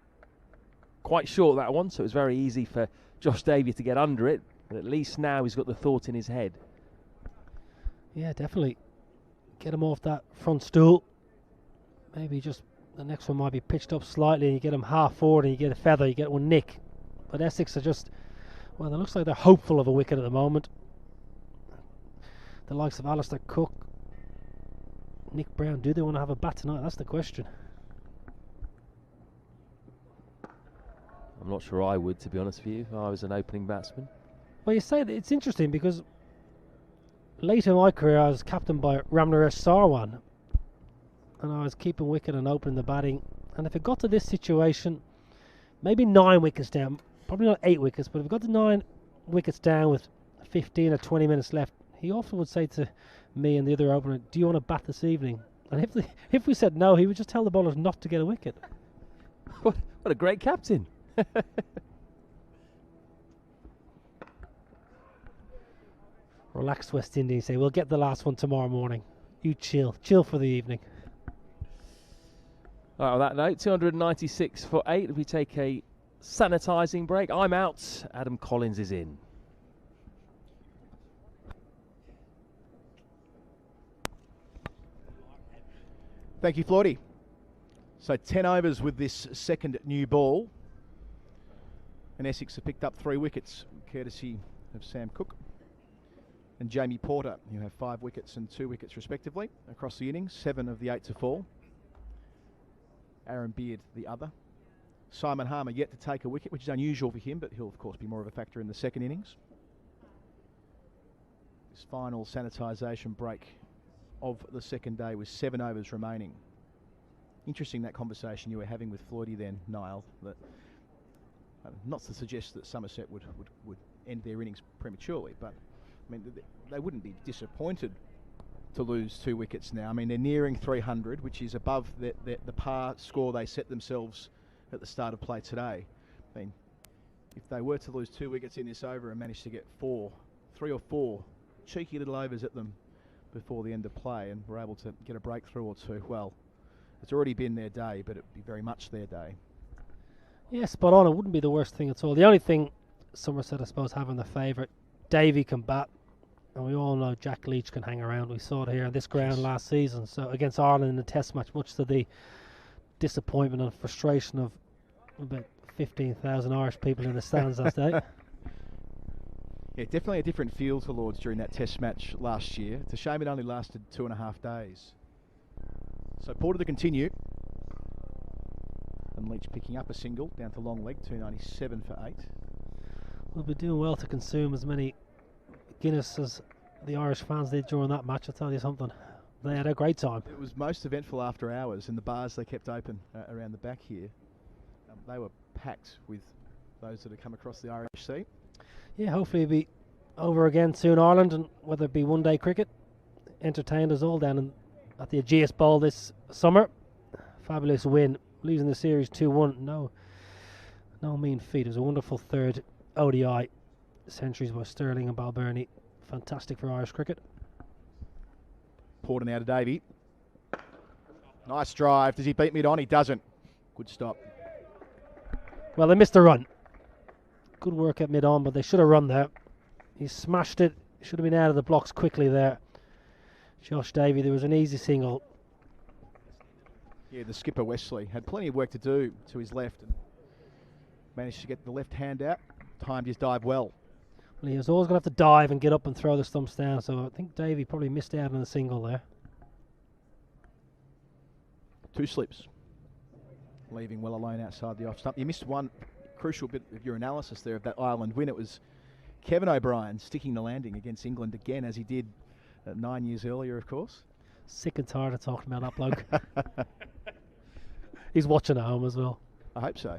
Quite short, that one, so it was very easy for Josh Davey to get under it. But at least now he's got the thought in his head. Yeah, definitely. Get him off that front stool. Maybe just the next one might be pitched up slightly and you get him half forward and you get a feather, you get one nick. But Essex are just, well, it looks like they're hopeful of a wicket at the moment. The likes of Alistair Cook, Nick Brown, do they want to have a bat tonight? That's the question. I'm not sure I would, to be honest with you, if I was an opening batsman. Well, you say that it's interesting because late in my career I was captained by Ramnaresh Sarwan and I was keeping wicket and opening the batting, and if it got to this situation, maybe 9 wickets down, probably not 8 wickets, but if it got to 9 wickets down with 15 or 20 minutes left, he often would say to me and the other opener, do you want to bat this evening? And if we said no, he would just tell the bowlers not to get a wicket. What a great captain. Relaxed West Indies say, we'll get the last one tomorrow morning. You chill for the evening. All right, on that note, 296 for 8. We take a sanitising break. I'm out. Adam Collins is in. Thank you, Floydie. So 10 overs with this second new ball. And Essex have picked up 3 wickets, courtesy of Sam Cook and Jamie Porter, who have 5 wickets and 2 wickets respectively across the innings. 7 of the 8 to fall. Aaron Beard the other. Simon Harmer yet to take a wicket, which is unusual for him, but he'll of course be more of a factor in the second innings. This final sanitisation break of the second day with 7 overs remaining. Interesting, that conversation you were having with Floydie then, Niall, that not to suggest that Somerset would end their innings prematurely, but I mean they wouldn't be disappointed to lose 2 wickets now. I mean, they're nearing 300, which is above the par score they set themselves at the start of play today. I mean, if they were to lose 2 wickets in this over and manage to get 3 or 4 cheeky little overs at them before the end of play and were able to get a breakthrough or 2, well, it's already been their day, but it'd be very much their day. Yeah, spot on. It wouldn't be the worst thing at all. The only thing Somerset, I suppose, having the favourite, Davey can bat, and we all know Jack Leach can hang around. We saw it here on this ground last season, so against Ireland in the Test match, much to the disappointment and frustration of about 15,000 Irish people in the stands last day. Yeah, definitely a different feel to Lords during that Test match last year. It's a shame it only lasted 2.5 days. So Porter to continue. And Leach picking up a single down to long leg, 297 for 8. We'll be doing well to consume as many Guinness as the Irish fans did during that match. I'll tell you something. They had a great time. It was most eventful after hours, and the bars they kept open around the back here, they were packed with those that had come across the Irish Sea. Yeah, hopefully it'll be over again soon, Ireland, and whether it be one-day cricket, entertained us all down at the Ageas Bowl this summer. Fabulous win, losing the series 2-1. No mean feat. It was a wonderful third ODI. Centuries by Sterling and Balbirnie. Fantastic for Irish cricket. Porter now to Davey. Nice drive. Does he beat mid-on? He doesn't. Good stop. Well, they missed the run. Good work at mid-on, but they should have run there. He smashed it. Should have been out of the blocks quickly there. Josh Davey, there was an easy single. Yeah, the skipper Wesley had plenty of work to do to his left and managed to get the left hand out. Timed his dive well. Well, he was always going to have to dive and get up and throw the stumps down, so I think Davey probably missed out on a single there. 2 slips. Leaving well alone outside the off stump. You missed one crucial bit of your analysis there of that Ireland win. It was Kevin O'Brien sticking the landing against England again, as he did 9 years earlier, of course. Sick and tired of talking about that bloke. He's watching at home as well. I hope so.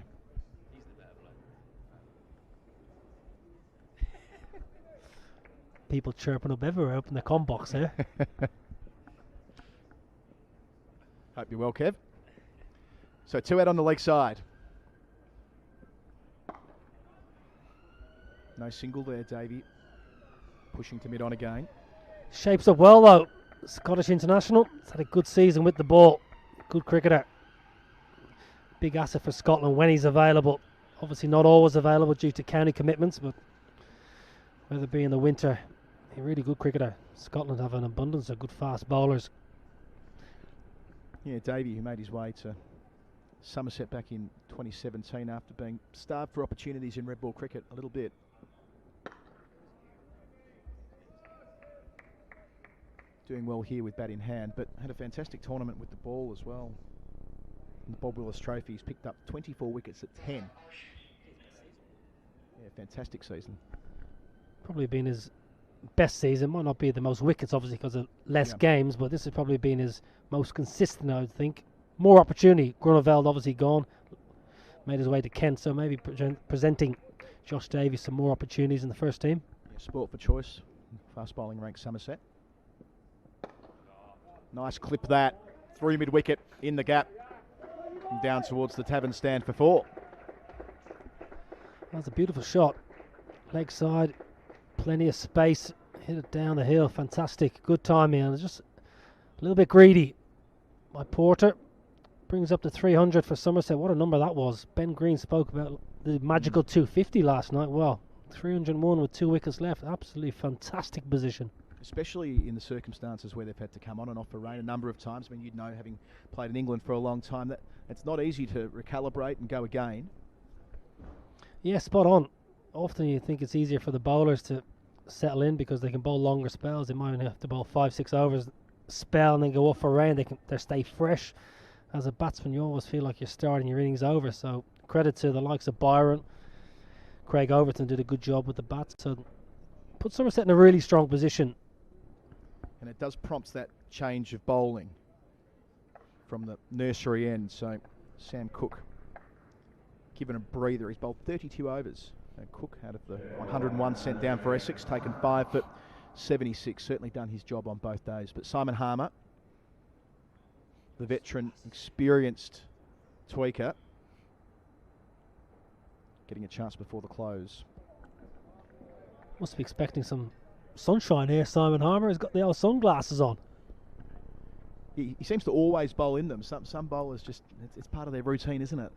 People chirping up everywhere up in the com box here. Hope you're well, Kev. So 2 out on the leg side. No single there, Davey. Pushing to mid-on again. Shapes up well though. Scottish international. He's had a good season with the ball. Good cricketer. Big asset for Scotland when he's available. Obviously not always available due to county commitments, but whether it be in the winter, a really good cricketer. Scotland have an abundance of good fast bowlers. Yeah, Davey, who made his way to Somerset back in 2017 after being starved for opportunities in red ball cricket a little bit. Doing well here with bat in hand, but had a fantastic tournament with the ball as well. And the Bob Willis Trophy, he's picked up 24 wickets at 10. Yeah, fantastic season. Probably been his best season. Might not be the most wickets, obviously, because of less games, but this has probably been his most consistent, I would think. More opportunity. Grunewald obviously gone. Made his way to Kent, so maybe presenting Josh Davies some more opportunities in the first team. Yeah, sport for choice. Fast bowling rank Somerset. Nice clip that. Through mid-wicket, in the gap. And down towards the tavern stand for 4. That's a beautiful shot. Leg side, plenty of space. Hit it down the hill. Fantastic. Good timing. And just a little bit greedy by Porter. Brings up to 300 for Somerset. What a number that was. Ben Green spoke about the magical 250 last night. Well, 301 with 2 wickets left. Absolutely fantastic position. Especially in the circumstances where they've had to come on and off for rain a number of times. I mean, you'd know, having played in England for a long time, that it's not easy to recalibrate and go again. Yeah, spot on. Often you think it's easier for the bowlers to settle in because they can bowl longer spells. They might only have to bowl 5-6 overs spell and then go off for rain. They stay fresh. As a batsman, you always feel like you're starting your innings over. So credit to the likes of Byron. Craig Overton did a good job with the bats. So put Somerset in a really strong position. And it does prompt that change of bowling from the nursery end. So Sam Cook given a breather. He's bowled 32 overs. And Cook, out of the 101 sent down for Essex, taken 5 for 76. Certainly done his job on both days. But Simon Harmer, the veteran, experienced tweaker, getting a chance before the close. Must be expecting some sunshine here, Simon Harmer. He's got the old sunglasses on. He seems to always bowl in them. Some bowlers just, it's part of their routine, isn't it?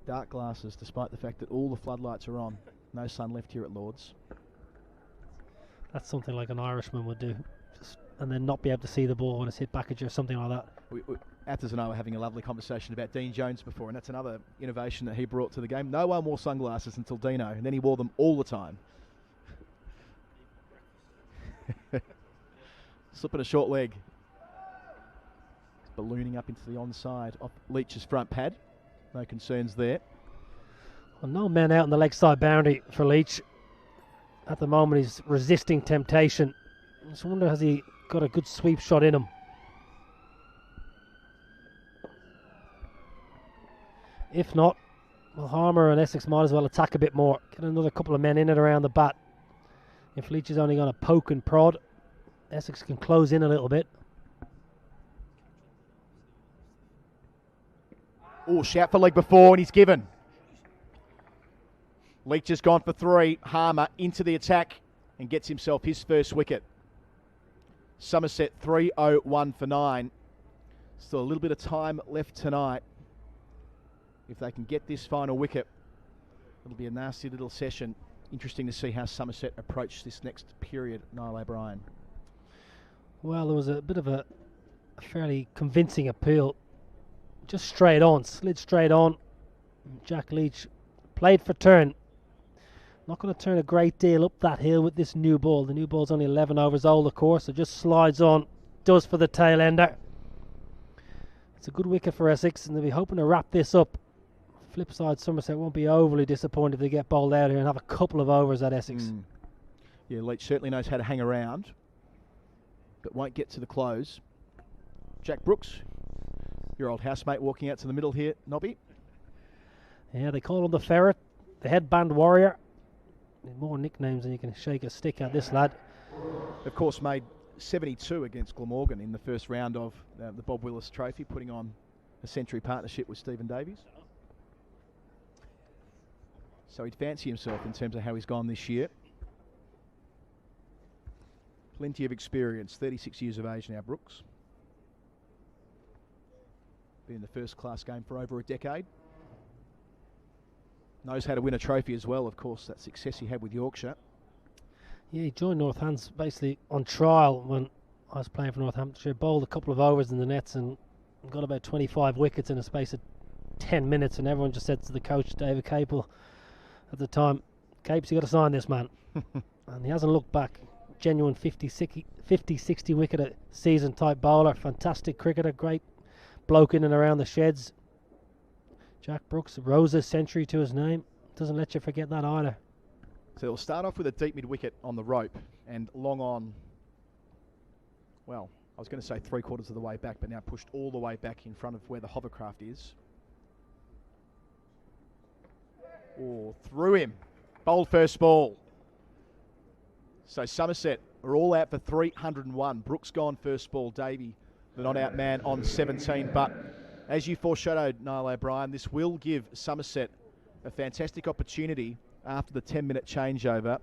Dark glasses, despite the fact that all the floodlights are on. No sun left here at Lord's. That's something like an Irishman would do. And then not be able to see the ball when it's hit back at you or something like that. Athers and I were having a lovely conversation about Dean Jones before, and that's another innovation that he brought to the game. No one wore sunglasses until Dino, and then he wore them all the time. Slipping a short leg. Ballooning up into the onside off Leach's front pad. No concerns there. Well, no man out in the leg side boundary for Leach. At the moment he's resisting temptation. I just wonder, has he got a good sweep shot in him? If not, well, Harmer and Essex might as well attack a bit more. Get another couple of men in and around the bat. If Leach is only going to poke and prod, Essex can close in a little bit. Oh, shout for leg before, and he's given. Leach has gone for 3. Harmer into the attack and gets himself his first wicket. Somerset 301 for 9. Still a little bit of time left tonight. If they can get this final wicket, it'll be a nasty little session. Interesting to see how Somerset approach this next period, Niall O'Brien. Well, there was a bit of a fairly convincing appeal. Just straight on, slid straight on. Jack Leach played for turn. Not going to turn a great deal up that hill with this new ball. The new ball's only 11 overs old, of course, so just slides on. Does for the tail ender. It's a good wicket for Essex, and they'll be hoping to wrap this up. Flip side, Somerset won't be overly disappointed if they get bowled out here and have a couple of overs at Essex. Yeah, Leach certainly knows how to hang around, but won't get to the close. Jack Brooks, your old housemate, walking out to the middle here, Nobby. Yeah, they call him the Ferret, the headband warrior. More nicknames than you can shake a stick at, this lad. Of course, made 72 against Glamorgan in the first round of the Bob Willis Trophy, putting on a century partnership with Stephen Davies. So he'd fancy himself in terms of how he's gone this year. Plenty of experience, 36 years of age now, Brooks. Been in the first class game for over a decade. Knows how to win a trophy as well, of course, that success he had with Yorkshire. Yeah, he joined Northants basically on trial when I was playing for Northamptonshire. Bowled a couple of overs in the nets and got about 25 wickets in a space of 10 minutes, and everyone just said to the coach, David Capel, at the time, Capes, you got to sign this man. And he hasn't looked back. Genuine 50, 60 wicket a season type bowler, fantastic cricketer, great bloke in and around the sheds. Jack Brooks, Rosa century to his name. Doesn't let you forget that either. So he'll start off with a deep mid-wicket on the rope and long on, well, I was going to say 3/4 of the way back, but now pushed all the way back in front of where the hovercraft is. Oh, through him. Bowled first ball. So Somerset are all out for 301. Brooks gone first ball. Davey, the not-out man, on 17. But as you foreshadowed, Niall O'Brien, this will give Somerset a fantastic opportunity after the 10-minute changeover.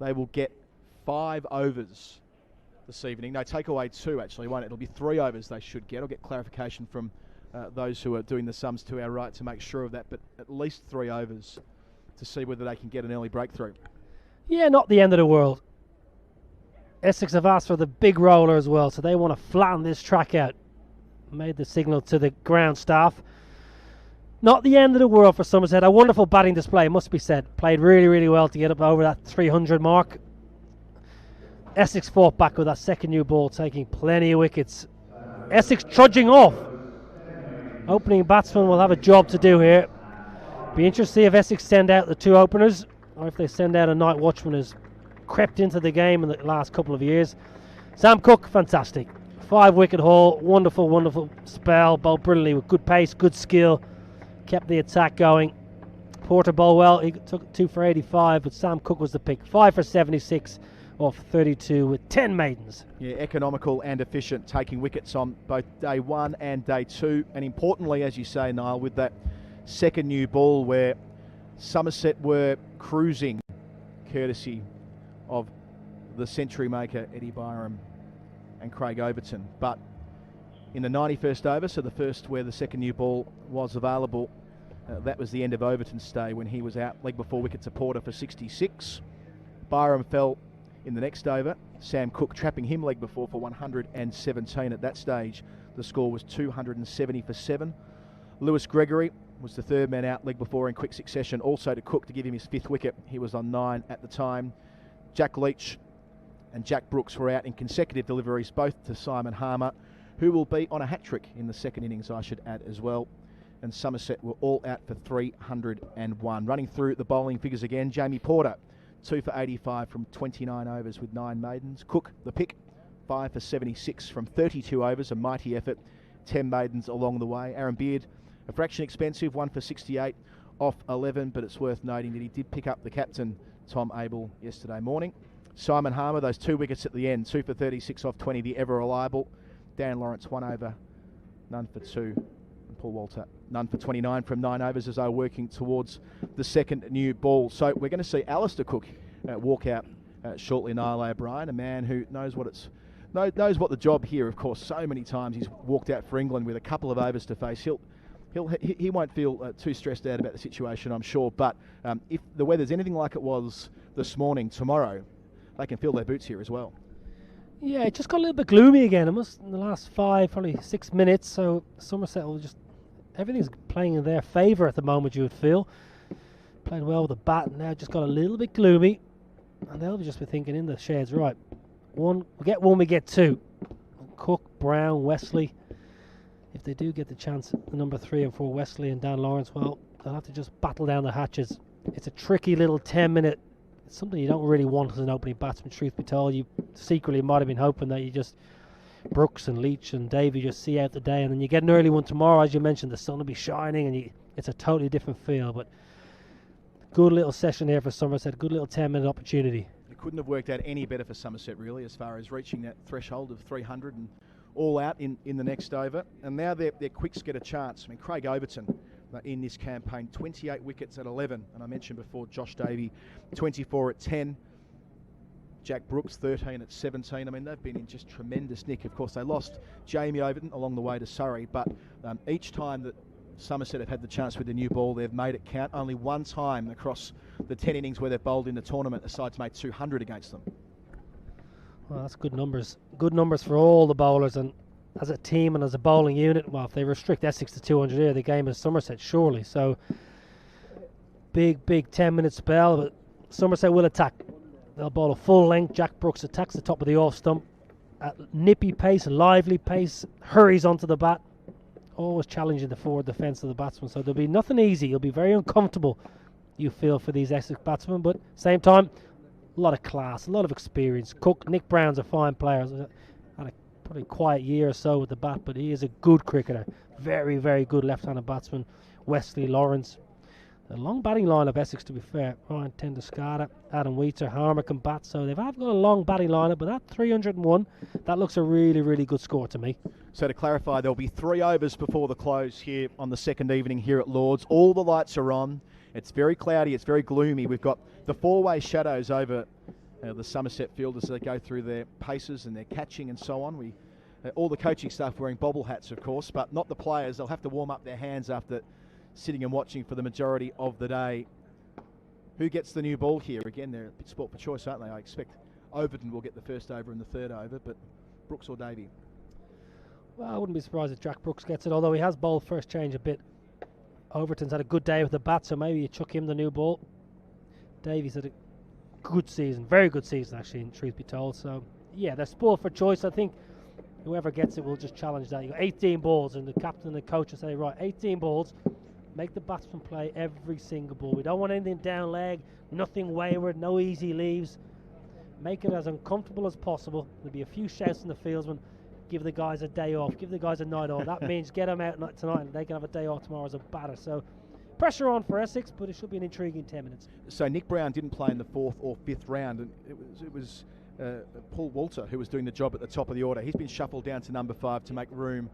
They will get 5 overs this evening. No, take away 2, actually, won't it? It'll be 3 overs they should get. I'll get clarification from those who are doing the sums to our right to make sure of that, but at least 3 overs to see whether they can get an early breakthrough. Yeah, not the end of the world. Essex have asked for the big roller as well, so they want to flatten this track out. Made the signal to the ground staff. Not the end of the world for Somerset. A wonderful batting display, must be said. Played really, really well to get up over that 300 mark. Essex fought back with that second new ball, taking plenty of wickets. Essex trudging off. Opening batsman will have a job to do here. Be interested to see if Essex send out the 2 openers, or if they send out a night watchman who's crept into the game in the last couple of years. Sam Cook, fantastic. 5-wicket haul, wonderful, wonderful spell. Bowled brilliantly with good pace, good skill. Kept the attack going. Porter bowled well, he took 2 for 85, but Sam Cook was the pick. 5 for 76 off 32 with 10 maidens. Yeah, economical and efficient, taking wickets on both day 1 and day 2. And importantly, as you say, Niall, with that second new ball where Somerset were cruising, courtesy of the century maker Eddie Byram and Craig Overton. But in the 91st over, so the first where the second new ball was available, that was the end of Overton's stay when he was out leg before wicket to Porter for 66. Byram fell in the next over. Sam Cook trapping him leg before for 117. At that stage, the score was 270 for 7. Lewis Gregory was the third man out leg before in quick succession, also to Cook to give him his 5th wicket. He was on 9 at the time. Jack Leach and Jack Brooks were out in consecutive deliveries, both to Simon Harmer, who will be on a hat-trick in the second innings, I should add as well. And Somerset were all out for 301. Running through the bowling figures again, Jamie Porter, 2 for 85 from 29 overs with 9 maidens. Cook, the pick, 5 for 76 from 32 overs, a mighty effort, 10 maidens along the way. Aaron Beard, a fraction expensive, 1 for 68 off 11, but it's worth noting that he did pick up the captain, Tom Abel, yesterday morning. Simon Harmer, those 2 wickets at the end, 2 for 36 off 20, the ever reliable. Dan Lawrence, 1 over, none for 2. And Paul Walter, none for 29 from 9 overs as they were working towards the second new ball. So we're going to see Alistair Cook walk out shortly. Niall O'Brien, a man who knows what the job here. Of course, so many times he's walked out for England with a couple of overs to face. He won't feel too stressed out about the situation, I'm sure. But if the weather's anything like it was this morning, tomorrow, they can feel their boots here as well. Yeah, it just got a little bit gloomy again. In the last 5, probably 6 minutes. So Somerset will everything's playing in their favour at the moment, you would feel. Played well with the bat, and now it just got a little bit gloomy. And they'll just be thinking in the sheds, right, we get 1, we get 2. Cook, Brown, Wesley. If they do get the chance at the number 3 and 4, Wesley and Dan Lawrence, well, they'll have to just battle down the hatches. It's a tricky little 10-minute. It's something you don't really want as an opening batsman, truth be told. You secretly might have been hoping that you just Brooks and Leach and Davey just see out the day, and then you get an early one tomorrow, as you mentioned. The sun will be shining, and it's a totally different feel. But Good little session here for Somerset. Good little 10-minute opportunity. It couldn't have worked out any better for Somerset, really, as far as reaching that threshold of 300 and all out in the next over. And now their quicks get a chance. I mean, Craig Overton in this campaign, 28 wickets at 11. And I mentioned before, Josh Davey, 24 at 10. Jack Brooks, 13 at 17. I mean, they've been in just tremendous nick. Of course, they lost Jamie Overton along the way to Surrey, but each time that Somerset have had the chance with the new ball, they've made it count. Only one time across the 10 innings where they've bowled in the tournament, the side's made 200 against them. Well, that's good numbers. Good numbers for all the bowlers, and as a team and as a bowling unit, well, if they restrict Essex to 200 here, the game is Somerset, surely. So, big 10-minute spell, but Somerset will attack. They'll bowl a full length. Jack Brooks attacks the top of the off stump at nippy pace, lively pace, hurries onto the bat, always challenging the forward defence of the batsman. So there'll be nothing easy. You'll be very uncomfortable, you feel, for these Essex batsmen, but same time, a lot of class, a lot of experience. Nick Brown's a fine player. Had a probably quiet year or so with the bat, but he is a good cricketer. Very, very good left-handed batsman. Wesley Lawrence. A long batting line of Essex, to be fair. Ryan Tenduscarter, Adam Wheater, Harmer can bat, so they've got a long batting lineup, but that 301, that looks a really, really good score to me. So to clarify, there'll be 3 overs before the close here on the second evening here at Lord's. All the lights are on. It's very cloudy, it's very gloomy. We've got the 4-way shadows over the Somerset field as they go through their paces and their catching and so on. All the coaching staff wearing bobble hats, of course, but not the players. They'll have to warm up their hands after sitting and watching for the majority of the day. Who gets the new ball here? Again, they're a bit sport for choice, aren't they? I expect Overton will get the first over and the third over, but Brooks or Davey? Well, I wouldn't be surprised if Jack Brooks gets it, although he has bowled first change a bit. Overton's had a good day with the bat, so maybe you chuck him the new ball. Davies had a good season, very good season actually, in truth be told. So yeah, they're sport for choice. I think whoever gets it will just challenge that. You got 18 balls, and the captain and the coach will say, right, 18 balls. Make the batsman play every single ball. We don't want anything down leg, nothing wayward, no easy leaves. Make it as uncomfortable as possible. There'll be a few shouts from the fieldsman. Give the guys a day off. Give the guys a night off. That means get them out tonight and they can have a day off tomorrow as a batter. So pressure on for Essex, but it should be an intriguing 10 minutes. So Nick Brown didn't play in the 4th or 5th round, and it was Paul Walter who was doing the job at the top of the order. He's been shuffled down to number 5 to make room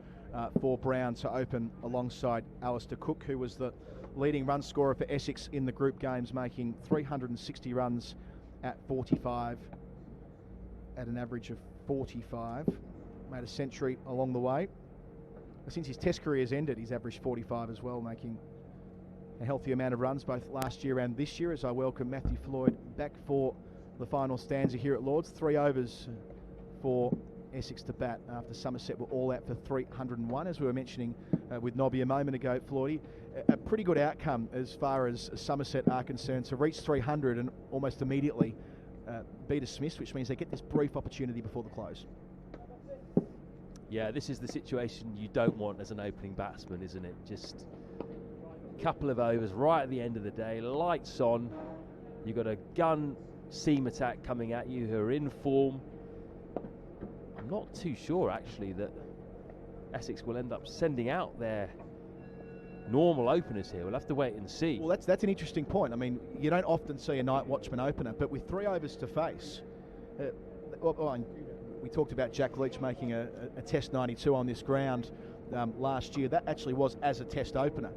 for Brown to open alongside Alistair Cook, who was the leading run scorer for Essex in the group games, making 360 runs at 45, at an average of 45. Made a century along the way. Since his test career has ended, he's averaged 45 as well, making a healthy amount of runs both last year and this year, as I welcome Matthew Floyd back for the final stanza here at Lord's. 3 overs for Essex to bat after Somerset were all out for 301, as we were mentioning with Nobby a moment ago, Floydie. A pretty good outcome as far as Somerset are concerned, to reach 300 and almost immediately be dismissed, which means they get this brief opportunity before the close. Yeah, this is the situation you don't want as an opening batsman, isn't it? Just a couple of overs right at the end of the day, lights on. You've got a gun seam attack coming at you who are in form. I'm not too sure, actually, that Essex will end up sending out their normal openers here. We'll have to wait and see. Well, that's an interesting point. I mean, you don't often see a night watchman opener, but with 3 overs to face, we talked about Jack Leach making a Test 92 on this ground last year. That actually was as a Test opener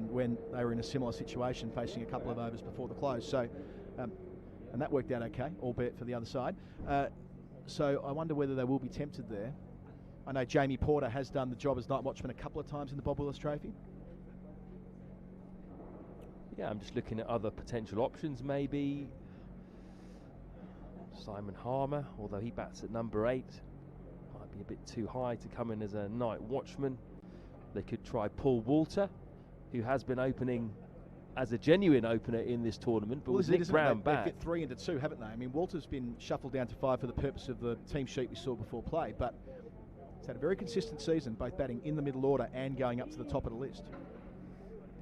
when they were in a similar situation, facing a couple of overs before the close. So, and that worked out okay, albeit for the other side. So I wonder whether they will be tempted there. I know Jamie Porter has done the job as night watchman a couple of times in the Bob Willis Trophy. Yeah, I'm just looking at other potential options, maybe. Simon Harmer, although he bats at number 8, might be a bit too high to come in as a night watchman. They could try Paul Walter, who has been opening as a genuine opener in this tournament, but with Nick Brown back. They've fit 3 into 2, haven't they? I mean, Walter's been shuffled down to 5 for the purpose of the team sheet we saw before play, but he's had a very consistent season, both batting in the middle order and going up to the top of the list.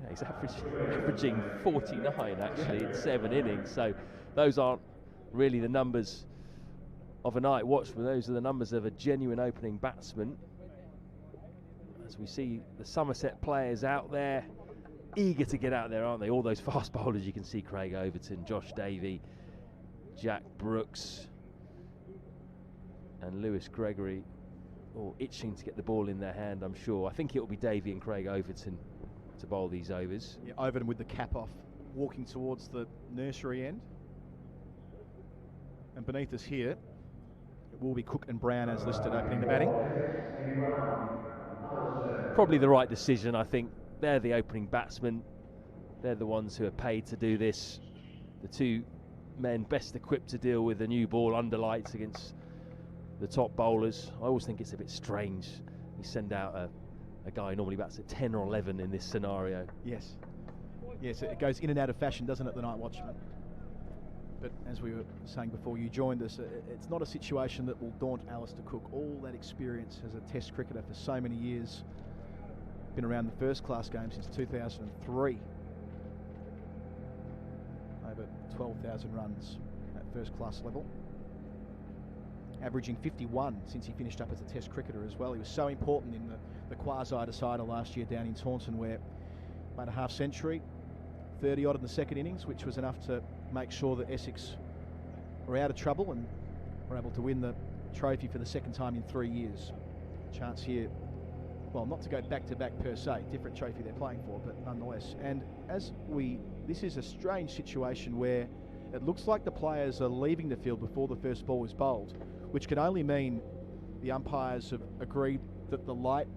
Yeah, he's averaging 49 actually in 7 innings, so those aren't really the numbers of a night watchman. Those are the numbers of a genuine opening batsman. As we see the Somerset players out there eager to get out there, aren't they? All those fast bowlers you can see: Craig Overton, Josh Davey, Jack Brooks, and Lewis Gregory, all itching to get the ball in their hand, I'm sure. I think it will be Davey and Craig Overton to bowl these overs. Yeah, Overton with the cap off, walking towards the nursery end. And beneath us here, it will be Cook and Brown as listed opening the batting. Probably the right decision, I think. They're the opening batsmen. They're the ones who are paid to do this. The two men best equipped to deal with a new ball under lights against the top bowlers. I always think it's a bit strange. You send out a guy who normally bats at 10 or 11 in this scenario. Yes. Yes, it goes in and out of fashion, doesn't it, the night watchman? But as we were saying before you joined us, it's not a situation that will daunt Alistair Cook. All that experience as a test cricketer for so many years, been around the first class game since 2003. Over 12,000 runs at first class level. Averaging 51 since he finished up as a test cricketer as well. He was so important in the quasi-decider last year down in Taunton, where made a half century, 30 odd in the second innings, which was enough to make sure that Essex were out of trouble and were able to win the trophy for the second time in 3 years. Chance here, well, not to go back to back per se, different trophy they're playing for, but nonetheless. And this is a strange situation where it looks like the players are leaving the field before the first ball is bowled, which can only mean the umpires have agreed that the light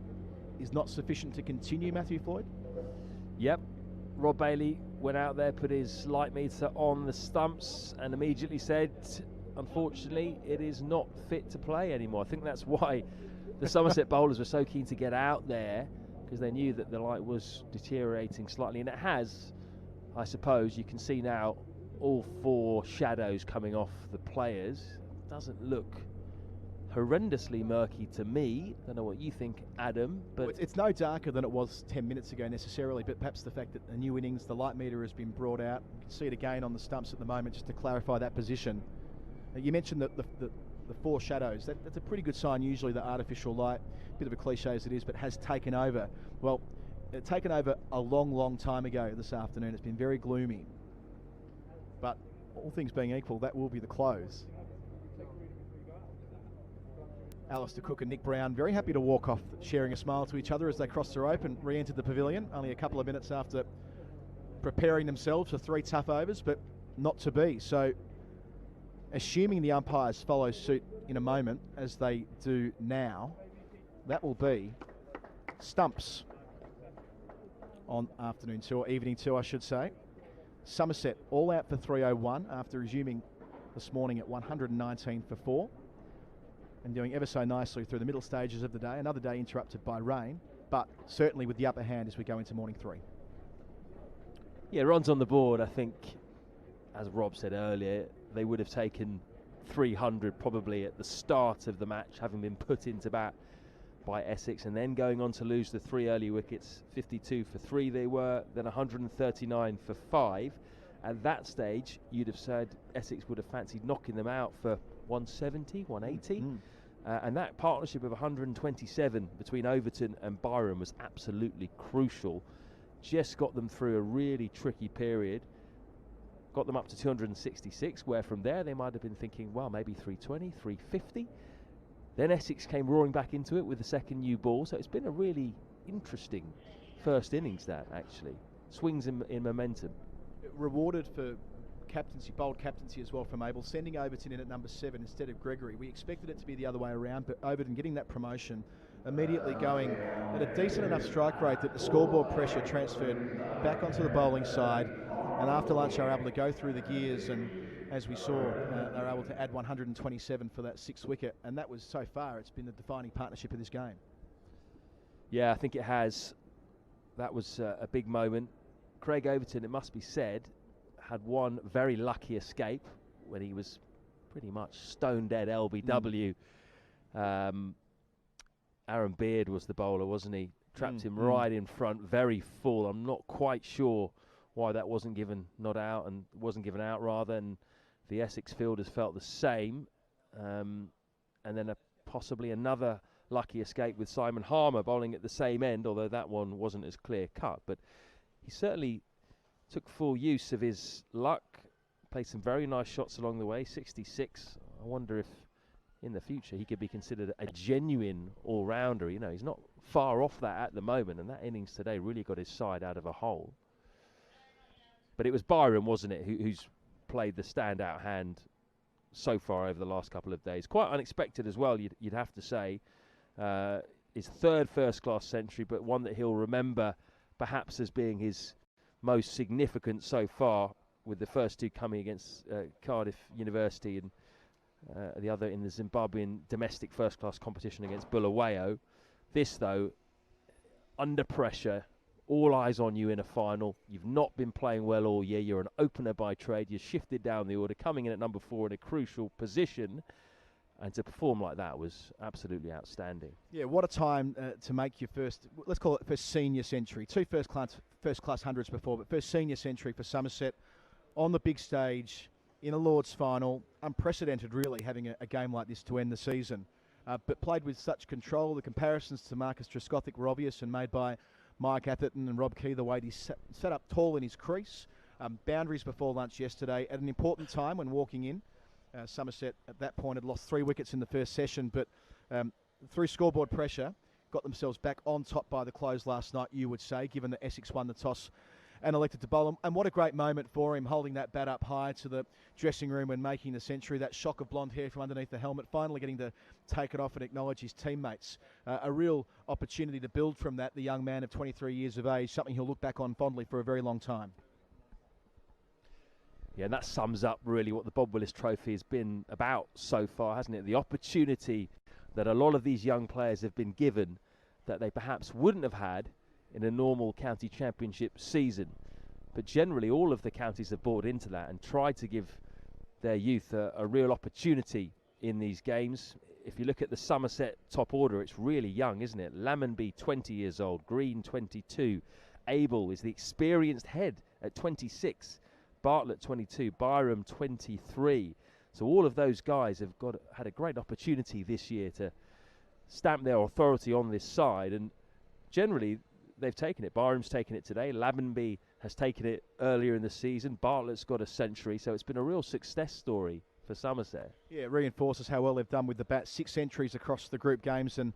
is not sufficient to continue, Matthew Floyd? Yep. Rob Bailey went out there, put his light meter on the stumps and immediately said, unfortunately, it is not fit to play anymore. I think that's why the Somerset bowlers were so keen to get out there, because they knew that the light was deteriorating slightly, and it has. I suppose you can see now all four shadows coming off the players. Doesn't look horrendously murky to me. Don't know what you think, Adam, but well, it's no darker than it was 10 minutes ago necessarily, but perhaps the fact that the new innings, the light meter has been brought out. You can see it again on the stumps at the moment, just to clarify that position. You mentioned the four shadows. That's a pretty good sign. Usually the artificial light, bit of a cliche as it is, but has taken over. Well, it taken over a long time ago this afternoon. It's been very gloomy, but all things being equal, that will be the close. Alistair Cook and Nick Brown very happy to walk off, sharing a smile to each other as they crossed the rope and re-entered the pavilion, only a couple of minutes after preparing themselves for 3 tough overs, but not to be. So, assuming the umpires follow suit in a moment, as they do now, that will be stumps on afternoon 2, or evening 2, I should say. Somerset all out for 301 after resuming this morning at 119 for 4. And doing ever so nicely through the middle stages of the day. Another day interrupted by rain, but certainly with the upper hand as we go into morning 3. Yeah, runs on the board. I think, as Rob said earlier, they would have taken 300 probably at the start of the match, having been put into bat by Essex, and then going on to lose the 3 early wickets. 52 for 3 they were, then 139 for 5. At that stage, you'd have said Essex would have fancied knocking them out for 170, 180. And that partnership of 127 between Overton and Byron was absolutely crucial. Just got them through a really tricky period. Got them up to 266, where from there they might have been thinking, well, maybe 320, 350. Then Essex came roaring back into it with the second new ball. So it's been a really interesting first innings, that actually. Swings in momentum. Rewarded for captaincy, bold captaincy as well from Abel, sending Overton in at number 7 instead of Gregory. We expected it to be the other way around, but Overton getting that promotion, immediately going at a decent enough strike rate that the scoreboard pressure transferred back onto the bowling side, and after lunch they were able to go through the gears, and as we saw, they were able to add 127 for that 6th wicket, and that was, so far, it's been the defining partnership of this game. Yeah, I think it has. That was a big moment. Craig Overton, it must be said, had one very lucky escape when he was pretty much stone dead LBW. Aaron Beard was the bowler, wasn't he? Trapped him right in front, very full. I'm not quite sure why that wasn't given out rather, and the Essex fielders felt the same. And then possibly another lucky escape with Simon Harmer bowling at the same end, although that one wasn't as clear cut. But he certainly took full use of his luck, played some very nice shots along the way. 66. I wonder if in the future he could be considered a genuine all-rounder. You know, he's not far off that at the moment, and that innings today really got his side out of a hole. But it was Byram, wasn't it, who's played the standout hand so far over the last couple of days. Quite unexpected as well, you'd have to say. His third first-class century, but one that he'll remember perhaps as being his most significant so far, with the first two coming against Cardiff University and the other in the Zimbabwean domestic first-class competition against Bulawayo. This, though, under pressure, all eyes on you in a final. You've not been playing well all year. You're an opener by trade. You're shifted down the order, coming in at number 4 in a crucial position. And to perform like that was absolutely outstanding. Yeah, what a time to make your first, let's call it first senior century. 2 first-class hundreds before, but first senior century for Somerset on the big stage in a Lord's final. Unprecedented, really, having a game like this to end the season. But played with such control. The comparisons to Marcus Trescothick were obvious and made by Mike Atherton and Rob Key, the way he sat up tall in his crease. Boundaries before lunch yesterday at an important time when walking in. Somerset at that point had lost 3 wickets in the first session, but through scoreboard pressure got themselves back on top by the close last night, you would say, given that Essex won the toss and elected to bowl him. And what a great moment for him, holding that bat up high to the dressing room when making the century. That shock of blonde hair from underneath the helmet, finally getting to take it off and acknowledge his teammates. A real opportunity to build from that, the young man of 23 years of age, something he'll look back on fondly for a very long time. Yeah, and that sums up really what the Bob Willis Trophy has been about so far, hasn't it? The opportunity that a lot of these young players have been given that they perhaps wouldn't have had in a normal county championship season. But generally all of the counties have bought into that and tried to give their youth a real opportunity in these games. If you look at the Somerset top order, it's really young, isn't it? Lammonby, 20 years old, Green, 22. Abel is the experienced head at 26. Bartlett, 22. Byram, 23. So all of those guys have had a great opportunity this year to stamp their authority on this side, and generally they've taken it. Byram's taken it today. Lammonby has taken it earlier in the season. Bartlett's got a century, so it's been a real success story for Somerset. Yeah, it reinforces how well they've done with the bat. 6 centuries across the group games, and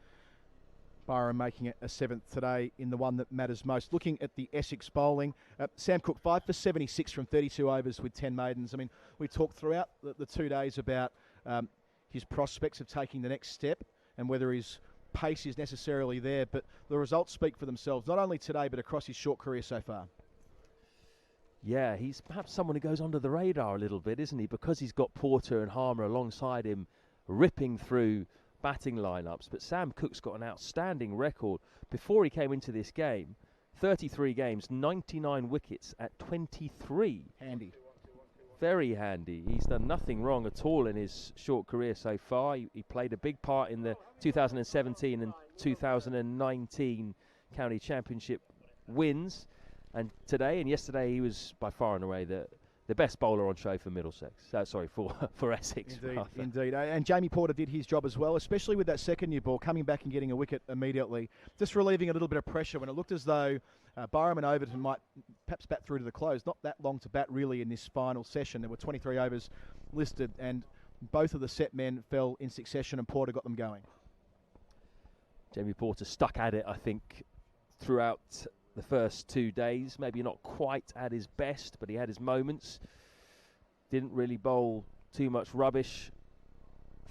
Byram making it a 7th today in the one that matters most. Looking at the Essex bowling, Sam Cook 5 for 76 from 32 overs with 10 maidens. I mean, we talked throughout the 2 days about his prospects of taking the next step and whether his pace is necessarily there, but the results speak for themselves, not only today but across his short career so far. Yeah, he's perhaps someone who goes under the radar a little bit, isn't he? Because he's got Porter and Harmer alongside him, ripping through batting lineups. But Sam Cook's got an outstanding record. Before he came into this game, 33 games, 99 wickets at 23. Handy. Very handy. He's done nothing wrong at all in his short career so far. He played a big part in the 2017 and 2019 County Championship wins. And today and yesterday he was by far and away the best bowler on show for Middlesex. For Essex. Indeed. And Jamie Porter did his job as well, especially with that second new ball, coming back and getting a wicket immediately. Just relieving a little bit of pressure when it looked as though Byram and Overton might perhaps bat through to the close. Not that long to bat really in this final session. There were 23 overs listed and both of the set men fell in succession and Porter got them going. Jamie Porter stuck at it, I think, throughout the first 2 days. Maybe not quite at his best, but he had his moments. Didn't really bowl too much rubbish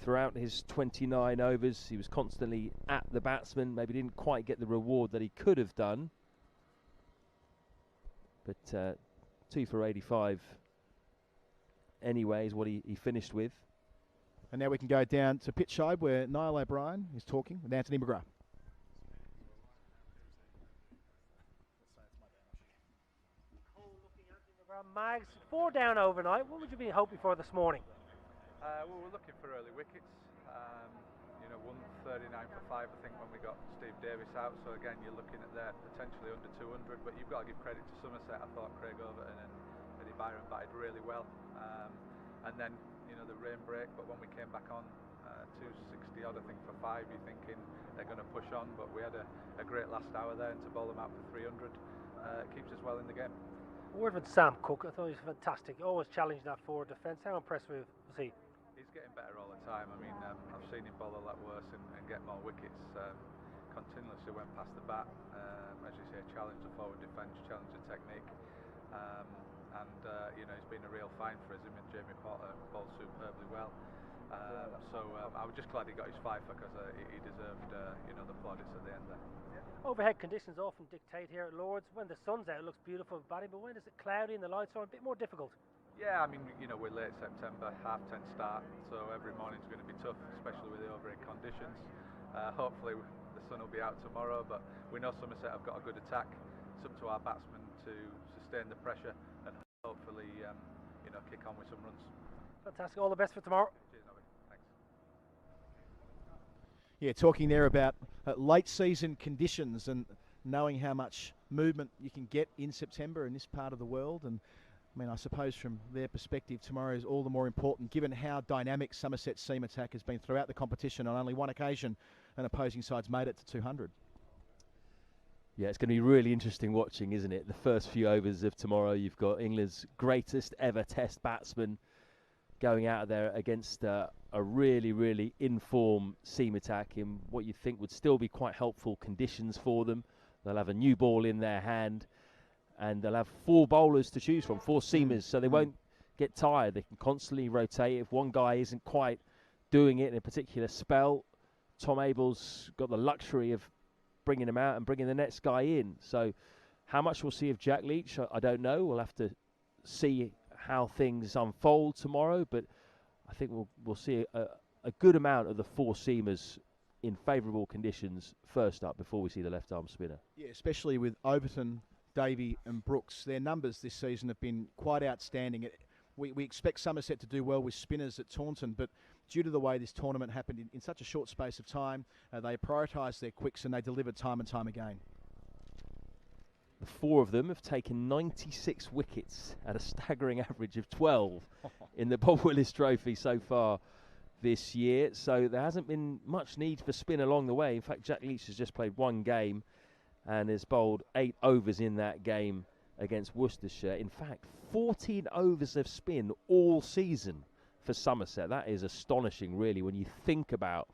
throughout his 29 overs. He was constantly at the batsman. Maybe didn't quite get the reward that he could have done. But 2 for 85 anyway is what he finished with. And now we can go down to pitch side where Niall O'Brien is talking with Anthony McGrath. Mags, 4 down overnight. What would you be hoping for this morning? Well, we're looking for early wickets. 139 for 5, I think, when we got Steve Davis out. So again, you're looking at there potentially under 200. But you've got to give credit to Somerset. I thought Craig Overton and Eddie Byram batted really well. And then the rain break. But when we came back on 260 odd, I think for 5, you're thinking they're going to push on. But we had a great last hour there, and to bowl them out for 300. keeps us well in the game. A word with Sam Cook. I thought he was fantastic. Always challenging that forward defence. How impressed was he? He's getting better all the time. I mean, I've seen him bowl a lot worse and get more wickets. Continuously went past the bat. As you say, challenged the forward defence, challenged the technique. You know, it's been a real find for us. Him and Jamie Potter bowled superbly well. I was just glad he got his fifer because he deserved, you know, the plaudits at the end there. Overhead conditions often dictate here at Lord's. When the sun's out, it looks beautiful and batting, but when it's cloudy and the lights are on, a bit more difficult. Yeah, I mean, you know, we're late September, 10:30 start, so every morning's going to be tough, especially with the overhead conditions. Hopefully the sun will be out tomorrow, but we know Somerset have got a good attack. It's up to our batsmen to sustain the pressure and hopefully, you know, kick on with some runs. Fantastic. All the best for tomorrow. Cheers, Nobby. Thanks. Yeah, talking there about late season conditions and knowing how much movement you can get in September in this part of the world. And I mean, I suppose from their perspective, tomorrow is all the more important given how dynamic Somerset's seam attack has been throughout the competition. On only one occasion, an opposing side's made it to 200. Yeah, it's going to be really interesting watching, isn't it? The first few overs of tomorrow, you've got England's greatest ever Test batsman going out there against a really, really in-form seam attack in what you think would still be quite helpful conditions for them. They'll have a new ball in their hand, and they'll have 4 bowlers to choose from, 4 seamers, so they won't get tired. They can constantly rotate. If one guy isn't quite doing it in a particular spell, Tom Abel's got the luxury of bringing him out and bringing the next guy in. So how much we'll see of Jack Leach, I don't know. We'll have to see how things unfold tomorrow, but I think we'll see a good amount of the 4 seamers in favourable conditions first up before we see the left-arm spinner. Yeah, especially with Overton, Davey and Brooks. Their numbers this season have been quite outstanding. We expect Somerset to do well with spinners at Taunton, but due to the way this tournament happened in such a short space of time, they prioritised their quicks and they delivered time and time again. The 4 of them have taken 96 wickets at a staggering average of 12 in the Bob Willis Trophy so far this year. So there hasn't been much need for spin along the way. In fact, Jack Leach has just played 1 game and has bowled 8 overs in that game against Worcestershire. In fact, 14 overs of spin all season for Somerset. That is astonishing, really, when you think about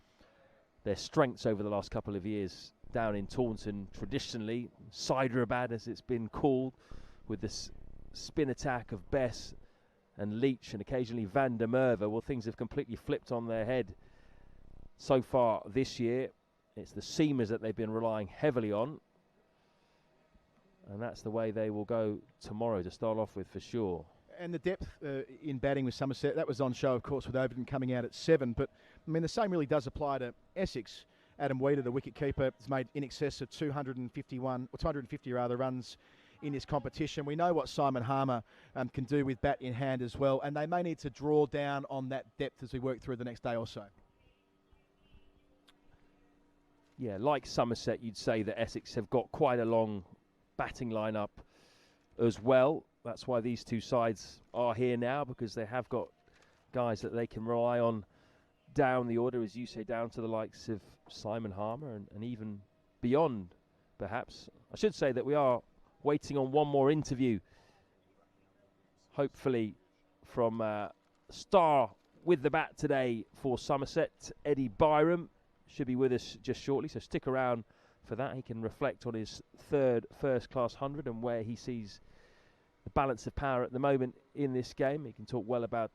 their strengths over the last couple of years down in Taunton, traditionally, Hyderabad as it's been called, with this spin attack of Bess and Leach and occasionally Van der Merwe. Well, things have completely flipped on their head so far this year. It's the seamers that they've been relying heavily on, and that's the way they will go tomorrow to start off with for sure. And the depth in batting with Somerset, that was on show, of course, with Overton coming out at 7. But, I mean, the same really does apply to Essex. Adam Weeder, the wicket-keeper, has made in excess of 250 runs in this competition. We know what Simon Harmer can do with bat in hand as well, and they may need to draw down on that depth as we work through the next day or so. Yeah, like Somerset, you'd say that Essex have got quite a long batting lineup as well. That's why these 2 sides are here now, because they have got guys that they can rely on down the order, as you say, down to the likes of Simon Harmer and even beyond, perhaps. I should say that we are waiting on one more interview, hopefully from star with the bat today for Somerset, Eddie Byram. Should be with us just shortly, so stick around for that. He can reflect on his 3rd first-class 100 and where he sees the balance of power at the moment in this game. He can talk well about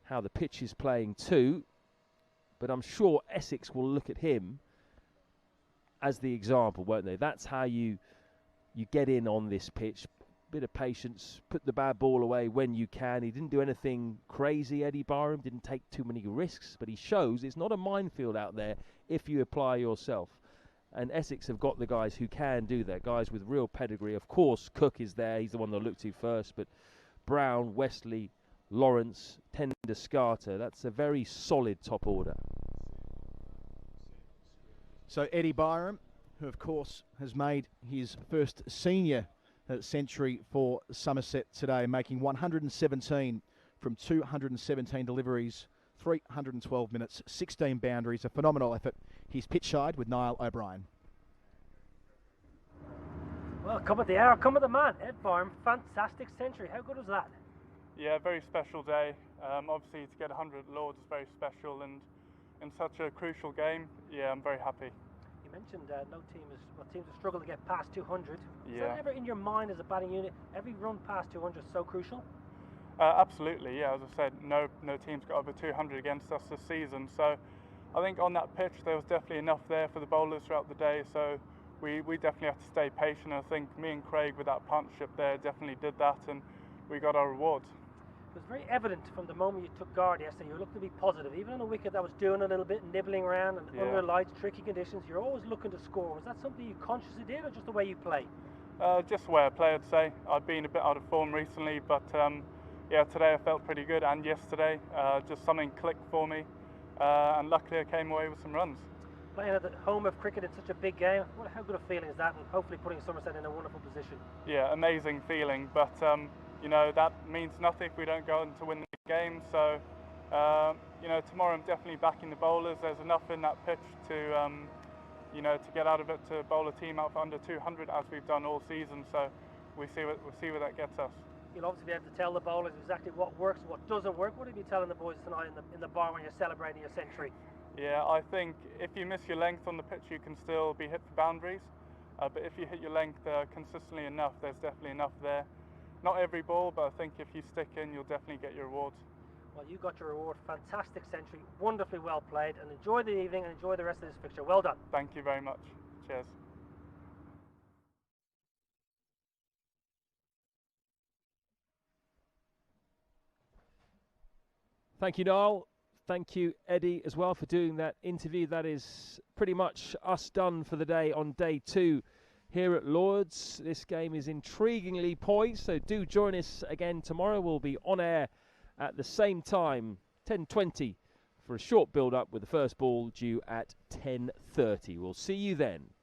how the pitch is playing too, but I'm sure Essex will look at him as the example, won't they? That's how you get in on this pitch. Bit of patience, put the bad ball away when you can. He didn't do anything crazy, Eddie Byram, didn't take too many risks, but he shows it's not a minefield out there if you apply yourself. And Essex have got the guys who can do that, guys with real pedigree. Of course, Cook is there, he's the one they'll look to first, but Brown, Wesley, Lawrence, Tender, Scarter, that's a very solid top order. So Eddie Byram, who of course has made his first senior century for Somerset today, making 117 from 217 deliveries, 312 minutes, 16 boundaries, a phenomenal effort. He's pitch side with Niall O'Brien. Well, come at the hour, come at the man. Ed Barham, fantastic century. How good was that? Yeah, very special day. Obviously, to get 100 at Lords is very special, and in such a crucial game, yeah, I'm very happy. You mentioned teams have struggled to get past 200. Is Yeah. that ever in your mind as a batting unit? Every run past 200 is so crucial. Absolutely, yeah. As I said, no teams got over 200 against us this season. So I think on that pitch there was definitely enough there for the bowlers throughout the day. So we definitely have to stay patient. I think me and Craig with that partnership there definitely did that, and we got our rewards. It was very evident from the moment you took guard yesterday. You were looking to be positive, even on a wicket that was doing a little bit, nibbling around, and Yeah. under lights, tricky conditions. You're always looking to score. Was that something you consciously did, or just the way you play? Just the way I play, I'd say. I've been a bit out of form recently, but yeah, today I felt pretty good, and yesterday just something clicked for me, and luckily I came away with some runs. Playing at the home of cricket in such a big game, how good a feeling is that, and hopefully putting Somerset in a wonderful position? Yeah, amazing feeling, but you know, that means nothing if we don't go on to win the game. So you know, tomorrow I'm definitely backing the bowlers. There's enough in that pitch to you know, to get out of it, to bowl a team out for under 200 as we've done all season. So we'll see where that gets us. You'll obviously be able to tell the bowlers exactly what works and what doesn't work. What are you telling the boys tonight in the bar when you're celebrating your century? Yeah, I think if you miss your length on the pitch, you can still be hit for boundaries. But if you hit your length consistently enough, there's definitely enough there. Not every ball, but I think if you stick in, you'll definitely get your rewards. Well, you got your reward. Fantastic century, wonderfully well played, and enjoy the evening and enjoy the rest of this fixture. Well done. Thank you very much. Cheers. Thank you, Niall. Thank you, Eddie, as well, for doing that interview. That is pretty much us done for the day on day 2 here at Lords. This game is intriguingly poised, so do join us again tomorrow. We'll be on air at the same time, 10:20, for a short build-up with the first ball due at 10:30. We'll see you then.